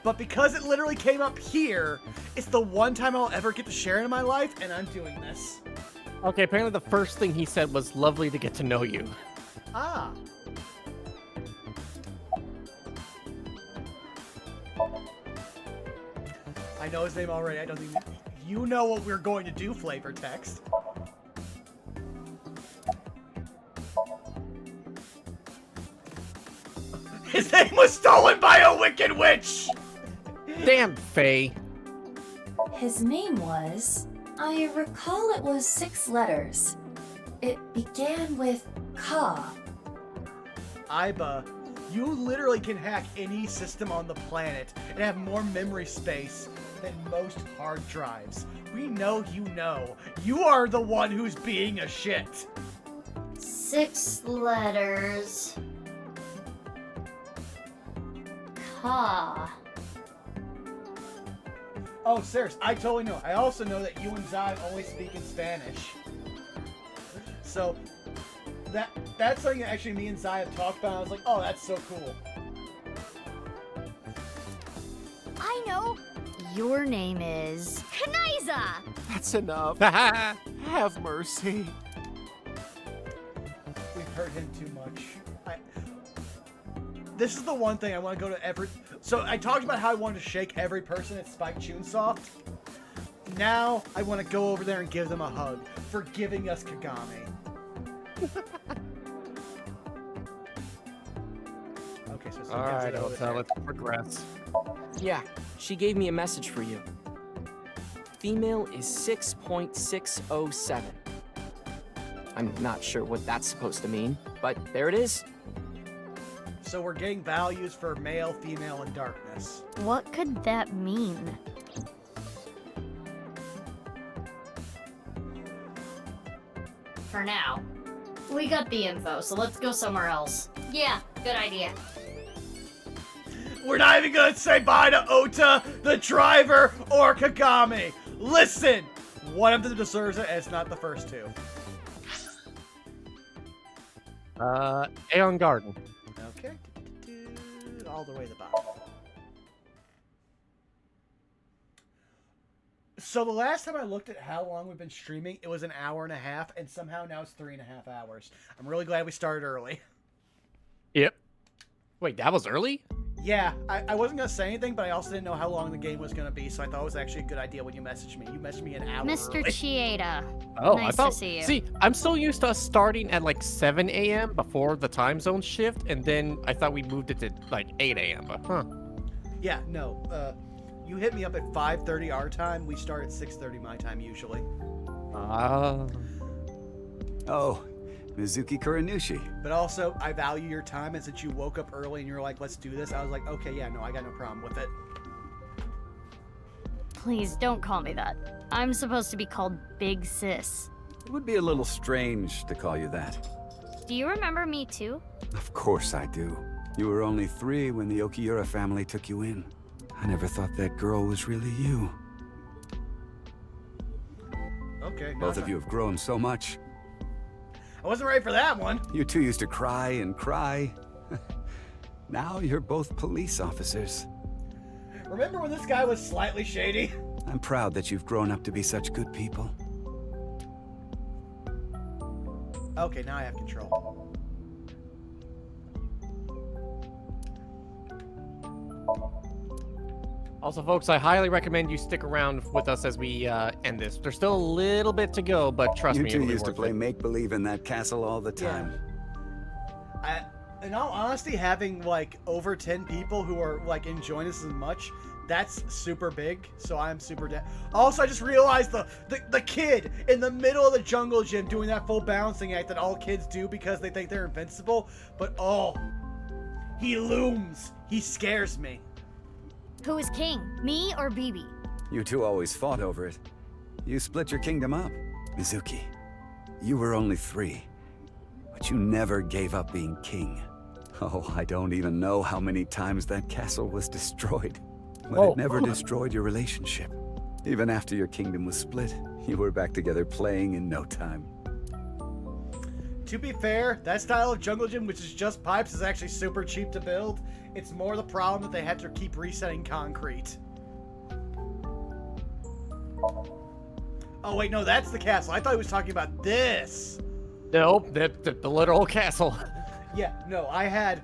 But because it literally came up here, it's the one time I'll ever get to share it in my life, and I'm doing this. Okay, apparently the first thing he said was lovely to get to know you. Ah. I know his name already. I don't even... You know what we're going to do, flavor text. His name was stolen by a wicked witch! Damn, Faye. His name was... I recall it was 6 letters. It began with Ka. Aiba, you literally can hack any system on the planet and have more memory space than most hard drives. We know you know. You are the one who's being a shit. 6 letters. Ka. Oh, Saris, I totally know. I also know that you and Zai only speak in Spanish. So, that's something that actually me and Zai have talked about. I was like, oh, that's so cool. I know. Your name is... Kanaiza! That's enough. Have mercy. We've heard him too much. This is the one thing I want to go to every... So I talked about how I wanted to shake every person at Spike Chunsoft. Now I want to go over there and give them a hug for giving us Kagami. Okay, so All right, Hotel, let's progress. Yeah, she gave me a message for you. Female is 6.607. I'm not sure what that's supposed to mean, but there it is. So we're getting values for male, female, and darkness. What could that mean? For now. We got the info, so let's go somewhere else. Yeah, good idea. We're not even gonna say bye to Ota, the driver, or Kagami. Listen! One of them deserves it, and it's not the first two. Aeon Garden. Okay. All the way to the bottom. So the last time I looked at how long we've been streaming, it was an hour and a half, and somehow now it's 3.5 hours. I'm really glad we started early. Yep. Wait, that was early? Yeah, I wasn't going to say anything, but I also didn't know how long the game was going to be, so I thought it was actually a good idea when you messaged me. You messaged me an hour Mr. early. Chieda. Oh, nice I thought. to see you. See, I'm so used to us starting at like 7 a.m. before the time zone shift, and then I thought we moved it to like 8 a.m. But huh? Yeah, no. You hit me up at 5:30 our time. We start at 6:30 my time usually. Oh, Mizuki Kuranushi. But also, I value your time, and since you woke up early and you're like, let's do this, I was like, okay, yeah, no, I got no problem with it. Please don't call me that. I'm supposed to be called Big Sis. It would be a little strange to call you that. Do you remember me too? Of course I do. You were only 3 when the Okiura family took you in. I never thought that girl was really you. Okay. Both of you have grown so much. I wasn't ready for that one. You two used to cry and cry. Now you're both police officers. Remember when this guy was slightly shady? I'm proud that you've grown up to be such good people. Okay, now I have control. Also, folks, I highly recommend you stick around with us as we end this. There's still a little bit to go, but trust me, You two it'll be used to worth play it. make-believe in that castle all the time. In all honesty, having like over 10 people who are like enjoying this as much, that's super big. So I'm super down. Also, I just realized the kid in the middle of the jungle gym doing that full balancing act that all kids do because they think they're invincible. But oh, he looms. He scares me. Who is king? Me or Bibi? You two always fought over it. You split your kingdom up. Mizuki, you were only 3, but you never gave up being king. Oh, I don't even know how many times that castle was destroyed. But it never destroyed your relationship. Even after your kingdom was split, you were back together playing in no time. To be fair, that style of jungle gym, which is just pipes, is actually super cheap to build. It's more the problem that they have to keep resetting concrete. Oh wait, no, that's the castle. I thought he was talking about this. Nope, the literal castle. Yeah, no, I had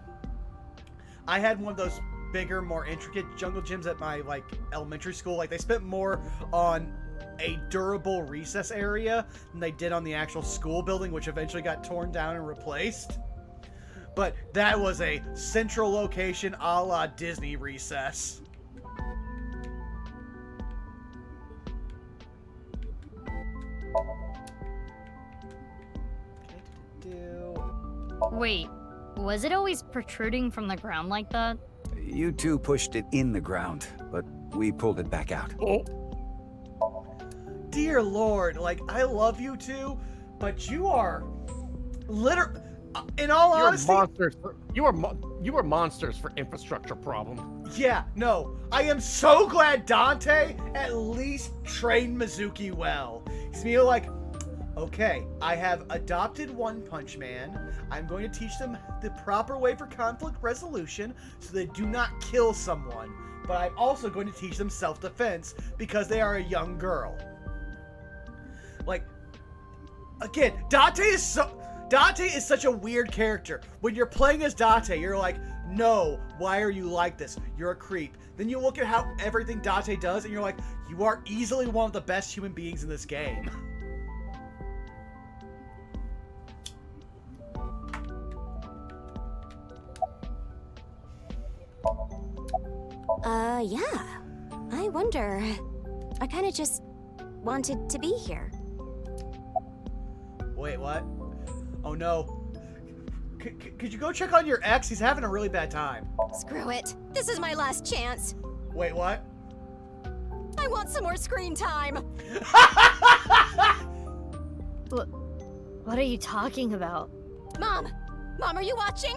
one of those bigger, more intricate jungle gyms at my like elementary school. Like they spent more on a durable recess area than they did on the actual school building, which eventually got torn down and replaced. But that was a central location a la Disney recess. Wait, was it always protruding from the ground like that? You two pushed it in the ground, but we pulled it back out. Dear Lord, like, I love you two, but you are in all honesty, you are monsters for infrastructure problem. Yeah, no. I am so glad Dante at least trained Mizuki well. He's me like, okay, I have adopted One Punch Man. I'm going to teach them the proper way for conflict resolution so they do not kill someone. But I'm also going to teach them self-defense because they are a young girl. Like, again, Dante is such a weird character. When you're playing as Dante, you're like, no, why are you like this? You're a creep. Then you look at how everything Dante does, and you're like, you are easily one of the best human beings in this game. Yeah. I wonder. I kinda just wanted to be here. Wait, what? Oh no. Could you go check on your ex? He's having a really bad time. Screw it. This is my last chance. Wait, what? I want some more screen time. What are you talking about? Mom! Mom, are you watching?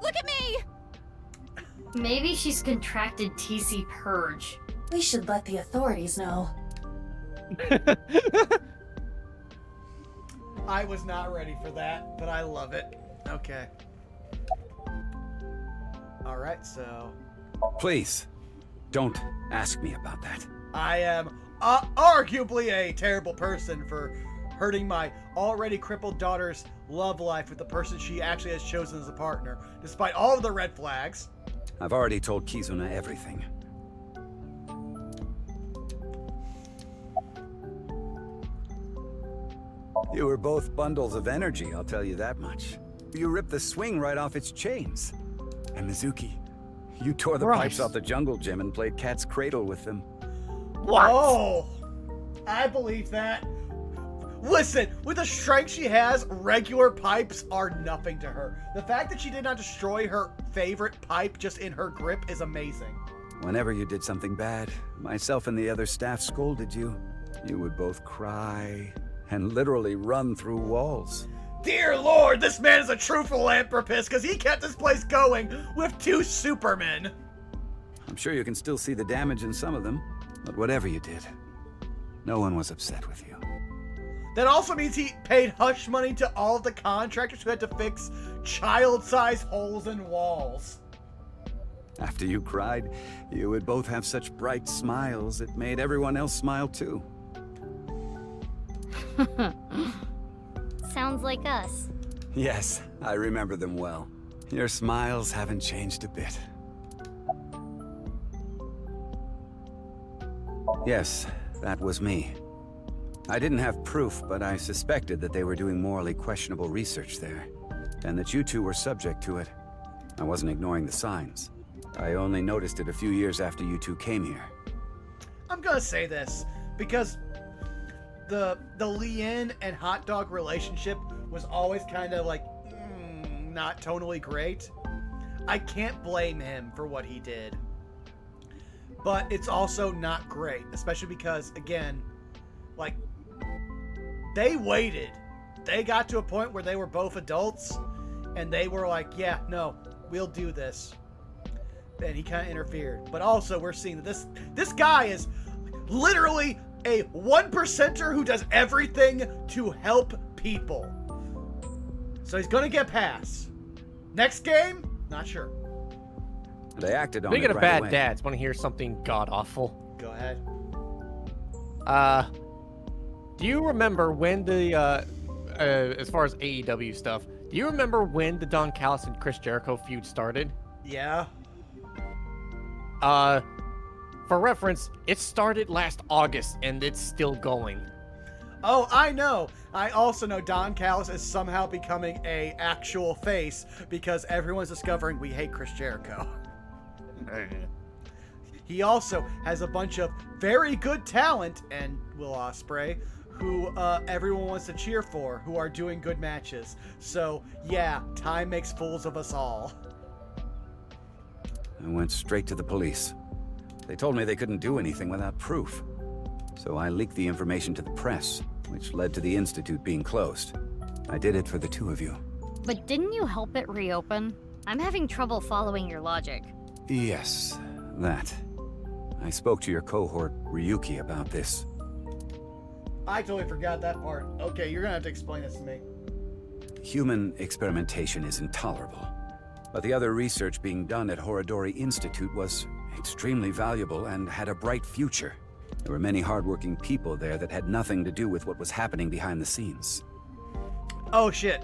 Look at me! Maybe she's contracted TC Purge. We should let the authorities know. I was not ready for that, but I love it. Okay. Alright, so... Please, don't ask me about that. I am arguably a terrible person for hurting my already crippled daughter's love life with the person she actually has chosen as a partner, despite all of the red flags. I've already told Kizuna everything. You were both bundles of energy, I'll tell you that much. You ripped the swing right off its chains. And Mizuki, you tore the pipes off the jungle gym and played cat's cradle with them. What? Oh, I believe that. Listen, with the strength she has, regular pipes are nothing to her. The fact that she did not destroy her favorite pipe just in her grip is amazing. Whenever you did something bad, myself and the other staff scolded you. You would both cry and literally run through walls. Dear Lord, this man is a true philanthropist because he kept this place going with 2 supermen. I'm sure you can still see the damage in some of them, but whatever you did, no one was upset with you. That also means he paid hush money to all of the contractors who had to fix child-sized holes in walls. After you cried, you would both have such bright smiles it made everyone else smile too. Sounds like us. Yes, I remember them well. Your smiles haven't changed a bit. Yes, that was me. I didn't have proof, but I suspected that they were doing morally questionable research there, and that you two were subject to it. I wasn't ignoring the signs. I only noticed it a few years after you two came here. I'm gonna say this, because the Lien and Hot Dog relationship was always kind of like, not tonally great. I can't blame him for what he did. But it's also not great, especially because, again, like, they waited. They got to a point where they were both adults, and they were like, yeah, no, we'll do this. And he kind of interfered. But also, we're seeing that this guy is literally a 1%er who does everything to help people. So he's gonna get past. Next game? Not sure. They acted on it Speaking of right bad away. dads, want to hear something god-awful? Go ahead. Do you remember when the, as far as AEW stuff, do you remember when the Don Callis and Chris Jericho feud started? Yeah. For reference, it started last August, and it's still going. Oh, I know. I also know Don Callis is somehow becoming a actual face because everyone's discovering we hate Chris Jericho. He also has a bunch of very good talent, and Will Ospreay, who everyone wants to cheer for, who are doing good matches. So, yeah, time makes fools of us all. I went straight to the police. They told me they couldn't do anything without proof. So I leaked the information to the press, which led to the Institute being closed. I did it for the two of you. But didn't you help it reopen? I'm having trouble following your logic. Yes, that. I spoke to your cohort, Ryuki, about this. I totally forgot that part. Okay, you're gonna have to explain this to me. Human experimentation is intolerable. But the other research being done at Horodori Institute was extremely valuable and had a bright future. There were many hardworking people there that had nothing to do with what was happening behind the scenes. Oh shit.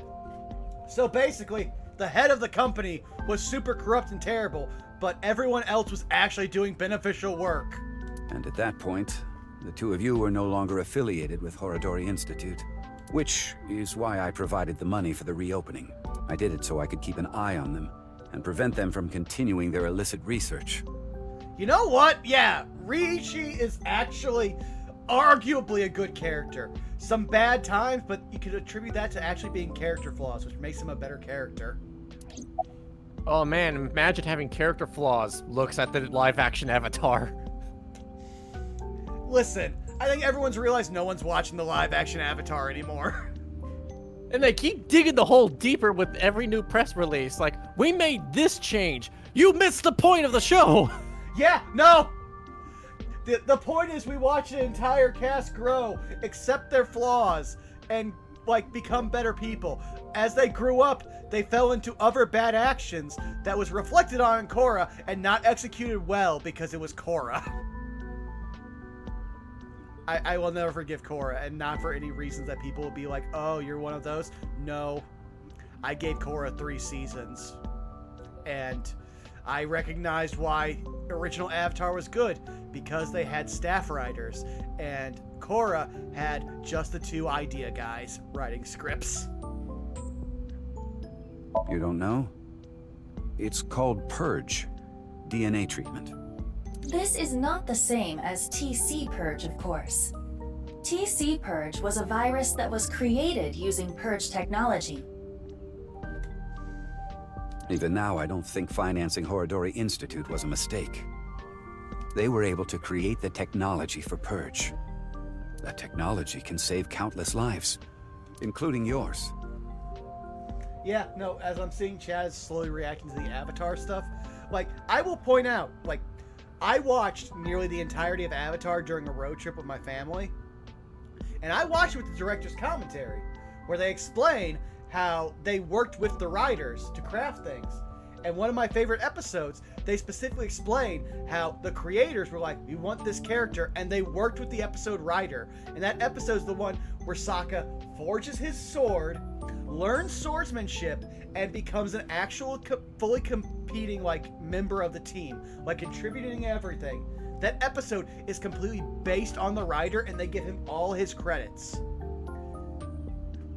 So basically, the head of the company was super corrupt and terrible, but everyone else was actually doing beneficial work. And at that point, the two of you were no longer affiliated with Horodori Institute, which is why I provided the money for the reopening. I did it so I could keep an eye on them and prevent them from continuing their illicit research. You know what? Yeah, Ryuichi is actually arguably a good character. Some bad times, but you could attribute that to actually being character flaws, which makes him a better character. Oh man, imagine having character flaws. Looks at the live-action Avatar. Listen, I think everyone's realized no one's watching the live-action Avatar anymore. And they keep digging the hole deeper with every new press release. Like, we made this change. You missed the point of the show. Yeah, no. The point is we watch an entire cast grow, accept their flaws, and like become better people. As they grew up, they fell into other bad actions that was reflected on Korra and not executed well because it was Korra. I will never forgive Korra, and not for any reasons that people will be like, oh, you're one of those. No, I gave Korra 3 seasons, and I recognized why original Avatar was good, because they had staff writers, and Korra had just the 2 idea guys writing scripts. You don't know? It's called Purge. DNA treatment. This is not the same as TC Purge, of course. TC Purge was a virus that was created using Purge technology. Even now, I don't think financing Horodori Institute was a mistake. They were able to create the technology for Purge. That technology can save countless lives, including yours. Yeah, no, as I'm seeing Chaz slowly reacting to the Avatar stuff, like, I will point out, like, I watched nearly the entirety of Avatar during a road trip with my family, and I watched it with the director's commentary, where they explain how they worked with the writers to craft things. And one of my favorite episodes, they specifically explain how the creators were like, we want this character, and they worked with the episode writer. And that episode's the one where Sokka forges his sword, learns swordsmanship, and becomes an actual fully competing like member of the team, like contributing everything. That episode is completely based on the writer, and they give him all his credits.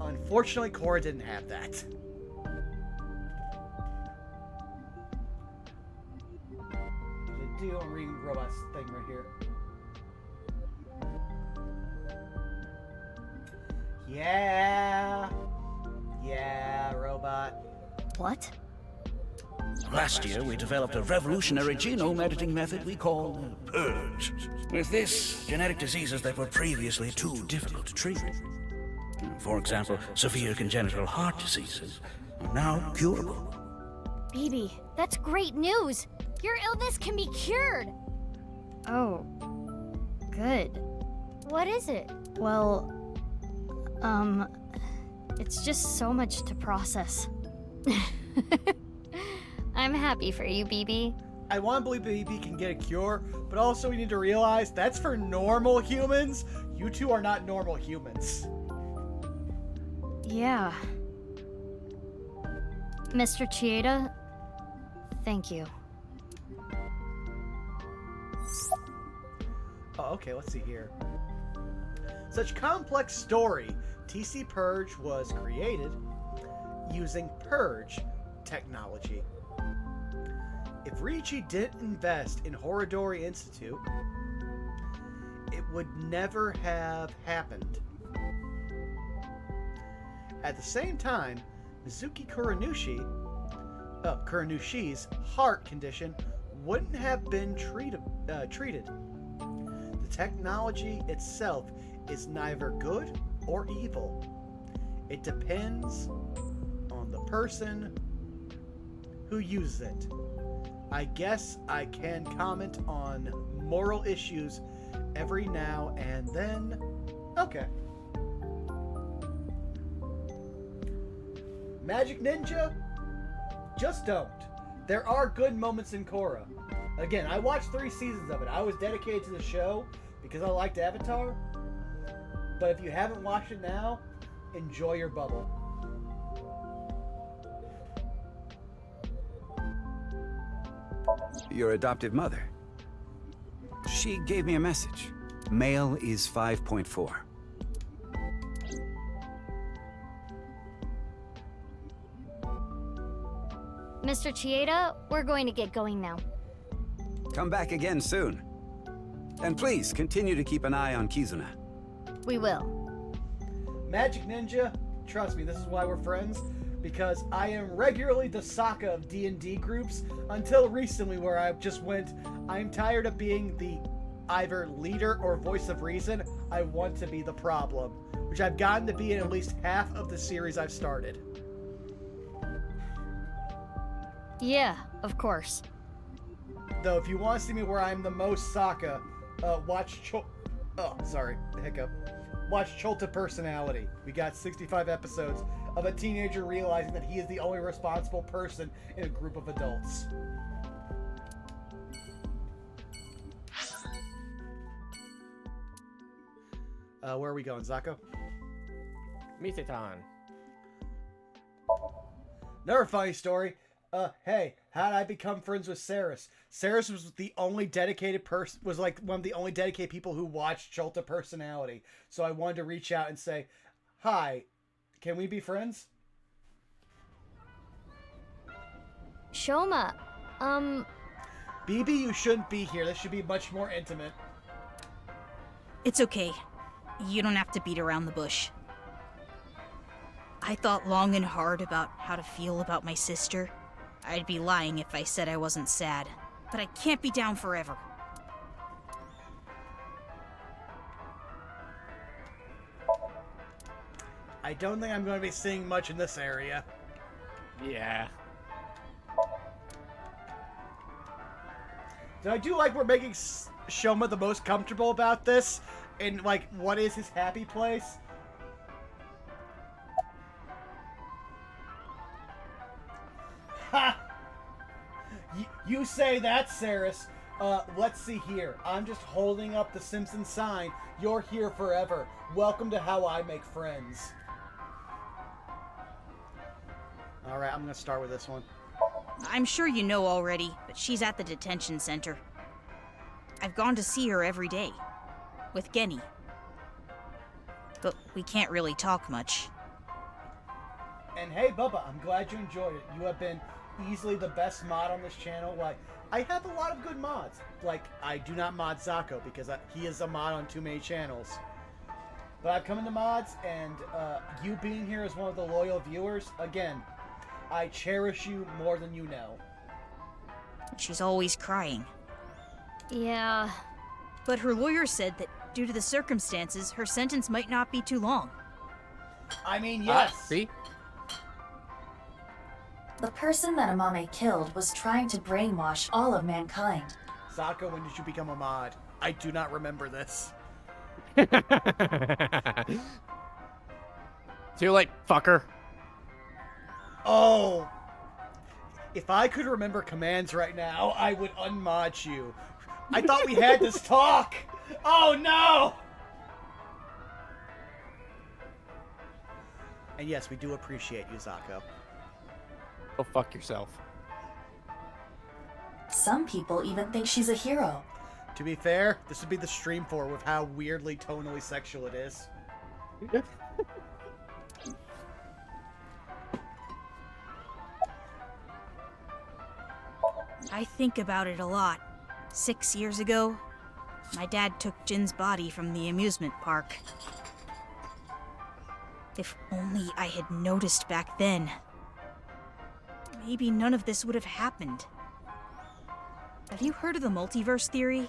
Unfortunately, Korra didn't have that. There's a deal on reading Robot's thing right here. Yeah, Robot. What? Last year, we developed a revolutionary genome editing method we call Purge. With this, genetic diseases that were previously too difficult to treat, for example, severe congenital heart diseases, are now curable. BB, that's great news! Your illness can be cured! Oh, good. What is it? Well, it's just so much to process. I'm happy for you, BB. I want to believe BB can get a cure, but also we need to realize that's for normal humans. You two are not normal humans. Yeah. Mr. Chieda, thank you. Oh, okay, let's see here. Such complex story. TC Purge was created using Purge technology. If Ryuichi didn't invest in Horodori Institute, it would never have happened. At the same time, Mizuki Kuranushi's heart condition wouldn't have been treated. The technology itself is neither good or evil. It depends on the person who uses it. I guess I can comment on moral issues every now and then. Okay. Magic Ninja? Just don't. There are good moments in Korra. Again, I watched 3 seasons of it. I was dedicated to the show because I liked Avatar. But if you haven't watched it now, enjoy your bubble. Your adoptive mother. She gave me a message. Male is 5.4. Mr. Chieda, we're going to get going now. Come back again soon. And please, continue to keep an eye on Kizuna. We will. Magic Ninja, trust me, this is why we're friends. Because I am regularly the Sokka of D&D groups, until recently where I just went, I'm tired of being the either leader or voice of reason. I want to be the problem, which I've gotten to be in at least half of the series I've started. Yeah, of course. Though, if you want to see me where I'm the most Sokka, watch Watch Cholta Personality. We got 65 episodes of a teenager realizing that he is the only responsible person in a group of adults. Where are we going, Zako? Misetan. Another funny story. Hey, how did I become friends with Saris? Saris was the only dedicated person, was like one of the only dedicated people who watched Cholta Personality. So I wanted to reach out and say, hi, can we be friends? Shoma, BB, you shouldn't be here. This should be much more intimate. It's okay. You don't have to beat around the bush. I thought long and hard about how to feel about my sister. I'd be lying if I said I wasn't sad. But I can't be down forever. I don't think I'm going to be seeing much in this area. Yeah. So I do like we're making Shoma the most comfortable about this. And, like, what is his happy place? Ha! You say that, Saris. Let's see here. I'm just holding up the Simpsons sign. You're here forever. Welcome to How I Make Friends. Alright, I'm gonna start with this one. I'm sure you know already, but she's at the detention center. I've gone to see her every day. With Genny. But we can't really talk much. And hey, Bubba, I'm glad you enjoyed it. You have been easily the best mod on this channel. Like, I have a lot of good mods. Like, I do not mod Zako because he is a mod on too many channels. But I've come into mods, and you being here as one of the loyal viewers, again, I cherish you more than you know. She's always crying. Yeah. But her lawyer said that due to the circumstances, her sentence might not be too long. I mean, yes. See? The person that Amame killed was trying to brainwash all of mankind. Zako, when did you become a mod? I do not remember this. Too late, fucker. Oh. If I could remember commands right now, I would unmod you. I thought we had this talk. Oh, no. And yes, we do appreciate you, Zako. Go fuck yourself. Some people even think she's a hero. To be fair, this would be the stream for with how weirdly tonally sexual it is. I think about it a lot. 6 years ago, my dad took Jin's body from the amusement park. If only I had noticed back then. Maybe none of this would have happened. Have you heard of the multiverse theory?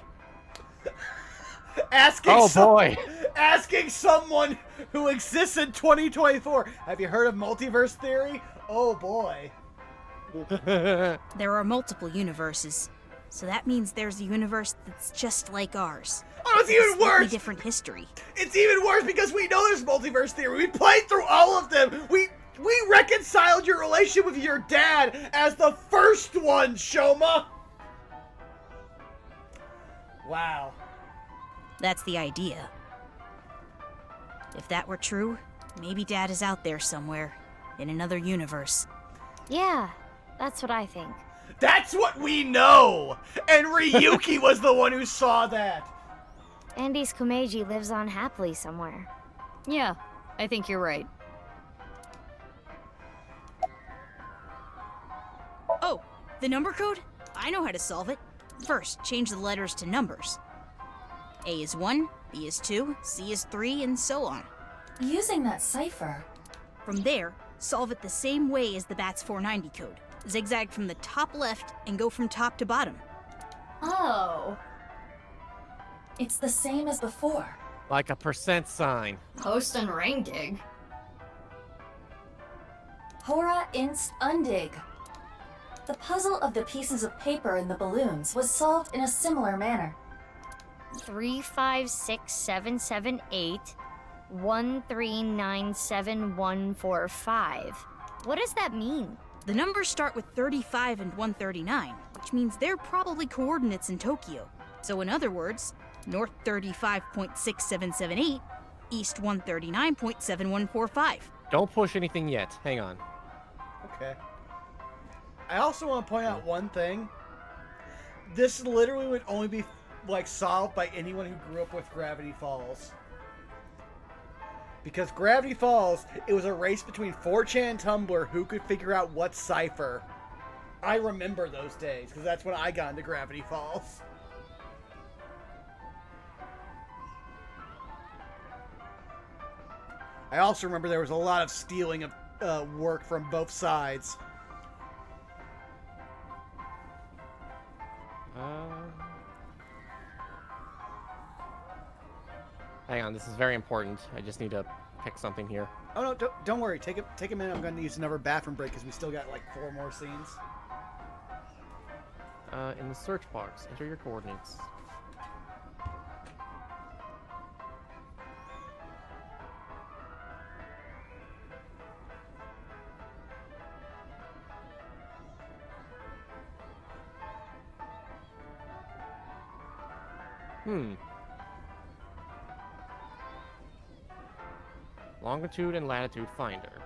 Asking boy. Asking someone who exists in 2024. Have you heard of multiverse theory? Oh boy. There are multiple universes. So that means there's a universe that's just like ours. Oh, it's even worse! Different history. It's even worse because we know there's multiverse theory. We played through all of them. We reconciled your relationship with your dad as the first one, Shoma. Wow. That's the idea. If that were true, maybe Dad is out there somewhere, in another universe. Yeah, that's what I think. That's what we know! And Ryuki was the one who saw that! Andy's Komeiji lives on happily somewhere. Yeah, I think you're right. Oh, the number code? I know how to solve it. First, change the letters to numbers. A is 1, B is 2, C is 3, and so on. Using that cipher. From there, solve it the same way as the BATS 490 code. Zigzag from the top left and go from top to bottom. Oh. It's the same as before. Like a percent sign. Post and ring dig. Hora inst undig. The puzzle of the pieces of paper in the balloons was solved in a similar manner. 3, 5, 6, 7, 7, 8, 1, 3, 9, 7, 1, 4, 5. What does that mean? The numbers start with 35 and 139, which means they're probably coordinates in Tokyo. So in other words, north 35.6778, east 139.7145. Don't push anything yet. Hang on. Okay. I also want to point out one thing. This literally would only be like solved by anyone who grew up with Gravity Falls. Because Gravity Falls, it was a race between 4chan and Tumblr who could figure out what cipher. I remember those days, because that's when I got into Gravity Falls. I also remember there was a lot of stealing of work from both sides. Hang on, this is very important. I just need to pick something here. Oh no, don't worry. Take a minute. I'm going to use another bathroom break because we still got like 4 more scenes. In the search box, enter your coordinates. Longitude and latitude finder.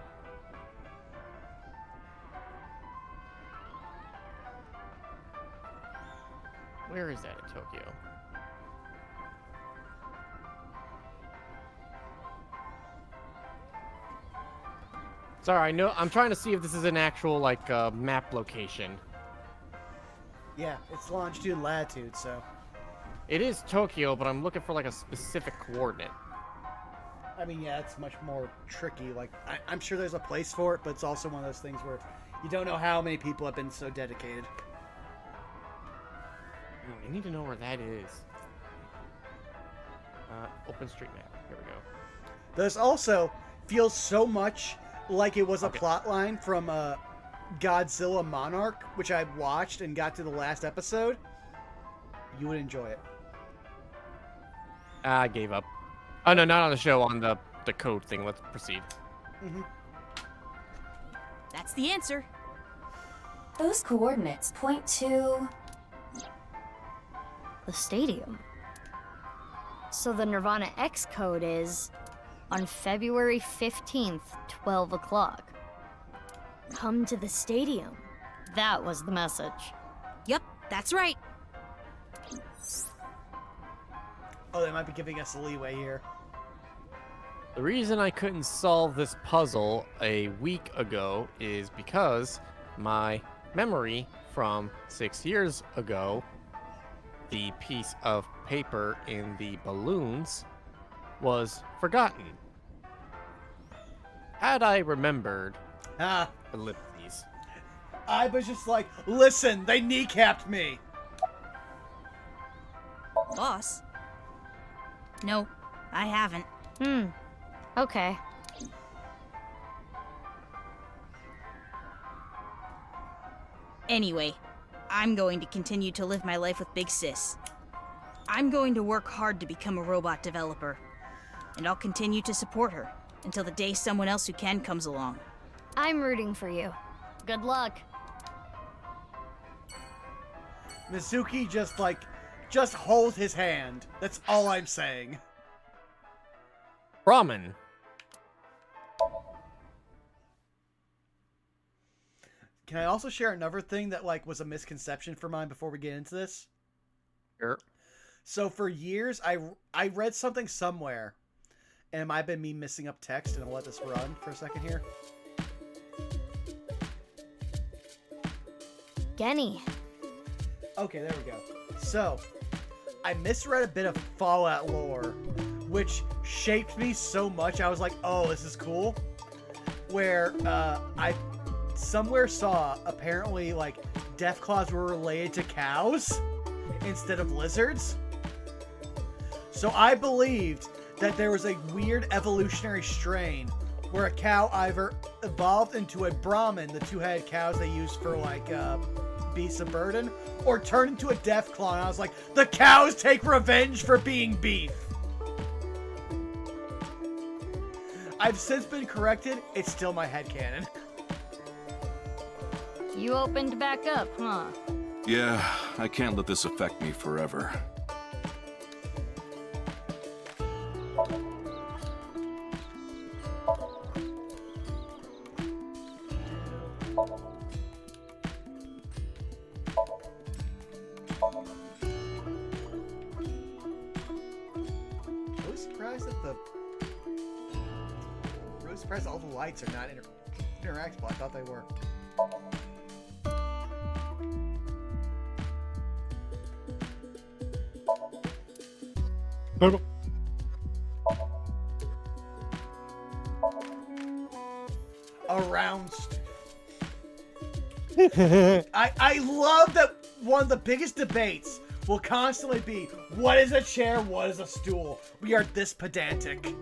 Where is that in Tokyo? Sorry, I know. I'm trying to see if this is an actual like map location. Yeah, it's longitude and latitude, so. It is Tokyo, but I'm looking for like a specific coordinate. I mean, yeah, it's much more tricky. Like, I'm sure there's a place for it, but it's also one of those things where you don't know how many people have been so dedicated. Oh, I need to know where that is. OpenStreetMap. Here we go. This also feels so much like it was a plot line from Godzilla Monarch, which I watched and got to the last episode. You would enjoy it. I gave up. Oh, no, not on the show, on the code thing. Let's proceed. That's the answer. Those coordinates point to... the stadium. So the nirvanA X code is on February 15th, 12 o'clock. Come to the stadium. That was the message. Yep, that's right. Oh, they might be giving us a leeway here. The reason I couldn't solve this puzzle a week ago is because my memory from 6 years ago, the piece of paper in the balloons, was forgotten. Had I remembered ellipses. I was just like, listen, they kneecapped me. Boss? No, I haven't. Okay. Anyway, I'm going to continue to live my life with Big Sis. I'm going to work hard to become a robot developer. And I'll continue to support her until the day someone else who can comes along. I'm rooting for you. Good luck. Mizuki just hold his hand. That's all I'm saying. Ramen. Can I also share another thing that was a misconception for mine before we get into this? Sure. So for years, I read something somewhere, and it might have been me missing up text, and I'll let this run for a second here. Genny. Okay, there we go. So, I misread a bit of Fallout lore, which shaped me so much. I was like, oh, this is cool. Where I somewhere saw apparently like Deathclaws were related to cows instead of lizards. So I believed that there was a weird evolutionary strain where a cow either evolved into a Brahmin, the two-headed cows they use for like beasts of burden, or turned into a Deathclaw. And I was like, the cows take revenge for being beef. I've since been corrected. It's still my headcanon. You opened back up, huh? Yeah, I can't let this affect me forever. Really surprised that really surprised all the lights are not interactable. I thought they were. I love that one of the biggest debates will constantly be, what is a chair, what is a stool? We are this pedantic.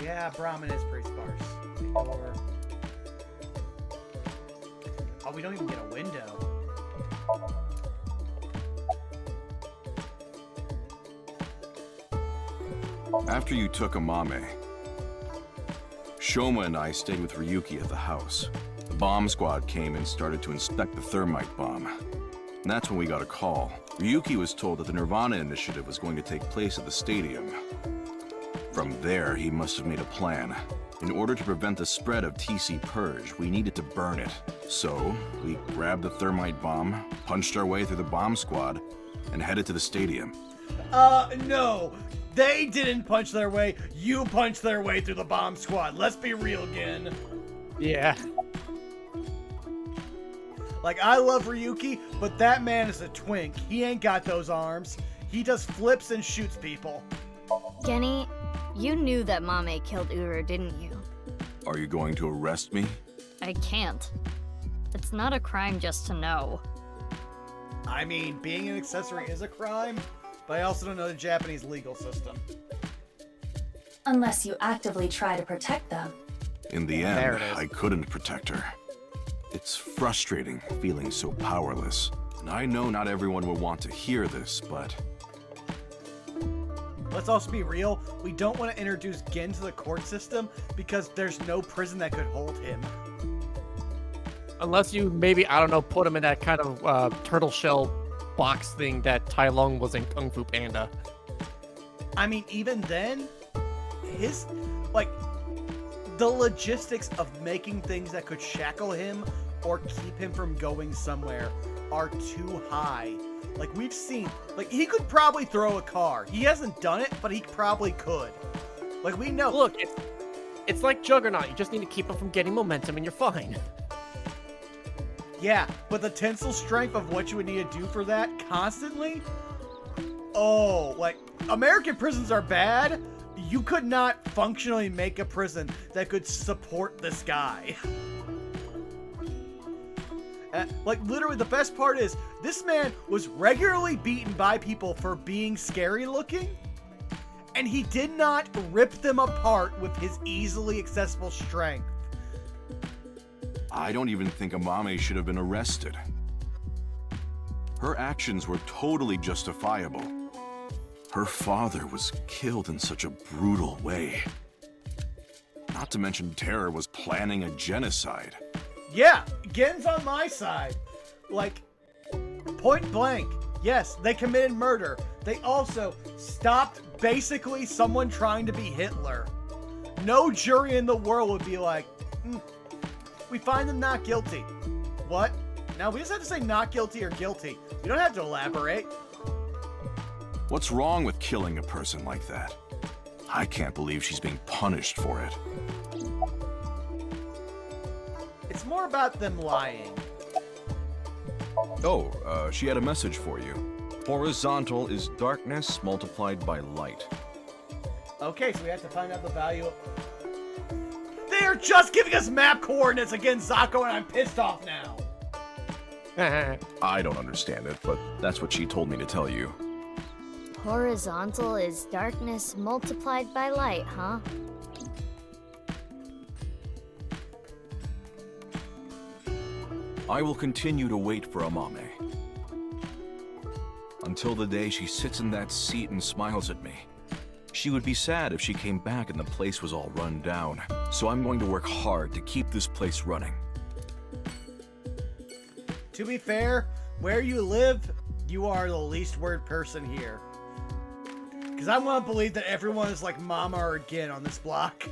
Yeah, Brahmin is pretty sparse. Or... oh, we don't even get a window. After you took Amame, Shoma and I stayed with Ryuki at the house. The bomb squad came and started to inspect the thermite bomb. And that's when we got a call. Ryuki was told that the nirvanA initiative was going to take place at the stadium. From there, he must have made a plan. In order to prevent the spread of TC Purge, we needed to burn it. So, we grabbed the thermite bomb, punched our way through the bomb squad, and headed to the stadium. No. They didn't punch their way. You punched their way through the bomb squad. Let's be real again. Yeah. Like, I love Ryuki, but that man is a twink. He ain't got those arms. He does flips and shoots people. Genny, you knew that Mame killed Uru, didn't you? Are you going to arrest me? I can't. It's not a crime just to know. I mean, being an accessory is a crime, but I also don't know the Japanese legal system. Unless you actively try to protect them. In the end, I couldn't protect her. It's frustrating feeling so powerless. And I know not everyone will want to hear this, but... let's also be real, we don't want to introduce Gen to the court system because there's no prison that could hold him. Unless you maybe, I don't know, put him in that kind of turtle shell box thing that Tai Lung was in Kung Fu Panda. I mean, even then, his, like, the logistics of making things that could shackle him or keep him from going somewhere are too high. Like, we've seen, like, he could probably throw a car. He hasn't done it, but he probably could. Like, we know. Look, it's like Juggernaut. You just need to keep him from getting momentum and you're fine. Yeah, but the tensile strength of what you would need to do for that constantly? Oh, like, American prisons are bad. You could not functionally make a prison that could support this guy. Like, literally, the best part is, this man was regularly beaten by people for being scary looking, and he did not rip them apart with his easily accessible strength. I don't even think Amame should have been arrested. Her actions were totally justifiable. Her father was killed in such a brutal way. Not to mention Terror was planning a genocide. Yeah, Gen's on my side. Like, point blank, yes, they committed murder. They also stopped basically someone trying to be Hitler. No jury in the world would be like, we find them not guilty. What? Now, we just have to say not guilty or guilty. We don't have to elaborate. What's wrong with killing a person like that? I can't believe she's being punished for it. It's more about them lying. Oh, she had a message for you. Horizontal is darkness multiplied by light. Okay, so we have to find out the value of... They are just giving us map coordinates against Zako, and I'm pissed off now. I don't understand it, but that's what she told me to tell you. Horizontal is darkness multiplied by light, huh? I will continue to wait for Amame. Until the day she sits in that seat and smiles at me. She would be sad if she came back and the place was all run down. So I'm going to work hard to keep this place running. To be fair, where you live, you are the least word person here. Because I want to believe that everyone is like Mama or Gin on this block.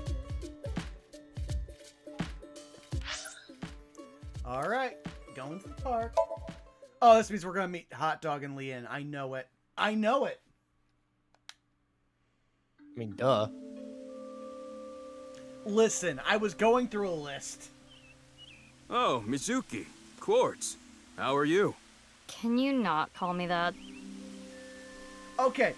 Alright, going to the park. Oh, this means we're going to meet Hot Dog and Leon. I know it. I know it. I mean, duh. Listen, I was going through a list. Oh, Mizuki. Quartz. How are you? Can you not call me that? Okay,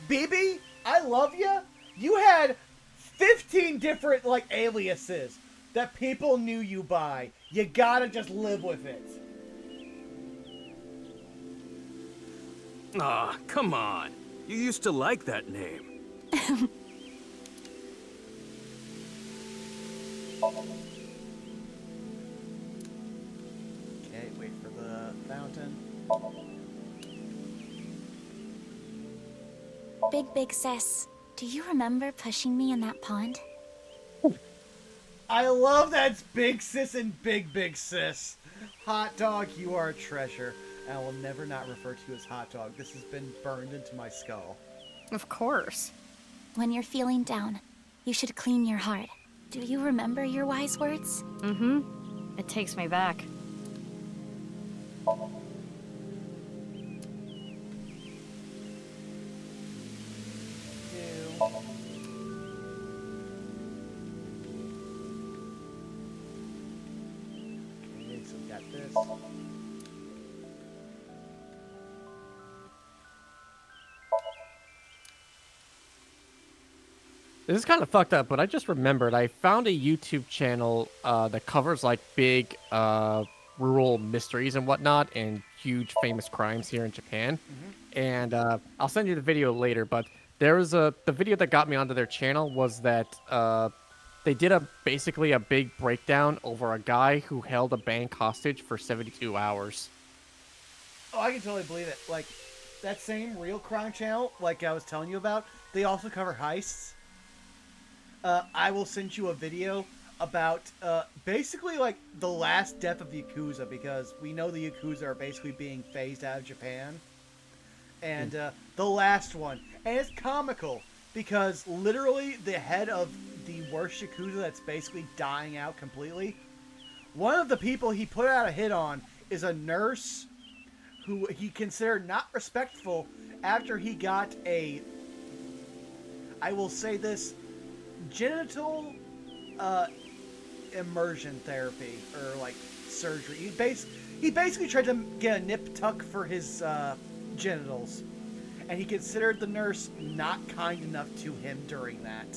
BB, I love you. You had 15 different, like, aliases that people knew you by. You gotta just live with it. Aw, come on. You used to like that name. Okay, wait for the fountain. Big sis, do you remember pushing me in that pond? I love that Big Sis and Big Sis. Hot Dog, you are a treasure. And I will never not refer to you as Hot Dog. This has been burned into my skull. Of course. When you're feeling down, you should clean your heart. Do you remember your wise words? Mm-hmm. It takes me back. Okay, so we got this. This is kind of fucked up, but I just remembered I found a YouTube channel that covers like big rural mysteries and whatnot and huge famous crimes here in Japan. And I'll send you the video later, but there was the video that got me onto their channel was that they did basically a big breakdown over a guy who held a bank hostage for 72 hours. Oh, I can totally believe it. Like, that same real crime channel, like I was telling you about, they also cover heists. I will send you a video about basically like the last death of the Yakuza, because we know the Yakuza are basically being phased out of Japan. And the last one. And it's comical because literally the head of the worst Yakuza that's basically dying out completely, one of the people he put out a hit on is a nurse who he considered not respectful after he got a, I will say this, genital immersion therapy or like surgery. He basically tried to get a nip tuck for his genitals, and he considered the nurse not kind enough to him during that.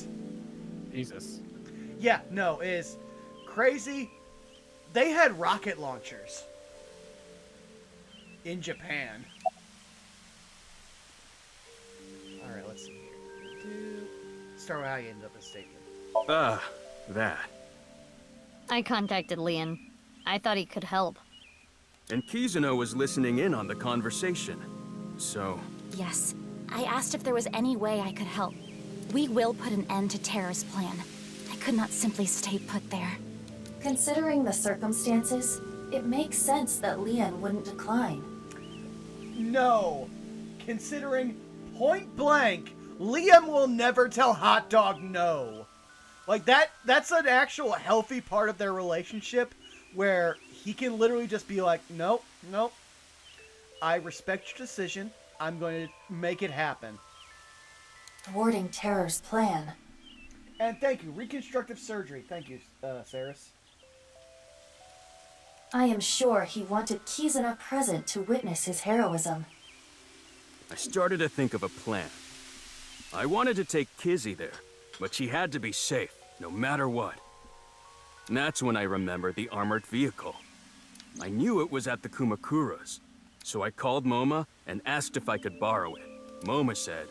Jesus. Yeah, no, it is crazy. They had rocket launchers in Japan. Alright, let's see here. Start with how you ended up in Stadium. That. I contacted Leon. I thought he could help. And Kizuno was listening in on the conversation. So... Yes. I asked if there was any way I could help. We will put an end to Terra's plan. I could not simply stay put there. Considering the circumstances, it makes sense that Leon wouldn't decline. No! Considering point blank, Liam will never tell Hot Dog no. Like, that's an actual healthy part of their relationship where he can literally just be like, nope, nope. I respect your decision. I'm going to make it happen. thwarting Terror's plan. And thank you, reconstructive surgery. Thank you, Saris. I am sure he wanted Kizuna present to witness his heroism. I started to think of a plan. I wanted to take Kizzy there, but she had to be safe, no matter what. And that's when I remembered the armored vehicle. I knew it was at the Kumakura's, so I called Moma and asked if I could borrow it. Moma said,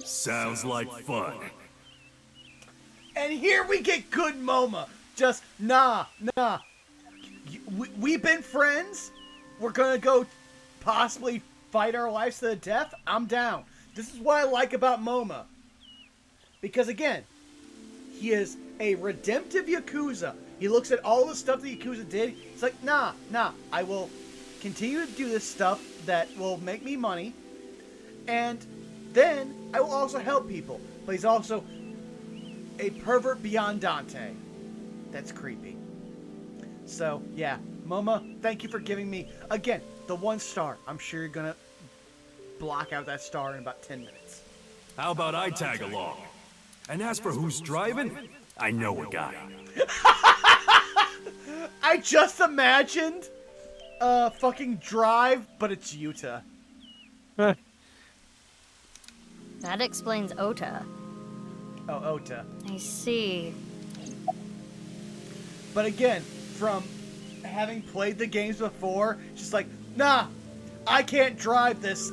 Sounds like fun. And here we get good Moma. Just, nah. We've been friends. We're gonna go possibly fight our lives to the death. I'm down. This is what I like about Moma. Because again, he is a redemptive Yakuza. He looks at all the stuff the Yakuza did. It's like, nah. I will continue to do this stuff that will make me money. And then I will also help people. But he's also a pervert beyond Dante. That's creepy. So, yeah. Moma, thank you for giving me, again, the 1 star. I'm sure you're gonna block out that star in about 10 minutes. How about I tag along? And as for who's driving, I know a guy. I just imagined fucking Drive, but it's Yuta. That explains Ota. Oh, Ota. I see. But again, from having played the games before, just like, nah, I can't drive this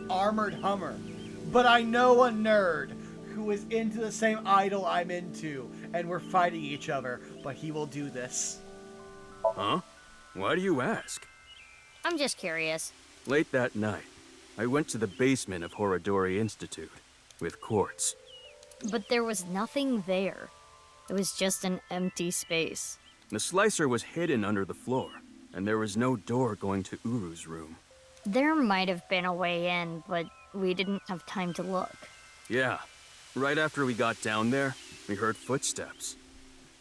armored Hummer. But I know a nerd who is into the same idol I'm into, and we're fighting each other, but he will do this. Huh? Why do you ask? I'm just curious. Late that night, I went to the basement of Horodori Institute with Quartz. But there was nothing there. It was just an empty space. The slicer was hidden under the floor, and there was no door going to Uru's room. There might have been a way in, but we didn't have time to look. Yeah. Right after we got down there, we heard footsteps.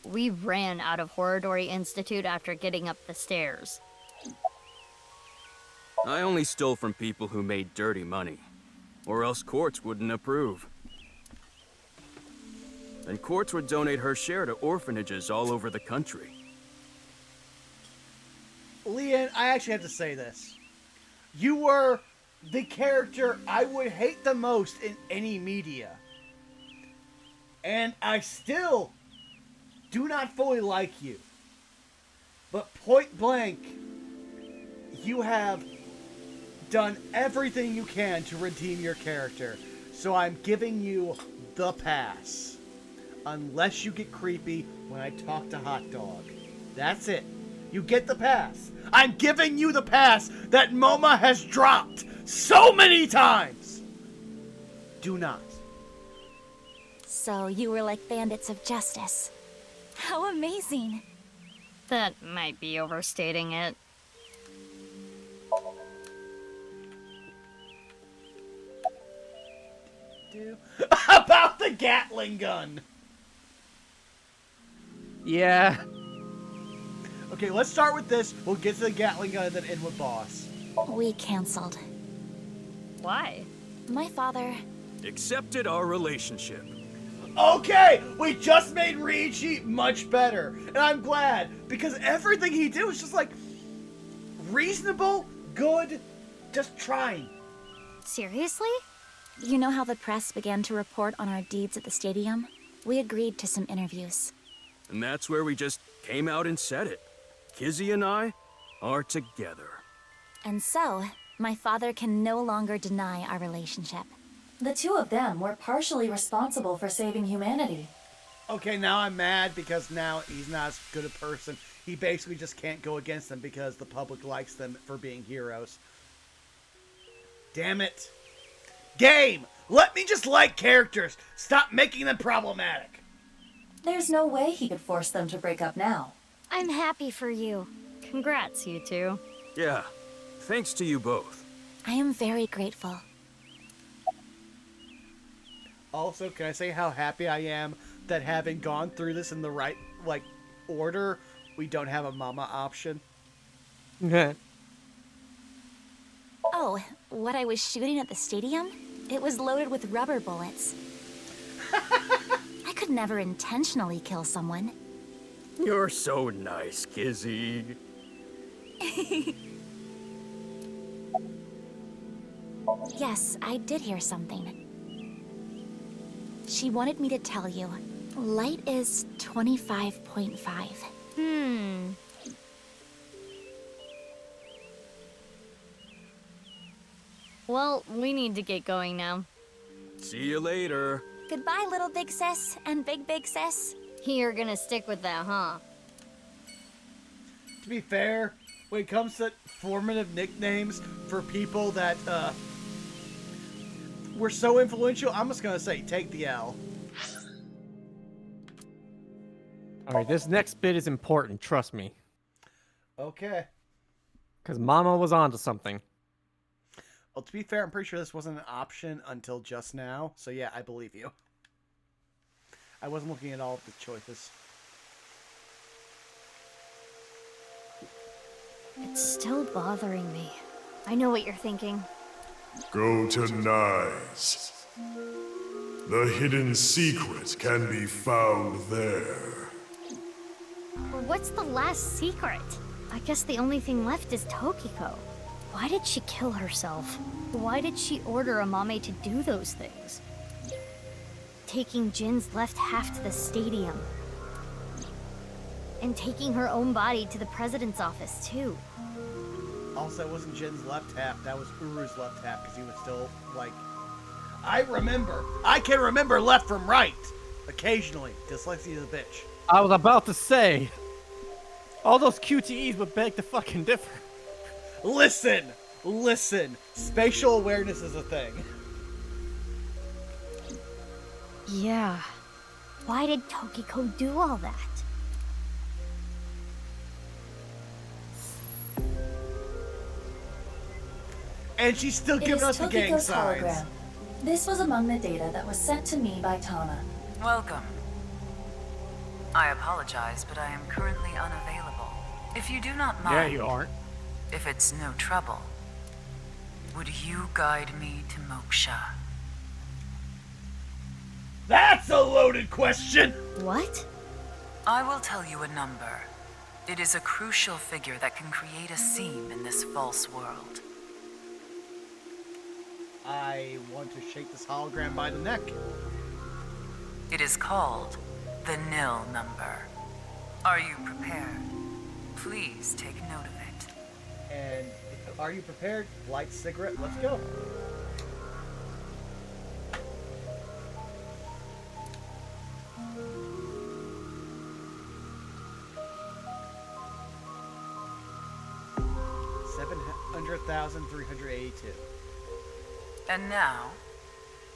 We ran out of Horodori Institute after getting up the stairs. I only stole from people who made dirty money, or else Quartz wouldn't approve. And Quartz would donate her share to orphanages all over the country. Leanne, I actually have to say this. You were the character I would hate the most in any media. And I still do not fully like you. But point blank, you have done everything you can to redeem your character. So I'm giving you the pass. Unless you get creepy when I talk to Hot Dog. That's it. You get the pass. I'm giving you the pass that Moma has dropped so many times. Do not. So you were like bandits of justice. How amazing. That might be overstating it. About the Gatling gun. Yeah. Okay, let's start with this. We'll get to the Gatling gun and then end with boss. We canceled. Why? My father... accepted our relationship. Okay, we just made Ryuichi much better. And I'm glad, because everything he did was just like reasonable, good, just trying. Seriously? You know how the press began to report on our deeds at the stadium? We agreed to some interviews. And that's where we just came out and said it. Kizzy and I are together. And so, my father can no longer deny our relationship. The two of them were partially responsible for saving humanity. Okay, now I'm mad because now he's not as good a person. He basically just can't go against them because the public likes them for being heroes. Damn it. Game! Let me just like characters. Stop making them problematic. There's no way he could force them to break up now. I'm happy for you. Congrats, you two. Yeah, thanks to you both. I am very grateful. Also, can I say how happy I am that having gone through this in the right, order, we don't have a mama option? Oh, what I was shooting at the stadium? It was loaded with rubber bullets. I could never intentionally kill someone. You're so nice, Kizzy. Yes, I did hear something. She wanted me to tell you. Light is 25.5. Well, we need to get going now. See you later. Goodbye, little big sis and big sis. You're gonna stick with that, huh? To be fair, when it comes to formative nicknames for people that were so influential, I'm just gonna say take the L. Alright, this next bit is important, trust me. Okay. Because Mama was onto something. Well, to be fair, I'm pretty sure this wasn't an option until just now, so yeah, I believe you. I wasn't looking at all of the choices. It's still bothering me. I know what you're thinking. Go to Nyes. The hidden secret can be found there. But what's the last secret? I guess the only thing left is Tokiko. Why did she kill herself? Why did she order Amame to do those things? Taking Jin's left half to the stadium. And taking her own body to the president's office, too. Also, it wasn't Jin's left half, that was Uru's left half, because he was still, like... I can remember left from right! Occasionally. Dyslexia is a bitch. I was about to say, all those QTEs would beg to fucking differ. Listen! Spatial awareness is a thing. Yeah. Why did Tokiko do all that? And she's still giving us the gang Tokiko's signs. hologram. This was among the data that was sent to me by Tana. Welcome. I apologize, but I am currently unavailable. If you do not mind... Yeah, you aren't. If it's no trouble, would you guide me to Moksha? That's a loaded question! What? I will tell you a number. It is a crucial figure that can create a seam in this false world. I want to shake this hologram by the neck. It is called the nil number. Are you prepared? Please take note of it. And are you prepared? Light cigarette, let's go. $700,382. And now,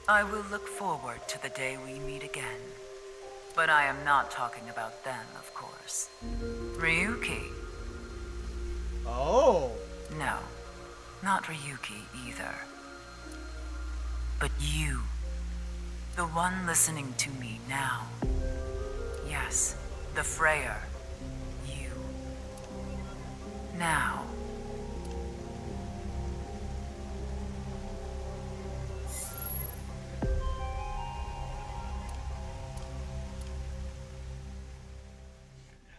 I will look forward to the day we meet again. But I am not talking about them, of course. Ryuki. Oh. No, not Ryuki either. But you. The one listening to me now. Yes, the Freyer. You. Now.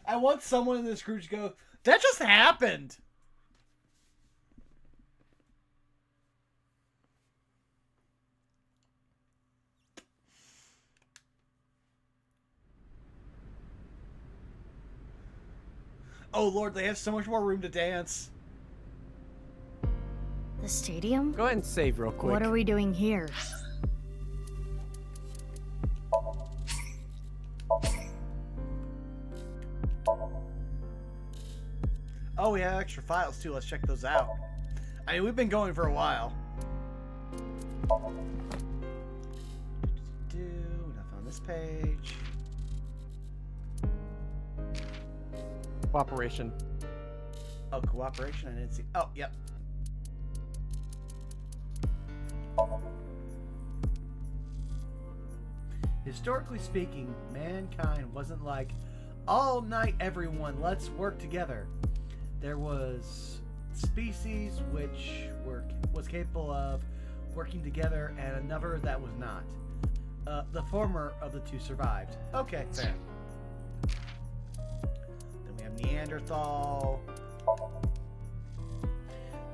I want someone in this group to go, that just happened! Oh lord, they have so much more room to dance. The stadium? Go ahead and save real quick. What are we doing here? Oh, we have extra files too. Let's check those out. I mean, we've been going for a while. Enough on this page. Cooperation. Oh, cooperation. I didn't see. Oh, yep. Historically speaking, mankind wasn't like, all night everyone, let's work together. There was species which was capable of working together and another that was not. The former of the two survived. Okay, fair. Then we have Neanderthal.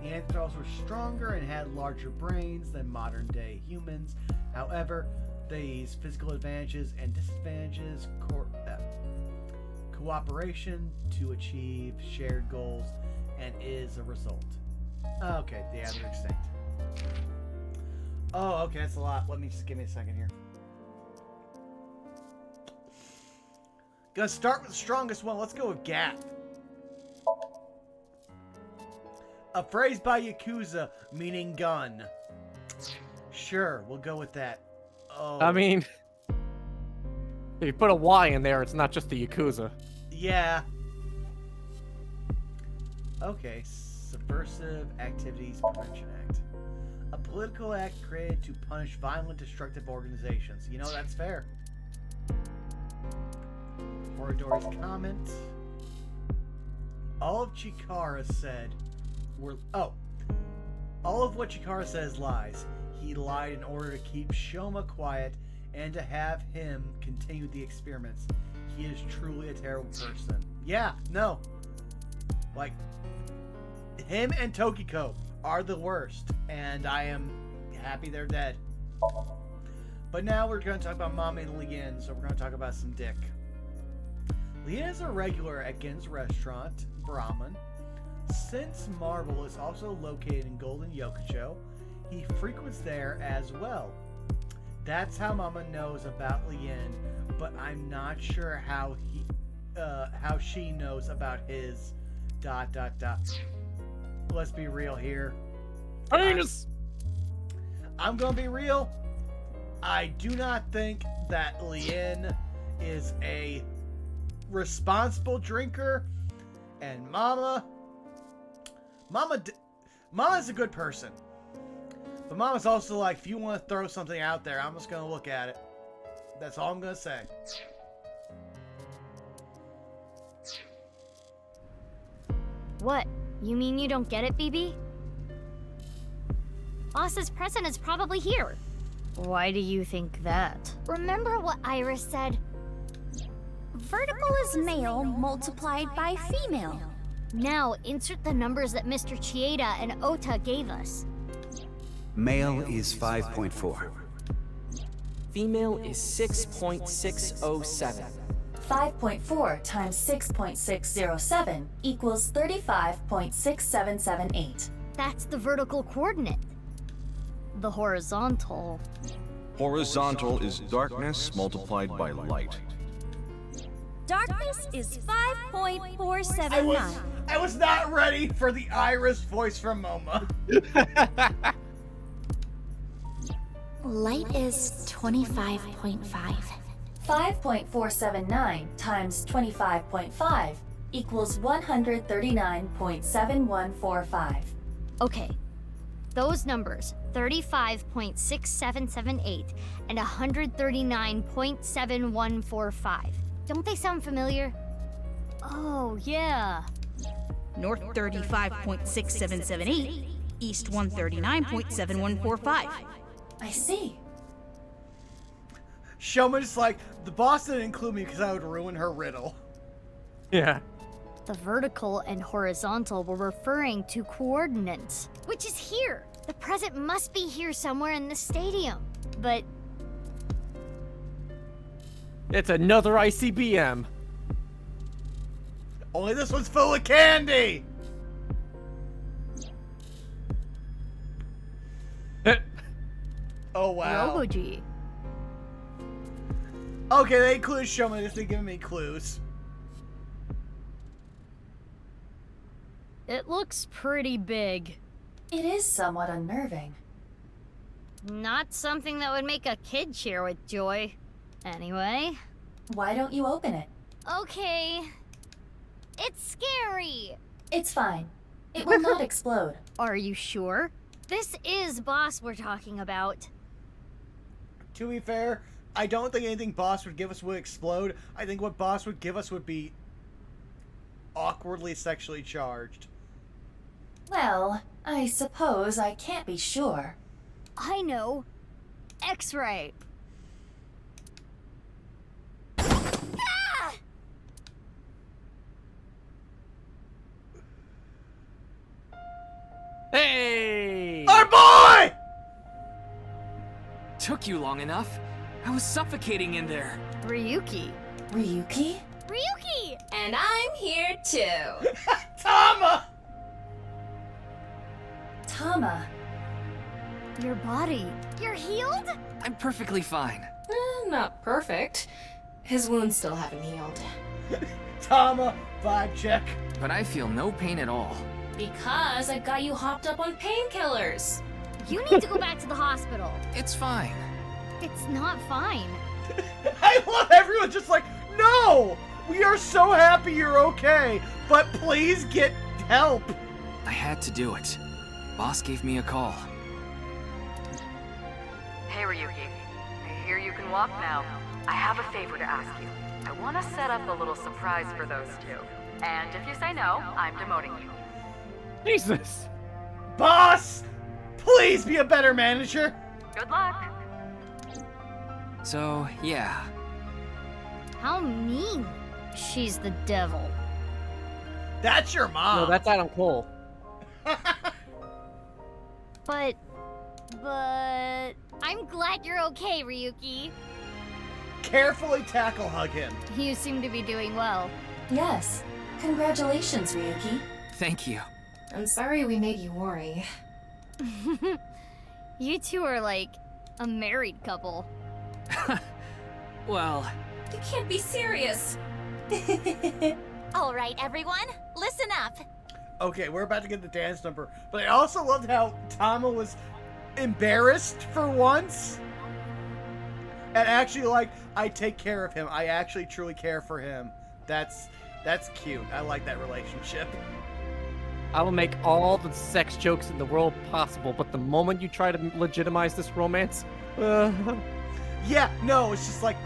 Neanderthals were stronger and had larger brains than modern-day humans. However, these physical advantages and disadvantages cooperation to achieve shared goals and is a result. Okay, they're extinct. Oh, okay, that's a lot. Give me a second here. Gonna start with the strongest one. Let's go with Gat. A phrase by Yakuza meaning gun. Sure, we'll go with that. Oh. I mean, if you put a Y in there, it's not just the Yakuza. Yeah. Okay, Subversive Activities Prevention Act. A political act created to punish violent, destructive organizations. You know, that's fair. Horadori's comment. All of Chikara said were... Oh. All of what Chikara says lies. He lied in order to keep Shoma quiet and to have him continue the experiments. He is truly a terrible person. Yeah, no. Like, him and Tokiko are the worst, and I am happy they're dead. But now we're going to talk about Mom and Lien, so we're going to talk about some dick. Lien is a regular at Gin's restaurant, Brahman. Since Marvel is also located in Golden Yokocho, he frequents there as well. That's how Mama knows about Lien, but I'm not sure how she knows about his ... Let's be real here. I'm gonna be real. I do not think that Lien is a responsible drinker, and Mama's a good person. But Mama's also like, if you want to throw something out there, I'm just going to look at it. That's all I'm going to say. What? You mean you don't get it, BB? Boss's present is probably here. Why do you think that? Remember what Iris said? Vertical is male multiplied by female. Now, insert the numbers that Mr. Chieda and Ota gave us. Male is 5.4. Female is 6.607. 5.4 times 6.607 equals 35.6778. That's the vertical coordinate. The horizontal... Horizontal is darkness multiplied by light. Darkness is 5.479. I was not ready for the Iris voice from Moma. Light is 25.5. 5.479 times 25.5 equals 139.7145. Okay. Those numbers, 35.6778 and 139.7145. Don't they sound familiar? Oh, yeah. North 35.6778, East 139.7145. I see. Showman's like, the boss didn't include me because I would ruin her riddle. Yeah. The vertical and horizontal were referring to coordinates, which is here. The present must be here somewhere in the stadium. But... It's another ICBM. Only this one's full of candy! Oh, wow. Robo-G. Okay, they included Showman if they give me clues. It looks pretty big. It is somewhat unnerving. Not something that would make a kid cheer with joy. Anyway. Why don't you open it? Okay. It's scary. It's fine. It will not explode. Are you sure? This is Boss we're talking about. To be fair, I don't think anything Boss would give us would explode. I think what Boss would give us would be awkwardly sexually charged. Well, I suppose I can't be sure. I know. X-ray. Hey! Our boy! Took you long enough. I was suffocating in there. Ryuki. Ryuki? Ryuki! And I'm here too. Tama! Tama. Your body. You're healed? I'm perfectly fine. Not perfect. His wounds still haven't healed. Tama, vibe check. But I feel no pain at all. Because I've got you hopped up on painkillers. You need to go back to the hospital. It's fine. It's not fine. I love everyone just like, no! We are so happy you're okay, but please get help. I had to do it. Boss gave me a call. Hey Ryuki, I hear you can walk now. I have a favor to ask you. I want to set up a little surprise for those two. And if you say no, I'm demoting you. Jesus! Boss! Please be a better manager. Good luck. So, yeah. How mean. She's the devil. That's your mom. No, that's Adam Cole. But I'm glad you're okay, Ryuki. Carefully tackle hug him. You seem to be doing well. Yes. Congratulations, Ryuki. Thank you. I'm sorry we made you worry. You two are like a married couple. Well... You can't be serious. All right, everyone, listen up. Okay, we're about to get the dance number, but I also loved how Tama was embarrassed for once. And actually, like, I take care of him. I actually truly care for him. That's cute. I like that relationship. I will make all the sex jokes in the world possible, but the moment you try to legitimize this romance, Yeah, no, it's just like,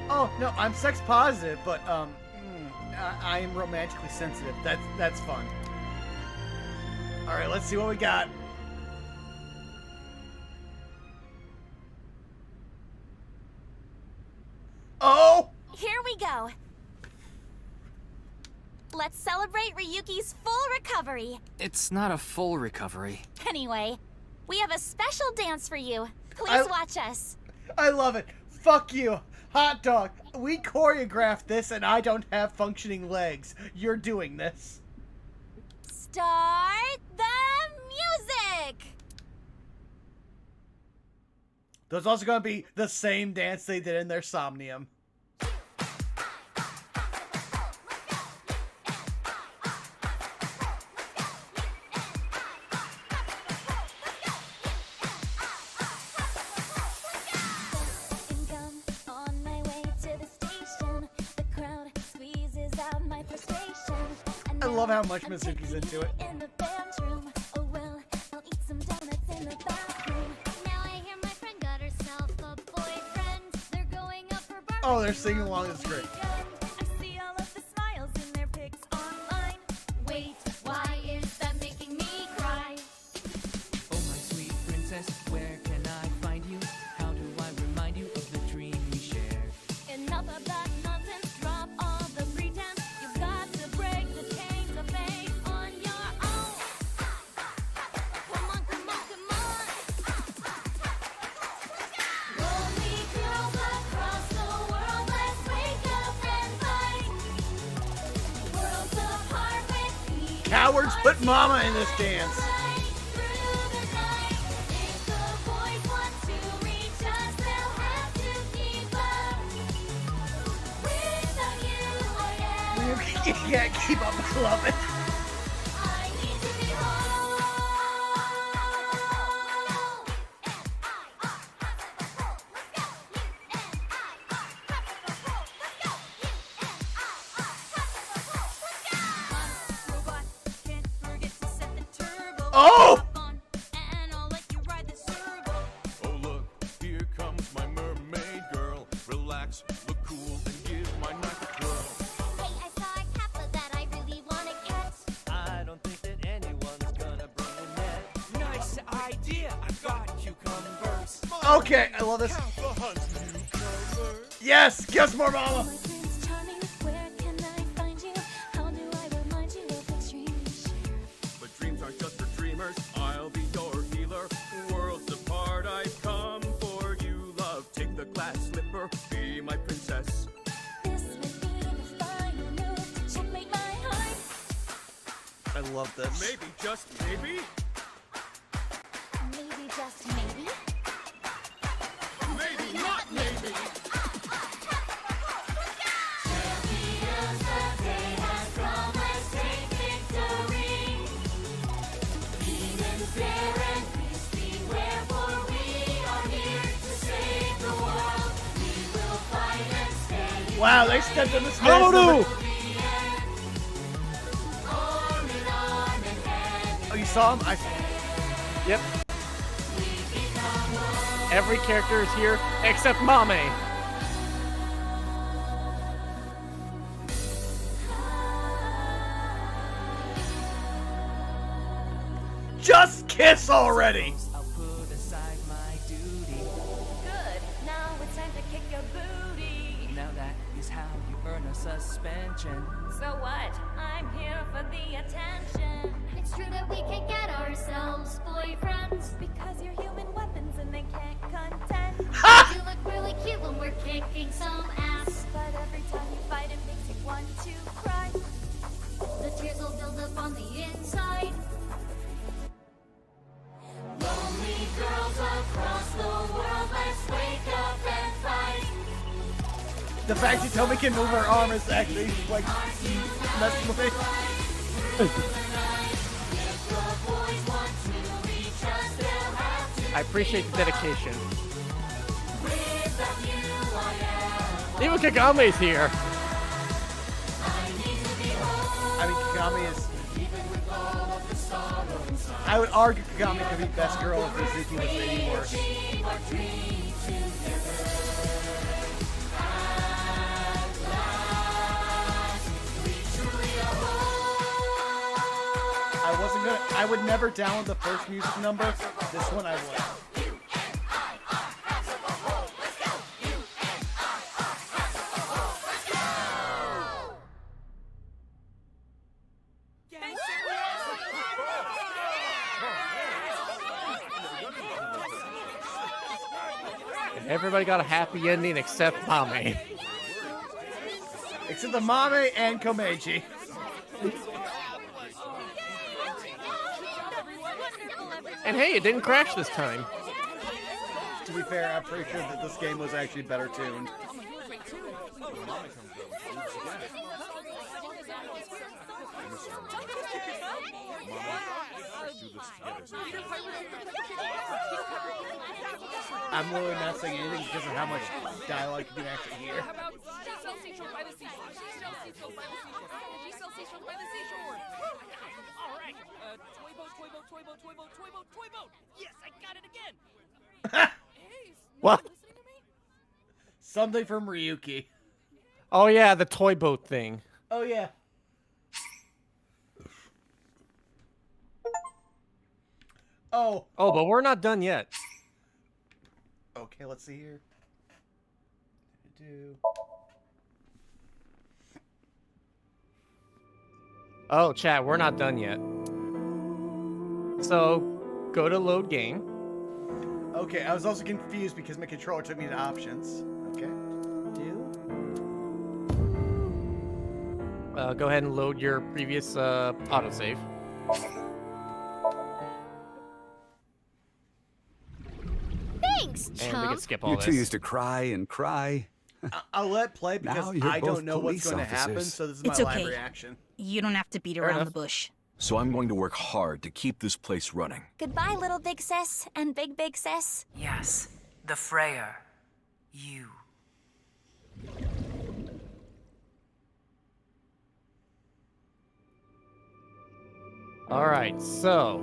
oh no, I'm sex positive, but I am romantically sensitive. That's fun. All right, let's see what we got. Oh! Here we go. Let's celebrate Ryuki's full recovery. It's not a full recovery. Anyway, we have a special dance for you. Please watch us. I love it. Fuck you. Hot dog. We choreographed this and I don't have functioning legs. You're doing this. Start the music! There's also going to be the same dance they did in their Somnium. I love how much Mizuki's into it. Oh, they're singing along. It's great. Wait, why is that making me cry? Oh, my sweet princess, where can I find you? How do I remind you of the dream we shared? Enough of that nonsense, drop all the pretense. You've got to break the chains of fate on your own. Come on, come on, come on. Lonely girls across the world, let's wake up and fight. Worlds apart with me. Cowards put mama in this dance. You can't keep up with loving. Oh! Oh look, here comes my mermaid girl. Relax, look cool, and give my knife a twirl. Hey, I saw a kappa that I really want to catch. I don't think that anyone's gonna bring a net. Nice idea, I got you, come Okay, I love this. Yes, guess more, mama. But dreams aren't just for dreamers. I'll be your healer. Worlds apart, I've come for you, love. Take the glass slipper, be my princess. I love this. Maybe, just maybe. Maybe, just maybe. Maybe, not maybe. Wow, they stepped in the space. Zakoduo! Oh, you saw him? Yep. Every character is here except Mame. Just kiss already. I'll put aside my duty. Good. Now it's time to kick your booty. Now that is how you earn a suspension. So what? I'm here for the attention. It's true that we can't get ourselves boyfriends because you're human weapons and they can't contend. You look really cute when we're kicking some ass, but every time you fight it makes you want to cry. The tears will build up on the inside. Lonely girls across the world, let's wake up and fight. The fact that Toby can move her arm is actually like messing with me. I appreciate the dedication. Even Kagame's here. I mean, Kagami is. I would argue Kagami could be best girl if Mizuki was any worse. I would never download the first music number. This one I would. Everybody got a happy ending except Mame. Except the Mame and Komeiji. And hey, it didn't crash this time. To be fair, I'm pretty sure that this game was actually better tuned. I'm literally not saying anything because of how much dialogue you can actually hear. Yes, I got it again. What? Something from Ryuki. Oh yeah, the toy boat thing. Oh yeah. Oh. Oh, but we're not done yet. Okay, let's see here. Oh, chat, we're not done yet. So, go to load game. Okay, I was also confused because my controller took me to options. Okay. Go ahead and load your previous autosave. Thanks, And we can chump. skip all You this. two used to cry and cry. I'll let it play because Now you're I both don't know what's police going to happen, officers. so this is It's my okay. live reaction. You don't have to beat around the bush. So I'm going to work hard to keep this place running. Goodbye, little big sis and big sis. Yes, the Freyer. You. All right, so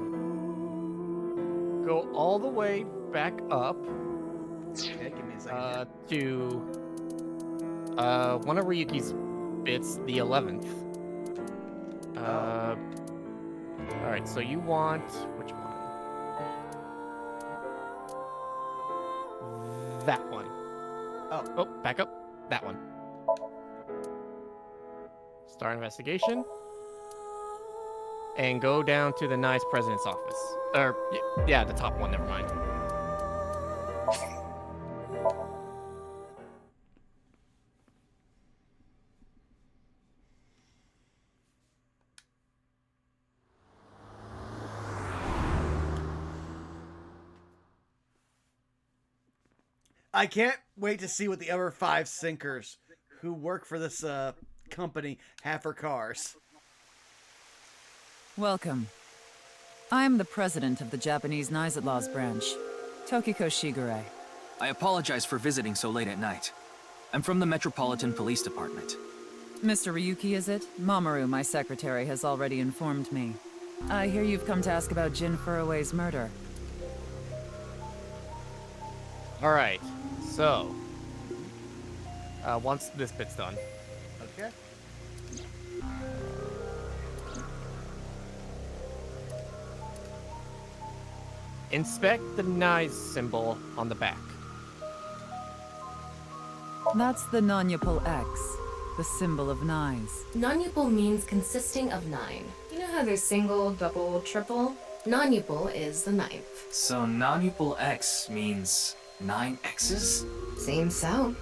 go all the way back up Okay, give me a second. to one of Ryuki's bits, the 11th. All right, so you want which one? that one. Oh, back up. That one. Start investigation. And go down to the nice president's office. Or, yeah, the top one, never mind. I can't wait to see what the other 5 sinkers who work for this company have for cars. Welcome. I am the president of the Japanese Nizatlaws branch, Tokiko Shigure. I apologize for visiting so late at night. I'm from the Metropolitan Police Department. Mr. Ryuki, is it? Mamoru, my secretary, has already informed me. I hear you've come to ask about Jin Furue's murder. Alright, so... once this bit's done. Okay. Inspect the Nise symbol on the back. That's the Nanyapul X, the symbol of Nise. Non-Yupal means consisting of 9. You know how there's single, double, triple? Non-Yupal is the 9th. So non-Upal X means 9 X's? Seems so.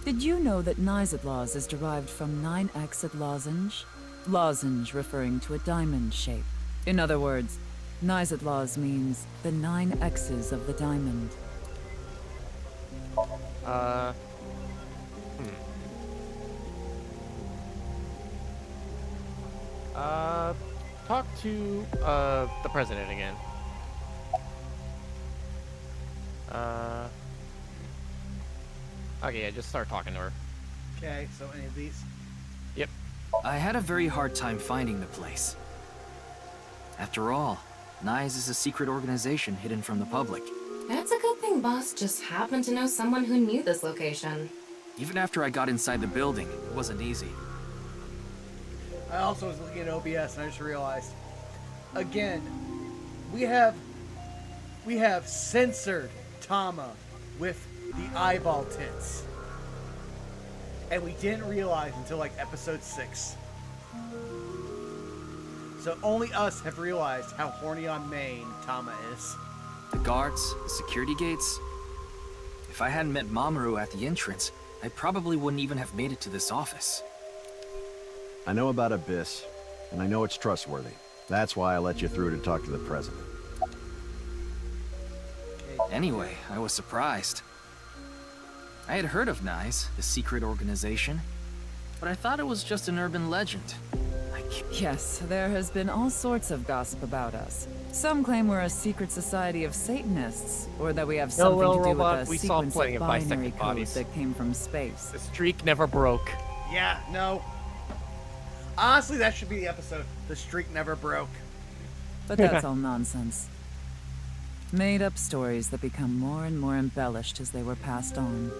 Did you know that Nizatlaws is derived from 9-exed lozenge? Lozenge referring to a diamond shape. In other words, Nizatlaws means the 9 X's of the diamond. Talk to, the president again. Okay, yeah, just start talking to her. Okay, so any of these? Yep. I had a very hard time finding the place. After all, Nise is a secret organization hidden from the public. That's a good thing Boss just happened to know someone who knew this location. Even after I got inside the building, it wasn't easy. I also was looking at OBS and I just realized, again, we have censored Tama with the eyeball tits. And we didn't realize until like episode 6. So only us have realized how horny on main Tama is. The guards, the security gates. If I hadn't met Mamoru at the entrance, I probably wouldn't even have made it to this office. I know about Abyss, and I know it's trustworthy. That's why I let you through to talk to the president. Anyway, I was surprised. I had heard of Nise, the secret organization, but I thought it was just an urban legend. Yes, there has been all sorts of gossip about us. Some claim we're a secret society of Satanists, or that we have something to do Robot, with a we saw sequence plenty of of binary bisected codes bodies. that came from space. The streak never broke. Yeah, no. Honestly, that should be the episode. The streak never broke. But that's all nonsense. Made-up stories that become more and more embellished as they were passed on.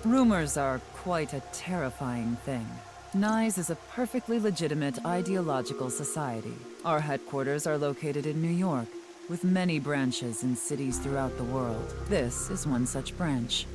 Rumors are quite a terrifying thing. Nise is a perfectly legitimate ideological society. Our headquarters are located in New York, with many branches in cities throughout the world. This is one such branch.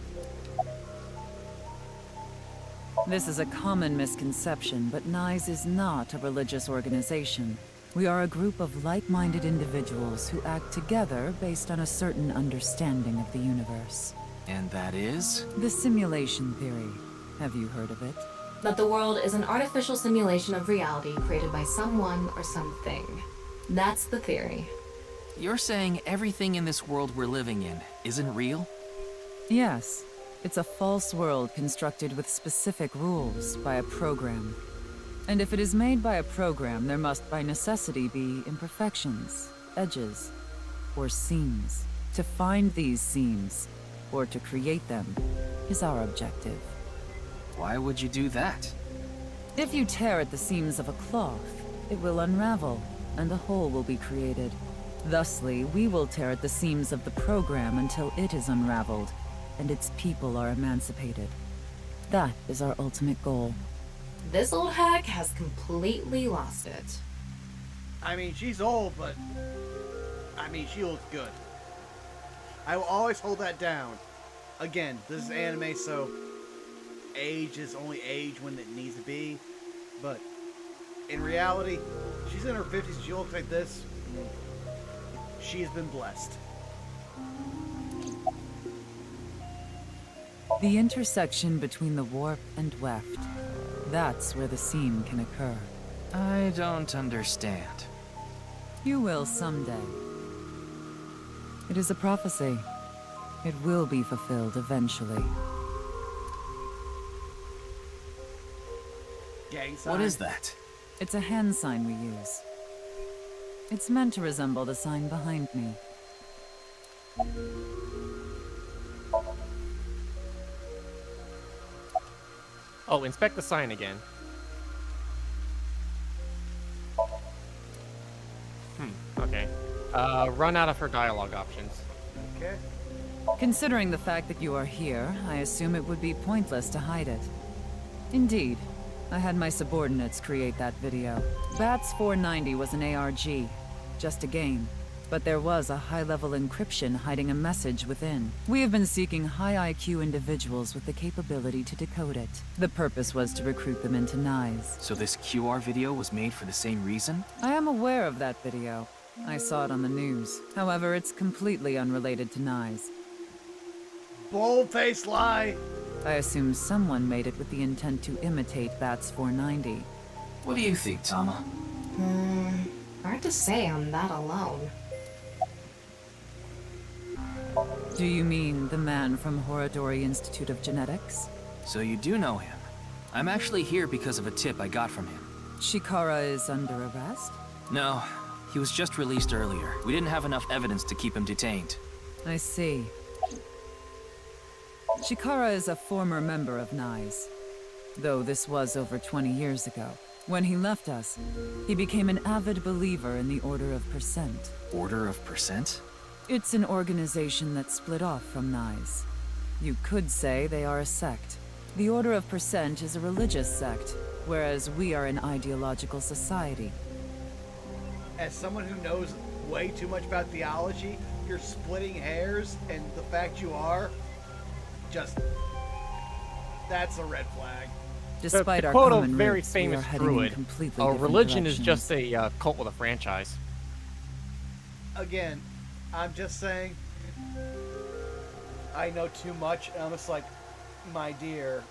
This is a common misconception, but Nise is not a religious organization. We are a group of like-minded individuals who act together based on a certain understanding of the universe. And that is? The simulation theory. Have you heard of it? That the world is an artificial simulation of reality created by someone or something. That's the theory. You're saying everything in this world we're living in isn't real? Yes. It's a false world constructed with specific rules by a program. And if it is made by a program, there must by necessity be imperfections, edges, or seams. To find these seams, or to create them, is our objective. Why would you do that? If you tear at the seams of a cloth, it will unravel, and a hole will be created. Thusly, we will tear at the seams of the program until it is unraveled, and its people are emancipated. That is our ultimate goal. This old hag has completely lost it. I mean, she's old, but I mean, she looks good. I will always hold that down. again, this is anime, so age is only age when it needs to be. But in reality, she's in her 50s. She looks like this. She has been blessed. The intersection between the warp and weft. That's where the seam can occur. I don't understand. You will someday. It is a prophecy. It will be fulfilled eventually. Gang sign. What is that? It's a hand sign we use. It's meant to resemble the sign behind me. Oh, inspect the sign again. Okay. Run out of her dialogue options. Okay. Considering the fact that you are here, I assume it would be pointless to hide it. Indeed, I had my subordinates create that video. Bats 490 was an ARG, just a game. But there was a high-level encryption hiding a message within. We have been seeking high IQ individuals with the capability to decode it. The purpose was to recruit them into NICE. So this QR video was made for the same reason? I am aware of that video. I saw it on the news. However, it's completely unrelated to NICE. Bold-faced lie! I assume someone made it with the intent to imitate Bats 490. What do you think, Tama? Hard to say on that alone. Do you mean the man from Horodori Institute of Genetics? So you do know him. I'm actually here because of a tip I got from him. Shikara is under arrest? No, he was just released earlier. We didn't have enough evidence to keep him detained. I see. Shikara is a former member of NICE, though this was over 20 years ago. When he left us, he became an avid believer in the Order of Percent. Order of Percent? It's an organization that split off from NICE. You could say they are a sect. The Order of Percent is a religious sect, whereas we are an ideological society. As someone who knows way too much about theology, you're splitting hairs, and the fact you are, just... that's a red flag. Despite to our quote a common very roots, we famous are heading in druid, completely a different religion is directions. just a cult with a franchise. Again, I'm just saying, I know too much, and I'm just like, my dear,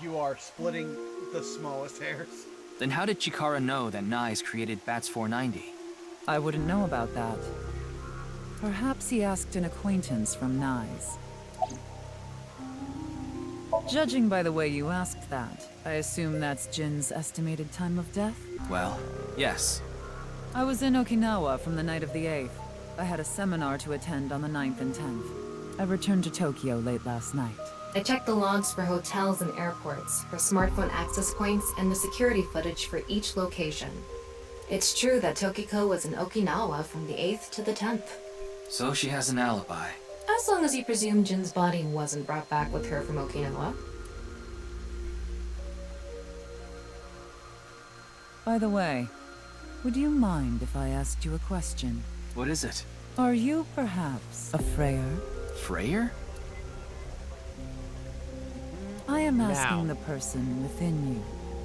you are splitting the smallest hairs. Then how did Chikara know that NICE created Bats 490? I wouldn't know about that. Perhaps he asked an acquaintance from NICE. Judging by the way you asked that, I assume that's Jin's estimated time of death? Well, yes. I was in Okinawa from the night of the 8th. I had a seminar to attend on the 9th and 10th. I returned to Tokyo late last night. I checked the logs for hotels and airports, for smartphone access points, and the security footage for each location. It's true that Tokiko was in Okinawa from the 8th to the 10th. So she has an alibi. As long as you presume Jin's body wasn't brought back with her from Okinawa. By the way, would you mind if I asked you a question? What is it? Are you perhaps a Freyer? Freyer? I am Now. asking the person within you.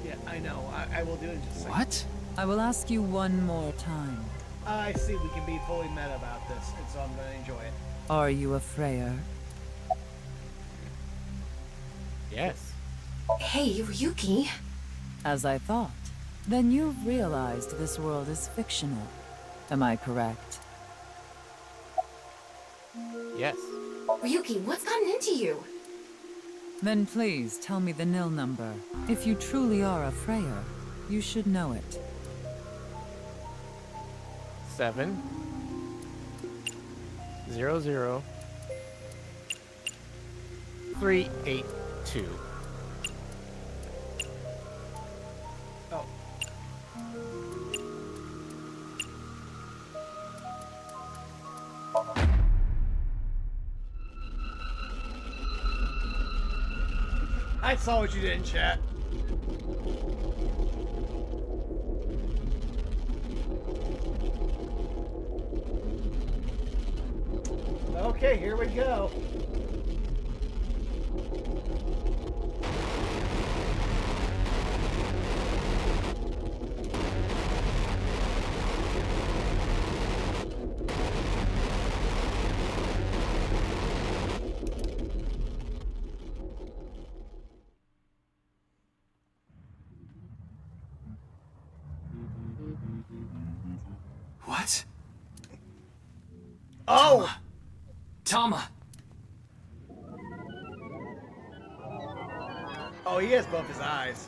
Yeah, I know. I will do it in just a second. What? I will ask you one more time. I see we can be fully meta about this, and so I'm going to enjoy it. Are you a Freyer? Yes. Hey, Ryuki. As I thought. Then you've realized this world is fictional. Am I correct? Yes. Ryuki, what's gotten into you? Then please tell me the nil number. If you truly are a Freyer, you should know it. 7 0 0 3 8 2. Oh. I saw what you did in chat. Okay, here we go. What? Oh! Tama! Oh, he has both his eyes.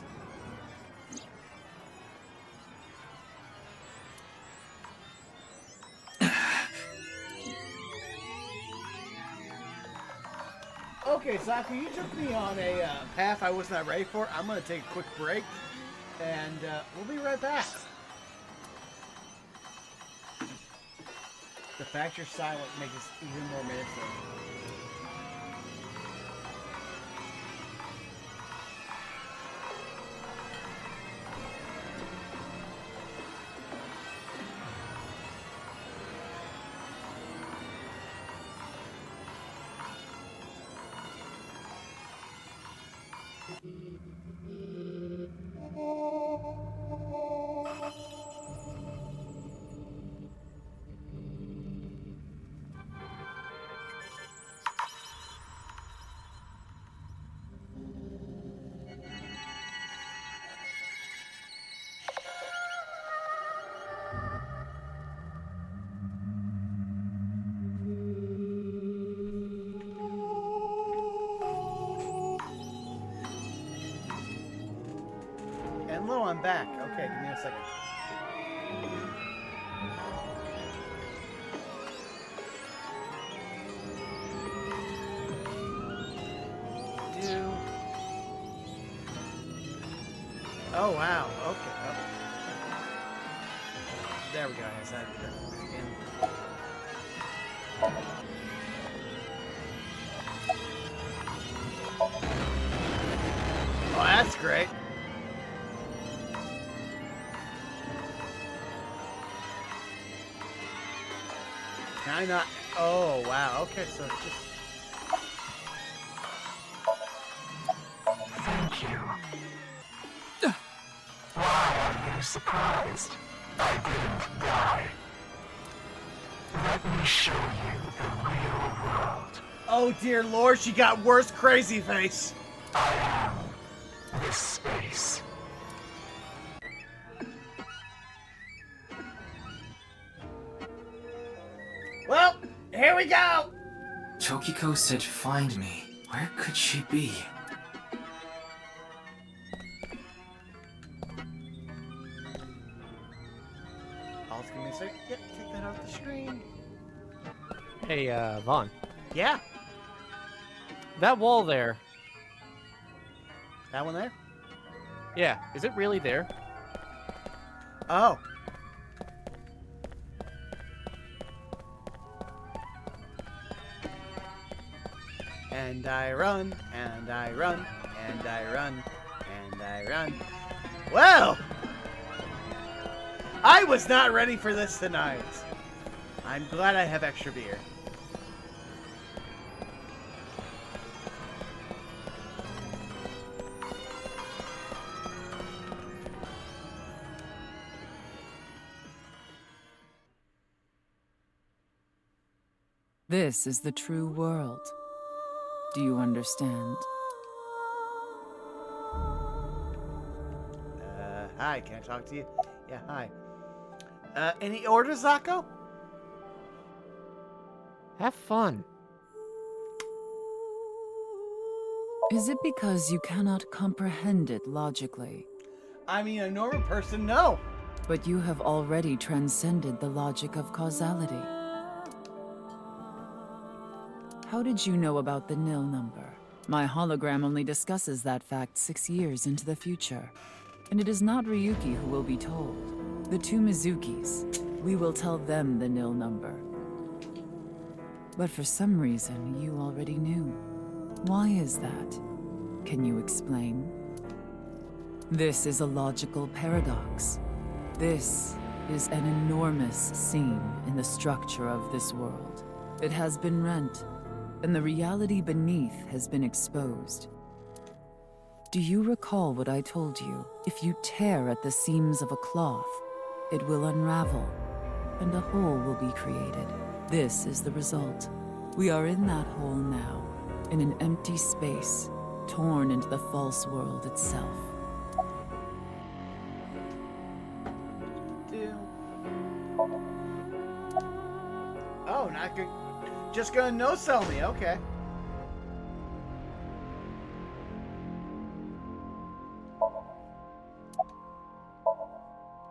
Okay, Zaku, you took me on a path I was not ready for. I'm going to take a quick break, and we'll be right back. The fact you're silent makes us even more menacing. And Lo, I'm back. Okay, give me a second. Oh, wow. Okay. Oh. There we go. I said again. Oh, that's great. Can I not? Oh, wow. Okay, so it's just... Thank you. Why are you surprised? I didn't die. Let me show you the real world. Oh, dear Lord, she got worse crazy face. I am this space. Well, here we go. Tokiko said find me. Where could she be? Paul's gonna say, yep, take that off the screen. Hey, Vaughn. Yeah. That wall there. That one there? Yeah, is it really there? Oh. And I run, and I run, and I run, and I run. Well! I was not ready for this tonight. I'm glad I have extra beer. This is the true world. Do you understand? Hi, can I talk to you? Yeah, hi. Any orders, Zako? Have fun. Is it because you cannot comprehend it logically? I mean, a normal person, no. But you have already transcended the logic of causality. How did you know about the nil number? My hologram only discusses that fact 6 years into the future. And it is not Ryuki who will be told. The two Mizukis. We will tell them the nil number. But for some reason, you already knew. Why is that? Can you explain? This is a logical paradox. This is an enormous seam in the structure of this world. It has been rent, and the reality beneath has been exposed. Do you recall what I told you? If you tear at the seams of a cloth, it will unravel, and a hole will be created. This is the result. We are in that hole now, in an empty space, torn into the false world itself. I could just gonna no-sell me. Okay.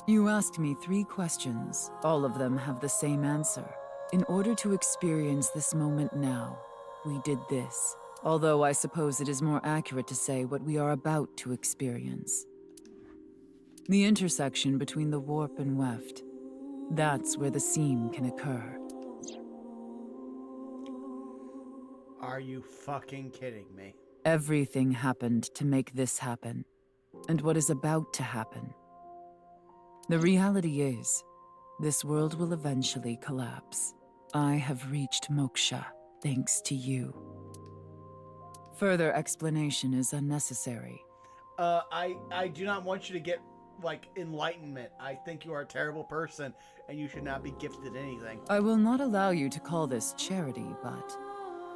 You asked me 3 questions. All of them have the same answer. In order to experience this moment now, we did this. Although I suppose it is more accurate to say what we are about to experience. The intersection between the warp and weft. That's where the seam can occur. Are you fucking kidding me? Everything happened to make this happen. And what is about to happen. The reality is, this world will eventually collapse. I have reached moksha, thanks to you. Further explanation is unnecessary. I do not want you to get, like, enlightenment. I think you are a terrible person, and you should not be gifted anything. I will not allow you to call this charity, but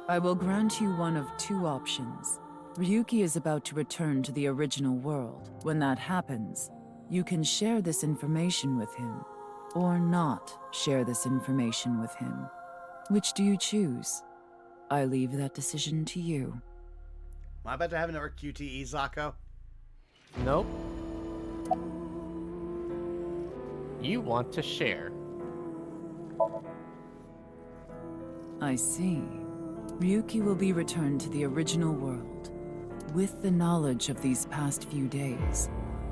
I will grant you one of 2 options. Ryuki is about to return to the original world. When that happens, you can share this information with him, or not share this information with him. Which do you choose? I leave that decision to you. Am I about to have another QTE, Zako? Nope. You want to share. I see. Ryuki will be returned to the original world, with the knowledge of these past few days,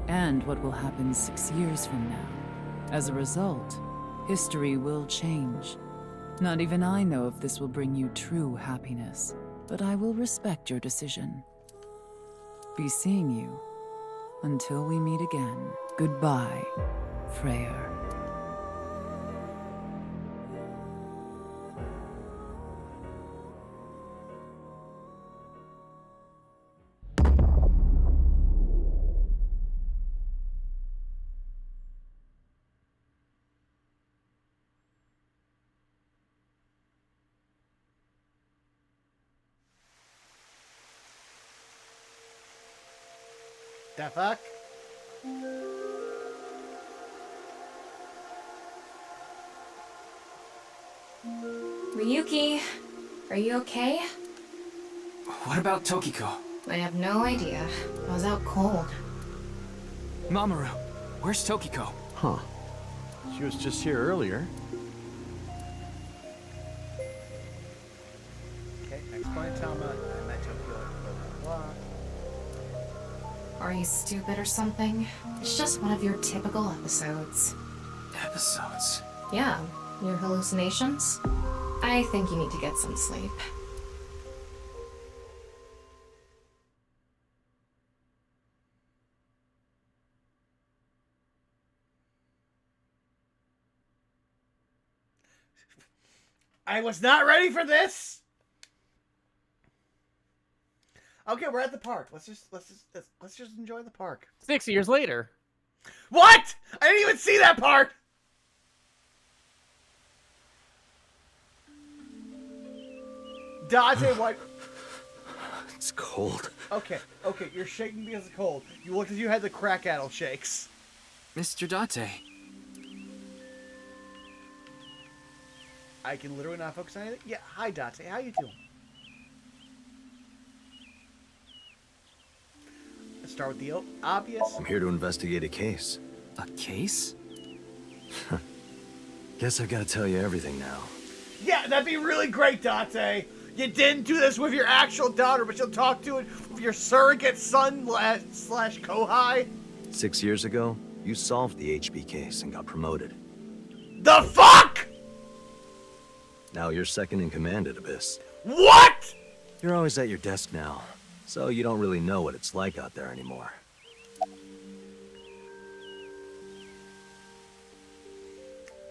and what will happen 6 years from now. As a result, history will change. Not even I know if this will bring you true happiness, but I will respect your decision. Be seeing you. Until we meet again, goodbye, Freyr. The fuck? Ryuki, are you okay? What about Tokiko? I have no idea. I was out cold. Mamoru, where's Tokiko? Huh. She was just here earlier. Okay, next point, Tama. I met Tokyo, blah, blah, blah. Are you stupid or something? It's just one of your typical episodes. Episodes? Yeah, your hallucinations? I think you need to get some sleep. I was not ready for this. Okay, we're at the park. Let's just enjoy the park. 6 years later. What? I didn't even see that part. Dante, what? It's cold. Okay, you're shaking because it's cold. You looked as you had the crack-addle shakes. Mr. Date. I can literally not focus on anything. Yeah, hi Dante, how you doing? Let's start with the obvious. I'm here to investigate a case. A case? Guess I've got to tell you everything now. Yeah, that'd be really great, Dante. You didn't do this with your actual daughter, but you'll talk to it with your surrogate son slash Kohai. 6 years ago, you solved the HB case and got promoted. The fuck? Now you're second in command at Abyss. What? You're always at your desk now, so you don't really know what it's like out there anymore.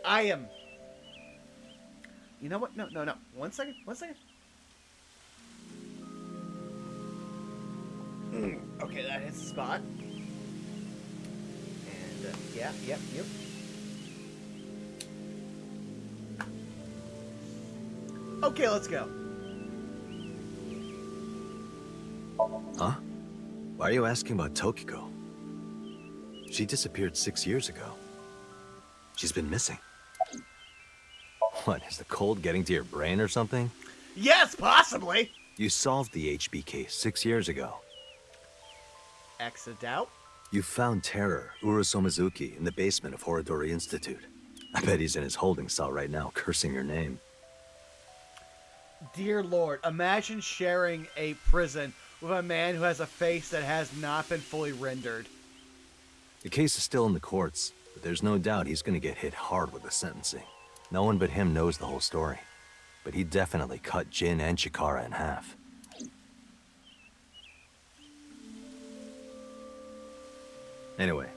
I am. You know what? No. 1 second. Okay, that hits the spot. And, yep. Okay, let's go. Huh? Why are you asking about Tokiko? She disappeared 6 years ago. She's been missing. What, is the cold getting to your brain or something? Yes, possibly. You solved the HB case 6 years ago. X a doubt. You found Terror, Urusomizuki, in the basement of Horodori Institute. I bet he's in his holding cell right now, cursing your name. Dear Lord, imagine sharing a prison with a man who has a face that has not been fully rendered. The case is still in the courts, but there's no doubt he's gonna get hit hard with the sentencing. No one but him knows the whole story. But he definitely cut Jin and Chikara in half. Anyway,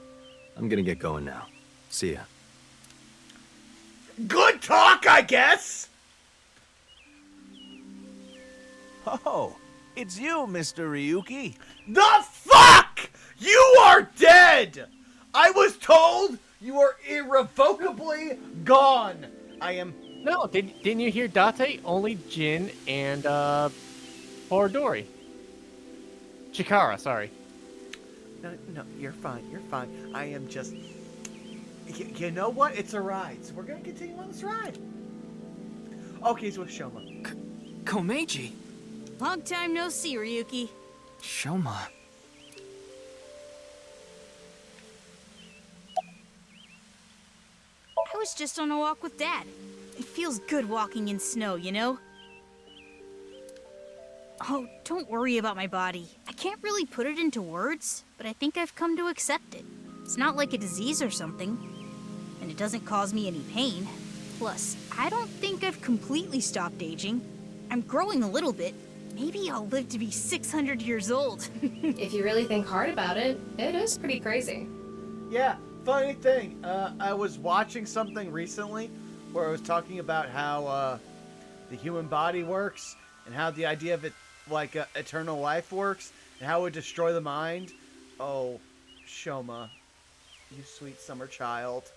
I'm gonna get going now. See ya. Good talk, I guess! Oh, it's you, Mr. Ryuki. The fuck?! You are dead! I was told you are irrevocably gone. I am... No, didn't you hear Date? Only Jin and, Horodori. Chikara, sorry. No, you're fine, you're fine. I am just... You know what? It's a ride, so we're gonna continue on this ride. Okay, so with Shoma. Komeiji! Long time no see, Ryuki. Shoma. I was just on a walk with Dad. It feels good walking in snow, you know? Oh, don't worry about my body. I can't really put it into words, but I think I've come to accept it. It's not like a disease or something, and it doesn't cause me any pain. Plus, I don't think I've completely stopped aging. I'm growing a little bit. Maybe I'll live to be 600 years old. If you really think hard about it, it is pretty crazy. Yeah, funny thing. I was watching something recently where I was talking about how the human body works and how the idea of it, like eternal life works and how it would destroy the mind. Oh, Shoma, you sweet summer child.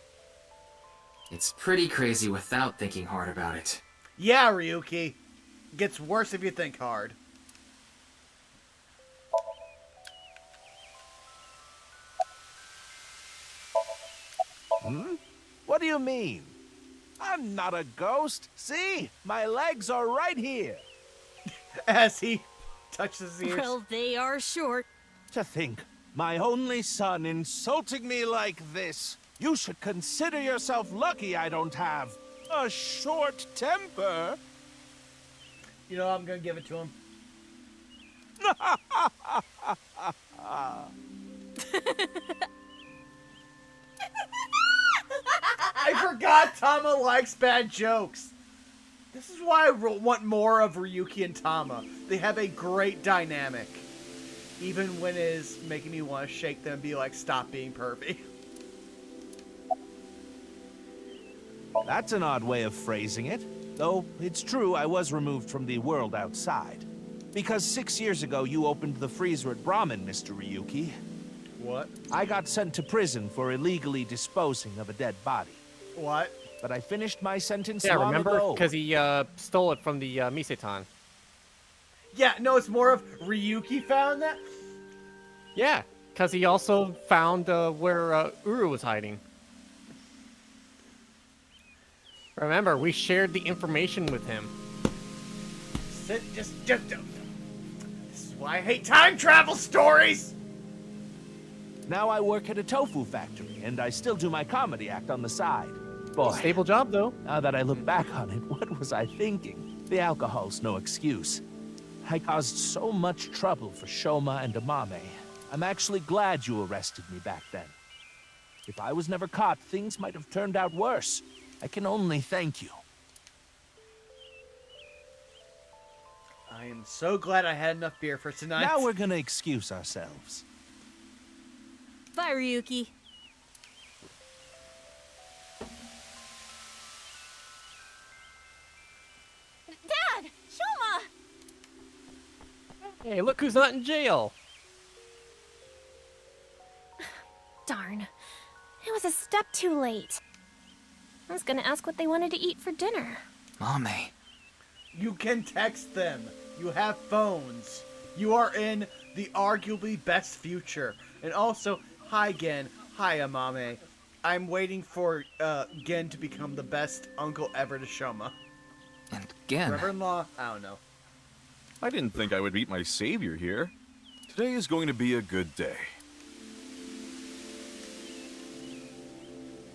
It's pretty crazy without thinking hard about it. Yeah, Ryuki. Gets worse if you think hard. Hmm? What do you mean? I'm not a ghost. See? My legs are right here. As he touches his ears. Well, they are short. To think, my only son insulting me like this. You should consider yourself lucky I don't have a short temper. You know, I'm gonna give it to him. I forgot Tama likes bad jokes. This is why I want more of Ryuki and Tama. They have a great dynamic. Even when it is making me want to shake them and be like, stop being pervy. That's an odd way of phrasing it. Though, it's true I was removed from the world outside. Because 6 years ago you opened the freezer at Brahmin, Mr. Ryuki. What? I got sent to prison for illegally disposing of a dead body. What? But I finished my sentence Yeah, long remember? ago. Because he stole it from the Misetan. Yeah, no, it's more of Ryuki found that. Yeah, because he also found where Uru was hiding. Remember, we shared the information with him. Just. This is why I hate time travel stories! Now I work at a tofu factory, and I still do my comedy act on the side. Boy, stable job, though. Now that I look back on it, what was I thinking? The alcohol's no excuse. I caused so much trouble for Shoma and Amame. I'm actually glad you arrested me back then. If I was never caught, things might have turned out worse. I can only thank you. I am so glad I had enough beer for tonight. Now we're gonna excuse ourselves. Bye, Ryuki. Dad! Shoma! Hey, look who's not in jail. Darn. It was a step too late. I was gonna ask what they wanted to eat for dinner. Mame. You can text them. You have phones. You are in the arguably best future. And also, hi again. Hi, Amame. I'm waiting for Gen to become the best uncle ever to Shoma. And Gen. Brother-in-law? I don't know. I didn't think I would meet my savior here. Today is going to be a good day.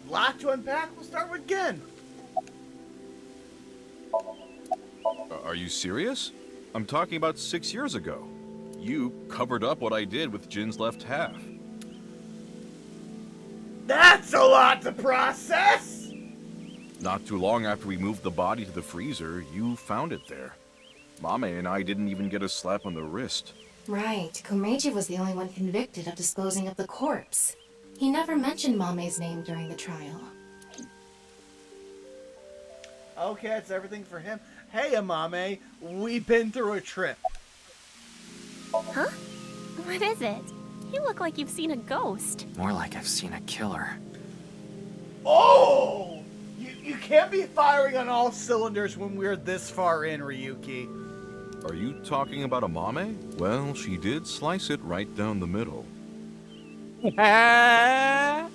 Lot to unpack. We'll start with Gen. Are you serious? I'm talking about 6 years ago. You covered up what I did with Jin's left half. That's a lot to process! Not too long after we moved the body to the freezer, you found it there. Mame and I didn't even get a slap on the wrist. Right, Komeiji was the only one convicted of disposing of the corpse. He never mentioned Mame's name during the trial. Okay, that's everything for him. Hey, Amame, we've been through a trip. Huh? What is it? You look like you've seen a ghost. More like I've seen a killer. Oh! You can't be firing on all cylinders when we're this far in, Ryuki. Are you talking about Amame? Well, she did slice it right down the middle. The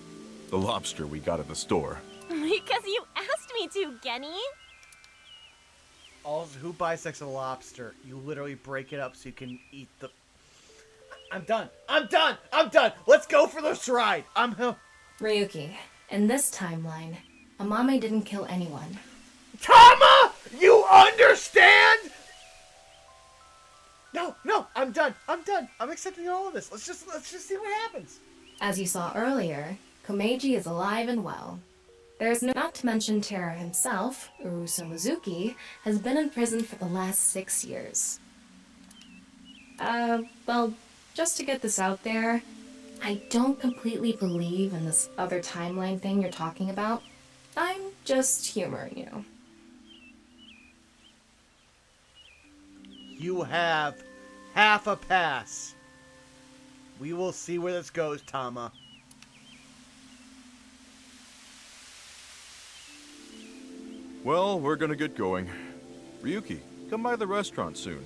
lobster we got at the store. Because you asked me to, Genny. Also, who bisects a lobster? You literally break it up so you can eat the... I'm done. I'm done. I'm done. Let's go for this ride. Ryuki, in this timeline, Amame didn't kill anyone. Tama! You understand? No, I'm done. I'm done. I'm accepting all of this. Let's just see what happens. As you saw earlier, Komeiji is alive and well. There's not to mention Terra himself, Urusu Mizuki, has been in prison for the last 6 years. Well, just to get this out there, I don't completely believe in this other timeline thing you're talking about. I'm just humoring you. You have half a pass. We will see where this goes, Tama. Well, we're gonna get going. Ryuki, come by the restaurant soon.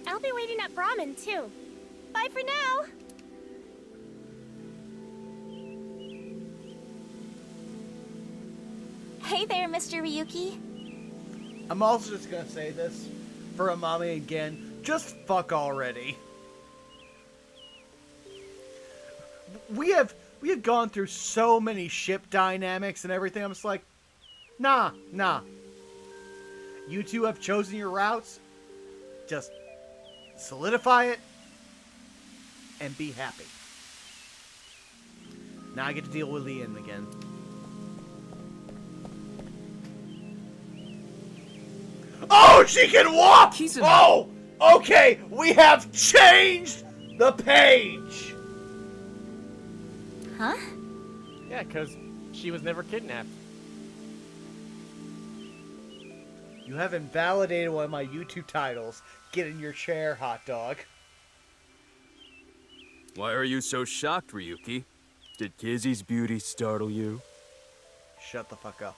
I'll be waiting at Brahmin, too. Bye for now. Hey there, Mr. Ryuki. I'm also just gonna say this for Amame again. Just fuck already. We have gone through so many ship dynamics and everything. I'm just like, nah. You two have chosen your routes. Just solidify it and be happy. Now I get to deal with Ian again. Oh, she can walk! Oh! Okay, we have changed the page! Huh? Yeah, because she was never kidnapped. You have invalidated one of my YouTube titles. Get in your chair, hot dog. Why are you so shocked, Ryuki? Did Kizzy's beauty startle you? Shut the fuck up.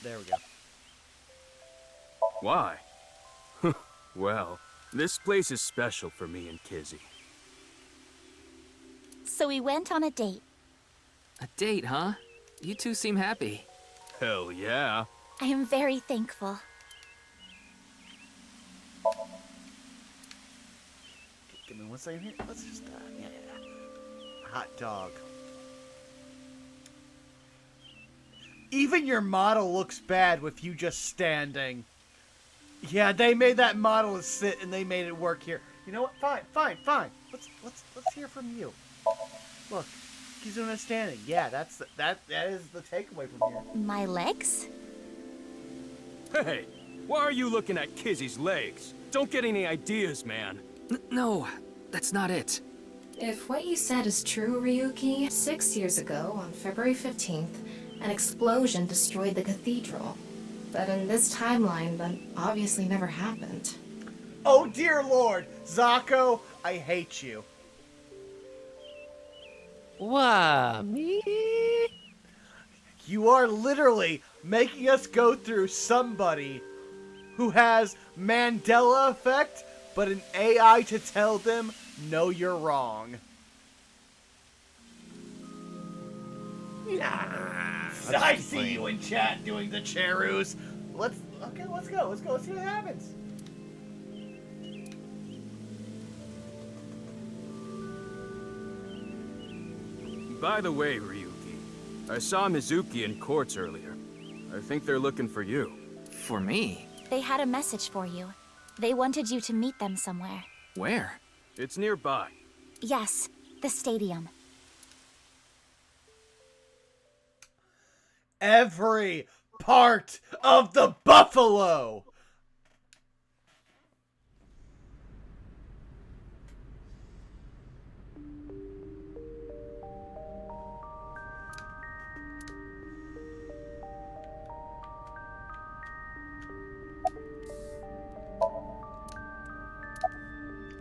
There we go. Why? Well, this place is special for me and Kizzy. So we went on a date. A date, huh? You two seem happy. Hell yeah. I am very thankful. Give me 1 second here. Let's just, yeah. Hot dog. Even your model looks bad with you just standing. Yeah, they made that model sit and they made it work here. You know what? Fine. Let's hear from you. Look, Kizuna standing. Yeah, that is the takeaway from here. My legs? Hey, why are you looking at Kizzy's legs? Don't get any ideas, man. No, that's not it. If what you said is true, Ryuki, 6 years ago, on February 15th, an explosion destroyed the cathedral. But in this timeline, that obviously never happened. Oh dear lord! Zako, I hate you. Why, me? You are literally making us go through somebody who has Mandela effect but an AI to tell them, no, you're wrong. I see you in chat doing the Cherus. Let's go. Let's go. Let's see what happens. By the way, Ryuki, I saw Mizuki in courts earlier. I think they're looking for you. For me? They had a message for you. They wanted you to meet them somewhere. Where? It's nearby. Yes, the stadium. Every part of the buffalo.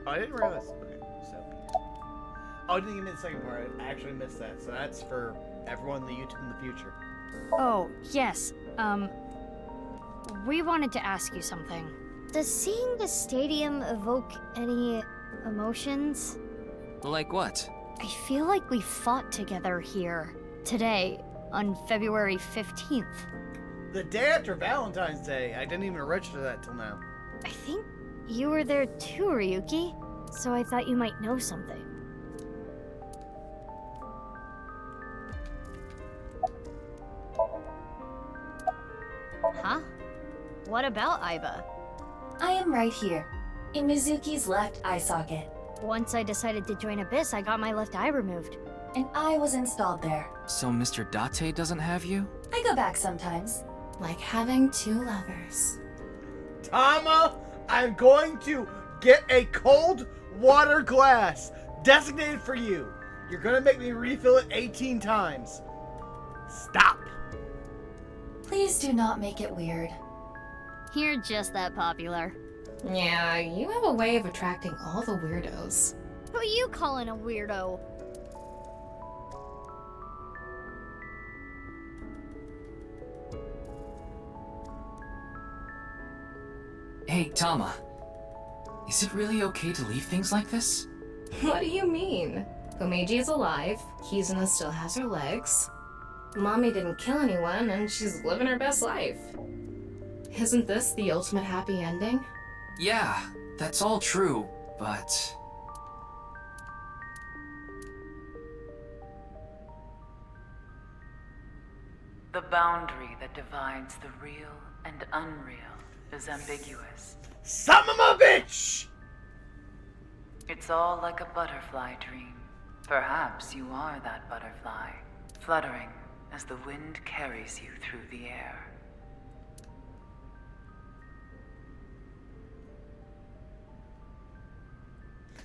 Oh, I didn't realize. Okay, so. Oh, I didn't even miss the second part. I actually missed that. So that's for everyone in the YouTube in the future. Oh, yes. We wanted to ask you something. Does seeing the stadium evoke any emotions? Like what? I feel like we fought together here today on February 15th. The day after Valentine's Day. I didn't even register that till now. I think you were there too, Ryuki, so I thought you might know something. Huh? What about Aiba? I am right here, in Mizuki's left eye socket. Once I decided to join Abyss, I got my left eye removed. And I was installed there. So Mr. Date doesn't have you? I go back sometimes. Like having two lovers. Tama, I'm going to get a cold water glass designated for you. You're gonna make me refill it 18 times. Stop. Please do not make it weird. You're just that popular. Yeah, you have a way of attracting all the weirdos. Who you calling a weirdo? Hey, Tama. Is it really okay to leave things like this? What do you mean? Komeiji is alive, Kizuna still has her legs. Mommy didn't kill anyone, and she's living her best life. Isn't this the ultimate happy ending? Yeah, that's all true, but... The boundary that divides the real and unreal is ambiguous. Son of a bitch! It's all like a butterfly dream. Perhaps you are that butterfly, fluttering as the wind carries you through the air.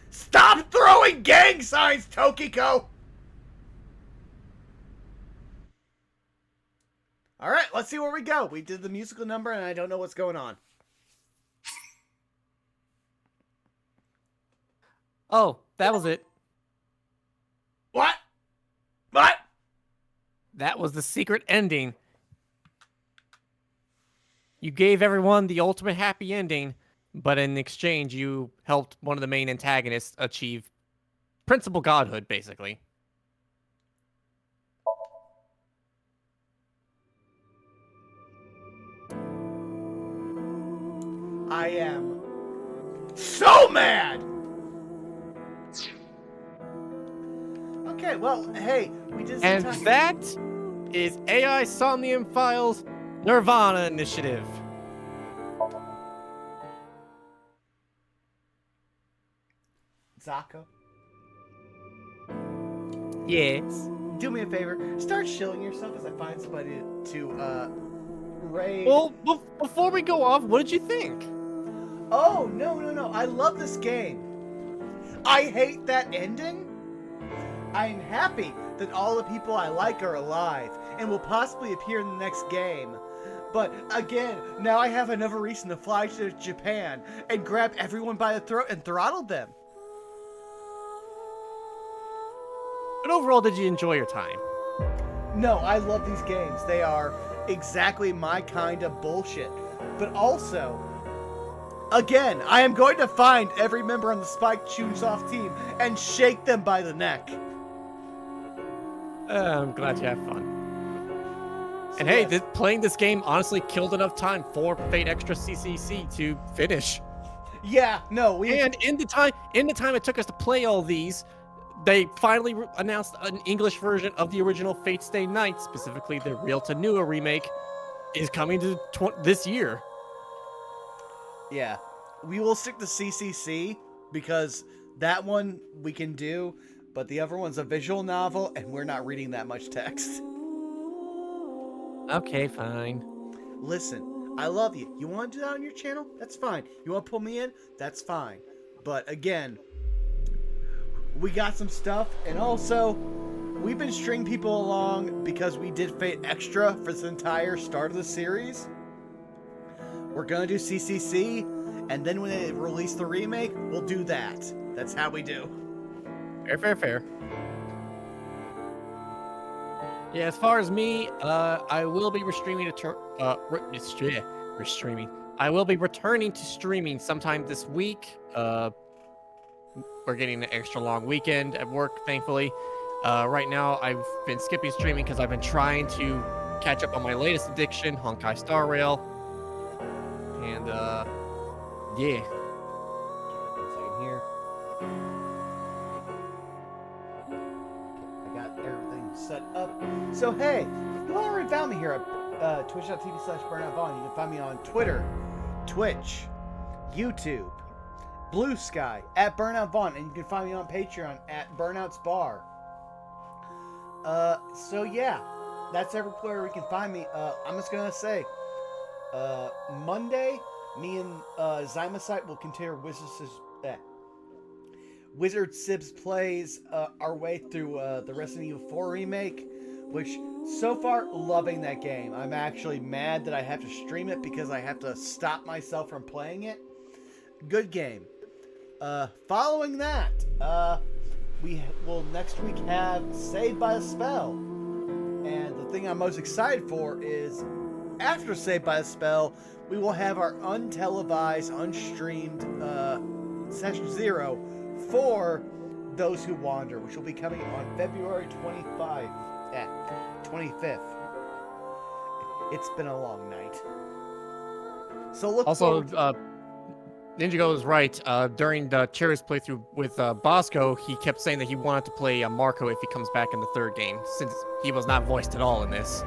Stop throwing gang signs, Tokiko! Alright, let's see where we go. We did the musical number and I don't know what's going on. Oh, that was it. What? What? That was the secret ending. You gave everyone the ultimate happy ending, but in exchange, you helped one of the main antagonists achieve principal godhood, basically. I am so mad! Okay, well, hey, we did some And time. that is AI Somnium Files nirvanA Initiative. Zako, Yes. do me a favor. Start shilling yourself as I find somebody to raid. Well, before we go off, what did you think? Oh, no. I love this game. I hate that ending. I'm happy that all the people I like are alive and will possibly appear in the next game. But again, now I have another reason to fly to Japan and grab everyone by the throat and throttle them. But overall, did you enjoy your time? No, I love these games. They are exactly my kind of bullshit. But also, Again, I am going to find every member on the Spike Chunsoft team and shake them by the neck. I'm glad you have fun. And hey, playing this game honestly killed enough time for Fate Extra CCC to finish. Yeah, no, And in the time it took us to play all these, they finally announced an English version of the original Fate Stay Night, specifically the Real to Nua remake, is coming to this year. Yeah, we will stick to CCC because that one we can do, but the other one's a visual novel, and we're not reading that much text. Okay, fine. Listen, I love you. You want to do that on your channel? That's fine. You want to pull me in? That's fine. But again, we got some stuff, and also, we've been stringing people along because we did Fate Extra for this entire start of the series. We're gonna do CCC, and then when they release the remake, we'll do that. That's how we do. Fair. Yeah, as far as me, I will be restreaming I will be returning to streaming sometime this week. We're getting an extra long weekend at work, thankfully. Right now, I've been skipping streaming because I've been trying to catch up on my latest addiction, Honkai Star Rail. And, yeah. One second here. I got everything set up. So, hey, you already found me here at twitch.tv/BurnoutVaughn. You can find me on Twitter, Twitch, YouTube, Blue Sky, at BurnoutVaughn, and you can find me on Patreon at Burnout's Bar. So yeah, that's everywhere we can find me. I'm just gonna say, Monday, me and Zymocyte will continue Wizard Sibs plays our way through the Resident Evil 4 remake, which so far loving that game. I'm actually mad that I have to stream it because I have to stop myself from playing it. Good game. Following that, we will next week have Saved by a Spell. And the thing I'm most excited for is after Saved by a Spell, we will have our untelevised, unstreamed Session 0 for Those Who Wander, which will be coming on February 25th. It's been a long night. So look also, forward Ninjago is right. During the Cherry's playthrough with Bosco, he kept saying that he wanted to play Marco if he comes back in the third game, since he was not voiced at all in this.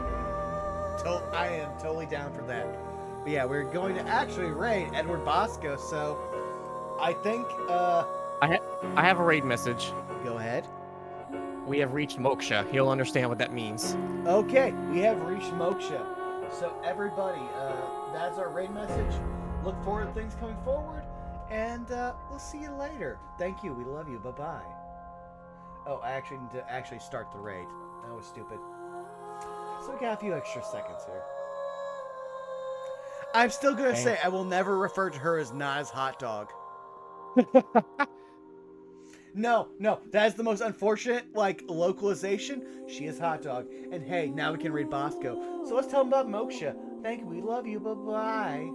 I am totally down for that. But yeah, we're going to actually raid Edward Bosco, so I think... I have a raid message. Go ahead. We have reached Moksha. He'll understand what that means. Okay, we have reached Moksha. So everybody, that's our raid message. Look forward to things coming forward, and we'll see you later. Thank you. We love you. Bye-bye. Oh, I actually need to actually start the raid. That was stupid. So we got a few extra seconds here. I'm still going to say I will never refer to her as Nas Hot Dog. No, that is the most unfortunate, localization. She is Hot Dog. And hey, now we can read Bosco. So let's tell them about Moksha. Thank you. We love you. Bye-bye.